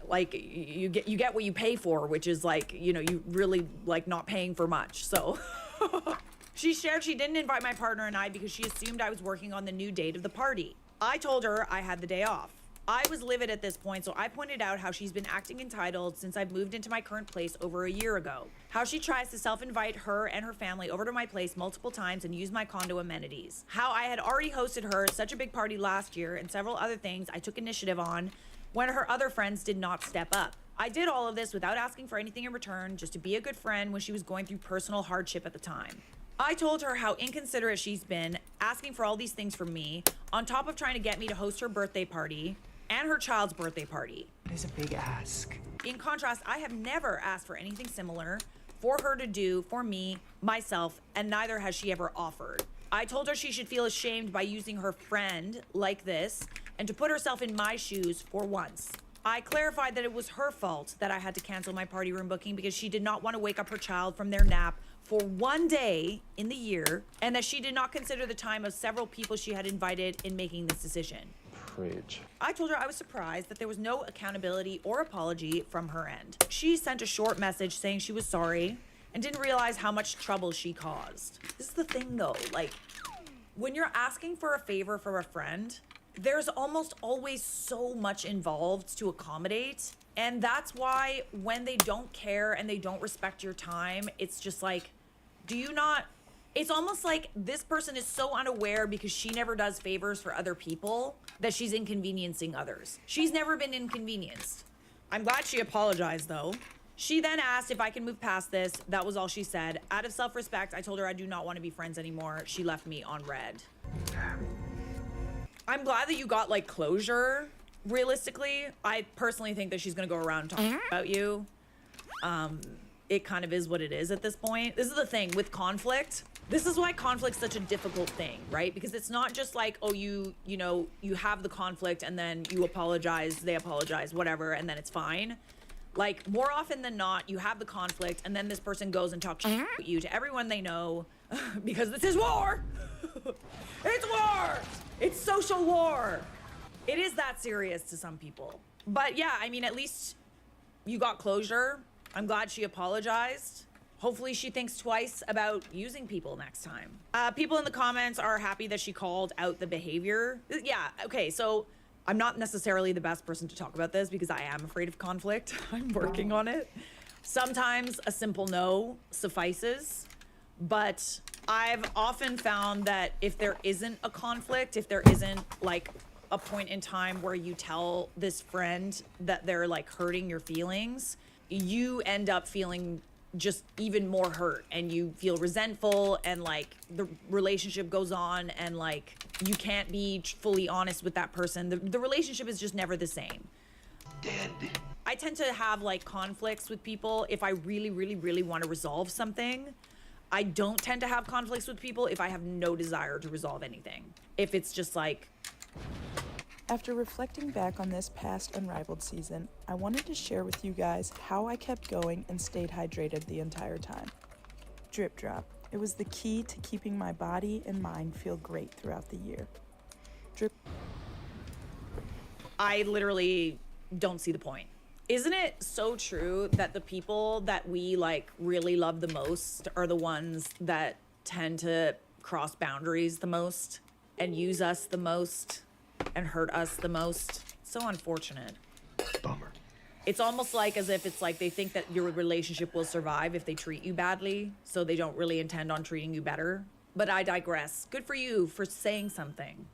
like you get what you pay for, which is like, you know, you really like not paying for much, so. She shared she didn't invite my partner and I because she assumed I was working on the new date of the party. I told her I had the day off. I was livid at this point, so I pointed out how she's been acting entitled since I've moved into my current place over a year ago. How she tries to self-invite her and her family over to my place multiple times and use my condo amenities. How I had already hosted her such a big party last year and several other things I took initiative on when her other friends did not step up. I did all of this without asking for anything in return, just to be a good friend when she was going through personal hardship at the time. I told her how inconsiderate she's been, asking for all these things from me, on top of trying to get me to host her birthday party and her child's birthday party. It is a big ask. In contrast, I have never asked for anything similar for her to do for me, myself, and neither has she ever offered. I told her she should feel ashamed by using her friend like this and to put herself in my shoes for once. I clarified that it was her fault that I had to cancel my party room booking because she did not want to wake up her child from their nap for one day in the year, and that she did not consider the time of several people she had invited in making this decision. Preach. I told her I was surprised that there was no accountability or apology from her end. She sent a short message saying she was sorry and didn't realize how much trouble she caused. This is the thing though, like, when you're asking for a favor from a friend, there's almost always so much involved to accommodate. And that's why when they don't care and they don't respect your time, it's just like, do you not, it's almost like this person is so unaware because she never does favors for other people that she's inconveniencing others. She's never been inconvenienced. I'm glad she apologized though. She then asked if I can move past this. That was all she said. Out of self-respect, I told her I do not want to be friends anymore. She left me on red. I'm glad that you got like closure. Realistically, I personally think that she's gonna go around talking about you. It kind of is what it is at this point. This is the thing with conflict. This is why conflict's such a difficult thing, right? Because it's not just like, oh, you know, you have the conflict and then you apologize, they apologize, whatever, and then it's fine. Like, more often than not, you have the conflict and then this person goes and talks shit about you to everyone they know because this is war. It's war. It's social war. It is that serious to some people. But yeah, I mean, at least you got closure. I'm glad she apologized. Hopefully she thinks twice about using people next time. People in the comments are happy that she called out the behavior. Yeah, okay, so I'm not necessarily the best person to talk about this because I am afraid of conflict. I'm working on it. Sometimes a simple no suffices, but I've often found that if there isn't a conflict, if there isn't like a point in time where you tell this friend that they're like hurting your feelings, you end up feeling just even more hurt and you feel resentful and like the relationship goes on and like you can't be fully honest with that person. The relationship is just never the same. Dead. I tend to have like conflicts with people if I really, really, really want to resolve something. I don't tend to have conflicts with people if I have no desire to resolve anything. If it's just like... After reflecting back on this past Unrivaled season, I wanted to share with you guys how I kept going and stayed hydrated the entire time. Drip drop. It was the key to keeping my body and mind feel great throughout the year. Drip. I literally don't see the point. Isn't it so true that the people that we like really love the most are the ones that tend to cross boundaries the most and use us the most and hurt us the most? So unfortunate. Bummer. It's almost like as if it's like they think that your relationship will survive if they treat you badly, so they don't really intend on treating you better. But I digress. Good for you for saying something.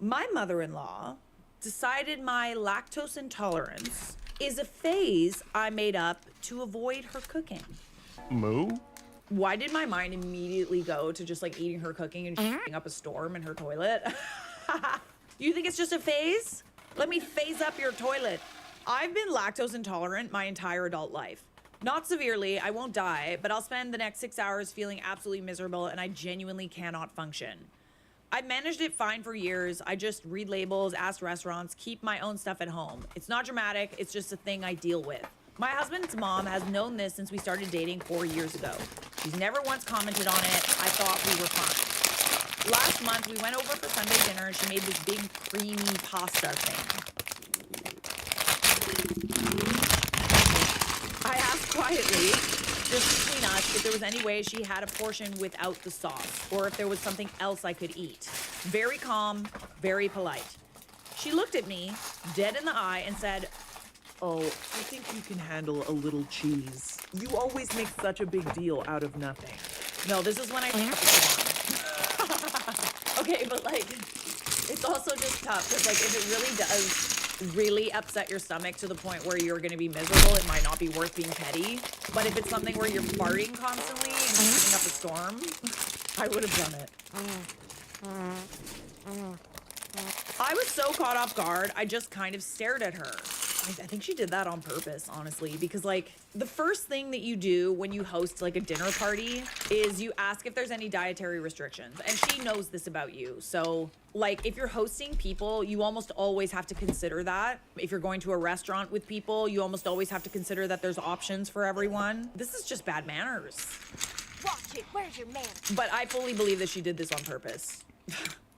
My mother-in-law decided my lactose intolerance is a phase I made up to avoid her cooking. Moo? Why did my mind immediately go to just like eating her cooking and shooting up a storm in her toilet? You think it's just a phase? Let me phase up your toilet. I've been lactose intolerant my entire adult life. Not severely, I won't die, but I'll spend the next 6 hours feeling absolutely miserable and I genuinely cannot function. I managed it fine for years. I just read labels, ask restaurants, keep my own stuff at home. It's not dramatic, it's just a thing I deal with. My husband's mom has known this since we started dating 4 years ago. She's never once commented on it. I thought we were fine. Last month, we went over for Sunday dinner and she made this big creamy pasta thing. I asked quietly, just between us, if there was any way she had a portion without the sauce or if there was something else I could eat. Very calm, very polite. She looked at me dead in the eye and said, "Oh, I think you can handle a little cheese. You always make such a big deal out of nothing." no, this is when I think okay, but like, it's also just tough because like if it really does really upset your stomach to the point where you're going to be miserable, it might not be worth being petty. But if it's something where you're farting constantly and turning up a storm, I would have done it. I was so caught off guard, I just kind of stared at her. I think she did that on purpose, honestly, because like the first thing that you do when you host like a dinner party is you ask if there's any dietary restrictions, and she knows this about you. So like if you're hosting people, you almost always have to consider that. If you're going to a restaurant with people, you almost always have to consider that there's options for everyone. This is just bad manners. Watch it. Where's your man? But I fully believe that she did this on purpose.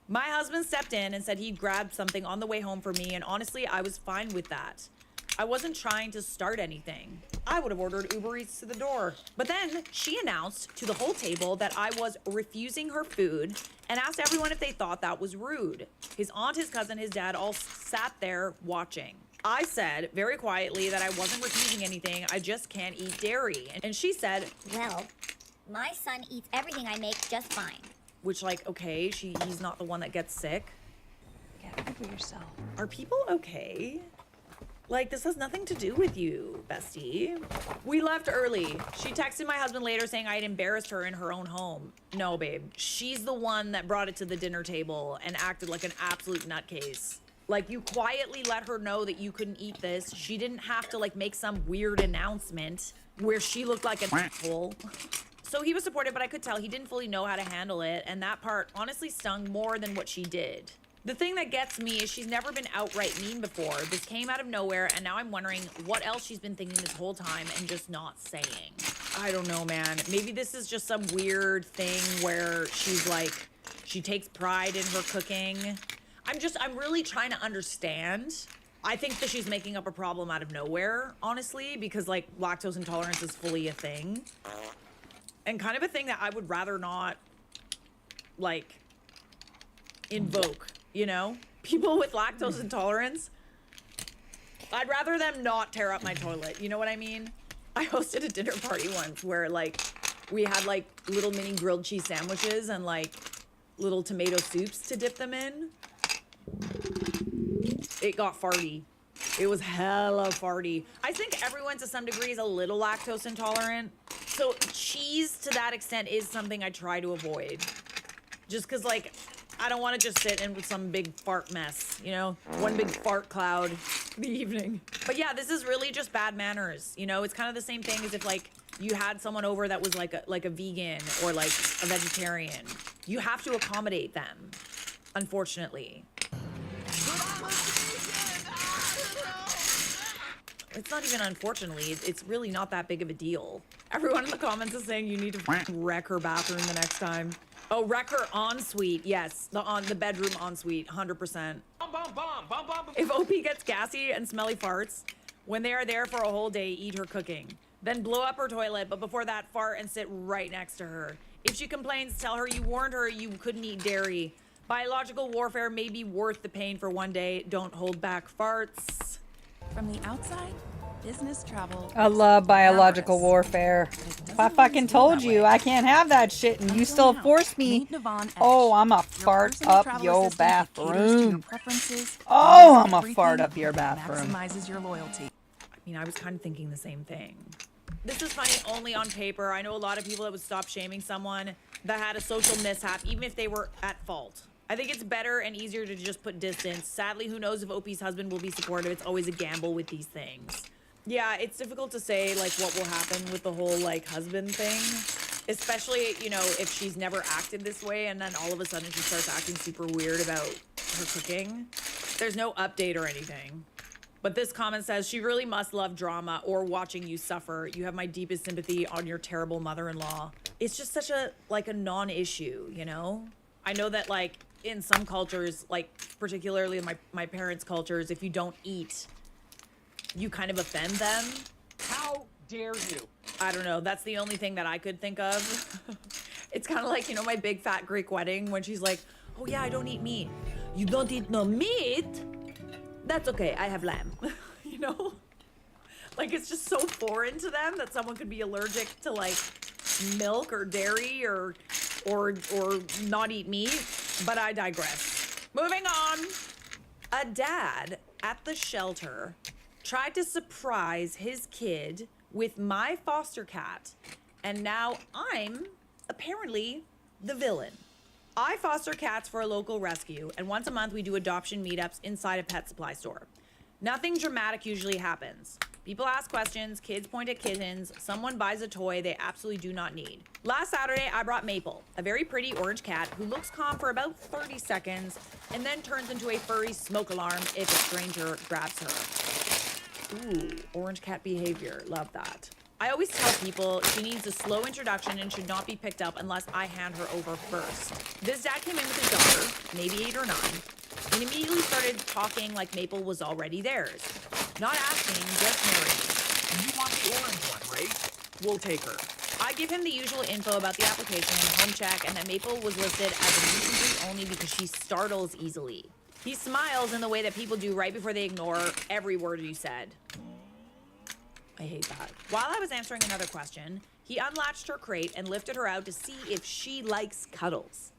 My husband stepped in and said he'd grabbed something on the way home for me, and honestly, I was fine with that. I wasn't trying to start anything. I would have ordered Uber Eats to the door. But then she announced to the whole table that I was refusing her food and asked everyone if they thought that was rude. His aunt, his cousin, his dad all sat there watching. I said very quietly that I wasn't refusing anything, I just can't eat dairy. And she said, Well, my son eats everything I make just fine. which like, okay, he's not the one that gets sick. Get over yourself. Are people okay? Like, this has nothing to do with you, bestie. We left early. She texted my husband later saying I had embarrassed her in her own home. No, babe. She's the one that brought it to the dinner table and acted like an absolute nutcase. Like, you quietly let her know that you couldn't eat this. She didn't have to, like, make some weird announcement where she looked like an asshole. So he was supportive, but I could tell he didn't fully know how to handle it, and that part honestly stung more than what she did. The thing that gets me is she's never been outright mean before. This came out of nowhere, and now I'm wondering what else she's been thinking this whole time and just not saying. I don't know, man. Maybe this is just some weird thing where she's like, she takes pride in her cooking. I'm really trying to understand. I think that she's making up a problem out of nowhere, honestly, because like lactose intolerance is fully a thing. And kind of a thing that I would rather not, like, invoke. You know, people with lactose intolerance, I'd rather them not tear up my toilet. You know what I mean? I hosted a dinner party once where like we had like little mini grilled cheese sandwiches and like little tomato soups to dip them in. It got farty. It was hella farty. I think everyone to some degree is a little lactose intolerant. So cheese to that extent is something I try to avoid. Just cause like, I don't want to just sit in with some big fart mess, you know? One big fart cloud in the evening. But yeah, this is really just bad manners, you know? It's kind of the same thing as if like you had someone over that was like a vegan or like a vegetarian. You have to accommodate them, unfortunately. It's not even unfortunately, it's really not that big of a deal. Everyone in the comments is saying you need to wreck her bathroom the next time. Oh, wreck her ensuite. Yes, the bedroom ensuite, 100%. If OP gets gassy and smelly farts, when they are there for a whole day, eat her cooking. Then blow up her toilet, but before that, fart and sit right next to her. If she complains, tell her you warned her you couldn't eat dairy. Biological warfare may be worth the pain for one day. Don't hold back farts. From the outside, business travel. I love biological warfare. If I fucking told you I can't have that shit and you still force me, oh, I'm a fart up your bathroom. Oh, I'm a fart up your bathroom. Maximizes your loyalty. I mean, I was kind of thinking the same thing. This is funny only on paper. I know a lot of people that would stop shaming someone that had a social mishap, even if they were at fault. I think it's better and easier to just put distance. Sadly, who knows if OP's husband will be supportive. It's always a gamble with these things. Yeah, it's difficult to say, like, what will happen with the whole, like, husband thing. Especially, you know, if she's never acted this way and then all of a sudden she starts acting super weird about her cooking. There's no update or anything. But this comment says, she really must love drama or watching you suffer. You have my deepest sympathy on your terrible mother-in-law. It's just such a, like, a non-issue, you know? I know that, like, in some cultures, like, particularly my parents' cultures, if you don't eat, you kind of offend them. How dare you? I don't know. That's the only thing that I could think of. It's kind of like, you know, my big fat Greek wedding when she's like, oh yeah, I don't eat meat. You don't eat no meat? That's okay, I have lamb. You know? Like, it's just so foreign to them that someone could be allergic to, like, milk or dairy or not eat meat, but I digress. Moving on. A dad at the shelter tried to surprise his kid with my foster cat, and now I'm apparently the villain. I foster cats for a local rescue, and once a month we do adoption meetups inside a pet supply store. Nothing dramatic usually happens. People ask questions, kids point at kittens, someone buys a toy they absolutely do not need. Last Saturday, I brought Maple, a very pretty orange cat who looks calm for about 30 seconds and then turns into a furry smoke alarm if a stranger grabs her. Ooh, orange cat behavior, love that. I always tell people she needs a slow introduction and should not be picked up unless I hand her over first. This dad came in with his daughter, maybe 8 or 9, and immediately started talking like Maple was already theirs. Not asking, just narrating. You want the orange one, right? We'll take her. I give him the usual info about the application and home check, and that Maple was listed as a meet and greet only because she startles easily. He smiles in the way that people do right before they ignore every word you said. I hate that. While I was answering another question, he unlatched her crate and lifted her out to see if she likes cuddles.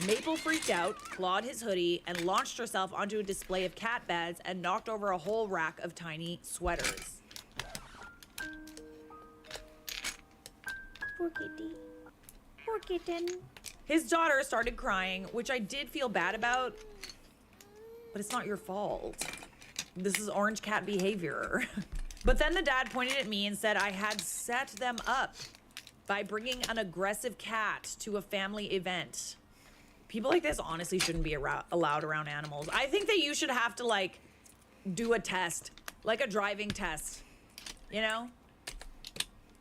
Maple freaked out, clawed his hoodie, and launched herself onto a display of cat beds and knocked over a whole rack of tiny sweaters. Poor kitty. Poor kitten. His daughter started crying, which I did feel bad about, but it's not your fault. This is orange cat behavior. But then the dad pointed at me and said I had set them up by bringing an aggressive cat to a family event. People like this honestly shouldn't be allowed around animals. I think that you should have to, like, do a test, like a driving test, you know,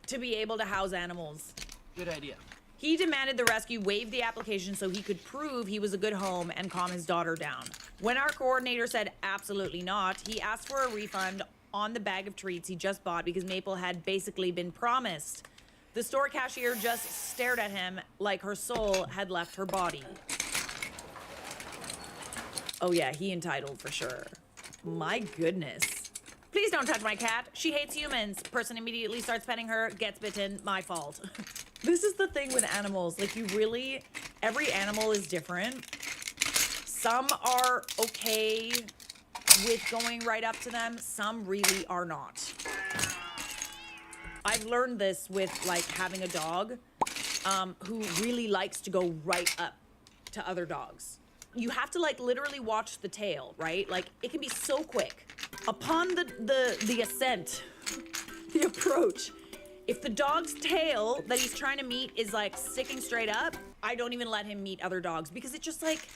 to be able to house animals. Good idea. He demanded the rescue waive the application so he could prove he was a good home and calm his daughter down. When our coordinator said absolutely not, he asked for a refund on the bag of treats he just bought because Maple had basically been promised. The store cashier just stared at him like her soul had left her body. Oh yeah, he entitled for sure. My goodness. Please don't touch my cat. She hates humans. Person immediately starts petting her, gets bitten, my fault. This is the thing with animals. Like, you really, every animal is different. Some are okay with going right up to them. Some really are not. I've learned this with, like, having a dog who really likes to go right up to other dogs. You have to, like, literally watch the tail, right? Like, it can be so quick. Upon the ascent, the approach, if the dog's tail that he's trying to meet is, like, sticking straight up, I don't even let him meet other dogs because it's just, like,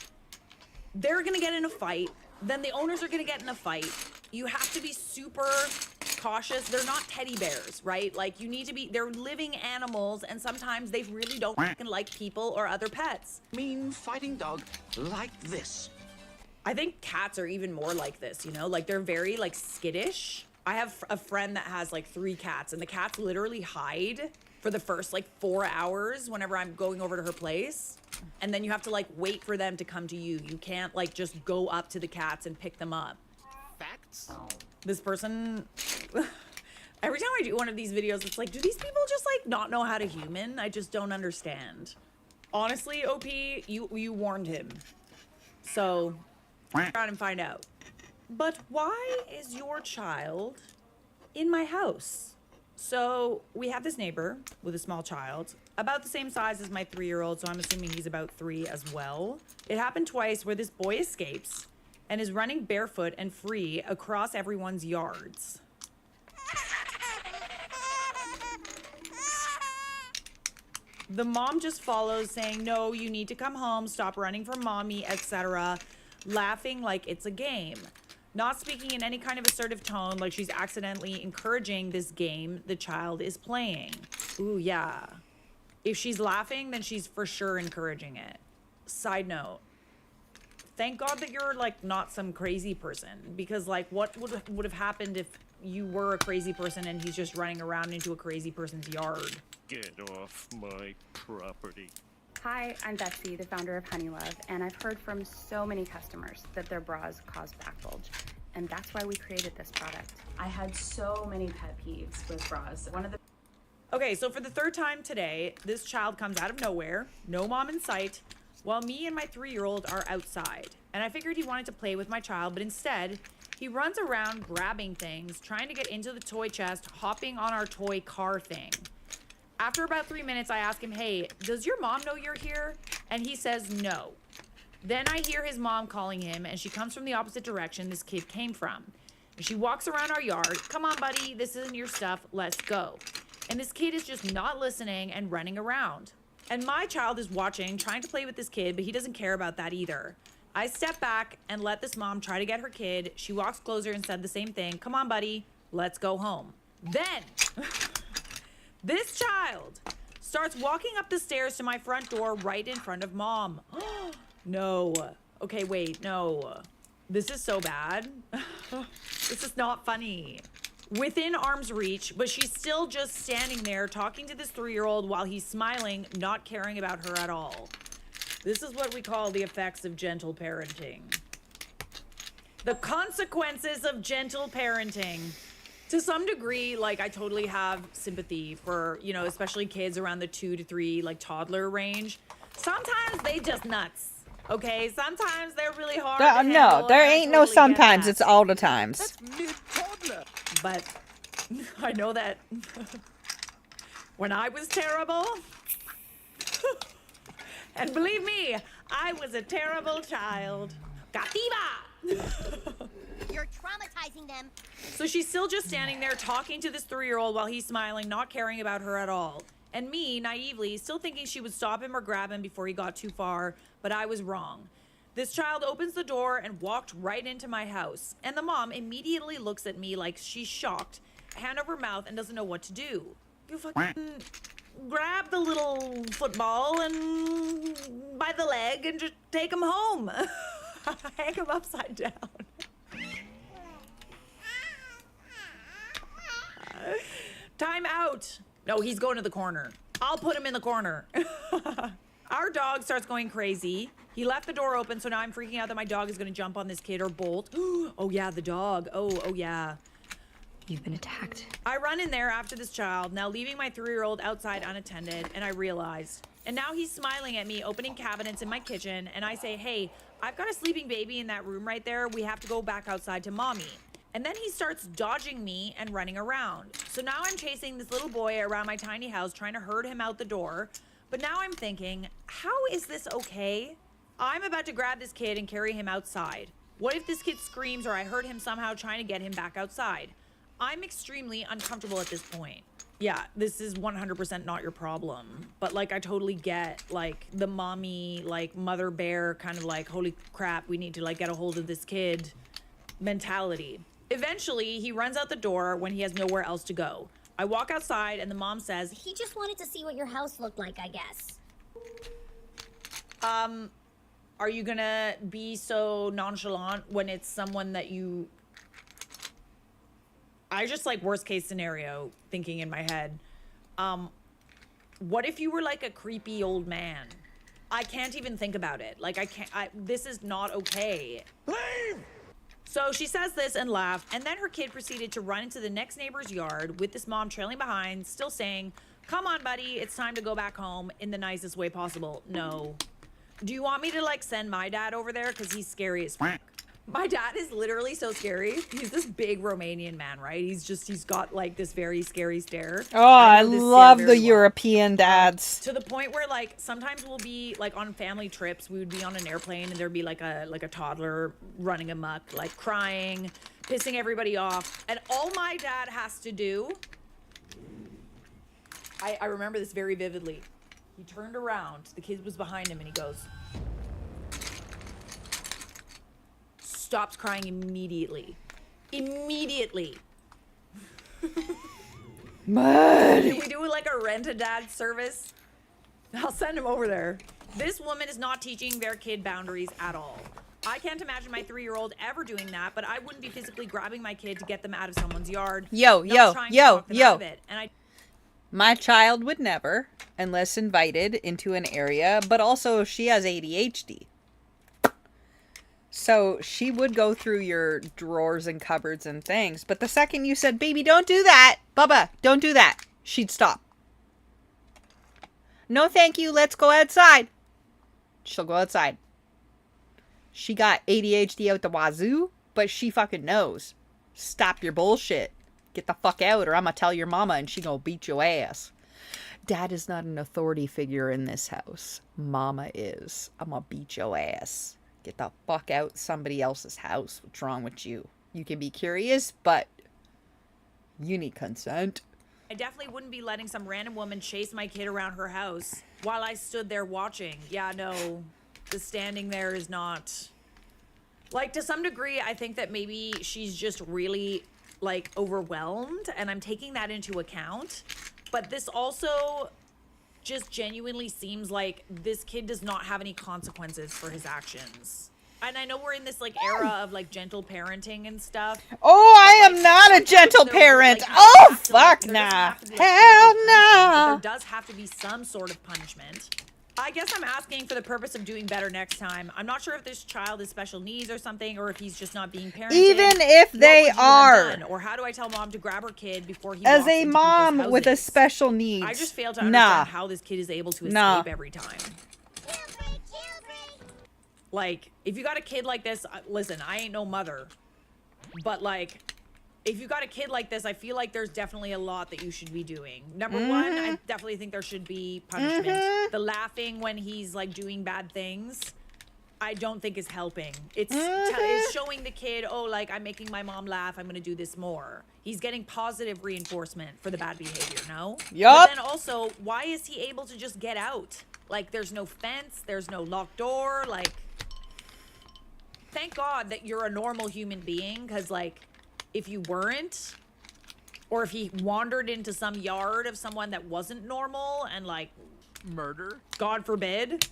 they're gonna get in a fight. Then the owners are gonna get in a fight. You have to be super cautious. They're not teddy bears, right? Like, you need to be, they're living animals, and sometimes they really don't fucking like people or other pets. Mean fighting dog like this. I think cats are even more like this, you know? Like, they're very, like, skittish. I have a friend that has, like, 3 cats, and the cats literally hide for the first, like, 4 hours whenever I'm going over to her place. And then you have to, like, wait for them to come to you. You can't, like, just go up to the cats and pick them up. Facts. This person, every time I do one of these videos, it's like, do these people just, like, not know how to human? I just don't understand. Honestly, OP, you warned him. So, around and find out. But why is your child in my house? So, we have this neighbor with a small child, about the same size as my 3-year-old, so I'm assuming he's about 3 as well. It happened twice where this boy escapes and is running barefoot and free across everyone's yards. The mom just follows saying, no, you need to come home, stop running from mommy, etc., laughing like it's a game. Not speaking in any kind of assertive tone, like she's accidentally encouraging this game the child is playing. Ooh, yeah. If she's laughing, then she's for sure encouraging it. Side note. Thank God that you're, like, not some crazy person. Because, like, what would have happened if you were a crazy person and he's just running around into a crazy person's yard? Get off my property. Hi, I'm Betsy, the founder of Honey Love, and I've heard from so many customers that their bras cause back bulge. And that's why we created this product. I had so many pet peeves with bras. One of the Okay, so for the third time today, this child comes out of nowhere, no mom in sight, while me and my 3-year-old are outside. And I figured he wanted to play with my child, but instead, he runs around grabbing things, trying to get into the toy chest, hopping on our toy car thing. After about 3 minutes, I ask him, hey, does your mom know you're here? And he says no. Then I hear his mom calling him, and she comes from the opposite direction this kid came from. And she walks around our yard. Come on, buddy, this isn't your stuff, let's go. And this kid is just not listening and running around. And my child is watching, trying to play with this kid, but he doesn't care about that either. I step back and let this mom try to get her kid. She walks closer and said the same thing. Come on, buddy, let's go home. Then, this child starts walking up the stairs to my front door right in front of mom. No. Okay, wait, no. This is so bad. This is not funny. Within arm's reach, but she's still just standing there talking to this 3-year-old while he's smiling, not caring about her at all. This is what we call the effects of gentle parenting. The consequences of gentle parenting. To some degree, like, I totally have sympathy for, you know, especially kids around the 2 to 3, like, toddler range. Sometimes they just nuts. Okay, sometimes they're really hard to handle, no, there and I ain't no totally get sometimes. that. It's all the times. But I know that when I was terrible, and believe me, I was a terrible child. Gativa! You're traumatizing them. So she's still just standing there talking to this 3-year-old while he's smiling, not caring about her at all. And me, naively, still thinking she would stop him or grab him before he got too far, but I was wrong. This child opens the door and walked right into my house. And the mom immediately looks at me like she's shocked, hand over mouth, and doesn't know what to do. You fucking grab the little football and by the leg and just take him home. Hang him upside down. Time out. No, he's going to the corner. I'll put him in the corner. Our dog starts going crazy. He left the door open, so now I'm freaking out that my dog is going to jump on this kid or bolt. Oh yeah, the dog. Oh yeah. You've been attacked. I run in there after this child, now leaving my 3-year-old outside unattended, and I realized. And now he's smiling at me, opening cabinets in my kitchen, and I say, hey, I've got a sleeping baby in that room right there. We have to go back outside to mommy. And then he starts dodging me and running around. So now I'm chasing this little boy around my tiny house, trying to herd him out the door. But now I'm thinking, how is this okay? I'm about to grab this kid and carry him outside. What if this kid screams or I hurt him somehow trying to get him back outside? I'm extremely uncomfortable at this point. Yeah, this is 100% not your problem. But like, I totally get like the mommy, like mother bear kind of like, holy crap, we need to like get a hold of this kid mentality. Eventually, he runs out the door when he has nowhere else to go. I walk outside and the mom says, He just wanted to see what your house looked like, I guess. Are you gonna be so nonchalant when it's someone that you... I just like worst case scenario thinking in my head. What if you were like a creepy old man? I can't even think about it. Like this is not okay. Leave! So she says this and laughed, and then her kid proceeded to run into the next neighbor's yard with this mom trailing behind, still saying, come on, buddy, it's time to go back home in the nicest way possible. No. Do you want me to like send my dad over there? Because he's scary as fuck. My dad is literally so scary. He's this big Romanian man, right? He's got like this very scary stare. Oh, I know this love scare the very well. European dads. To the point where like sometimes we'll be like on family trips, we would be on an airplane and there'd be like a toddler running amok, like crying, pissing everybody off. And all my dad has to do, I remember this very vividly. He turned around, the kid was behind him, and he goes, stops crying immediately. Immediately. Mud. Can we do like a rent-a-dad service? I'll send him over there. This woman is not teaching their kid boundaries at all. I can't imagine my 3-year-old ever doing that, but I wouldn't be physically grabbing my kid to get them out of someone's yard. Yo. And My child would never, unless invited into an area, but also she has ADHD. So she would go through your drawers and cupboards and things. But the second you said, baby, don't do that. Bubba, don't do that. She'd stop. No, thank you. Let's go outside. She'll go outside. She got ADHD out the wazoo, but she fucking knows. Stop your bullshit. Get the fuck out or I'm gonna tell your mama and she gonna beat your ass. Dad is not an authority figure in this house. Mama is. I'm gonna beat your ass. Get the fuck out somebody else's house. What's wrong with you? You can be curious, but you need consent. I definitely wouldn't be letting some random woman chase my kid around her house while I stood there watching. Yeah, no, the standing there is not... Like, to some degree, I think that maybe she's just really, like, overwhelmed, and I'm taking that into account. But this also just genuinely seems like this kid does not have any consequences for his actions. And I know we're in this, like, era of, like, gentle parenting and stuff. Oh, I am not a gentle parent. Like, Oh, fuck nah. Hell no. There does have to be some sort of punishment. I guess I'm asking for the purpose of doing better next time. I'm not sure if this child has special needs or something, or if he's just not being parented. Even if they are. Or how do I tell mom to grab her kid before he As walks a into mom people's with a houses? special needs. I just fail to understand how this kid is able to escape every time. Like, if you got a kid like this, listen, I ain't no mother, but like, if you got a kid like this, I feel like there's definitely a lot that you should be doing. Number one, I definitely think there should be punishment. The laughing when he's like doing bad things, I don't think is helping. It's showing the kid, oh, like, I'm making my mom laugh, I'm gonna do this more. He's getting positive reinforcement for the bad behavior, no? Yup. But then also, why is he able to just get out? Like, there's no fence, there's no locked door, like... Thank God that you're a normal human being, because, like, if you weren't, or if he wandered into some yard of someone that wasn't normal and, like, murder, God forbid,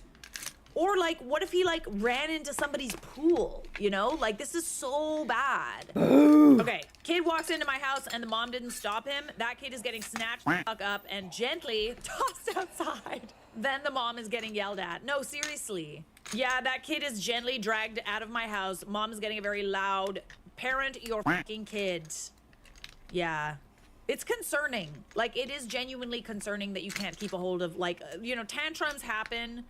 or, like, what if he, like, ran into somebody's pool, you know? Like, this is so bad. Okay, kid walks into my house and the mom didn't stop him. That kid is getting snatched the fuck up and gently tossed outside. Then the mom is getting yelled at. No, seriously. Yeah, that kid is gently dragged out of my house. Mom's getting a very loud, parent your fucking kids. Yeah. It's concerning. Like, it is genuinely concerning that you can't keep a hold of, like, you know, tantrums happen.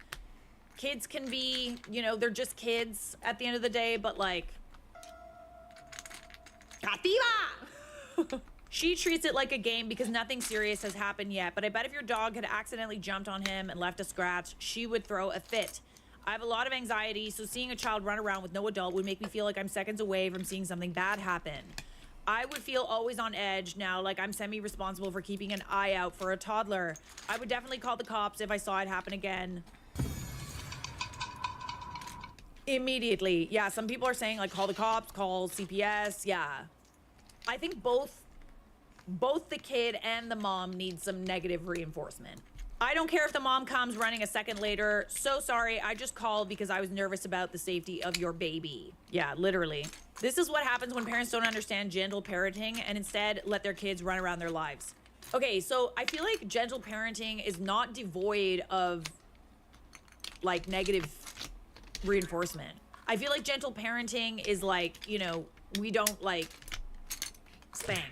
Kids can be, you know, they're just kids at the end of the day, but, like... Cativa! She treats it like a game because nothing serious has happened yet, but I bet if your dog had accidentally jumped on him and left a scratch, she would throw a fit. I have a lot of anxiety, so seeing a child run around with no adult would make me feel like I'm seconds away from seeing something bad happen. I would feel always on edge now, like I'm semi-responsible for keeping an eye out for a toddler. I would definitely call the cops if I saw it happen again. Immediately. Yeah, some people are saying, like, call the cops, call CPS. Yeah. I think both the kid and the mom need some negative reinforcement. I don't care if the mom comes running a second later. So sorry, I just called because I was nervous about the safety of your baby. Yeah, literally. This is what happens when parents don't understand gentle parenting and instead let their kids run around their lives. Okay, so I feel like gentle parenting is not devoid of, like, negative reinforcement. I feel like gentle parenting is like, you know, we don't, like, spank.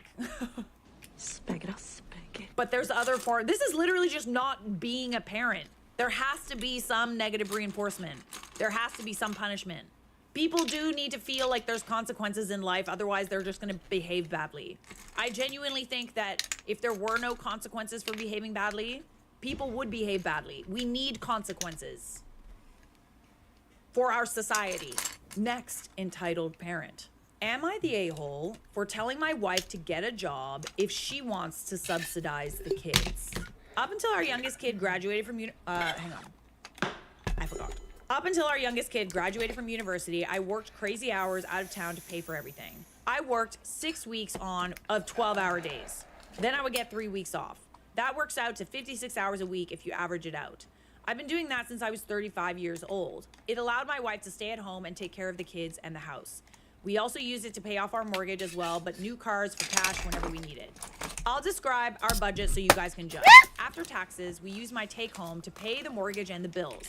But there's other forms. This is literally just not being a parent. There has to be some negative reinforcement. There has to be some punishment. People do need to feel like there's consequences in life, otherwise they're just gonna behave badly. I genuinely think that if there were no consequences for behaving badly, people would behave badly. We need consequences for our society. Next, entitled parent. Am I the a-hole for telling my wife to get a job if she wants to subsidize the kids? Up until our youngest kid graduated from hang on. I forgot. Up until our youngest kid graduated from university, I worked crazy hours out of town to pay for everything. I worked 6 weeks of 12-hour days. Then I would get 3 weeks off. That works out to 56 hours a week if you average it out. I've been doing that since I was 35 years old. It allowed my wife to stay at home and take care of the kids and the house. We also used it to pay off our mortgage as well, but new cars for cash whenever we need it. I'll describe our budget so you guys can judge. After taxes, we use my take-home to pay the mortgage and the bills.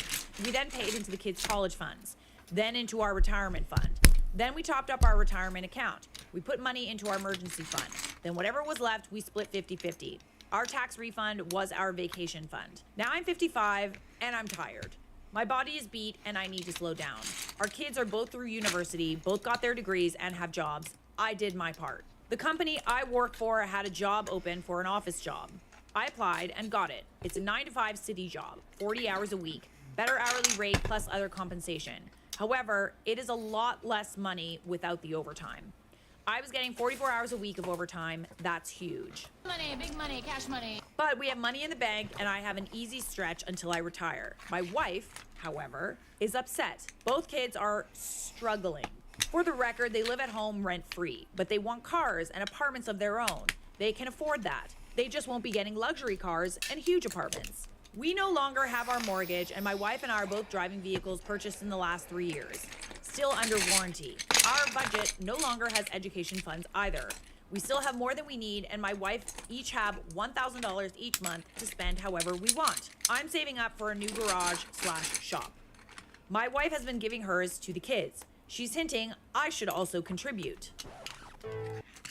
We then paid into the kids' college funds. then into our retirement fund. Then we topped up our retirement account. We put money into our emergency fund. Then whatever was left, we split 50-50. Our tax refund was our vacation fund. Now I'm 55 and I'm tired. My body is beat and I need to slow down. Our kids are both through university, both got their degrees and have jobs. I did my part. The company I work for had a job open for an office job. I applied and got it. It's a 9-to-5 city job, 40 hours a week, better hourly rate plus other compensation. However, it is a lot less money without the overtime. I was getting 44 hours a week of overtime. That's huge. Money, big money, cash money. But we have money in the bank and I have an easy stretch until I retire. My wife, however, is upset. Both kids are struggling. For the record, they live at home rent-free, but they want cars and apartments of their own. They can afford that. They just won't be getting luxury cars and huge apartments. We no longer have our mortgage, and my wife and I are both driving vehicles purchased in the last 3 years, still under warranty. Our budget no longer has education funds either. We still have more than we need, and my wife each have $1,000 each month to spend however we want. I'm saving up for a new garage/shop. My wife has been giving hers to the kids. She's hinting I should also contribute.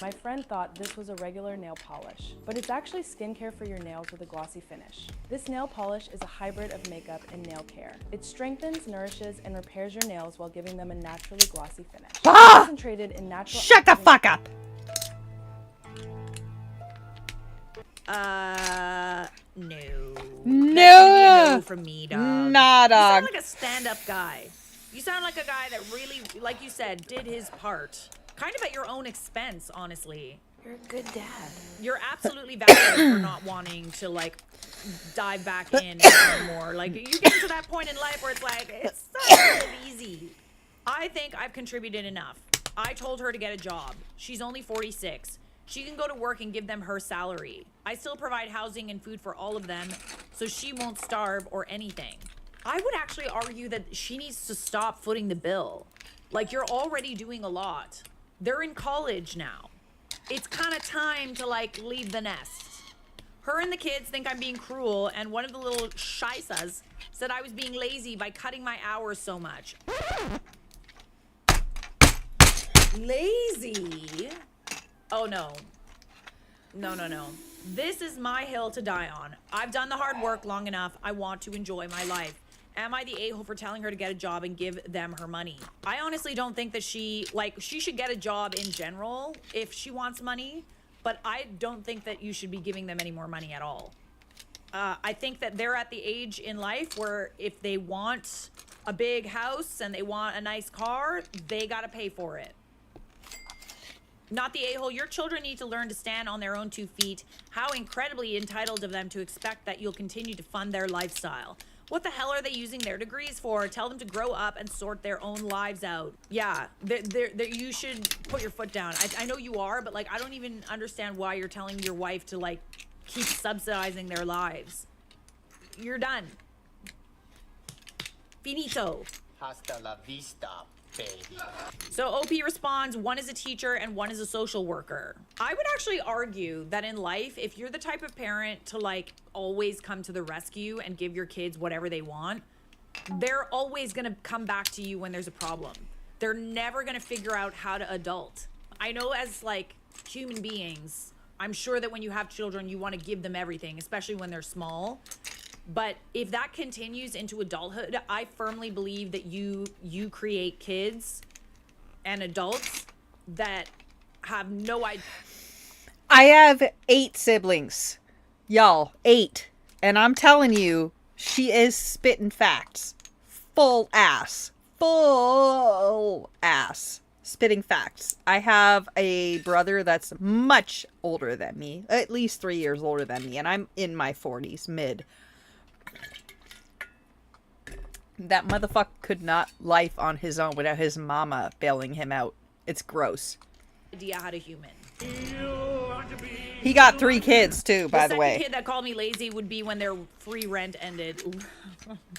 My friend thought this was a regular nail polish, but it's actually skincare for your nails with a glossy finish. This nail polish is a hybrid of makeup and nail care. It strengthens, nourishes, and repairs your nails while giving them a naturally glossy finish. Concentrated in natural. Shut the fuck up! No. No! From me, dog. Nah, You dog. sound like a stand-up guy. You sound like a guy that really, like you said, did his part. Kind of at your own expense, honestly. You're a good dad. You're absolutely valid for not wanting to, like, dive back in anymore. Like, you get to that point in life where it's like, it's so easy. I think I've contributed enough. I told her to get a job. She's only 46. She can go to work and give them her salary. I still provide housing and food for all of them, so she won't starve or anything. I would actually argue that she needs to stop footing the bill. Like, you're already doing a lot. They're in college now. It's kind of time to, like, leave the nest. Her and the kids think I'm being cruel, and one of the little shysas said I was being lazy by cutting my hours so much. Lazy? Oh, no. No, no, no. This is my hill to die on. I've done the hard work long enough. I want to enjoy my life. Am I the a-hole for telling her to get a job and give them her money? I honestly don't think that she should get a job in general if she wants money, but I don't think that you should be giving them any more money at all. I think that they're at the age in life where if they want a big house and they want a nice car, they gotta pay for it. Not the a-hole. Your children need to learn to stand on their own 2 feet. How incredibly entitled of them to expect that you'll continue to fund their lifestyle. What the hell are they using their degrees for? Tell them to grow up and sort their own lives out. Yeah, you should put your foot down. I know you are, but, like, I don't even understand why you're telling your wife to, like, keep subsidizing their lives. You're done. Finito. Hasta la vista, baby. So OP responds, one is a teacher and one is a social worker. I would actually argue that in life, if you're the type of parent to, like, always come to the rescue and give your kids whatever they want, they're always gonna come back to you when there's a problem. They're never gonna figure out how to adult. I know as, like, human beings, I'm sure that when you have children, you want to give them everything, especially when they're small. But if that continues into adulthood, I firmly believe that you create kids and adults that have no idea. I have 8 siblings. Y'all, 8. And I'm telling you, she is spitting facts. Full ass. Full ass. Spitting facts. I have a brother that's much older than me. At least 3 years older than me. And I'm in my 40s, mid. That motherfucker could not life on his own without his mama bailing him out. It's gross. Idea how to human. He got 3 kids too, by the way. The second kid that called me lazy would be when their free rent ended.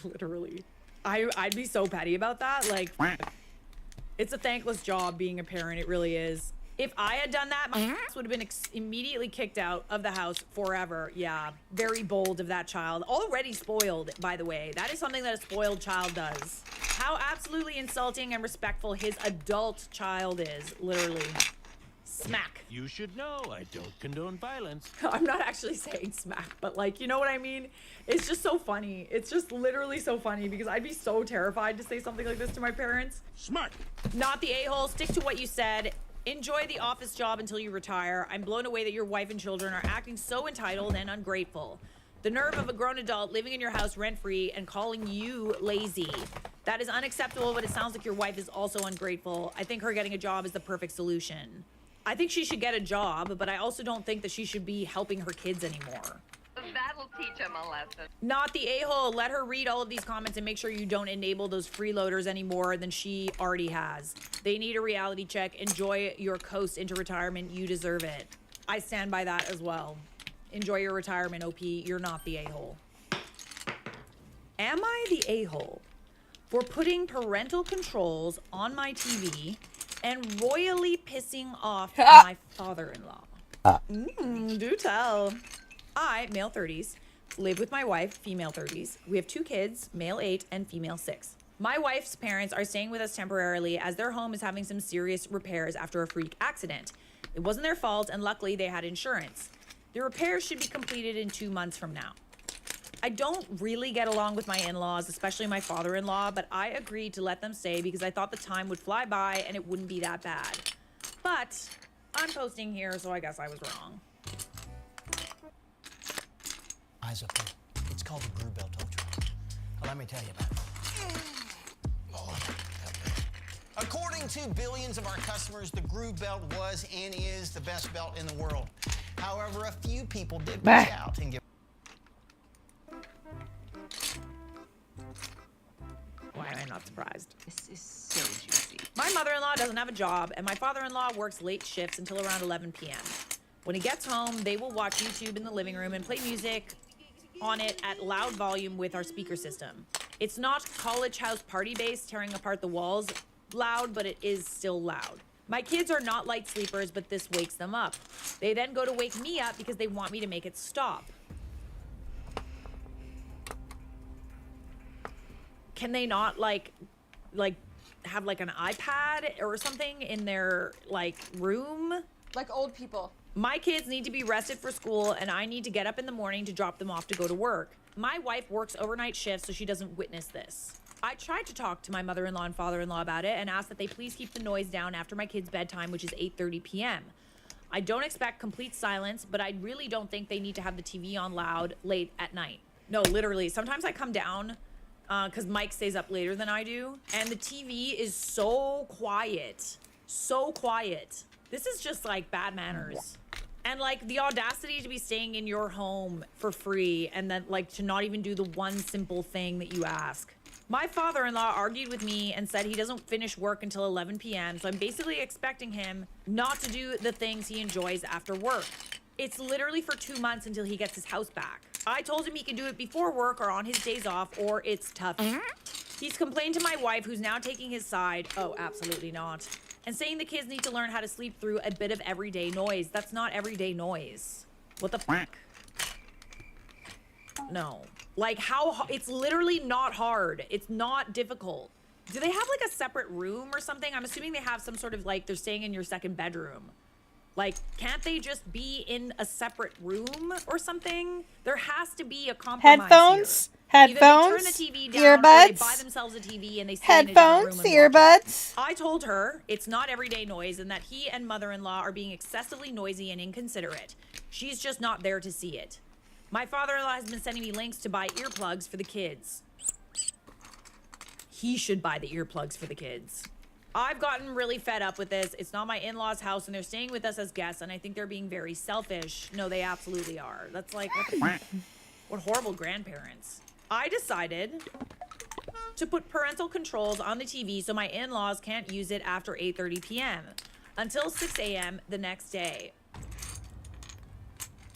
Literally. I'd be so petty about that. Like, it's a thankless job being a parent. It really is. If I had done that, my ass would have been immediately kicked out of the house forever. Yeah, very bold of that child. Already spoiled, by the way. That is something that a spoiled child does. how absolutely insulting and respectful his adult child is, literally. Smack. You should know I don't condone violence. I'm not actually saying smack, but like, you know what I mean? It's just so funny. It's just literally so funny because I'd be so terrified to say something like this to my parents. Smart. Not the a-hole. Stick to what you said. Enjoy the office job until you retire. I'm blown away that your wife and children are acting so entitled and ungrateful. The nerve of a grown adult living in your house rent-free and calling you lazy. That is unacceptable, but it sounds like your wife is also ungrateful. I think her getting a job is the perfect solution. I think she should get a job, but I also don't think that she should be helping her kids anymore. That'll teach him a lesson. Not the a-hole. Let her read all of these comments and make sure you don't enable those freeloaders any more than she already has. They need a reality check. Enjoy your coast into retirement. You deserve it. I stand by that as well. Enjoy your retirement, OP. You're not the a-hole. Am I the a-hole for putting parental controls on my TV and royally pissing off my father-in-law? Do tell. I, male 30s, live with my wife, female 30s. We have 2 kids, male 8 and female 6. My wife's parents are staying with us temporarily as their home is having some serious repairs after a freak accident. It wasn't their fault, and luckily they had insurance. The repairs should be completed in 2 months from now. I don't really get along with my in-laws, especially my father-in-law, but I agreed to let them stay because I thought the time would fly by and it wouldn't be that bad. But I'm posting here, so I guess I was wrong. Eyes up there. It's called the Groove Belt Ultra. Let me tell you about it. According to billions of our customers, the Groove Belt was and is the best belt in the world. However, a few people did reach out and give. Why am I not surprised? This is so juicy. My mother-in-law doesn't have a job, and my father-in-law works late shifts until around 11 p.m. When he gets home, they will watch YouTube in the living room and play music on it at loud volume with our speaker system. It's not college house party bass tearing apart the walls loud, but it is still loud. My kids are not light sleepers, but this wakes them up. They then go to wake me up because they want me to make it stop. Can they not like have like an iPad or something in their like room? Like old people. My kids need to be rested for school, and I need to get up in the morning to drop them off to go to work. My wife works overnight shifts, so she doesn't witness this. I tried to talk to my mother-in-law and father-in-law about it and asked that they please keep the noise down after my kids' bedtime, which is 8:30 p.m. I don't expect complete silence, but I really don't think they need to have the TV on loud late at night. No, literally. Sometimes I come down because Mike stays up later than I do, and the TV is so quiet. So quiet. This is just like bad manners. And like the audacity to be staying in your home for free and then like to not even do the one simple thing that you ask. My father-in-law argued with me and said he doesn't finish work until 11 p.m. So I'm basically expecting him not to do the things he enjoys after work. It's literally for 2 months until he gets his house back. I told him he can do it before work or on his days off, or it's tough. He's complained to my wife, who's now taking his side. Oh, absolutely not. And saying the kids need to learn how to sleep through a bit of everyday noise. That's not everyday noise. What the fuck? No. Like how, it's literally not hard. It's not difficult. Do they have like a separate room or something? I'm assuming they have some sort of like, they're staying in your second bedroom. Like, can't they just be in a separate room or something? There has to be a compromise Headphones? here. Headphones? Either they turn the TV down, or they earbuds? buy themselves a TV and they stay in a different Headphones? room and watch it. Earbuds? I told her it's not everyday noise and that he and mother-in-law are being excessively noisy and inconsiderate. She's just not there to see it. My father-in-law has been sending me links to buy earplugs for the kids. He should buy the earplugs for the kids. I've gotten really fed up with this. It's not my in-laws' house and they're staying with us as guests, and I think they're being very selfish. No, they absolutely are. That's like, what horrible grandparents. I decided to put parental controls on the TV so my in-laws can't use it after 8:30 p.m. until 6 a.m. the next day.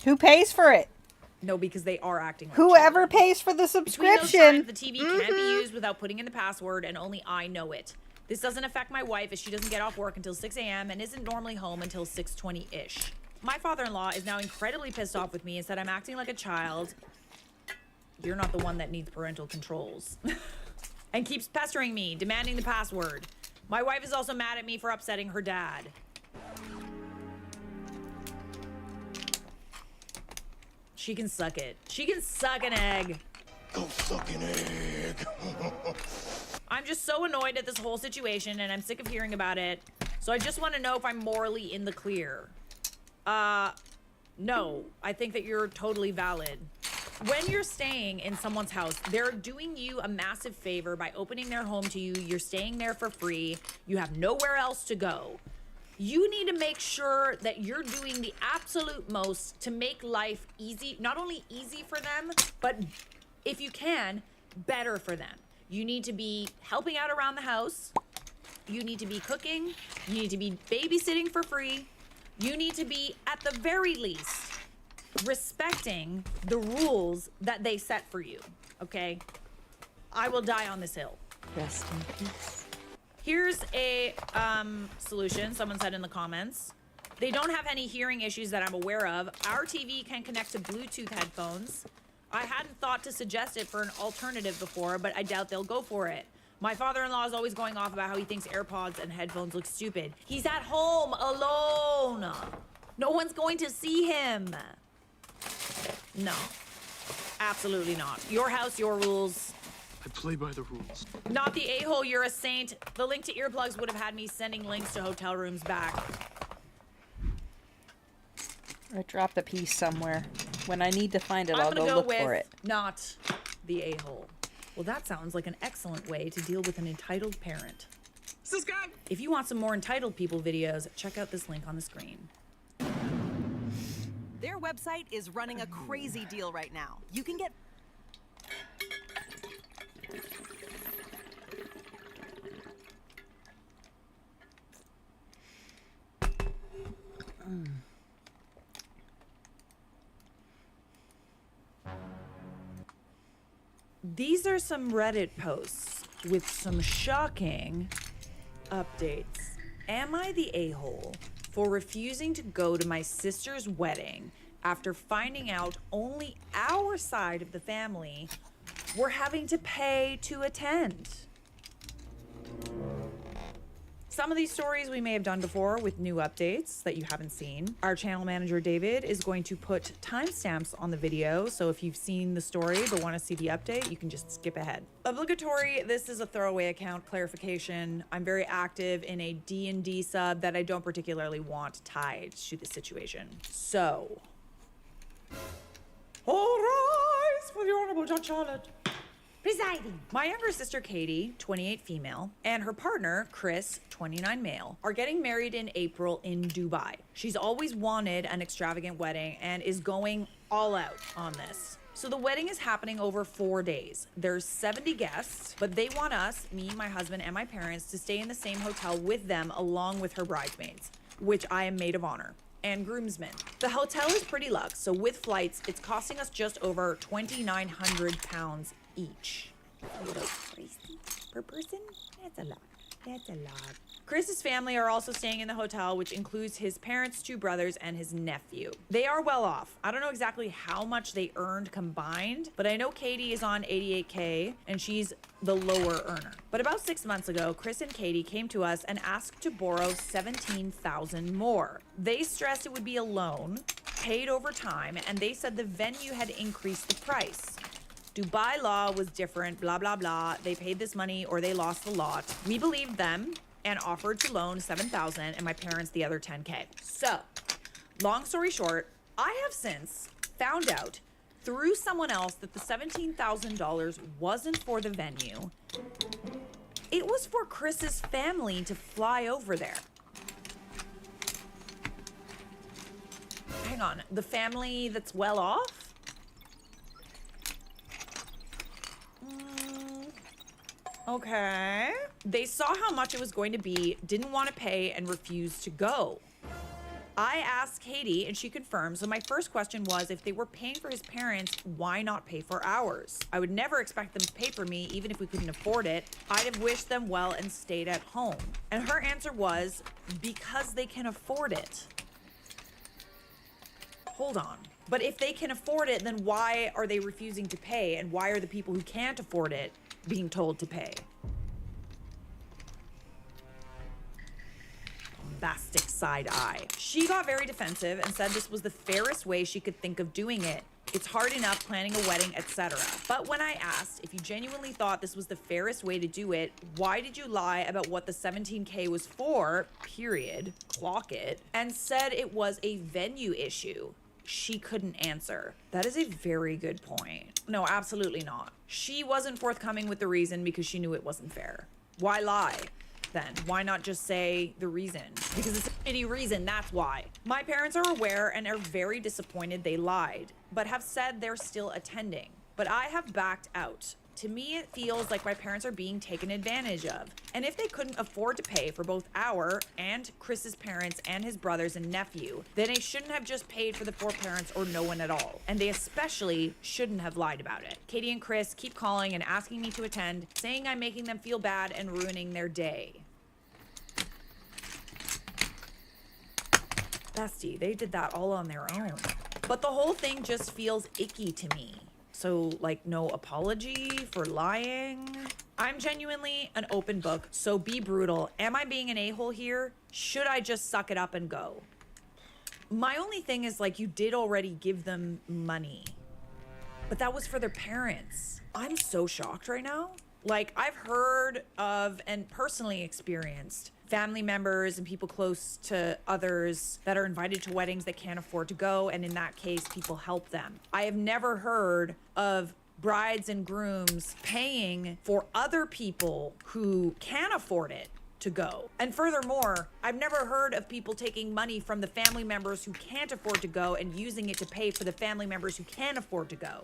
Who pays for it? No, because they are acting like Whoever pays for the Between those subscription. times, the TV can't be used without putting in the password, and only I know it. This doesn't affect my wife as she doesn't get off work until 6 a.m. and isn't normally home until 6:20-ish. My father-in-law is now incredibly pissed off with me and said I'm acting like a child. You're not the one that needs parental controls. and keeps pestering me, demanding the password. My wife is also mad at me for upsetting her dad. She can suck it. She can suck an egg. Go suck an egg. I'm just so annoyed at this whole situation and I'm sick of hearing about it. So I just want to know if I'm morally in the clear. No, I think that you're totally valid. When you're staying in someone's house, they're doing you a massive favor by opening their home to you. You're staying there for free. You have nowhere else to go. You need to make sure that you're doing the absolute most to make life easy, not only easy for them, but if you can, better for them. You need to be helping out around the house. You need to be cooking. You need to be babysitting for free. You need to be, at the very least, respecting the rules that they set for you, okay? I will die on this hill. Rest in peace. Here's a solution, someone said in the comments. They don't have any hearing issues that I'm aware of. Our TV can connect to Bluetooth headphones. I hadn't thought to suggest it for an alternative before, but I doubt they'll go for it. My father-in-law is always going off about how he thinks AirPods and headphones look stupid. He's at home alone. No one's going to see him. No, absolutely not. Your house, your rules. I play by the rules. Not the a-hole, you're a saint. The link to earplugs would have had me sending links to hotel rooms back. I dropped a piece somewhere. When I need to find it, I'm I'll gonna go go look with for it. not the a-hole. Well, that sounds like an excellent way to deal with an entitled parent. Subscribe. If you want some more entitled people videos, check out this link on the screen. Their website is running a crazy deal right now. You can get... These are some Reddit posts with some shocking updates. Am I the a-hole for refusing to go to my sister's wedding after finding out only our side of the family were having to pay to attend? Some of these stories we may have done before with new updates that you haven't seen. Our channel manager, David, is going to put timestamps on the video, so if you've seen the story but want to see the update, you can just skip ahead. Obligatory, this is a throwaway account clarification. I'm very active in a D&D sub that I don't particularly want tied to the situation. So, all rise for the Honorable Judge Charlotte. Presiding. My younger sister, Katie, 28 female, and her partner, Chris, 29 male, are getting married in April in Dubai. She's always wanted an extravagant wedding and is going all out on this. So the wedding is happening over 4 days. There's 70 guests, but they want us, me, my husband, and my parents to stay in the same hotel with them along with her bridesmaids, which I am maid of honor, and groomsmen. The hotel is pretty luxe, so with flights, it's costing us just over £2,900 each. A little pricey per person? That's a lot. That's a lot. Chris's family are also staying in the hotel, which includes his parents, 2 brothers, and his nephew. They are well off. I don't know exactly how much they earned combined, but I know Katie is on $88K and she's the lower earner. But about 6 months ago, Chris and Katie came to us and asked to borrow $17,000 more. They stressed it would be a loan, paid over time, and they said the venue had increased the price. Dubai law was different, blah, blah, blah. They paid this money or they lost the lot. We believed them and offered to loan $7,000 and my parents the other $10K. So, long story short, I have since found out through someone else that the $17,000 wasn't for the venue. It was for Chris's family to fly over there. Hang on, the family that's well off? Okay. They saw how much it was going to be, didn't want to pay, and refused to go. I asked Katie, and she confirmed, so my first question was, if they were paying for his parents, why not pay for ours? I would never expect them to pay for me, even if we couldn't afford it. I'd have wished them well and stayed at home. And her answer was, because they can afford it. Hold on. But if they can afford it, then why are they refusing to pay? And why are the people who can't afford it being told to pay. Bombastic side eye. She got very defensive and said this was the fairest way she could think of doing it. It's hard enough planning a wedding, etc. But when I asked if you genuinely thought this was the fairest way to do it, why did you lie about what the 17K was for, period, clock it, and said it was a venue issue? She couldn't answer. That is a very good point. No, absolutely not. She wasn't forthcoming with the reason because she knew it wasn't fair. Why lie? Then why not just say the reason? Because it's a shitty reason, that's why. My parents are aware and are very disappointed they lied, but have said they're still attending. But I have backed out. To me, it feels like my parents are being taken advantage of. And if they couldn't afford to pay for both our and Chris's parents and his brothers and nephew, then they shouldn't have just paid for the 4 parents or no one at all. And they especially shouldn't have lied about it. Katie and Chris keep calling and asking me to attend, saying I'm making them feel bad and ruining their day. Bestie, they did that all on their own. But the whole thing just feels icky to me. So, like, no apology for lying? I'm genuinely an open book, so be brutal. Am I being an a-hole here? Should I just suck it up and go? My only thing is, like, you did already give them money. But that was for their parents. I'm so shocked right now. Like, I've heard of and personally experienced family members and people close to others that are invited to weddings that can't afford to go, and in that case, people help them. I have never heard of brides and grooms paying for other people who can afford it to go. And furthermore, I've never heard of people taking money from the family members who can't afford to go and using it to pay for the family members who can afford to go.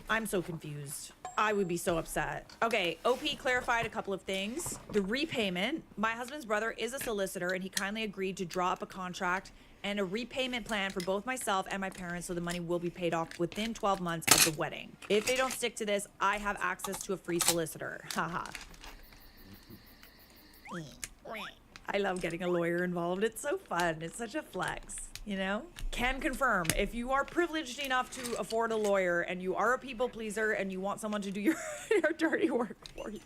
I'm so confused. I would be so upset. Okay, OP clarified a couple of things. The repayment, my husband's brother is a solicitor and he kindly agreed to draw up a contract and a repayment plan for both myself and my parents so the money will be paid off within 12 months of the wedding. If they don't stick to this, I have access to a free solicitor. Haha. I love getting a lawyer involved. It's so fun. It's such a flex. You know? Can confirm, if you are privileged enough to afford a lawyer and you are a people pleaser and you want someone to do your dirty work for you.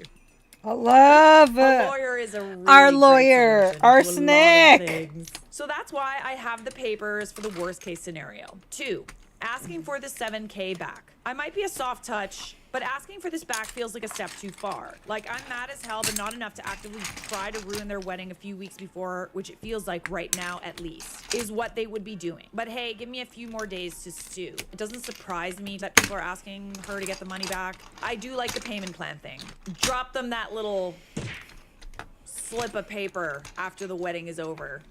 I love a lawyer is a really our great lawyer, solution to a lot of Arsenic. things. So that's why I have the papers for the worst case scenario. 2, asking for the 7K back. I might be a soft touch, but asking for this back feels like a step too far. Like, I'm mad as hell, but not enough to actively try to ruin their wedding a few weeks before, which it feels like right now at least, is what they would be doing. But hey, give me a few more days to stew. It doesn't surprise me that people are asking her to get the money back. I do like the payment plan thing. Drop them that little slip of paper after the wedding is over.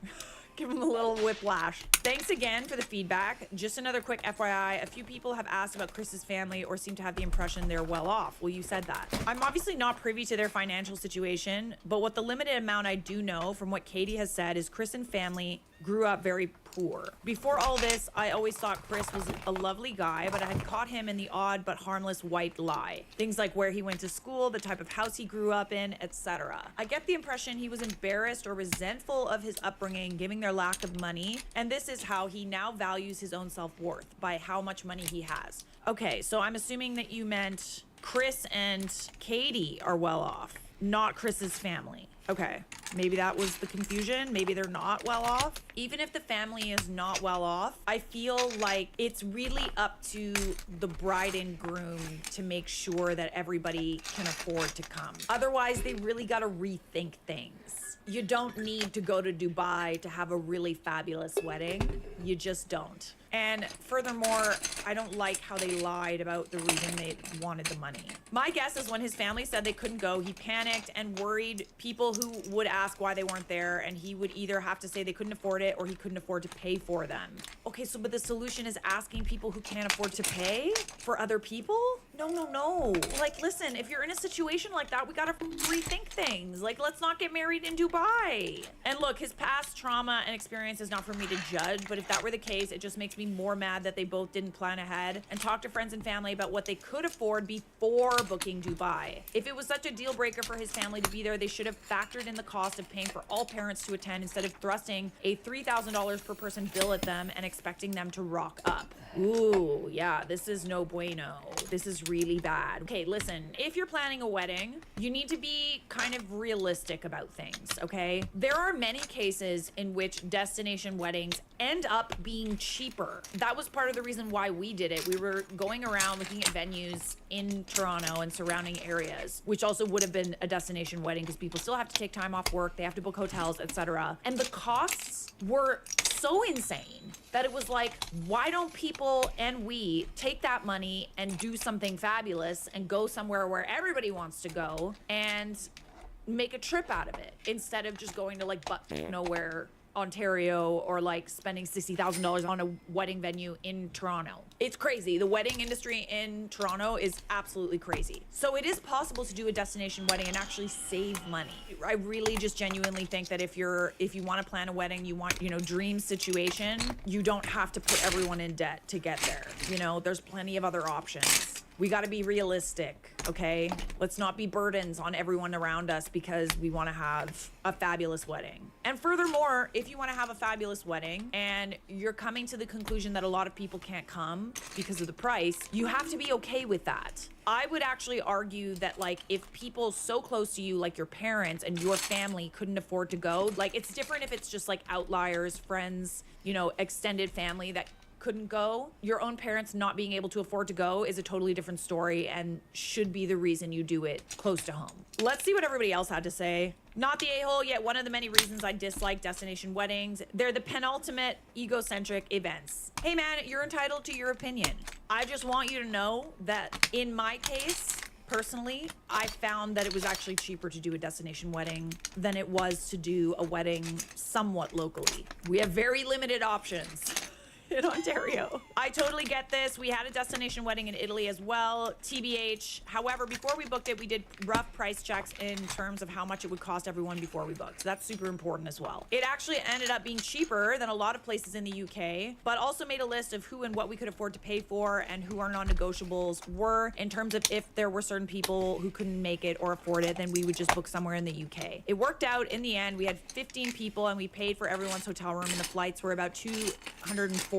Give them a little whiplash. Thanks again for the feedback. Just another quick FYI, a few people have asked about Chris's family or seem to have the impression they're well off. Well, you said that. I'm obviously not privy to their financial situation, but what the limited amount I do know from what Katie has said is Chris and family grew up very poor. Before all this, I always thought Chris was a lovely guy, but I had caught him in the odd but harmless white lie. Things like where he went to school, the type of house he grew up in, etc. I get the impression he was embarrassed or resentful of his upbringing, given their lack of money, and this is how he now values his own self-worth, by how much money he has. Okay, so I'm assuming that you meant Chris and Katie are well off, not Chris's family. Okay, maybe that was the confusion. Maybe they're not well off. Even if the family is not well off, I feel like it's really up to the bride and groom to make sure that everybody can afford to come. Otherwise, they really gotta rethink things. You don't need to go to Dubai to have a really fabulous wedding. You just don't. And furthermore, I don't like how they lied about the reason they wanted the money. My guess is when his family said they couldn't go, he panicked and worried people who would ask why they weren't there, and he would either have to say they couldn't afford it or he couldn't afford to pay for them. Okay, so but the solution is asking people who can't afford to pay for other people? No. Like, listen, if you're in a situation like that, we gotta rethink things. Like, let's not get married in Dubai. And look, his past trauma and experience is not for me to judge, but if that were the case, it just makes me more mad that they both didn't plan ahead and talk to friends and family about what they could afford before booking Dubai. If it was such a deal breaker for his family to be there, they should have factored in the cost of paying for all parents to attend instead of thrusting a $3,000 per person bill at them and expecting them to rock up. Ooh, yeah, this is no bueno. This is really bad. Okay, listen, if you're planning a wedding, you need to be kind of realistic about things, okay? There are many cases in which destination weddings end up being cheaper. That was part of the reason why we did it. We were going around looking at venues in Toronto and surrounding areas, which also would have been a destination wedding because people still have to take time off work, they have to book hotels, etc. And the costs were so insane that it was like, why don't people and we take that money and do something fabulous and go somewhere where everybody wants to go and make a trip out of it instead of just going to like butt nowhere Ontario or like spending $60,000 on a wedding venue in Toronto. It's crazy. The wedding industry in Toronto is absolutely crazy. So it is possible to do a destination wedding and actually save money. I really just genuinely think that if you want to plan a wedding, you want, dream situation, you don't have to put everyone in debt to get there. There's plenty of other options. We got to be realistic, okay? Let's not be burdens on everyone around us because we want to have a fabulous wedding. And furthermore, if you want to have a fabulous wedding and you're coming to the conclusion that a lot of people can't come because of the price, you have to be okay with that. I would actually argue that like if people so close to you, like your parents and your family couldn't afford to go, like it's different if it's just like outliers, friends, extended family that couldn't go. Your own parents not being able to afford to go is a totally different story and should be the reason you do it close to home. Let's see what everybody else had to say. Not the a-hole, yet one of the many reasons I dislike destination weddings. They're the penultimate egocentric events. Hey man, you're entitled to your opinion. I just want you to know that in my case, personally, I found that it was actually cheaper to do a destination wedding than it was to do a wedding somewhat locally. We have very limited options in Ontario. I totally get this. We had a destination wedding in Italy as well, TBH. However, before we booked it, we did rough price checks in terms of how much it would cost everyone before we booked. So that's super important as well. It actually ended up being cheaper than a lot of places in the UK, but also made a list of who and what we could afford to pay for and who our non-negotiables were in terms of if there were certain people who couldn't make it or afford it, then we would just book somewhere in the UK. It worked out in the end. We had 15 people and we paid for everyone's hotel room, and the flights were about £240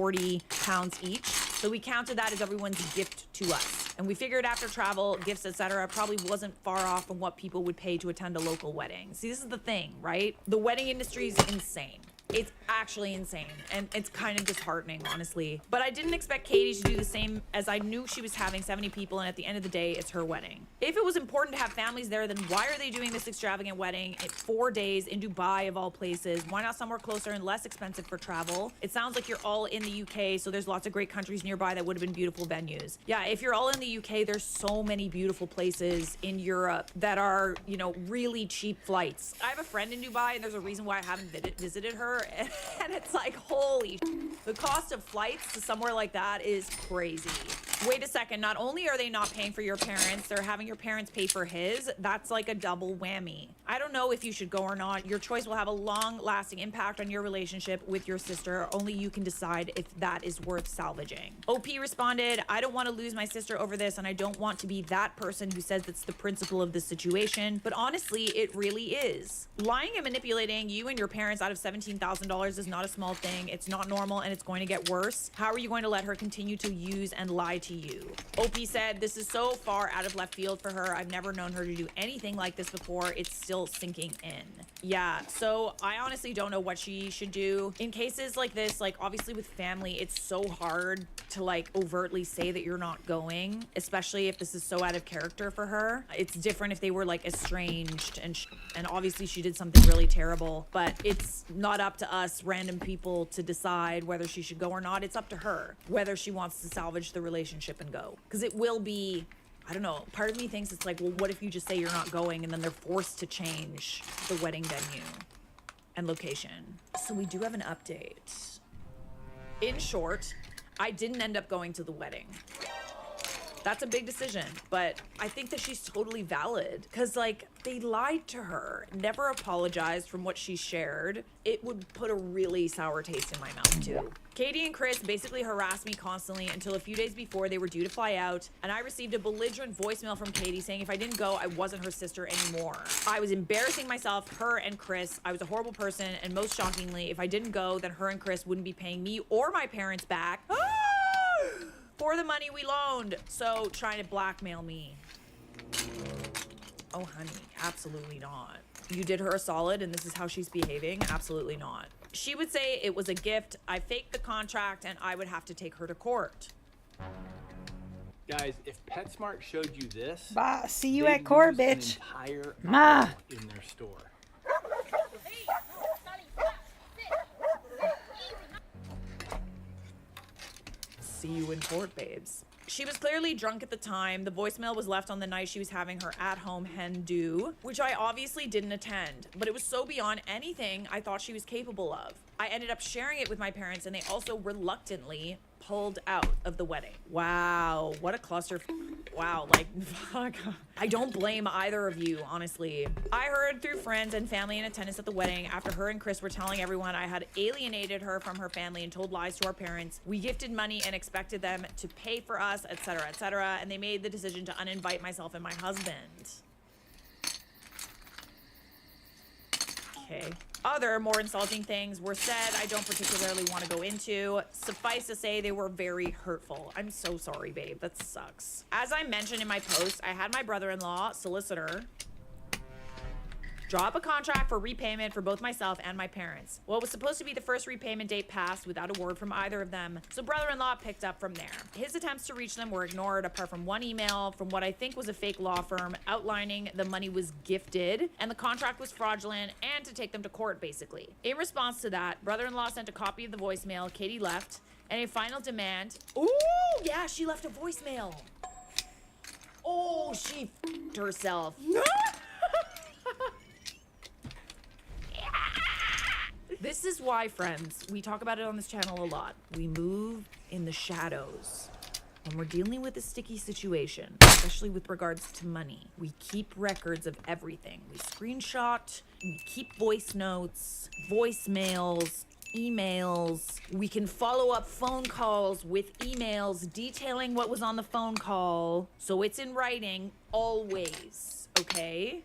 each. So we counted that as everyone's gift to us. And we figured after travel, gifts, etc., probably wasn't far off from what people would pay to attend a local wedding. See, this is the thing, right? The wedding industry is insane. It's actually insane, and it's kind of disheartening, honestly. But I didn't expect Katie to do the same, as I knew she was having 70 people, and at the end of the day, it's her wedding. If it was important to have families there, then why are they doing this extravagant wedding in 4 days in Dubai, of all places? Why not somewhere closer and less expensive for travel? It sounds like you're all in the UK, so there's lots of great countries nearby that would have been beautiful venues. Yeah, if you're all in the UK, there's so many beautiful places in Europe that are, really cheap flights. I have a friend in Dubai, and there's a reason why I haven't visited her. And it's like, holy the cost of flights to somewhere like that is crazy. Wait a second, not only are they not paying for your parents, they're having your parents pay for his. That's like a double whammy. I don't know if you should go or not. Your choice will have a long-lasting impact on your relationship with your sister. Only you can decide if that is worth salvaging. OP responded, I don't want to lose my sister over this, and I don't want to be that person who says it's the principle of the situation, but honestly, it really is. Lying and manipulating you and your parents out of $17,000 is not a small thing. It's not normal, and it's going to get worse. How are you going to let her continue to use and lie to you? OP said, this is so far out of left field for her. I've never known her to do anything like this before. It's still sinking in. Yeah, so I honestly don't know what she should do. In cases like this, like obviously with family, it's so hard to like overtly say that you're not going, especially if this is so out of character for her. It's different if they were like estranged and obviously she did something really terrible, but it's not up to us random people to decide whether she should go or not. It's up to her whether she wants to salvage the relationship and go, because it will be, I don't know, part of me thinks it's like, well, what if you just say you're not going and then they're forced to change the wedding venue and location? So we do have an update. In short, I didn't end up going to the wedding. That's a big decision, but I think that she's totally valid because like they lied to her, never apologized from what she shared. It would put a really sour taste in my mouth too. Katie and Chris basically harassed me constantly until a few days before they were due to fly out, and I received a belligerent voicemail from Katie saying if I didn't go, I wasn't her sister anymore. I was embarrassing myself, her and Chris. I was a horrible person, and most shockingly, if I didn't go, then her and Chris wouldn't be paying me or my parents back for the money we loaned. So trying to blackmail me. Oh, honey, absolutely not. You did her a solid and this is how she's behaving? Absolutely not. She would say it was a gift. I faked the contract and I would have to take her to court. Guys, if PetSmart showed you this, Bah, see you they'd at court, lose an bitch. entire Ma. aisle in their store. See you in court, babes. She was clearly drunk at the time. The voicemail was left on the night she was having her at-home hen do, which I obviously didn't attend, but it was so beyond anything I thought she was capable of. I ended up sharing it with my parents and they also reluctantly pulled out of the wedding. Wow, what a cluster. Wow, like, fuck. I don't blame either of you, honestly. I heard through friends and family in attendance at the wedding after her and Chris were telling everyone I had alienated her from her family and told lies to our parents. We gifted money and expected them to pay for us, etc., and they made the decision to uninvite myself and my husband. Okay. Other more insulting things were said I don't particularly want to go into. Suffice to say, they were very hurtful. I'm so sorry, babe. That sucks. As I mentioned in my post, I had my brother-in-law, solicitor, draw up a contract for repayment for both myself and my parents. What was supposed to be the first repayment date passed without a word from either of them, so brother-in-law picked up from there. His attempts to reach them were ignored apart from one email from what I think was a fake law firm outlining the money was gifted and the contract was fraudulent and to take them to court, basically. In response to that, brother-in-law sent a copy of the voicemail Katie left and a final demand. Ooh, yeah, she left a voicemail. Oh, she f***ed herself. This is why, friends, we talk about it on this channel a lot. We move in the shadows. When we're dealing with a sticky situation, especially with regards to money, we keep records of everything. We screenshot, we keep voice notes, voicemails, emails. We can follow up phone calls with emails detailing what was on the phone call. So it's in writing always, okay?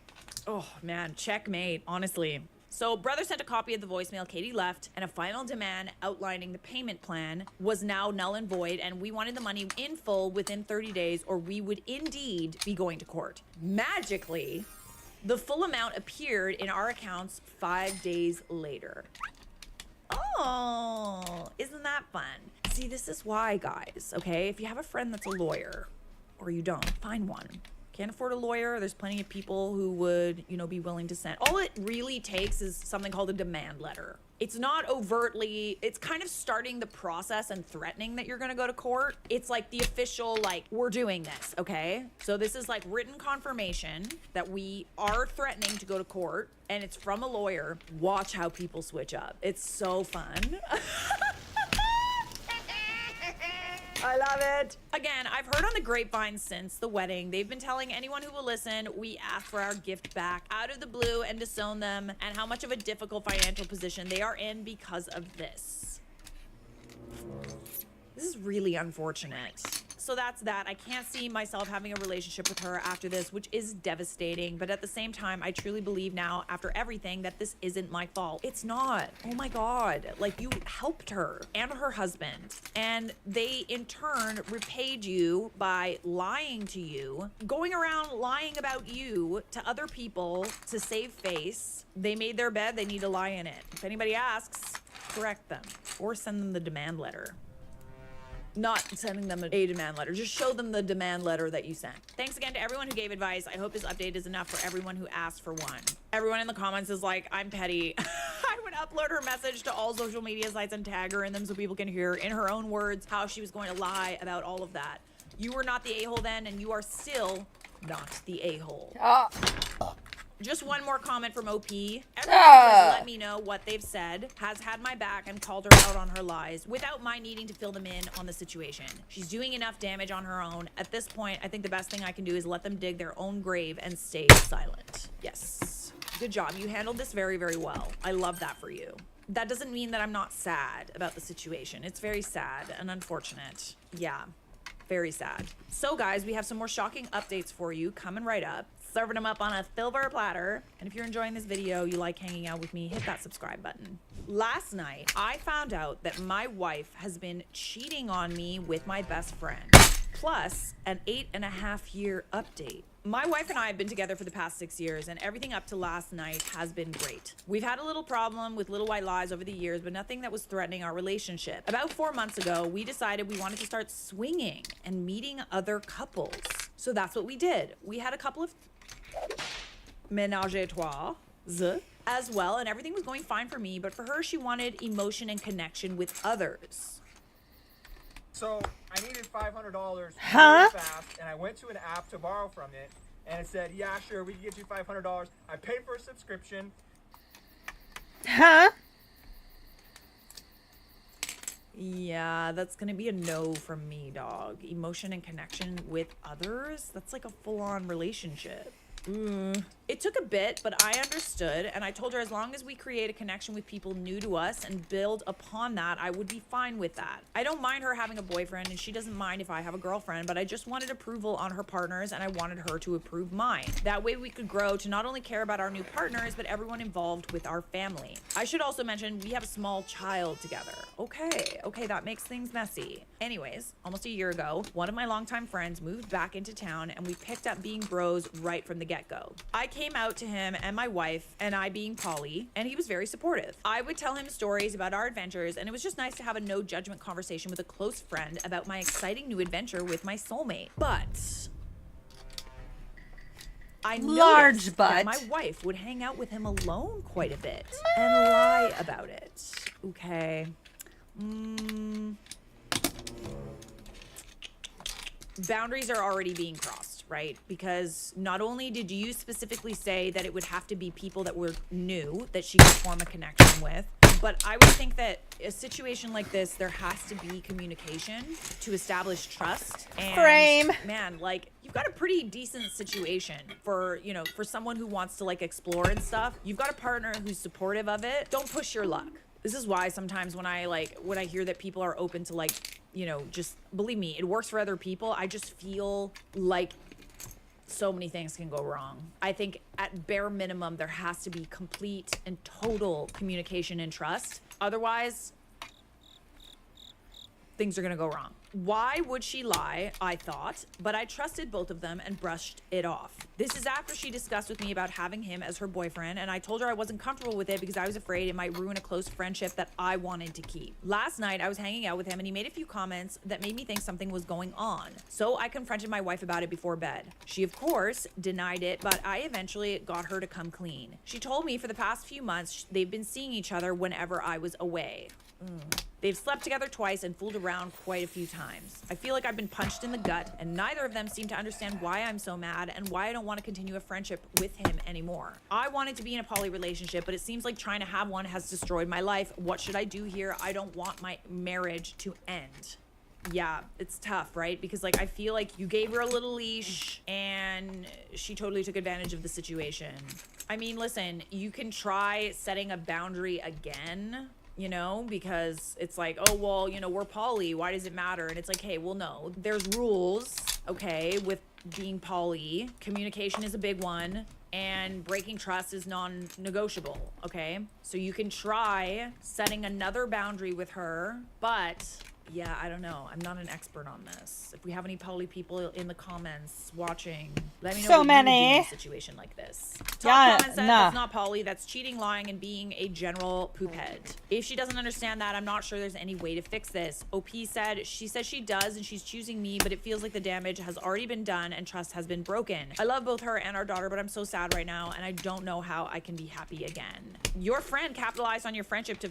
Oh man, checkmate, honestly. So brother sent a copy of the voicemail Katie left and a final demand outlining the payment plan was now null and void and we wanted the money in full within 30 days or we would indeed be going to court. Magically, the full amount appeared in our accounts 5 days later. Oh, isn't that fun? See, this is why, guys, okay? If you have a friend that's a lawyer or you don't, find one. Can't afford a lawyer, there's plenty of people who would, you know, be willing to send. All it really takes is something called a demand letter. It's not overtly, it's kind of starting the process and threatening that you're gonna go to court. It's like the official, like, we're doing this, okay? So this is like written confirmation that we are threatening to go to court and it's from a lawyer. Watch how people switch up. It's so fun. I love it. Again, I've heard on the grapevine since the wedding, they've been telling anyone who will listen, we asked for our gift back out of the blue and disown them and how much of a difficult financial position they are in because of this. This is really unfortunate. So that's that. I can't see myself having a relationship with her after this, which is devastating. But at the same time, I truly believe now, after everything, that this isn't my fault. It's not. Oh my God. Like, you helped her and her husband. And they, in turn, repaid you by lying to you, going around lying about you to other people to save face. They made their bed. They need to lie in it. If anybody asks, correct them or send them the demand letter. Not sending them a demand letter. Just show them the demand letter that you sent. Thanks again to everyone who gave advice. I hope this update is enough for everyone who asked for one. Everyone in the comments is like, I'm petty. I would upload her message to all social media sites and tag her in them so people can hear in her own words how she was going to lie about all of that. You were not the a-hole then, and you are still not the a-hole. Just one more comment from OP. Everyone who has let me know what they've said has had my back and called her out on her lies without my needing to fill them in on the situation. She's doing enough damage on her own. At this point, I think the best thing I can do is let them dig their own grave and stay silent. Yes. Good job. You handled this very, very well. I love that for you. That doesn't mean that I'm not sad about the situation. It's very sad and unfortunate. Yeah. Very sad. So guys, we have some more shocking updates for you coming right up. Serving them up on a silver platter. And if you're enjoying this video, you like hanging out with me, hit that subscribe button. Last night, I found out that my wife has been cheating on me with my best friend. Plus, an 8.5-year update. My wife and I have been together for the past 6 years, and everything up to last night has been great. We've had a little problem with little white lies over the years, but nothing that was threatening our relationship. About 4 months ago, we decided we wanted to start swinging and meeting other couples. So that's what we did. We had a couple of ménage à trois as well, and everything was going fine for me, but for her, she wanted emotion and connection with others. So I needed $500 really fast, and I went to an app to borrow from it, and it said, yeah, sure, we can get you $500. I paid for a subscription. Yeah, that's gonna be a no from me, dog. Emotion and connection with others? That's like a full-on relationship. It took a bit, but I understood, and I told her as long as we create a connection with people new to us and build upon that, I would be fine with that. I don't mind her having a boyfriend, and she doesn't mind if I have a girlfriend, but I just wanted approval on her partners, and I wanted her to approve mine. That way we could grow to not only care about our new partners, but everyone involved with our family. I should also mention we have a small child together. Okay, that makes things messy. Anyways, almost a year ago, one of my longtime friends moved back into town, and we picked up being bros right from the get-go. I came out to him and my wife, and I being poly, and he was very supportive. I would tell him stories about our adventures, and it was just nice to have a no judgment conversation with a close friend about my exciting new adventure with my soulmate. But I noticed that my wife would hang out with him alone quite a bit and lie about it. Okay. Boundaries are already being crossed, right? Because not only did you specifically say that it would have to be people that were new that she could form a connection with, but I would think that a situation like this, there has to be communication to establish trust. And man, like, you've got a pretty decent situation for, you know, for someone who wants to like explore and stuff. You've got a partner who's supportive of it. Don't push your luck. This is why sometimes when I hear that people are open to like, you know, just believe me, it works for other people. I just feel like so many things can go wrong. I think at bare minimum, there has to be complete and total communication and trust. Otherwise, things are gonna go wrong. Why would she lie? I thought, but I trusted both of them and brushed it off. This is after she discussed with me about having him as her boyfriend, and I told her I wasn't comfortable with it because I was afraid it might ruin a close friendship that I wanted to keep. Last night, I was hanging out with him and he made a few comments that made me think something was going on. So I confronted my wife about it before bed. She, of course, denied it, but I eventually got her to come clean. She told me for the past few months, they've been seeing each other whenever I was away. They've slept together twice and fooled around quite a few times. I feel like I've been punched in the gut, and neither of them seem to understand why I'm so mad and why I don't want to continue a friendship with him anymore. I wanted to be in a poly relationship, but it seems like trying to have one has destroyed my life. What should I do here? I don't want my marriage to end. Yeah, it's tough, right? Because like, I feel like you gave her a little leash and she totally took advantage of the situation. I mean, listen, you can try setting a boundary again, you know, because it's like, oh, well, you know, we're poly, why does it matter? And it's like, hey, well, no, there's rules, okay, with being poly. Communication is a big one, and breaking trust is non-negotiable, okay? So you can try setting another boundary with her, but yeah, I don't know. I'm not an expert on this. If we have any poly people in the comments watching, let me know what you would do in a situation like this. Top comment said that's not poly, that's cheating, lying, and being a general poop head. If she doesn't understand that, I'm not sure there's any way to fix this. OP said, she says she does and she's choosing me, but it feels like the damage has already been done and trust has been broken. I love both her and our daughter, but I'm so sad right now and I don't know how I can be happy again. Your friend capitalized on your friendship to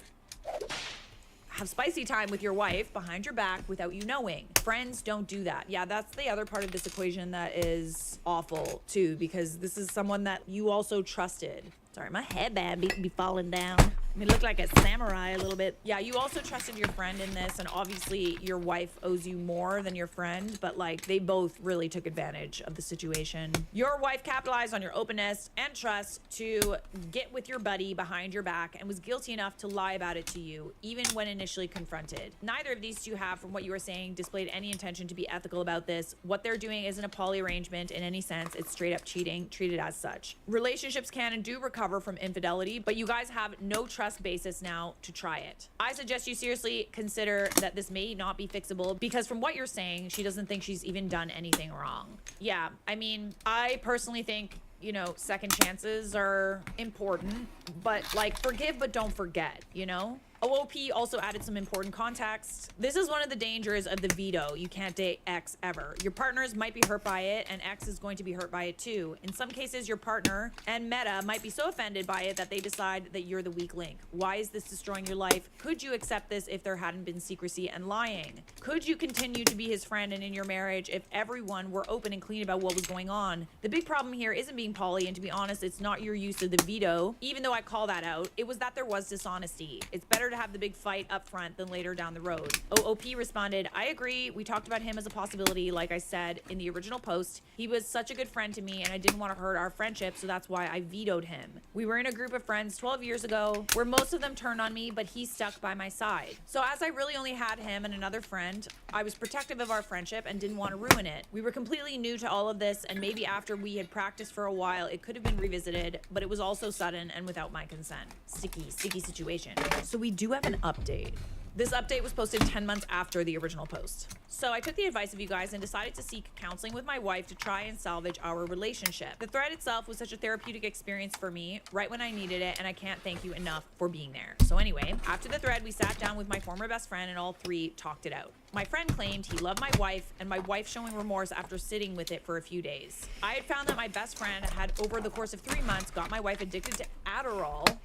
have spicy time with your wife behind your back without you knowing. Friends don't do that. Yeah, that's the other part of this equation that is awful too, because this is someone that you also trusted. Sorry, my headband be falling down. I mean, look like a samurai a little bit. Yeah, you also trusted your friend in this, and obviously your wife owes you more than your friend, but like they both really took advantage of the situation. Your wife capitalized on your openness and trust to get with your buddy behind your back and was guilty enough to lie about it to you, even when initially confronted. Neither of these two have, from what you were saying, displayed any intention to be ethical about this. What they're doing isn't a poly arrangement in any sense. It's straight up cheating, treated as such. Relationships can and do recover from infidelity, but you guys have no trust basis now to try it. I suggest you seriously consider that this may not be fixable, because from what you're saying, she doesn't think she's even done anything wrong. Yeah, I mean, I personally think, you know, second chances are important, but like forgive but don't forget, you know? OOP also added some important context. This is one of the dangers of the veto. You can't date X ever. Your partners might be hurt by it, and X is going to be hurt by it too. In some cases, your partner and Meta might be so offended by it that they decide that you're the weak link. Why is this destroying your life? Could you accept this if there hadn't been secrecy and lying? Could you continue to be his friend and in your marriage if everyone were open and clean about what was going on? The big problem here isn't being poly, and to be honest, it's not your use of the veto, even though I call that out. It was that there was dishonesty. It's better to have the big fight up front than later down the road. OOP responded, I agree. We talked about him as a possibility, like I said in the original post. He was such a good friend to me, and I didn't want to hurt our friendship, so that's why I vetoed him. We were in a group of friends 12 years ago where most of them turned on me, but he stuck by my side. So as I really only had him and another friend, I was protective of our friendship and didn't want to ruin it. We were completely new to all of this, and maybe after we had practiced for a while, it could have been revisited, but it was also sudden and without my consent. Sticky situation. So we do have an update. This update was posted 10 months after the original post. So I took the advice of you guys and decided to seek counseling with my wife to try and salvage our relationship. The thread itself was such a therapeutic experience for me right when I needed it, and I can't thank you enough for being there. So anyway, after the thread, we sat down with my former best friend and all three talked it out. My friend claimed he loved my wife, and my wife showing remorse after sitting with it for a few days. I had found that my best friend had, over the course of 3 months, got my wife addicted to Adderall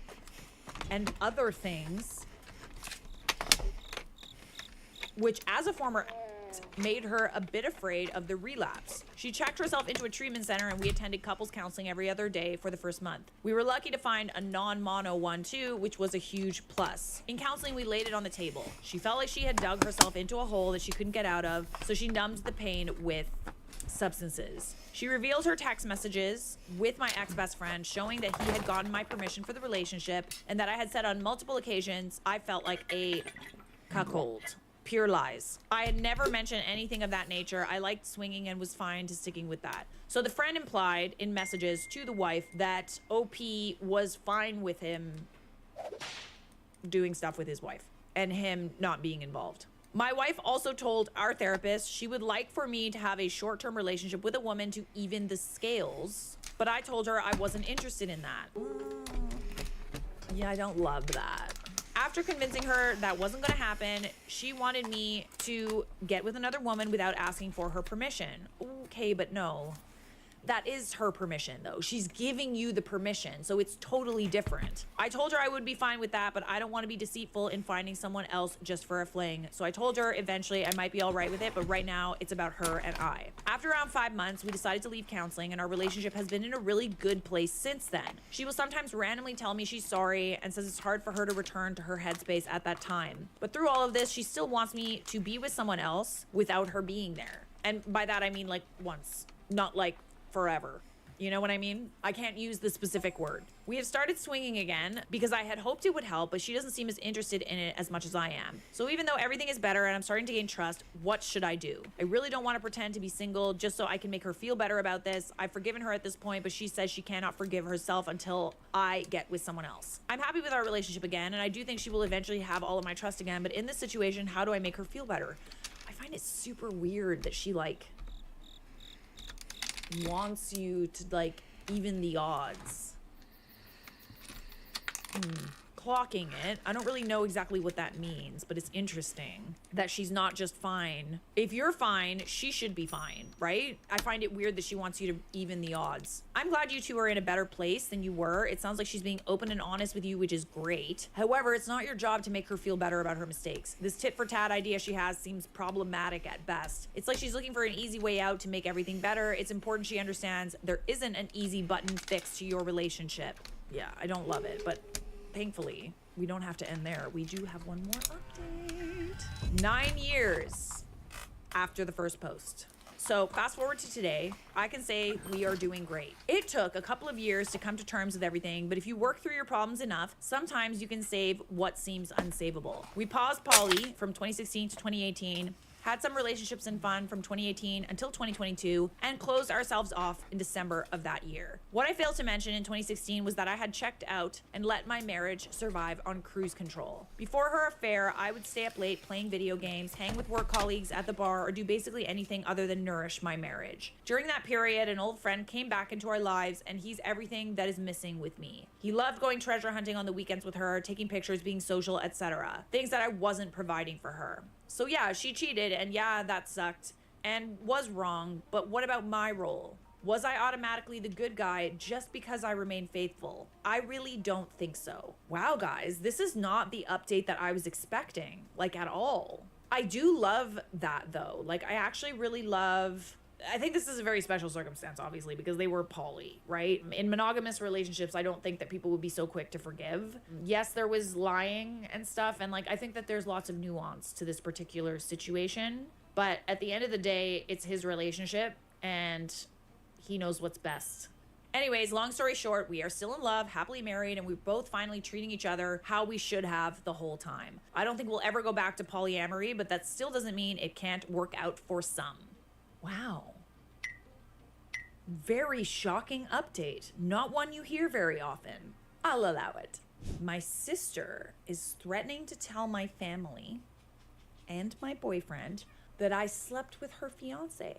and other things, which as a former made her a bit afraid of the relapse. She checked herself into a treatment center, and we attended couples counseling every other day for the first month. We were lucky to find a non-mono one too, which was a huge plus. In counseling, we laid it on the table. She felt like she had dug herself into a hole that she couldn't get out of, so she numbed the pain with substances. She revealed her text messages with my ex-best friend, showing that he had gotten my permission for the relationship, and that I had said on multiple occasions I felt like a cuckold. Pure lies. I had never mentioned anything of that nature. I liked swinging and was fine to sticking with that. So the friend implied in messages to the wife that OP was fine with him doing stuff with his wife and him not being involved. My wife also told our therapist she would like for me to have a short-term relationship with a woman to even the scales, but I told her I wasn't interested in that. Yeah, I don't love that. After convincing her that wasn't going to happen, she wanted me to get with another woman without asking for her permission. Okay, but no. That is her permission, though. She's giving you the permission, so it's totally different. I told her I would be fine with that, but I don't want to be deceitful in finding someone else just for a fling. So I told her eventually I might be all right with it, but right now it's about her and I. After around 5 months, we decided to leave counseling, and our relationship has been in a really good place since then. She will sometimes randomly tell me she's sorry and says it's hard for her to return to her headspace at that time. But through all of this, she still wants me to be with someone else without her being there. And by that, I mean like once, not like forever. You know what I mean? I can't use the specific word. We have started swinging again because I had hoped it would help, but she doesn't seem as interested in it as much as I am. So even though everything is better and I'm starting to gain trust, what should I do? I really don't want to pretend to be single just so I can make her feel better about this. I've forgiven her at this point, but she says she cannot forgive herself until I get with someone else. I'm happy with our relationship again, and I do think she will eventually have all of my trust again, but in this situation, how do I make her feel better? I find it super weird that she wants you to even the odds. Clocking it. I don't really know exactly what that means, but it's interesting that she's not just fine. If you're fine, she should be fine, right? I find it weird that she wants you to even the odds. I'm glad you two are in a better place than you were. It sounds like she's being open and honest with you, which is great. However, it's not your job to make her feel better about her mistakes. This tit for tat idea she has seems problematic at best. It's like she's looking for an easy way out to make everything better. It's important she understands there isn't an easy button fix to your relationship. Yeah, I don't love it, but thankfully, we don't have to end there. We do have one more update. 9 years after the first post. So fast forward to today, I can say we are doing great. It took a couple of years to come to terms with everything, but if you work through your problems enough, sometimes you can save what seems unsavable. We paused poly from 2016 to 2018, had some relationships and fun from 2018 until 2022, and closed ourselves off in December of that year. What I failed to mention in 2016 was that I had checked out and let my marriage survive on cruise control. Before her affair, I would stay up late playing video games, hang with work colleagues at the bar, or do basically anything other than nourish my marriage. During that period, an old friend came back into our lives, and he's everything that is missing with me. He loved going treasure hunting on the weekends with her, taking pictures, being social, etc. Things that I wasn't providing for her. So yeah, she cheated, and yeah, that sucked and was wrong, but what about my role? Was I automatically the good guy just because I remained faithful? I really don't think so. Wow, guys, this is not the update that I was expecting, like at all. I do love that though. Like, I actually really love... I think this is a very special circumstance, obviously, because they were poly, right? In monogamous relationships, I don't think that people would be so quick to forgive. Yes, there was lying and stuff, and like, I think that there's lots of nuance to this particular situation, but at the end of the day, it's his relationship, and he knows what's best. Anyways, long story short, we are still in love, happily married, and we're both finally treating each other how we should have the whole time. I don't think we'll ever go back to polyamory, but that still doesn't mean it can't work out for some. Wow. Very shocking update. Not one you hear very often. I'll allow it. My sister is threatening to tell my family and my boyfriend that I slept with her fiance.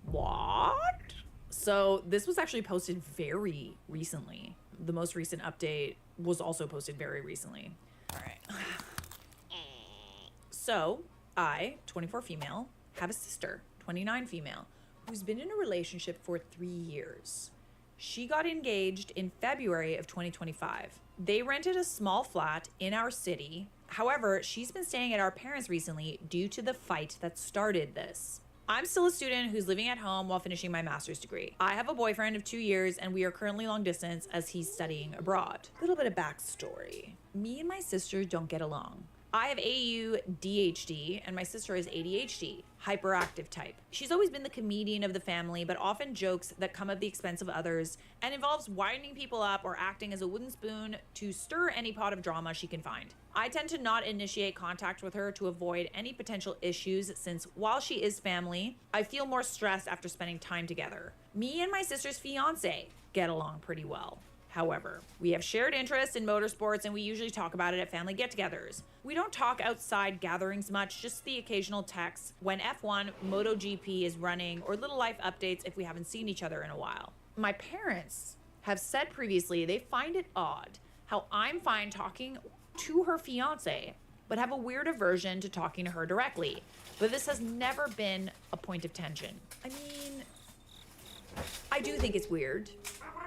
What? So this was actually posted very recently. The most recent update was also posted very recently. All right. So I, 24 female, have a sister, 29 female, who's been in a relationship for 3 years. She got engaged in February of 2025. They rented a small flat in our city. However, she's been staying at our parents recently due to the fight that started this. I'm still a student who's living at home while finishing my master's degree. I have a boyfriend of 2 years and we are currently long distance as he's studying abroad. A little bit of backstory. Me and my sister don't get along. I have ADHD and my sister is ADHD, hyperactive type. She's always been the comedian of the family, but often jokes that come at the expense of others and involves winding people up or acting as a wooden spoon to stir any pot of drama she can find. I tend to not initiate contact with her to avoid any potential issues since while she is family, I feel more stressed after spending time together. Me and my sister's fiance get along pretty well. However, we have shared interests in motorsports and we usually talk about it at family get-togethers. We don't talk outside gatherings much, just the occasional texts when F1, MotoGP is running, or little life updates if we haven't seen each other in a while. My parents have said previously they find it odd how I'm fine talking to her fiance, but have a weird aversion to talking to her directly. But this has never been a point of tension. I mean, I do think it's weird.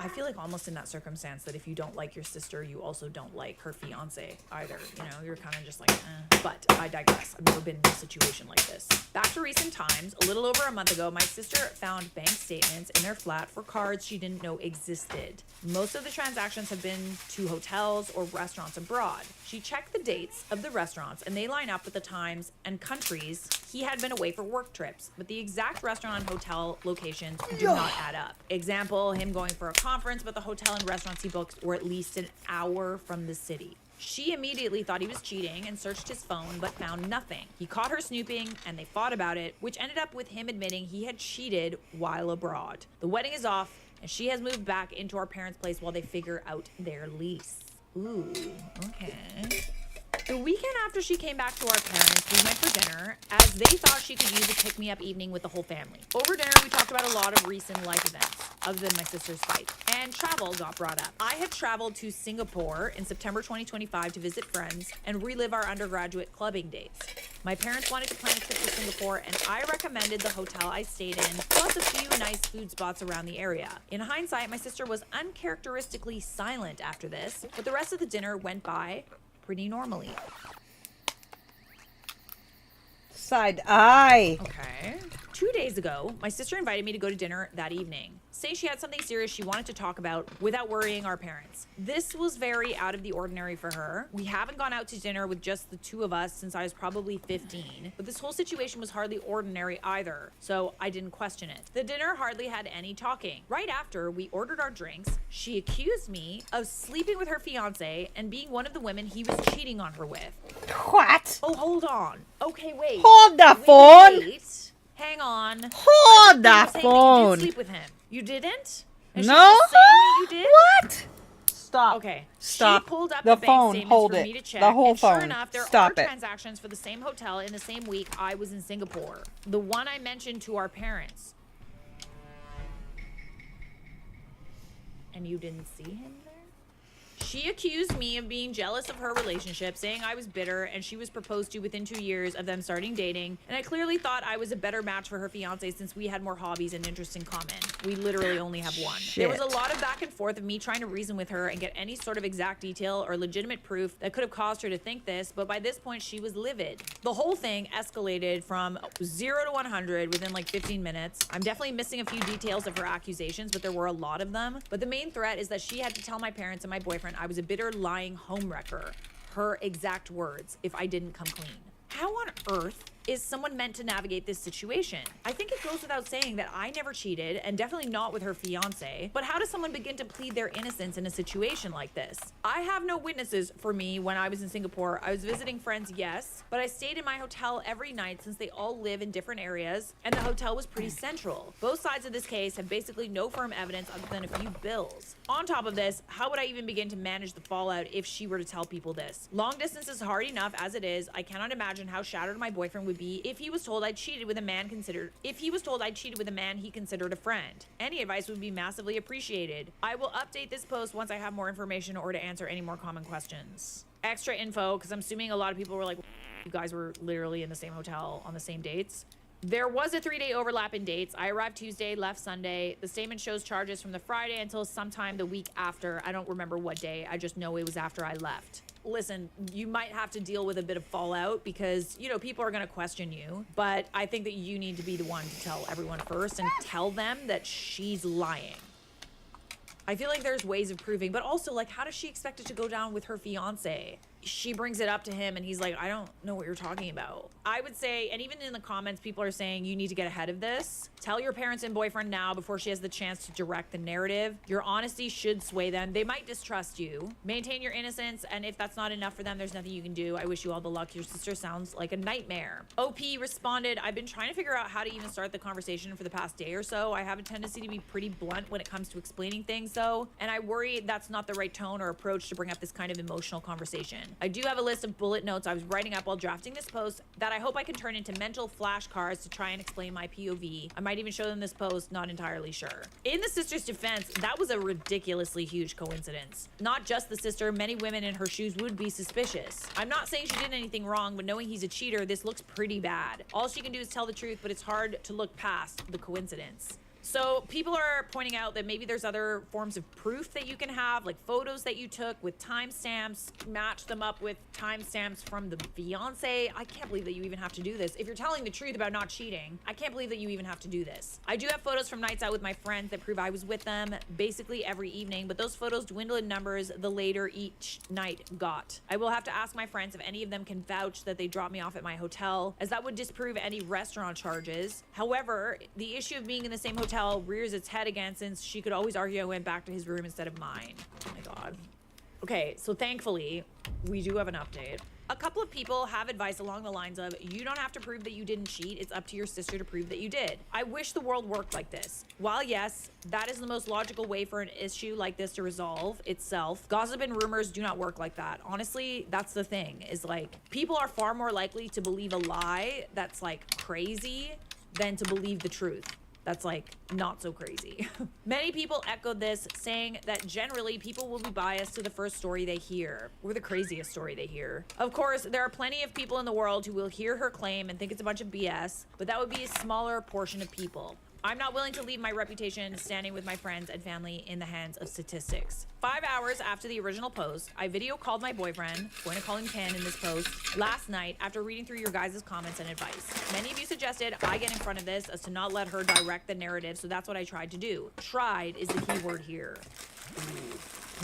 I feel like almost in that circumstance that if you don't like your sister, you also don't like her fiance either. You know, you're kind of just like, eh. But I digress. I've never been in a situation like this. Back to recent times, a little over a month ago, my sister found bank statements in their flat for cards she didn't know existed. Most of the transactions have been to hotels or restaurants abroad. She checked the dates of the restaurants and they line up with the times and countries he had been away for work trips, but the exact restaurant and hotel locations do not add up. Example, him going for a conference, but the hotel and restaurants he booked were at least an hour from the city. She immediately thought he was cheating and searched his phone, but found nothing. He caught her snooping and they fought about it, which ended up with him admitting he had cheated while abroad. The wedding is off and she has moved back into our parents' place while they figure out their lease. Ooh, okay. The weekend after she came back to our parents, we went for dinner as they thought she could use a pick-me-up evening with the whole family. Over dinner, we talked about a lot of recent life events, other than my sister's fight, and travel got brought up. I had traveled to Singapore in September 2025 to visit friends and relive our undergraduate clubbing dates. My parents wanted to plan a trip to Singapore, and I recommended the hotel I stayed in, plus a few nice food spots around the area. In hindsight, my sister was uncharacteristically silent after this, but the rest of the dinner went by pretty normally. Side eye. Okay. 2 days ago, my sister invited me to go to dinner that evening. saying she had something serious she wanted to talk about without worrying our parents. This was very out of the ordinary for her. We haven't gone out to dinner with just the two of us since I was probably 15, but this whole situation was hardly ordinary either, so I didn't question it. The dinner hardly had any talking. Right after we ordered our drinks, she accused me of sleeping with her fiance and being one of the women he was cheating on her with. What? Oh, hold on. Okay, wait. Hold the phone. Wait. Hang on. Hold the You were saying that you phone. did sleep with him. You didn't? And No. She's just saying that you did? What? Stop. Okay. Stop. She pulled up The the bank phone. statements Hold for it. me to check. The whole and sure phone. enough, there Stop are it. transactions for the same hotel in the same week I was in Singapore. The one I mentioned to our parents. And you didn't see him there? She accused me of being jealous of her relationship, saying I was bitter and she was proposed to within 2 years of them starting dating. And I clearly thought I was a better match for her fiance since we had more hobbies and interests in common. We literally only have one. There was a lot of back and forth of me trying to reason with her and get any sort of exact detail or legitimate proof that could have caused her to think this, but by this point she was livid. The whole thing escalated from 0 to 100 within like 15 minutes. I'm definitely missing a few details of her accusations, but there were a lot of them. But the main threat is that she had to tell my parents and my boyfriend I was a bitter, lying homewrecker. Her exact words, if I didn't come clean. How on earth is someone meant to navigate this situation? I think it goes without saying that I never cheated, and definitely not with her fiance, but how does someone begin to plead their innocence in a situation like this? I have no witnesses for me when I was in Singapore. I was visiting friends, yes, but I stayed in my hotel every night since they all live in different areas, and the hotel was pretty central. Both sides of this case have basically no firm evidence other than a few bills. On top of this, how would I even begin to manage the fallout if she were to tell people this? Long distance is hard enough as it is. I cannot imagine how shattered my boyfriend would be if he was told I cheated with a man he considered a friend. Any advice would be massively appreciated. I will update this post once I have more information or to answer any more common questions. Extra info, because I'm assuming a lot of people were like, you guys were literally in the same hotel on the same dates. There was a 3-day overlap in dates. I arrived Tuesday, left Sunday. The statement shows charges from the Friday until sometime the week after. I don't remember what day. I just know it was after I left. Listen, you might have to deal with a bit of fallout because, you know, people are going to question you. But I think that you need to be the one to tell everyone first and tell them that she's lying. I feel like there's ways of proving, but also, like, how does she expect it to go down with her fiance? She brings it up to him and he's like, I don't know what you're talking about. I would say, and even in the comments, people are saying you need to get ahead of this. Tell your parents and boyfriend now before she has the chance to direct the narrative. Your honesty should sway them. They might distrust you. Maintain your innocence, and if that's not enough for them, there's nothing you can do. I wish you all the luck. Your sister sounds like a nightmare. OP responded, I've been trying to figure out how to even start the conversation for the past day or so. I have a tendency to be pretty blunt when it comes to explaining things though, and I worry that's not the right tone or approach to bring up this kind of emotional conversation. I do have a list of bullet notes I was writing up while drafting this post that I hope I can turn into mental flashcards to try and explain my POV. I might even show them this post, not entirely sure. In the sister's defense, that was a ridiculously huge coincidence. Not just the sister, many women in her shoes would be suspicious. I'm not saying she did anything wrong, but knowing he's a cheater, this looks pretty bad. All she can do is tell the truth, but it's hard to look past the coincidence. So people are pointing out that maybe there's other forms of proof that you can have, like photos that you took with timestamps, match them up with timestamps from the fiance. I can't believe that you even have to do this. If you're telling the truth about not cheating, I can't believe that you even have to do this. I do have photos from nights out with my friends that prove I was with them basically every evening, but those photos dwindle in numbers the later each night got. I will have to ask my friends if any of them can vouch that they dropped me off at my hotel, as that would disprove any restaurant charges. However, the issue of being in the same hotel rears its head again, since she could always argue I went back to his room instead of mine. Oh my god. Okay, so thankfully, we do have an update. A couple of people have advice along the lines of, you don't have to prove that you didn't cheat, it's up to your sister to prove that you did. I wish the world worked like this. While yes, that is the most logical way for an issue like this to resolve itself, gossip and rumors do not work like that. Honestly, that's the thing, is like, people are far more likely to believe a lie that's like crazy than to believe the truth. That's like not so crazy. Many people echoed this, saying that generally people will be biased to the first story they hear, or the craziest story they hear. Of course, there are plenty of people in the world who will hear her claim and think it's a bunch of BS, but that would be a smaller portion of people. I'm not willing to leave my reputation standing with my friends and family in the hands of statistics. 5 hours after the original post, I video called my boyfriend, going to call him Ken in this post, last night after reading through your guys' comments and advice. Many of you suggested I get in front of this as to not let her direct the narrative, so that's what I tried to do. Tried is the key word here.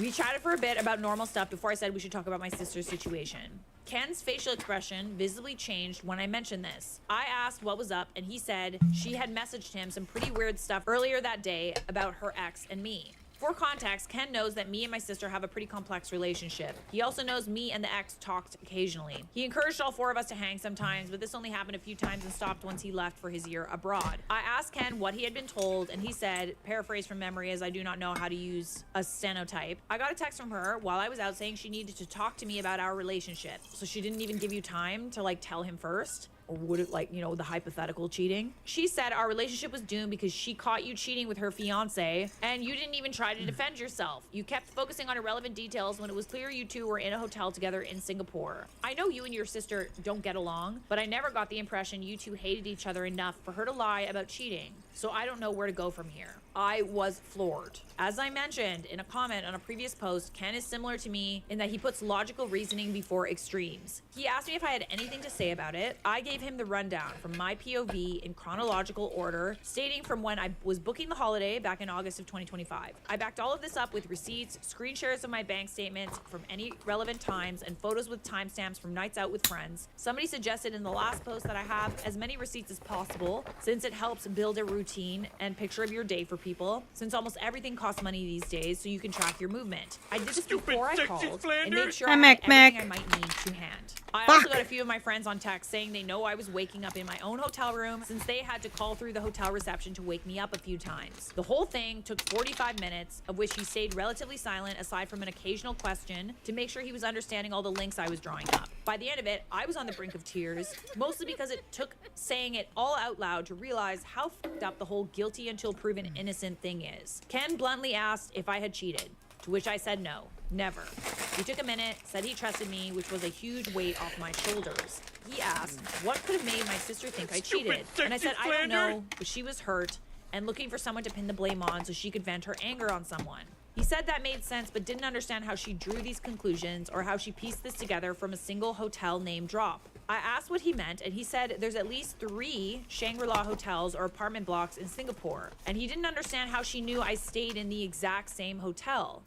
We chatted for a bit about normal stuff before I said we should talk about my sister's situation. Ken's facial expression visibly changed when I mentioned this. I asked what was up, and he said she had messaged him some pretty weird stuff earlier that day about her ex and me. For context, Ken knows that me and my sister have a pretty complex relationship. He also knows me and the ex talked occasionally. He encouraged all 4 of us to hang sometimes, but this only happened a few times and stopped once he left for his year abroad. I asked Ken what he had been told, and he said, paraphrase from memory as I do not know how to use a stenotype, I got a text from her while I was out saying she needed to talk to me about our relationship. So she didn't even give you time to tell him first? Or would it the hypothetical cheating? She said our relationship was doomed because she caught you cheating with her fiance and you didn't even try to defend yourself. You kept focusing on irrelevant details when it was clear you two were in a hotel together in Singapore. I know you and your sister don't get along, but I never got the impression you two hated each other enough for her to lie about cheating. So I don't know where to go from here. I was floored. As I mentioned in a comment on a previous post, Ken is similar to me in that he puts logical reasoning before extremes. He asked me if I had anything to say about it. I gave him the rundown from my POV in chronological order, stating from when I was booking the holiday back in August of 2025. I backed all of this up with receipts, screen shares of my bank statements from any relevant times, and photos with timestamps from nights out with friends. Somebody suggested in the last post that I have as many receipts as possible, since it helps build a routine and picture of your day for people, since almost everything costs money these days, so you can track your movement. I did this before I called and made sure I had everything I might need to hand. I also got a few of my friends on text saying they know I was waking up in my own hotel room since they had to call through the hotel reception to wake me up a few times. The whole thing took 45 minutes, of which he stayed relatively silent aside from an occasional question to make sure he was understanding all the links I was drawing up. By the end of it, I was on the brink of tears, mostly because it took saying it all out loud to realize how fucked up the whole guilty until proven innocent thing is. Ken bluntly asked if I had cheated, to which I said no. Never. He took a minute, said he trusted me, which was a huge weight off my shoulders. He asked, what could have made my sister think I cheated? And I said, I don't know, but she was hurt and looking for someone to pin the blame on so she could vent her anger on someone. He said that made sense, but didn't understand how she drew these conclusions or how she pieced this together from a single hotel name drop. I asked what he meant, and he said there's at least 3 Shangri-La hotels or apartment blocks in Singapore. And he didn't understand how she knew I stayed in the exact same hotel.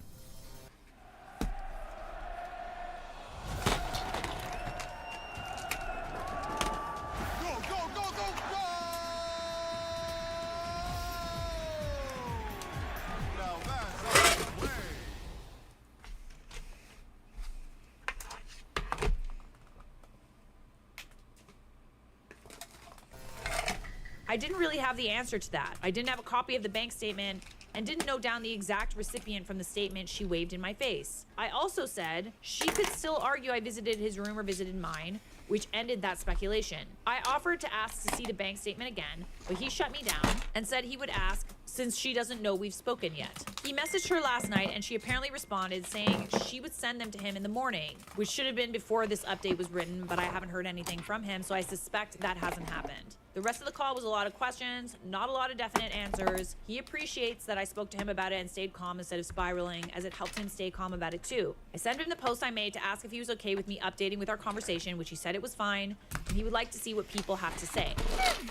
I didn't really have the answer to that. I didn't have a copy of the bank statement and didn't note down the exact recipient from the statement she waved in my face. I also said she could still argue I visited his room or visited mine, which ended that speculation. I offered to ask to see the bank statement again, but he shut me down and said he would ask since she doesn't know we've spoken yet. He messaged her last night and she apparently responded saying she would send them to him in the morning, which should have been before this update was written, but I haven't heard anything from him, so I suspect that hasn't happened. The rest of the call was a lot of questions, not a lot of definite answers. He appreciates that I spoke to him about it and stayed calm instead of spiraling, as it helped him stay calm about it too. I sent him the post I made to ask if he was okay with me updating with our conversation, which he said it was fine, and he would like to see what people have to say.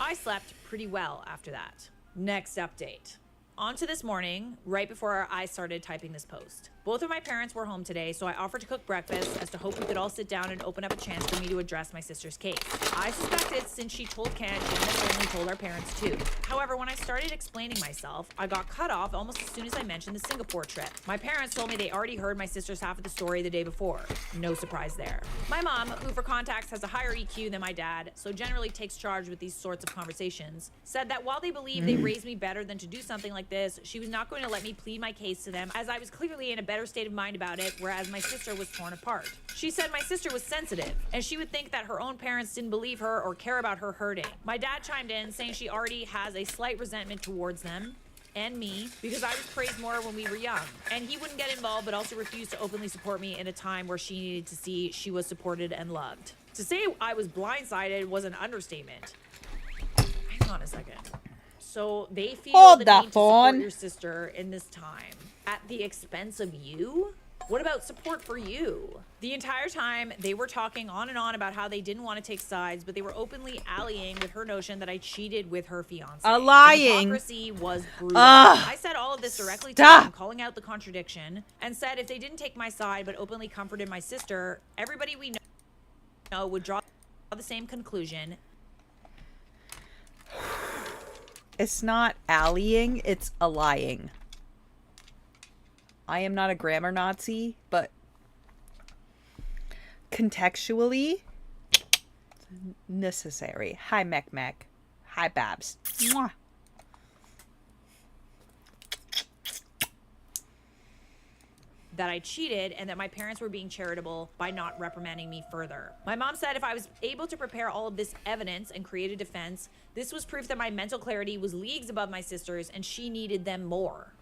I slept pretty well after that. Next update. On to this morning, right before I started typing this post. Both of my parents were home today, so I offered to cook breakfast as to hope we could all sit down and open up a chance for me to address my sister's case. I suspected since she told Ken, she certainly told our parents too. However, when I started explaining myself, I got cut off almost as soon as I mentioned the Singapore trip. My parents told me they already heard my sister's half of the story the day before. No surprise there. My mom, who for context has a higher EQ than my dad, so generally takes charge with these sorts of conversations, said that while they believe they raised me better than to do something like this, she was not going to let me plead my case to them, as I was clearly in a better state of mind about it, whereas my sister was torn apart. She said my sister was sensitive, and she would think that her own parents didn't believe her or care about her hurting. My dad chimed in, saying she already has a slight resentment towards them and me because I was praised more when we were young, and he wouldn't get involved but also refused to openly support me in a time where she needed to see she was supported and loved. To say I was blindsided was an understatement. Hang on a second. So they feel Hold the the need to support phone. your sister in this time at the expense of you? What about support for you? The entire time, they were talking on and on about how they didn't want to take sides, but they were openly allying with her notion that I cheated with her fiancé. Lying. The hypocrisy was brutal. Ugh, I said all of this directly to stop. them, calling out the contradiction, and said if they didn't take my side but openly comforted my sister, everybody we know would draw the same conclusion. It's not allying, it's a lying. I am not a grammar Nazi, but contextually necessary. Hi, Mech Mech. Hi, Babs. Mwah. That I cheated and that my parents were being charitable by not reprimanding me further. My mom said if I was able to prepare all of this evidence and create a defense, this was proof that my mental clarity was leagues above my sister's and she needed them more.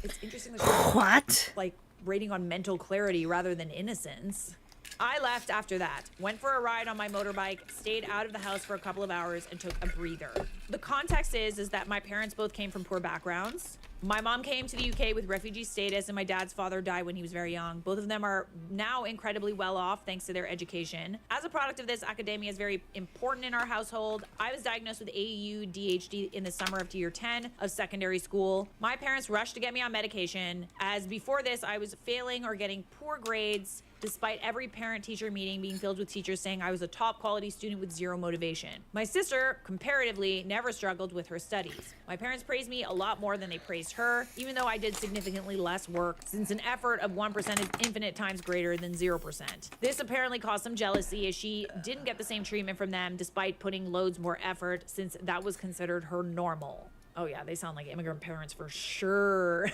It's interesting that she's What? like rating on mental clarity rather than innocence. I left after that, went for a ride on my motorbike, stayed out of the house for a couple of hours, and took a breather. The context is that my parents both came from poor backgrounds. My mom came to the UK with refugee status, and my dad's father died when he was very young. Both of them are now incredibly well off thanks to their education. As a product of this, academia is very important in our household. I was diagnosed with ADHD in the summer of year 10 of secondary school. My parents rushed to get me on medication, as before this, I was failing or getting poor grades, despite every parent-teacher meeting being filled with teachers saying I was a top quality student with zero motivation. My sister, comparatively, never struggled with her studies. My parents praised me a lot more than they praised her, even though I did significantly less work, since an effort of 1% is infinite times greater than 0%. This apparently caused some jealousy, as she didn't get the same treatment from them despite putting loads more effort, since that was considered her normal. Oh yeah, they sound like immigrant parents for sure.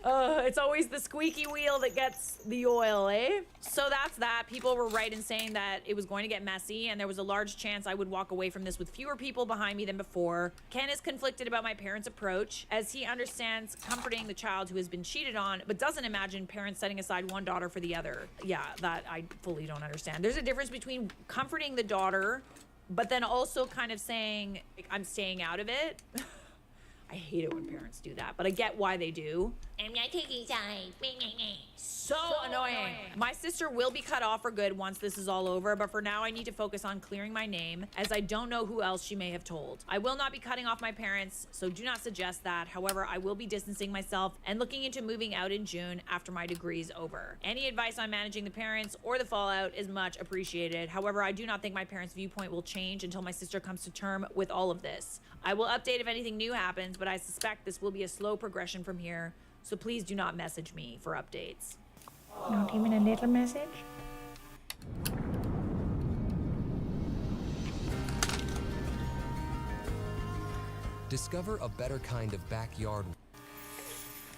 It's always the squeaky wheel that gets the oil, eh? So that's that. People were right in saying that it was going to get messy, and there was a large chance I would walk away from this with fewer people behind me than before. Ken is conflicted about my parents' approach, as he understands comforting the child who has been cheated on, but doesn't imagine parents setting aside one daughter for the other. Yeah, that I fully don't understand. There's a difference between comforting the daughter, but then also kind of saying, I'm staying out of it. I hate it when parents do that, but I get why they do. I'm not taking sides. So annoying. My sister will be cut off for good once this is all over, but for now I need to focus on clearing my name, as I don't know who else she may have told. I will not be cutting off my parents, so do not suggest that. However, I will be distancing myself and looking into moving out in June after my degree is over. Any advice on managing the parents or the fallout is much appreciated. However, I do not think my parents' viewpoint will change until my sister comes to term with all of this. I will update if anything new happens, but I suspect this will be a slow progression from here, so please do not message me for updates. Not even a little message? Discover a better kind of backyard.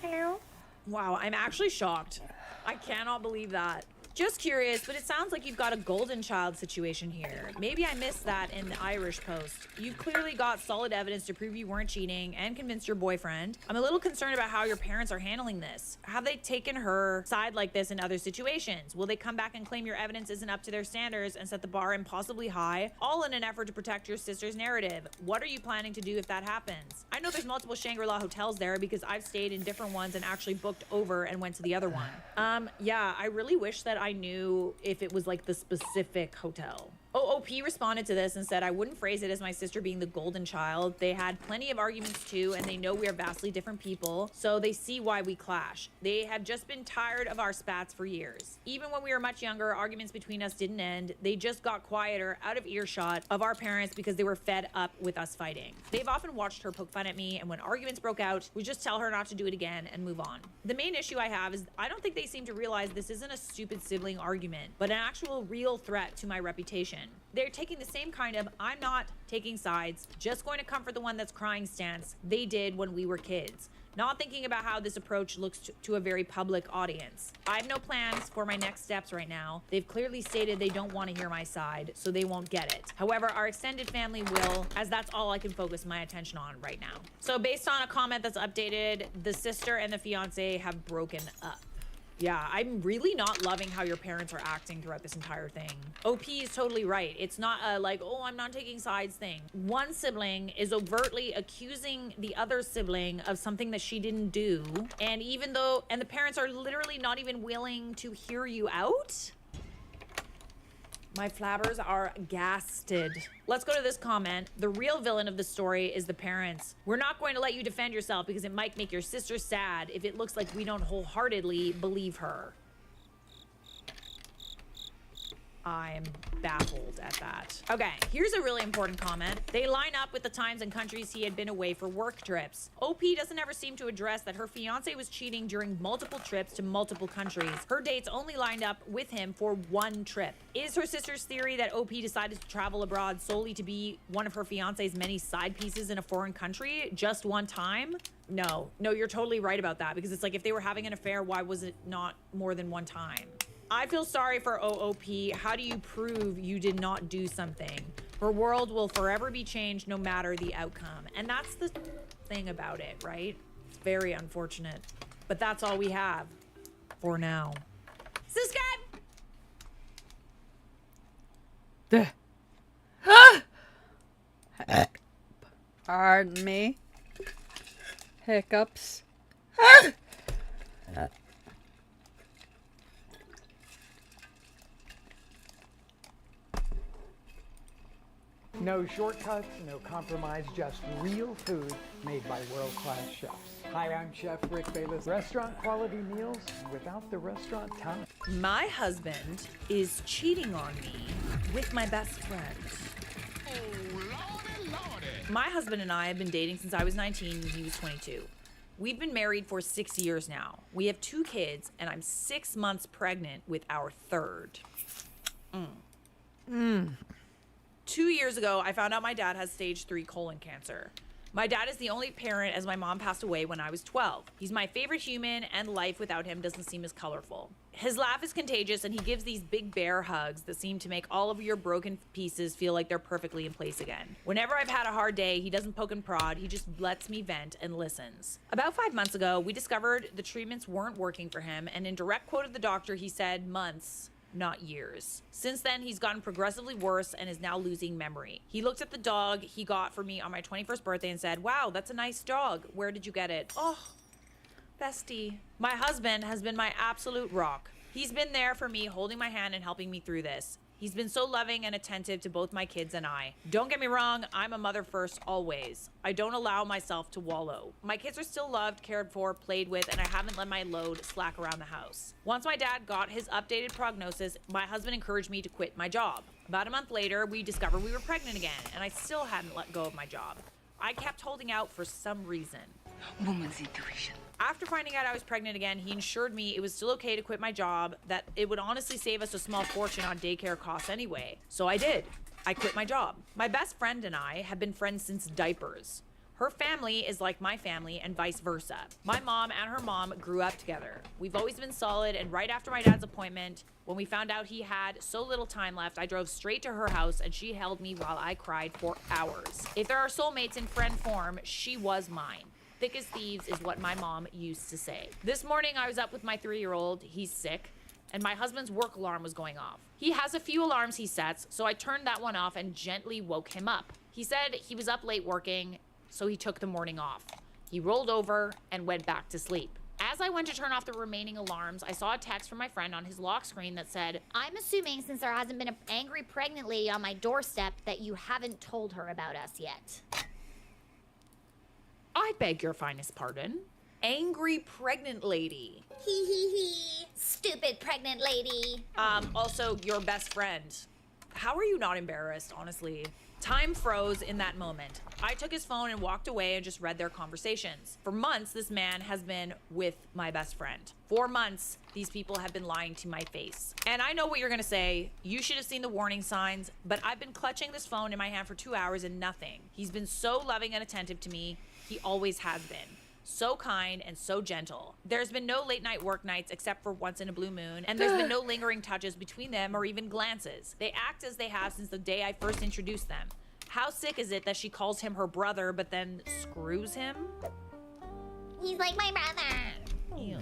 Hello? Wow, I'm actually shocked. I cannot believe that. Just curious, but it sounds like you've got a golden child situation here. Maybe I missed that in the Irish post. You've clearly got solid evidence to prove you weren't cheating and convinced your boyfriend. I'm a little concerned about how your parents are handling this. Have they taken her side like this in other situations? Will they come back and claim your evidence isn't up to their standards and set the bar impossibly high, all in an effort to protect your sister's narrative? What are you planning to do if that happens? I know there's multiple Shangri-La hotels there because I've stayed in different ones and actually booked over and went to the other one. Yeah, I really wish that I knew if it was like the specific hotel. OOP responded to this and said, I wouldn't phrase it as my sister being the golden child. They had plenty of arguments too, and they know we are vastly different people, so they see why we clash. They have just been tired of our spats for years. Even when we were much younger, arguments between us didn't end. They just got quieter, out of earshot of our parents because they were fed up with us fighting. They've often watched her poke fun at me, and when arguments broke out, we just tell her not to do it again and move on. The main issue I have is I don't think they seem to realize this isn't a stupid sibling argument, but an actual real threat to my reputation. They're taking the same kind of I'm not taking sides, just going to comfort the one that's crying stance they did when we were kids, not thinking about how this approach looks to a very public audience. I have no plans for my next steps right now. They've clearly stated they don't want to hear my side, so they won't get it. However, our extended family will, as that's all I can focus my attention on right now. So based on a comment that's updated, the sister and the fiance have broken up. Yeah, I'm really not loving how your parents are acting throughout this entire thing. OP is totally right. It's not a like, oh, I'm not taking sides thing. One sibling is overtly accusing the other sibling of something that she didn't do. And the parents are literally not even willing to hear you out. My flabbers are gasted. Let's go to this comment. The real villain of the story is the parents. We're not going to let you defend yourself because it might make your sister sad if it looks like we don't wholeheartedly believe her. I'm baffled at that. Okay, here's a really important comment. They line up with the times and countries he had been away for work trips. OP doesn't ever seem to address that her fiance was cheating during multiple trips to multiple countries. Her dates only lined up with him for one trip. Is her sister's theory that OP decided to travel abroad solely to be one of her fiance's many side pieces in a foreign country just one time? No, you're totally right about that, because it's like if they were having an affair, why was it not more than one time? I feel sorry for OOP. How do you prove you did not do something? Her world will forever be changed no matter the outcome. And that's the thing about it, right? It's very unfortunate. But that's all we have for now. Subscribe! Pardon me. Hiccups. No shortcuts, no compromise, just real food made by world-class chefs. Hi, I'm Chef Rick Bayless. Restaurant quality meals without the restaurant time. My husband is cheating on me with my best friend. Oh, lordy, lordy. My husband and I have been dating since I was 19 and he was 22. We've been married for 6 years now. We have 2 kids, and I'm 6 months pregnant with our third. 2 years ago, I found out my dad has stage 3 colon cancer. My dad is the only parent as my mom passed away when I was 12. He's my favorite human, and life without him doesn't seem as colorful. His laugh is contagious, and he gives these big bear hugs that seem to make all of your broken pieces feel like they're perfectly in place again. Whenever I've had a hard day, he doesn't poke and prod, he just lets me vent and listens. About 5 months ago, we discovered the treatments weren't working for him, and in direct quote of the doctor, he said months, not years. Since then, he's gotten progressively worse and is now losing memory. He looked at the dog he got for me on my 21st birthday and said, "Wow, that's a nice dog. Where did you get it?" Oh, bestie. My husband has been my absolute rock. He's been there for me, holding my hand and helping me through this. He's been so loving and attentive to both my kids and I. Don't get me wrong, I'm a mother first always. I don't allow myself to wallow. My kids are still loved, cared for, played with, and I haven't let my load slack around the house. Once my dad got his updated prognosis, my husband encouraged me to quit my job. About a month later, we discovered we were pregnant again, and I still hadn't let go of my job. I kept holding out for some reason. Woman's intuition. After finding out I was pregnant again, he assured me it was still okay to quit my job, that it would honestly save us a small fortune on daycare costs anyway. So I did. I quit my job. My best friend and I have been friends since diapers. Her family is like my family and vice versa. My mom and her mom grew up together. We've always been solid, and right after my dad's appointment, when we found out he had so little time left, I drove straight to her house and she held me while I cried for hours. If there are soulmates in friend form, she was mine. Thick as thieves is what my mom used to say. This morning I was up with my 3-year-old, he's sick, and my husband's work alarm was going off. He has a few alarms he sets, so I turned that one off and gently woke him up. He said he was up late working, so he took the morning off. He rolled over and went back to sleep. As I went to turn off the remaining alarms, I saw a text from my friend on his lock screen that said, I'm assuming since there hasn't been an angry pregnant lady on my doorstep that you haven't told her about us yet. I beg your finest pardon. Angry pregnant lady. Hee hee hee. Stupid pregnant lady. Also your best friend. How are you not embarrassed, honestly? Time froze in that moment. I took his phone and walked away and just read their conversations. For months, this man has been with my best friend. 4 months, these people have been lying to my face. And I know what you're gonna say. You should have seen the warning signs, but I've been clutching this phone in my hand for 2 hours and nothing. He's been so loving and attentive to me. He always has been. So kind and so gentle. There's been no late night work nights except for once in a blue moon, and there's been no lingering touches between them or even glances. They act as they have since the day I first introduced them. How sick is it that she calls him her brother but then screws him? He's like my brother. Ew.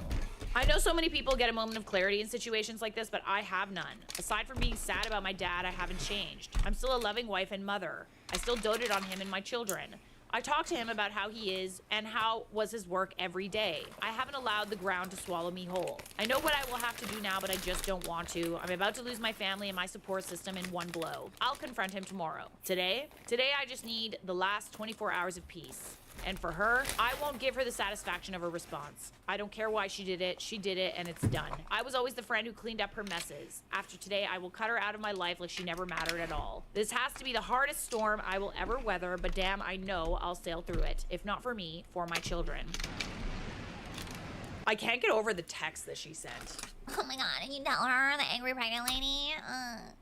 I know so many people get a moment of clarity in situations like this, but I have none. Aside from being sad about my dad, I haven't changed. I'm still a loving wife and mother. I still doted on him and my children. I talk to him about how he is and how was his work every day. I haven't allowed the ground to swallow me whole. I know what I will have to do now, but I just don't want to. I'm about to lose my family and my support system in one blow. I'll confront him tomorrow. Today I just need the last 24 hours of peace. And for her, I won't give her the satisfaction of her response. I don't care why she did it, and it's done. I was always the friend who cleaned up her messes. After today, I will cut her out of my life like she never mattered at all. This has to be the hardest storm I will ever weather, but damn, I know I'll sail through it. If not for me, for my children. I can't get over the text that she sent. Oh my god, and you tell her, the angry pregnant lady?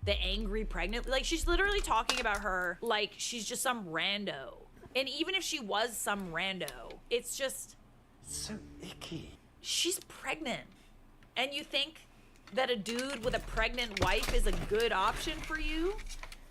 The angry pregnant, like she's literally talking about her like she's just some rando. And even if she was some rando, it's just so icky. She's pregnant. And you think that a dude with a pregnant wife is a good option for you?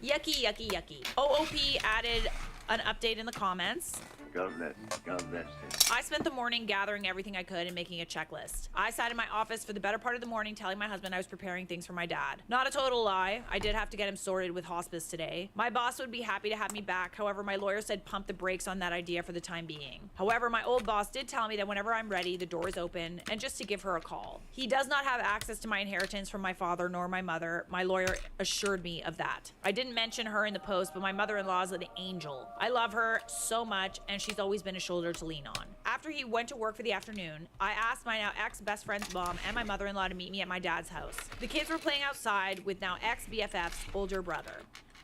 Yucky, yucky, yucky. OOP added an update in the comments. God bless. God bless you. I spent the morning gathering everything I could and making a checklist. I sat in my office for the better part of the morning telling my husband I was preparing things for my dad. Not a total lie. I did have to get him sorted with hospice today. My boss would be happy to have me back. However, my lawyer said pump the brakes on that idea for the time being. However, my old boss did tell me that whenever I'm ready, the door is open and just to give her a call. He does not have access to my inheritance from my father nor my mother. My lawyer assured me of that. I didn't mention her in the post, but my mother-in-law is an angel. I love her so much, and she's always been a shoulder to lean on. After he went to work for the afternoon, I asked my now ex-best friend's mom and my mother-in-law to meet me at my dad's house. The kids were playing outside with now ex-BFF's older brother.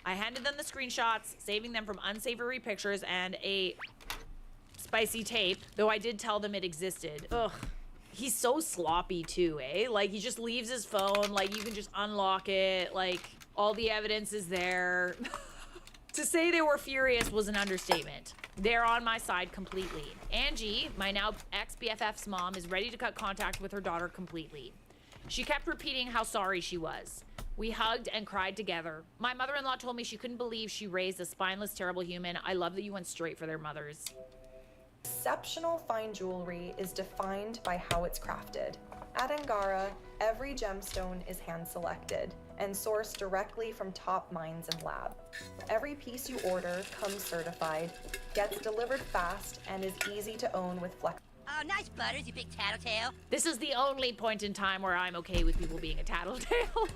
I handed them the screenshots, saving them from unsavory pictures and a spicy tape, though I did tell them it existed. Ugh. He's so sloppy too, eh? Like, he just leaves his phone, like, you can just unlock it, like, all the evidence is there. To say they were furious was an understatement. They're on my side completely. Angie, my now ex-BFF's mom, is ready to cut contact with her daughter completely. She kept repeating how sorry she was. We hugged and cried together. My mother-in-law told me she couldn't believe she raised a spineless, terrible human. I love that you went straight for their mothers. Exceptional fine jewelry is defined by how it's crafted. At Angara, every gemstone is hand-selected and sourced directly from top mines and lab. Every piece you order comes certified, gets delivered fast, and is easy to own with flex. Oh, nice butters, you big tattletale. This is the only point in time where I'm okay with people being a tattletale.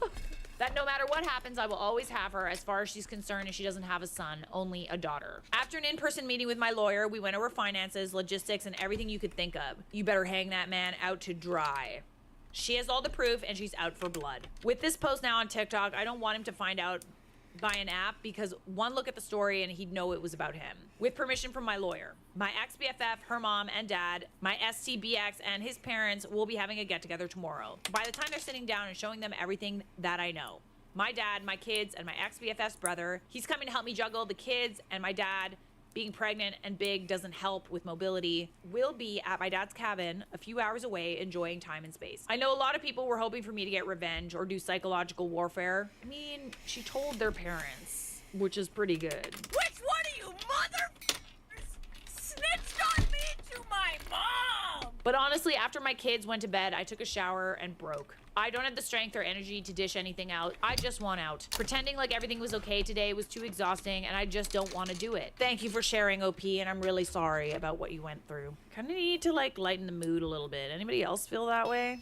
That no matter what happens, I will always have her as far as she's concerned, and she doesn't have a son, only a daughter. After an in-person meeting with my lawyer, we went over finances, logistics, and everything you could think of. You better hang that man out to dry. She has all the proof, and she's out for blood. With this post now on TikTok, I don't want him to find out by an app, because one look at the story and he'd know it was about him. With permission from my lawyer, my ex-BFF, her mom and dad, my STBX, and his parents will be having a get-together tomorrow. By the time they're sitting down and showing them everything that I know, my dad, my kids, and my ex-BFF's brother, he's coming to help me juggle the kids and my dad. Being pregnant and big doesn't help with mobility. We'll be at my dad's cabin a few hours away, enjoying time and space. I know a lot of people were hoping for me to get revenge or do psychological warfare. I mean, she told their parents, which is pretty good. Which one of you mother snitched on me to my mom? But honestly, after my kids went to bed, I took a shower and broke. I don't have the strength or energy to dish anything out. I just want out. Pretending like everything was okay today was too exhausting, and I just don't want to do it. Thank you for sharing, OP, and I'm really sorry about what you went through. Kind of need to, like, lighten the mood a little bit. Anybody else feel that way?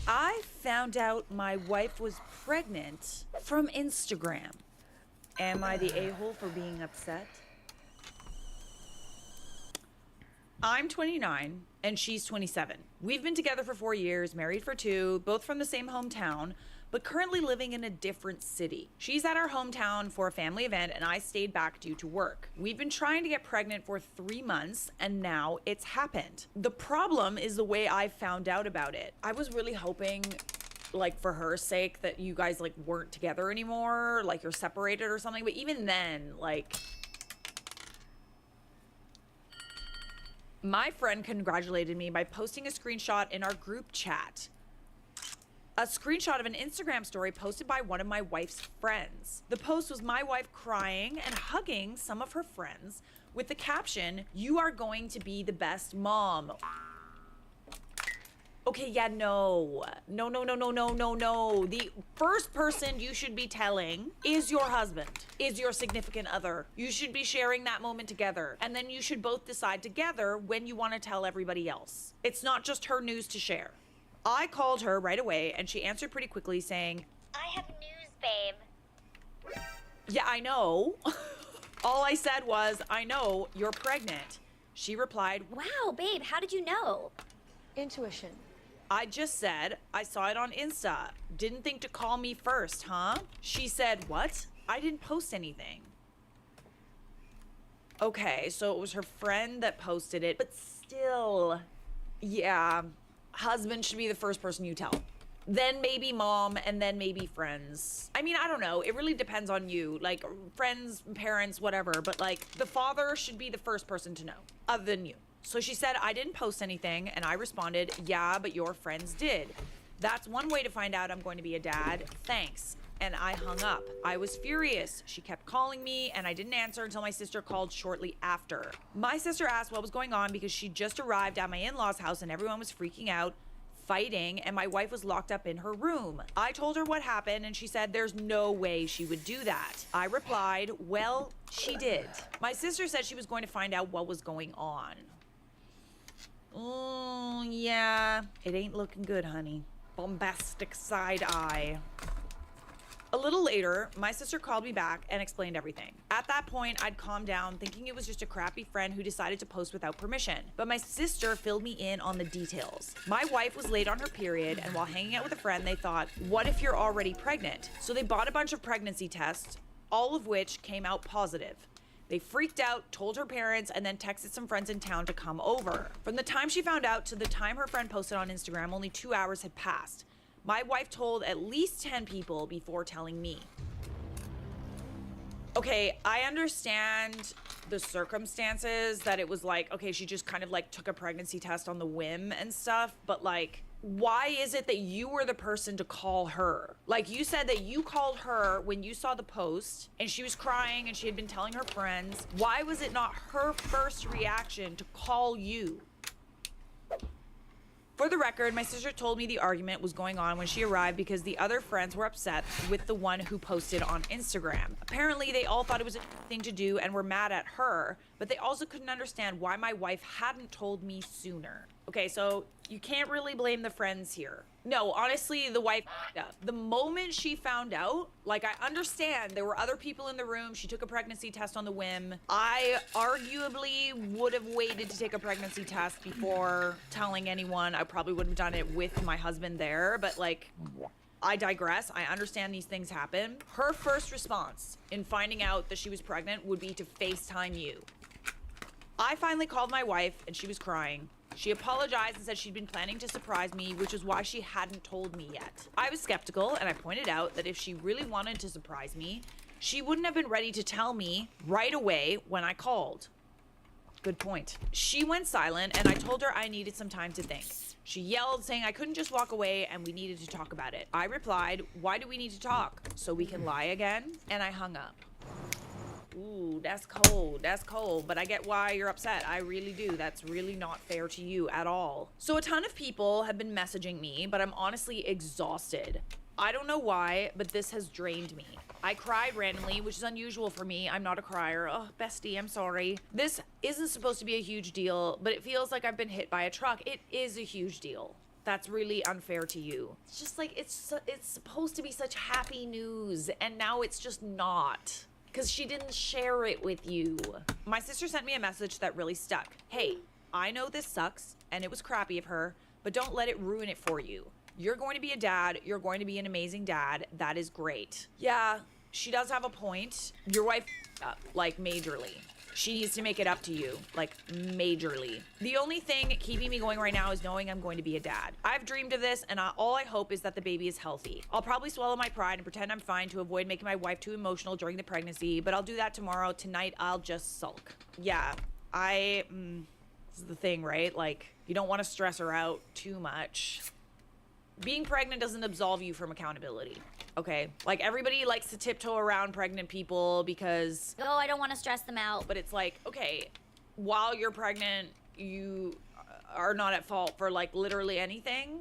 I found out my wife was pregnant from Instagram. Am I the a-hole for being upset? I'm 29 and she's 27. We've been together for 4 years, married for 2, both from the same hometown, but currently living in a different city. She's at our hometown for a family event and I stayed back due to work. We've been trying to get pregnant for 3 months and now it's happened. The problem is the way I found out about it. I was really hoping, like, for her sake that you guys, like, weren't together anymore, like you're separated or something, but even then, like, my friend congratulated me by posting a screenshot in our group chat. A screenshot of an Instagram story posted by one of my wife's friends. The post was my wife crying and hugging some of her friends with the caption, "You are going to be the best mom." Okay, yeah, no. No. The first person you should be telling is your husband, is your significant other. You should be sharing that moment together. And then you should both decide together when you want to tell everybody else. It's not just her news to share. I called her right away and she answered pretty quickly saying, I have news, babe. yeah, I know. All I said was, I know you're pregnant. She replied, Wow, babe, how did you know? Intuition. I just said, I saw it on Insta. Didn't think to call me first, huh? She said, what? I didn't post anything. Okay, so it was her friend that posted it, but still, yeah, husband should be the first person you tell. Then maybe mom, and then maybe friends. I mean, I don't know. It really depends on you. Like, friends, parents, whatever. But, like, the father should be the first person to know, other than you. So she said, I didn't post anything, and I responded, yeah, but your friends did. That's one way to find out I'm going to be a dad. Thanks. And I hung up. I was furious. She kept calling me, and I didn't answer until my sister called shortly after. My sister asked what was going on because she just arrived at my in-laws' house, and everyone was freaking out, fighting, and my wife was locked up in her room. I told her what happened, and she said there's no way she would do that. I replied, well, she did. My sister said she was going to find out what was going on. Yeah, it ain't looking good, honey. Bombastic side eye. A little later, my sister called me back and explained everything. At that point, I'd calmed down, thinking it was just a crappy friend who decided to post without permission. But my sister filled me in on the details. My wife was late on her period, and while hanging out with a friend, they thought, what if you're already pregnant? So they bought a bunch of pregnancy tests, all of which came out positive. They freaked out, told her parents, and then texted some friends in town to come over. From the time she found out to the time her friend posted on Instagram, only 2 hours had passed. My wife told at least 10 people before telling me. Okay, I understand the circumstances that it was like, okay, she just kind of like took a pregnancy test on the whim and stuff, but like, why is it that you were the person to call her? Like, you said that you called her when you saw the post and she was crying and she had been telling her friends. Why was it not her first reaction to call you? For the record, my sister told me the argument was going on when she arrived because the other friends were upset with the one who posted on Instagram. Apparently, they all thought it was a thing to do and were mad at her, but they also couldn't understand why my wife hadn't told me sooner. Okay, so you can't really blame the friends here. No, honestly, the wife f***ed up. The moment she found out, like, I understand there were other people in the room. She took a pregnancy test on the whim. I arguably would have waited to take a pregnancy test before telling anyone. I probably would have done it with my husband there, but like, I digress. I understand these things happen. Her first response in finding out that she was pregnant would be to FaceTime you. I finally called my wife and she was crying. She apologized and said she'd been planning to surprise me, which is why she hadn't told me yet. I was skeptical, and I pointed out that if she really wanted to surprise me, she wouldn't have been ready to tell me right away when I called. Good point. She went silent, and I told her I needed some time to think. She yelled, saying I couldn't just walk away and we needed to talk about it. I replied, why do we need to talk? So we can lie again? And I hung up. Ooh, that's cold. That's cold. But I get why you're upset. I really do. That's really not fair to you at all. So a ton of people have been messaging me, but I'm honestly exhausted. I don't know why, but this has drained me. I cried randomly, which is unusual for me. I'm not a crier. Oh, bestie, I'm sorry. This isn't supposed to be a huge deal, but it feels like I've been hit by a truck. It is a huge deal. That's really unfair to you. It's just like, it's supposed to be such happy news, and now it's just not. Because she didn't share it with you. My sister sent me a message that really stuck. Hey, I know this sucks, and it was crappy of her, but don't let it ruin it for you. You're going to be a dad. You're going to be an amazing dad. That is great. Yeah, she does have a point. Your wife up, like, majorly. She needs to make it up to you, like, majorly. The only thing keeping me going right now is knowing I'm going to be a dad. I've dreamed of this, and all I hope is that the baby is healthy. I'll probably swallow my pride and pretend I'm fine to avoid making my wife too emotional during the pregnancy, but I'll do that tomorrow. Tonight, I'll just sulk. Yeah, this is the thing, right? Like, you don't want to stress her out too much. Being pregnant doesn't absolve you from accountability. Okay, like everybody likes to tiptoe around pregnant people because, oh, I don't want to stress them out. But it's like, okay, while you're pregnant, are not at fault for like literally anything.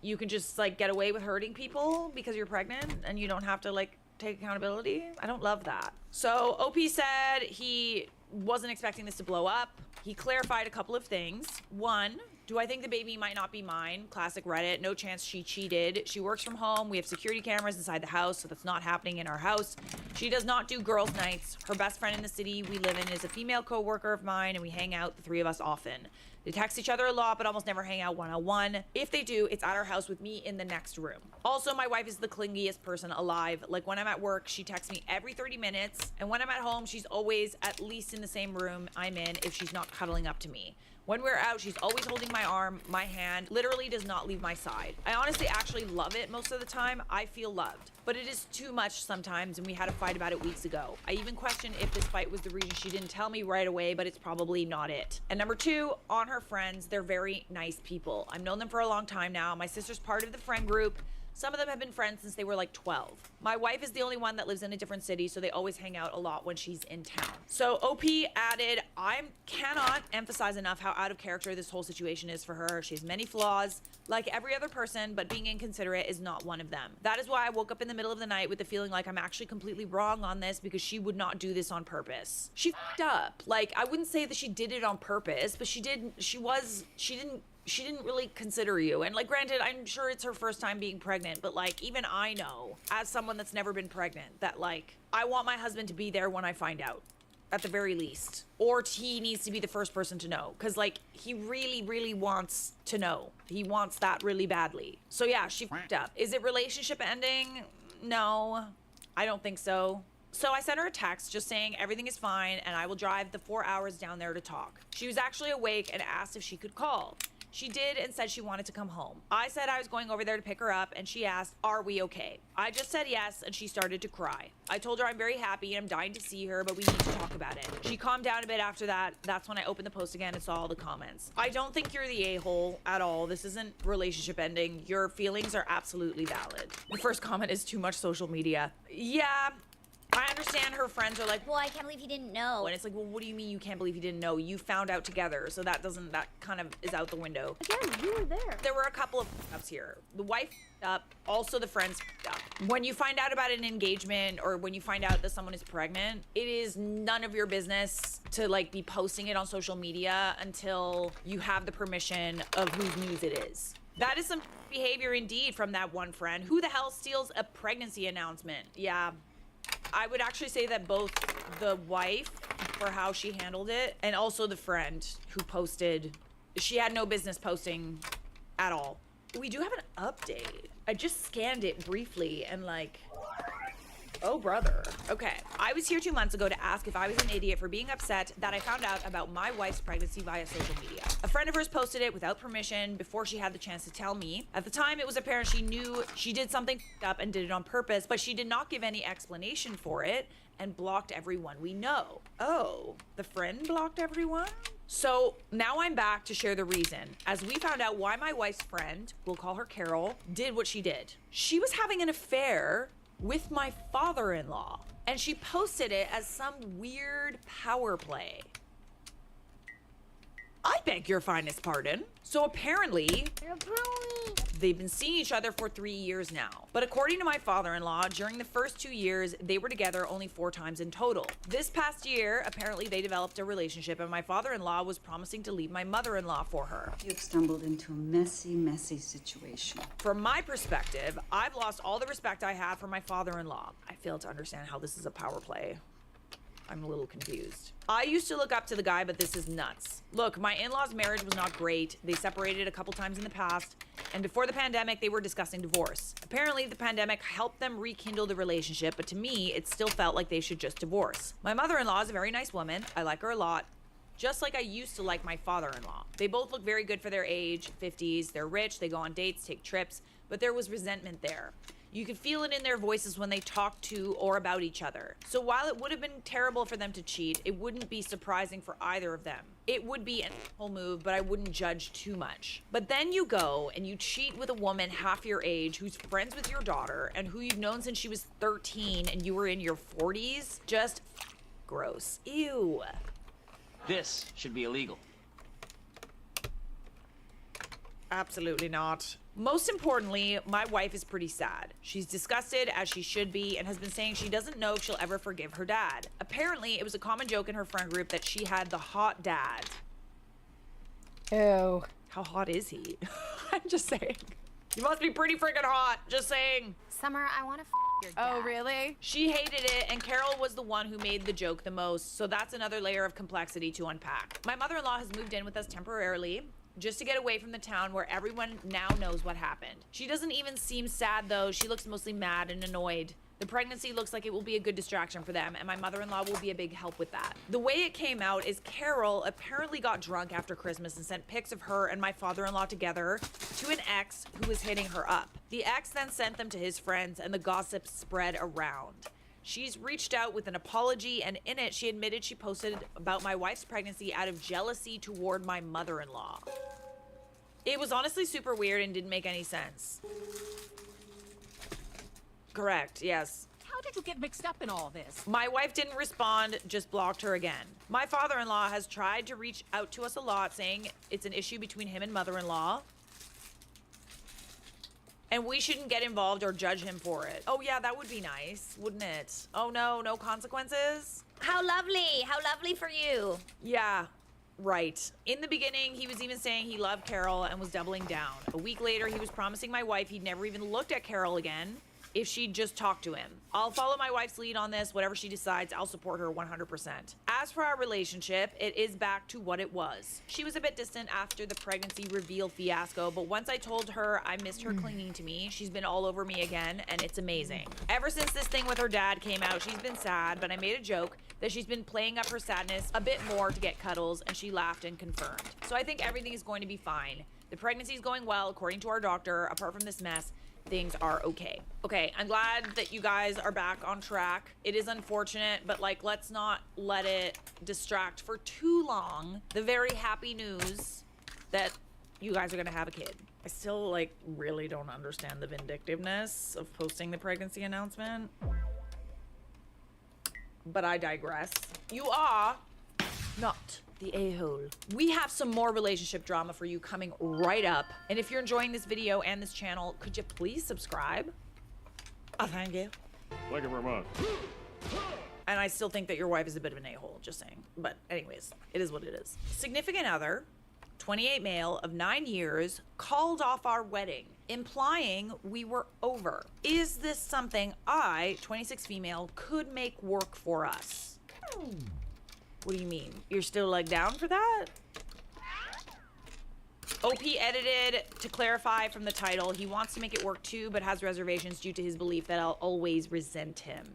You can just like get away with hurting people because you're pregnant and you don't have to like take accountability. I don't love that. So OP said he wasn't expecting this to blow up. He clarified a couple of things. One, do I think the baby might not be mine? Classic Reddit. No chance she cheated. She works from home. We have security cameras inside the house, so that's not happening in our house. She does not do girls' nights. Her best friend in the city we live in is a female co-worker of mine, and we hang out, the three of us, often. They text each other a lot, but almost never hang out one-on-one. If they do, it's at our house with me in the next room. Also, my wife is the clingiest person alive. Like when I'm at work, she texts me every 30 minutes. And when I'm at home, she's always at least in the same room I'm in if she's not cuddling up to me. When we're out, she's always holding my arm, my hand, literally does not leave my side. I honestly actually love it most of the time. I feel loved. But it is too much sometimes, and we had a fight about it weeks ago. I even question if this fight was the reason she didn't tell me right away, but it's probably not it. And number two, on her friends, they're very nice people. I've known them for a long time now. My sister's part of the friend group. Some of them have been friends since they were like 12. My wife is the only one that lives in a different city, so they always hang out a lot when she's in town. So OP added, I cannot emphasize enough how out of character this whole situation is for her. She has many flaws, like every other person, but being inconsiderate is not one of them. That is why I woke up in the middle of the night with the feeling like I'm actually completely wrong on this because she would not do this on purpose. She f***ed up. Like, I wouldn't say that she did it on purpose, but she didn't really consider you. And like, granted, I'm sure it's her first time being pregnant, but like, even I know, as someone that's never been pregnant, that like, I want my husband to be there when I find out, at the very least. Or he needs to be the first person to know. Cause like, he really, really wants to know. He wants that really badly. So yeah, she f***ed up. Is it relationship ending? No, I don't think so. So I sent her a text just saying everything is fine and I will drive the 4 hours down there to talk. She was actually awake and asked if she could call. She did and said she wanted to come home. I said I was going over there to pick her up and she asked, are we okay? I just said yes and she started to cry. I told her I'm very happy and I'm dying to see her, but we need to talk about it. She calmed down a bit after that. That's when I opened the post again and saw all the comments. I don't think you're the a-hole at all. This isn't relationship ending. Your feelings are absolutely valid. The first comment is too much social media. Yeah. I understand her friends are like, well, I can't believe he didn't know. And it's like, well, what do you mean you can't believe he didn't know? You found out together, so that kind of is out the window. Again, you were there. There were a couple of ups here. The wife up, also the friends up. When you find out about an engagement or when you find out that someone is pregnant, it is none of your business to like be posting it on social media until you have the permission of whose news it is. That is some behavior indeed from that one friend. Who the hell steals a pregnancy announcement? Yeah. I would actually say that both the wife for how she handled it and also the friend who posted, she had no business posting at all. We do have an update. I just scanned it briefly and like, oh brother. Okay, I was here 2 months ago to ask if I was an idiot for being upset that I found out about my wife's pregnancy via social media. A friend of hers posted it without permission before she had the chance to tell me. At the time, it was apparent she knew she did something up and did it on purpose, but she did not give any explanation for it and blocked everyone we know. Oh, the friend blocked everyone? So now I'm back to share the reason, as we found out why my wife's friend, we'll call her Carol, did what she did. She was having an affair with my father-in-law, and she posted it as some weird power play. I beg your finest pardon. So apparently, they've been seeing each other for 3 years now. But according to my father-in-law, during the first 2 years, they were together only 4 times in total. This past year, apparently they developed a relationship and my father-in-law was promising to leave my mother-in-law for her. You've stumbled into a messy, messy situation. From my perspective, I've lost all the respect I had for my father-in-law. I fail to understand how this is a power play. I'm a little confused. I used to look up to the guy, but this is nuts. Look, my in-laws' marriage was not great. They separated a couple times in the past, and before the pandemic, they were discussing divorce. Apparently, the pandemic helped them rekindle the relationship, but to me, it still felt like they should just divorce. My mother-in-law is a very nice woman. I like her a lot. Just like I used to like my father-in-law. They both look very good for their age, 50s. They're rich, they go on dates, take trips, but there was resentment there. You could feel it in their voices when they talk to or about each other. So while it would have been terrible for them to cheat, it wouldn't be surprising for either of them. It would be an awful move, but I wouldn't judge too much. But then you go and you cheat with a woman half your age who's friends with your daughter and who you've known since she was 13 and you were in your 40s. Just gross. Ew. This should be illegal. Absolutely not. Most importantly, my wife is pretty sad. She's disgusted, as she should be, and has been saying she doesn't know if she'll ever forgive her dad. Apparently, it was a common joke in her friend group that she had the hot dad. Ew. How hot is he? I'm just saying. He must be pretty freaking hot. Just saying. Summer, I want to your dad. Oh, really? She hated it, and Carol was the one who made the joke the most, so that's another layer of complexity to unpack. My mother-in-law has moved in with us temporarily, just to get away from the town where everyone now knows what happened. She doesn't even seem sad, though. She looks mostly mad and annoyed. The pregnancy looks like it will be a good distraction for them, and my mother-in-law will be a big help with that. The way it came out is Carol apparently got drunk after Christmas and sent pics of her and my father-in-law together to an ex who was hitting her up. The ex then sent them to his friends, and the gossip spread around. She's reached out with an apology, and in it, she admitted she posted about my wife's pregnancy out of jealousy toward my mother-in-law. It was honestly super weird and didn't make any sense. Correct, yes. How did you get mixed up in all this? My wife didn't respond, just blocked her again. My father-in-law has tried to reach out to us a lot, saying it's an issue between him and mother-in-law, and we shouldn't get involved or judge him for it. Oh yeah, that would be nice, wouldn't it? Oh no, no consequences? How lovely for you. Yeah, right. In the beginning, he was even saying he loved Carol and was doubling down. A week later, he was promising my wife he'd never even looked at Carol again if she'd just talk to him. I'll follow my wife's lead on this. Whatever she decides, I'll support her 100%. As for our relationship, it is back to what it was. She was a bit distant after the pregnancy reveal fiasco, but once I told her I missed her clinging to me, she's been all over me again, and it's amazing. Ever since this thing with her dad came out, she's been sad, but I made a joke that she's been playing up her sadness a bit more to get cuddles, and she laughed and confirmed. So I think everything is going to be fine. The pregnancy is going well, according to our doctor. Apart from this mess, things are okay. Okay, I'm glad that you guys are back on track. It is unfortunate, but like, let's not let it distract for too long the very happy news that you guys are gonna have a kid. I still like really don't understand the vindictiveness of posting the pregnancy announcement, but I digress. You are not the a-hole. We have some more relationship drama for you coming right up. And if you're enjoying this video and this channel, could you please subscribe? Oh, thank you. Thank you very much. And I still think that your wife is a bit of an a-hole, just saying. But anyways, it is what it is. Significant other, 28 male of 9 years, called off our wedding, implying we were over. Is this something I, 26 female, could make work for us? What do you mean? You're still like down for that? OP edited to clarify from the title. He wants to make it work too, but has reservations due to his belief that I'll always resent him.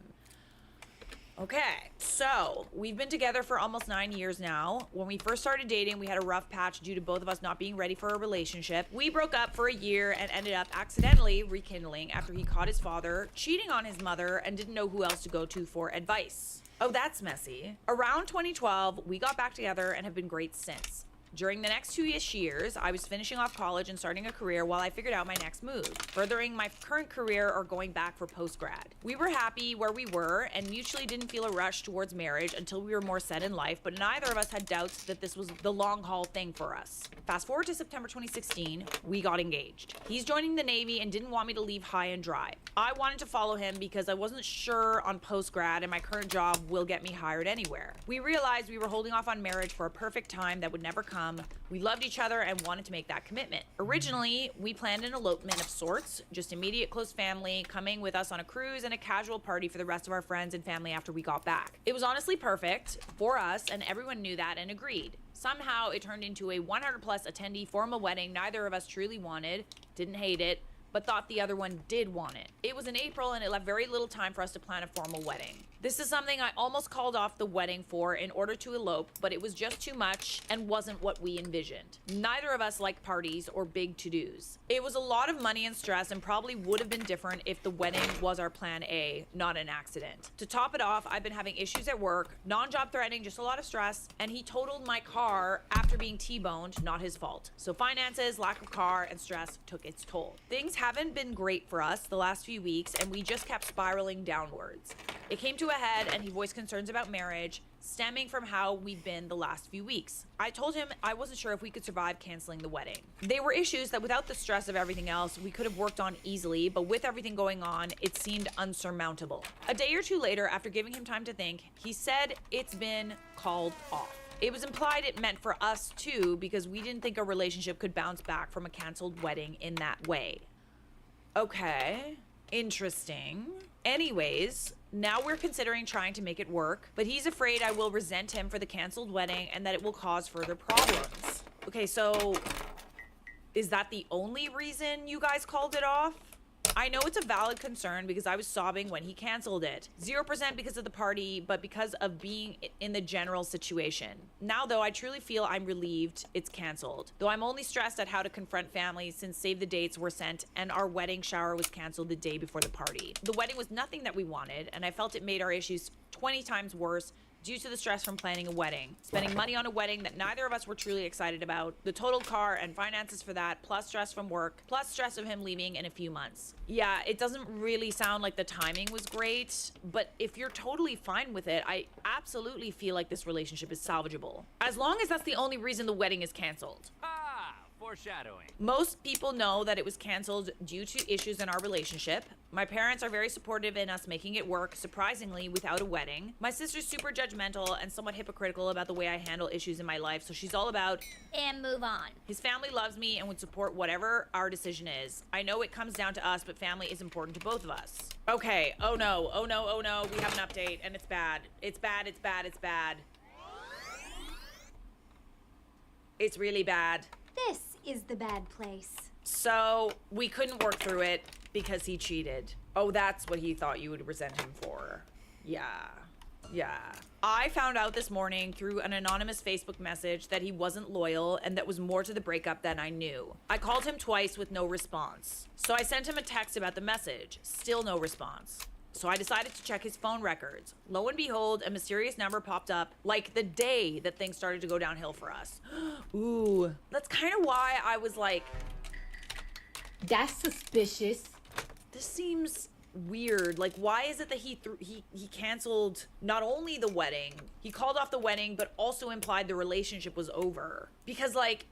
Okay, so we've been together for almost 9 years now. When we first started dating, we had a rough patch due to both of us not being ready for a relationship. We broke up for a year and ended up accidentally rekindling after he caught his father cheating on his mother and didn't know who else to go to for advice. Oh, that's messy. Around 2012, we got back together and have been great since. During the next 2-ish years, I was finishing off college and starting a career while I figured out my next move, furthering my current career or going back for post-grad. We were happy where we were and mutually didn't feel a rush towards marriage until we were more set in life, but neither of us had doubts that this was the long-haul thing for us. Fast forward to September 2016, we got engaged. He's joining the Navy and didn't want me to leave high and dry. I wanted to follow him because I wasn't sure on post-grad and my current job will get me hired anywhere. We realized we were holding off on marriage for a perfect time that would never come. We loved each other and wanted to make that commitment. Originally, we planned an elopement of sorts, just immediate close family coming with us on a cruise and a casual party for the rest of our friends and family after we got back. It was honestly perfect for us and everyone knew that and agreed. Somehow it turned into a 100+ attendee formal wedding neither of us truly wanted, didn't hate it, but thought the other one did want it. It was in April and it left very little time for us to plan a formal wedding. This is something I almost called off the wedding for in order to elope, but it was just too much and wasn't what we envisioned. Neither of us like parties or big to-dos. It was a lot of money and stress and probably would have been different if the wedding was our plan A, not an accident. To top it off, I've been having issues at work, non-job threatening, just a lot of stress, and he totaled my car after being T-boned, not his fault. So finances, lack of car, and stress took its toll. Things haven't been great for us the last few weeks, and we just kept spiraling downwards. It came to a head, and he voiced concerns about marriage, stemming from how we've been the last few weeks. I told him I wasn't sure if we could survive canceling the wedding. They were issues that without the stress of everything else, we could have worked on easily, but with everything going on, it seemed unsurmountable. A day or two later, after giving him time to think, he said it's been called off. It was implied it meant for us too, because we didn't think a relationship could bounce back from a canceled wedding in that way. Okay, interesting. Anyways, now we're considering trying to make it work, but he's afraid I will resent him for the canceled wedding and that it will cause further problems. Okay, so is that the only reason you guys called it off? I know it's a valid concern because I was sobbing when he canceled it. 0% because of the party, but because of being in the general situation. Now, though, I truly feel I'm relieved it's canceled. Though I'm only stressed at how to confront family since save the dates were sent and our wedding shower was canceled the day before the party. The wedding was nothing that we wanted, and I felt it made our issues 20 times worse due to the stress from planning a wedding, spending money on a wedding that neither of us were truly excited about, the total car and finances for that, plus stress from work, plus stress of him leaving in a few months. Yeah, it doesn't really sound like the timing was great, but if you're totally fine with it, I absolutely feel like this relationship is salvageable. As long as that's the only reason the wedding is canceled. Foreshadowing. Most people know that it was canceled due to issues in our relationship. My parents are very supportive in us making it work, surprisingly, without a wedding. My sister's super judgmental and somewhat hypocritical about the way I handle issues in my life, so she's all about and move on. His family loves me and would support whatever our decision is. I know it comes down to us, but family is important to both of us. Okay, oh no, oh no, oh no, we have an update and it's bad. It's bad, it's bad, it's bad. It's really bad. This is the bad place. So we couldn't work through it because he cheated. Oh, that's what he thought you would resent him for. Yeah. I found out this morning through an anonymous Facebook message that he wasn't loyal and that was more to the breakup than I knew. I called him twice with no response. So I sent him a text about the message. Still no response. So I decided to check his phone records. Lo and behold, a mysterious number popped up like the day that things started to go downhill for us. Ooh, that's kind of why I was like, that's suspicious. This seems weird. Like, why is it that he canceled not only the wedding, he called off the wedding, but also implied the relationship was over? Because like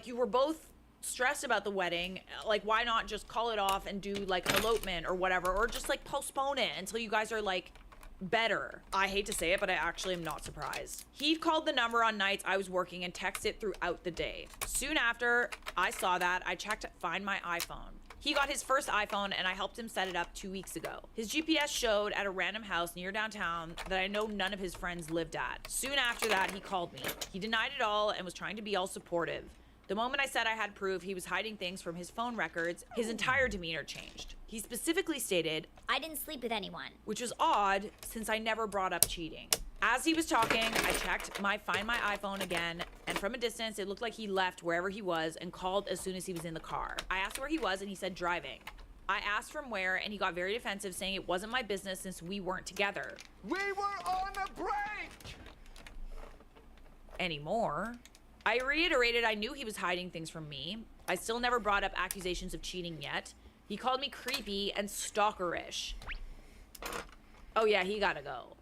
you were both stressed about the wedding, like why not just call it off and do like an elopement or whatever, or just like postpone it until you guys are like better. I hate to say it, but I actually am not surprised. He'd called the number on nights I was working and texted throughout the day. Soon after I saw that, I checked Find My iPhone. He got his first iPhone and I helped him set it up 2 weeks ago. His GPS showed at a random house near downtown that I know none of his friends lived at. Soon after that, he called me. He denied it all and was trying to be all supportive. The moment I said I had proof he was hiding things from his phone records, his entire demeanor changed. He specifically stated, I didn't sleep with anyone. Which was odd since I never brought up cheating. As he was talking, I checked Find My iPhone again, and from a distance, it looked like he left wherever he was and called as soon as he was in the car. I asked where he was and he said driving. I asked from where and he got very defensive, saying it wasn't my business since we weren't together. We were on a break! Anymore. I reiterated I knew he was hiding things from me. I still never brought up accusations of cheating yet. He called me creepy and stalkerish. Oh yeah, he gotta go.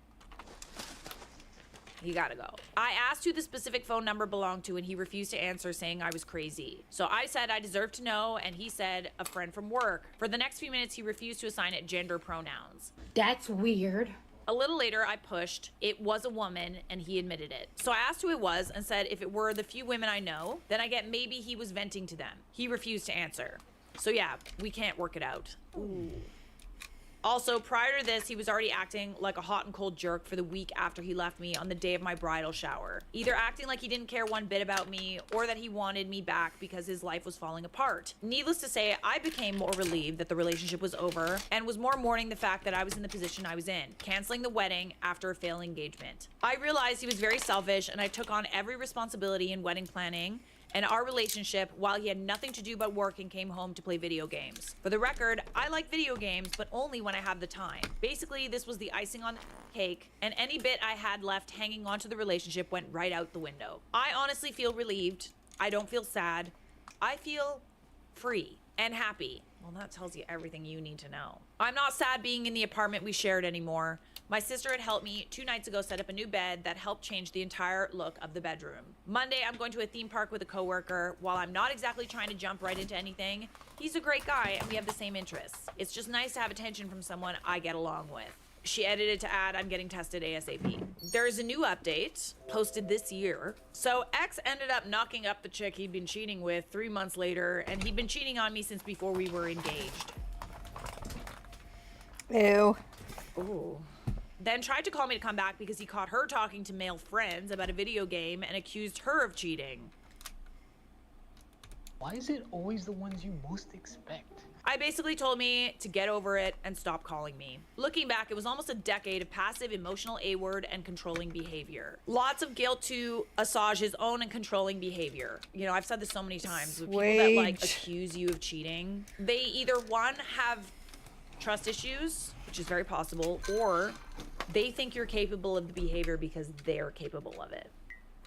I asked who the specific phone number belonged to and he refused to answer, saying I was crazy. So I said I deserved to know and he said a friend from work. For the next few minutes, he refused to assign it gender pronouns. That's weird. A little later, I pushed. It was a woman, and he admitted it. So I asked who it was and said if it were the few women I know, then I get maybe he was venting to them. He refused to answer. So yeah, we can't work it out. Ooh. Also, prior to this, he was already acting like a hot and cold jerk for the week after he left me on the day of my bridal shower. Either acting like he didn't care one bit about me or that he wanted me back because his life was falling apart. Needless to say, I became more relieved that the relationship was over and was more mourning the fact that I was in the position I was in, canceling the wedding after a failed engagement. I realized he was very selfish and I took on every responsibility in wedding planning and our relationship while he had nothing to do but work and came home to play video games. For the record, I like video games, but only when I have the time. Basically, this was the icing on the cake, and any bit I had left hanging onto the relationship went right out the window. I honestly feel relieved. I don't feel sad. I feel free. and happy. Well, that tells you everything you need to know. I'm not sad being in the apartment we shared anymore. My sister had helped me 2 nights ago set up a new bed that helped change the entire look of the bedroom. Monday, I'm going to a theme park with a coworker. While I'm not exactly trying to jump right into anything, he's a great guy and we have the same interests. It's just nice to have attention from someone I get along with. She edited to add, I'm getting tested ASAP. There's a new update posted this year. So X ended up knocking up the chick he'd been cheating with 3 months later, and he'd been cheating on me since before we were engaged. Ew. Ooh. Then tried to call me to come back because he caught her talking to male friends about a video game and accused her of cheating. Why is it always the ones you most expect? I basically told me to get over it and stop calling me. Looking back, it was almost a decade of passive, emotional A-word and controlling behavior. Lots of guilt to assuage his own and controlling behavior. You know, I've said this so many times. With people that like accuse you of cheating, they either one have trust issues, which is very possible, or they think you're capable of the behavior because they're capable of it.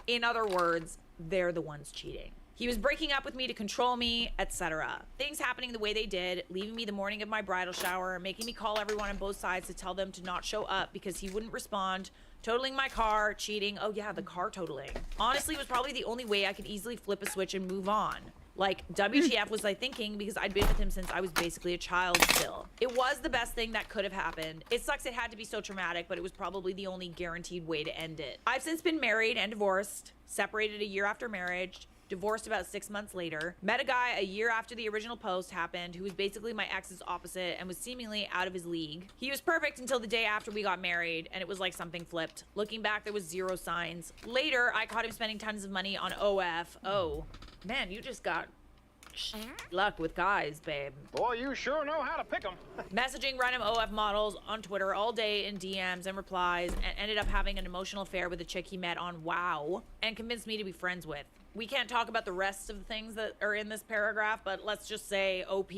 In other words, they're the ones cheating. He was breaking up with me to control me, etc. Things happening the way they did, leaving me the morning of my bridal shower, making me call everyone on both sides to tell them to not show up because he wouldn't respond, totaling my car, cheating. Oh yeah, the car totaling. Honestly, it was probably the only way I could easily flip a switch and move on. Like, WTF was I thinking, because I'd been with him since I was basically a child still. It was the best thing that could have happened. It sucks it had to be so traumatic, but it was probably the only guaranteed way to end it. I've since been married and divorced, separated a year after marriage, divorced about 6 months later, met a guy a year after the original post happened who was basically my ex's opposite and was seemingly out of his league. He was perfect until the day after we got married, and it was like something flipped. Looking back, there was zero signs. Later, I caught him spending tons of money on OF. Oh, man, you just got luck with guys, babe. Boy, you sure know how to pick them. Messaging random OF models on Twitter all day in DMs and replies, and ended up having an emotional affair with a chick he met on WoW and convinced me to be friends with. We can't talk about the rest of the things that are in this paragraph, but let's just say OP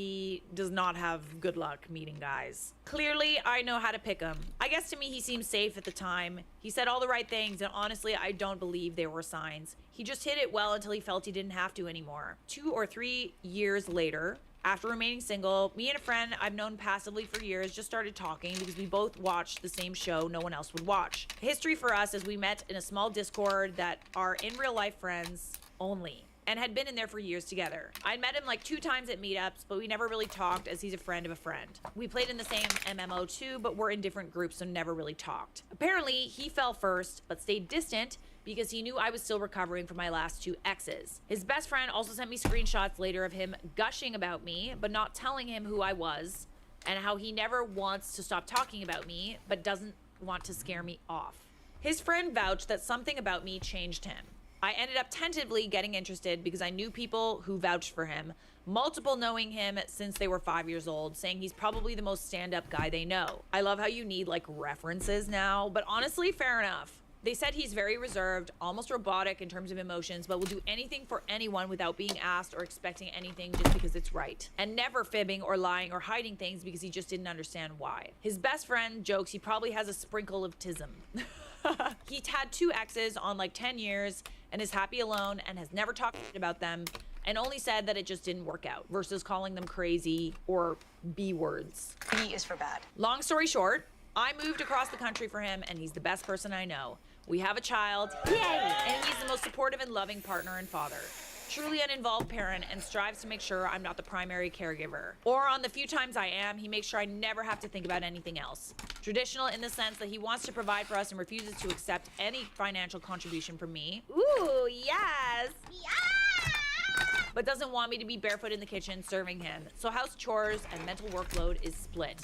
does not have good luck meeting guys. Clearly, I know how to pick him. I guess to me, he seemed safe at the time. He said all the right things, and honestly, I don't believe there were signs. He just hit it well until he felt he didn't have to anymore. 2 or 3 years later, after remaining single, me and a friend I've known passively for years just started talking because we both watched the same show no one else would watch. History for us is we met in a small Discord that are in real life friends only, and had been in there for years together. I'd met him like 2 times at meetups, but we never really talked as he's a friend of a friend. We played in the same MMO too, but we're in different groups, so never really talked. Apparently, he fell first, but stayed distant because he knew I was still recovering from my last 2 exes. His best friend also sent me screenshots later of him gushing about me, but not telling him who I was, and how he never wants to stop talking about me, but doesn't want to scare me off. His friend vouched that something about me changed him. I ended up tentatively getting interested because I knew people who vouched for him, multiple knowing him since they were 5 years old, saying he's probably the most stand-up guy they know. I love how you need like references now, but honestly, fair enough. They said he's very reserved, almost robotic in terms of emotions, but will do anything for anyone without being asked or expecting anything just because it's right. And never fibbing or lying or hiding things because he just didn't understand why. His best friend jokes he probably has a sprinkle of tism. He's had 2 exes on like 10 years and is happy alone and has never talked about them and only said that it just didn't work out versus calling them crazy or B words. B is for bad. Long story short, I moved across the country for him and he's the best person I know. We have a child, yay! And he's the most supportive and loving partner and father. Truly an involved parent and strives to make sure I'm not the primary caregiver. Or on the few times I am, he makes sure I never have to think about anything else. Traditional in the sense that he wants to provide for us and refuses to accept any financial contribution from me. Ooh, yes! But doesn't want me to be barefoot in the kitchen serving him. So house chores and mental workload is split.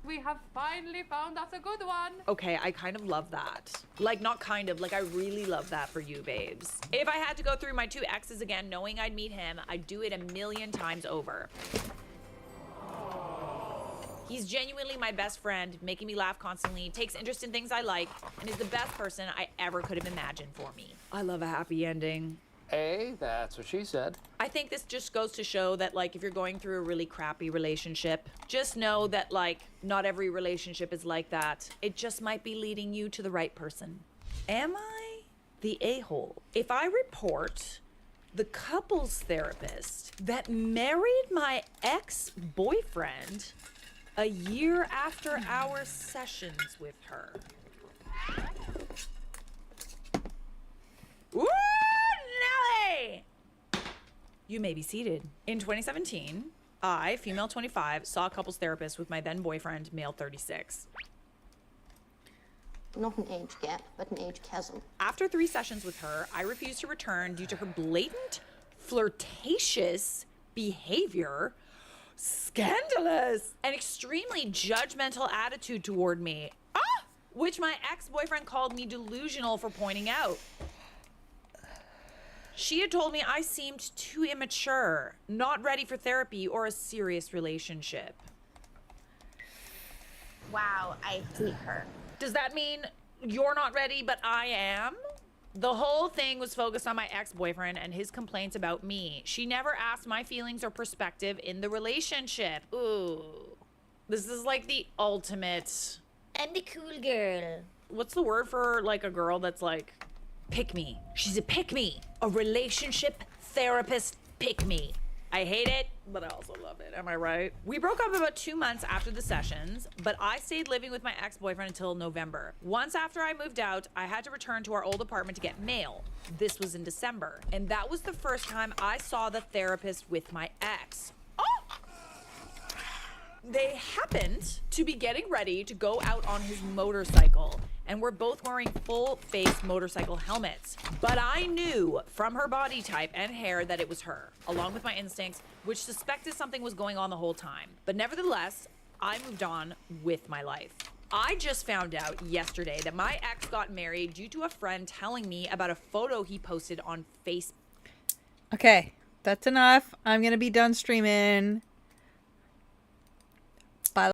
We have finally found us a good one. Okay, I kind of love that. Like, not kind of, like I really love that for you, babes. If I had to go through my 2 exes again, knowing I'd meet him, I'd do it a million times over. He's genuinely my best friend, making me laugh constantly, takes interest in things I like, and is the best person I ever could have imagined for me. I love a happy ending. Hey, that's what she said. I think this just goes to show that, like, if you're going through a really crappy relationship, just know that, like, not every relationship is like that. It just might be leading you to the right person. Am I the a-hole? If I report the couples therapist that married my ex-boyfriend a year after our sessions with her. Ooh, Nelly! You may be seated. In 2017, I, female 25, saw a couples therapist with my then boyfriend, male 36. Not an age gap, but an age chasm. After 3 sessions with her, I refused to return due to her blatant, flirtatious behavior, scandalous, and extremely judgmental attitude toward me, which my ex-boyfriend called me delusional for pointing out. She had told me I seemed too immature, not ready for therapy or a serious relationship. Wow, I hate her. Does that mean you're not ready, but I am? The whole thing was focused on my ex-boyfriend and his complaints about me. She never asked my feelings or perspective in the relationship. Ooh. This is like the ultimate... I'm the cool girl. What's the word for like a girl that's like, pick me? She's a pick me. A relationship therapist pick me. I hate it, but I also love it. Am I right? We broke up about 2 months after the sessions, but I stayed living with my ex-boyfriend until November. Once after I moved out, I had to return to our old apartment to get mail. This was in December, and that was the first time I saw the therapist with my ex. They happened to be getting ready to go out on his motorcycle, and we're both wearing full-face motorcycle helmets. But I knew from her body type and hair that it was her, along with my instincts, which suspected something was going on the whole time. But nevertheless, I moved on with my life. I just found out yesterday that my ex got married due to a friend telling me about a photo he posted on Facebook. Okay, that's enough. I'm gonna be done streaming.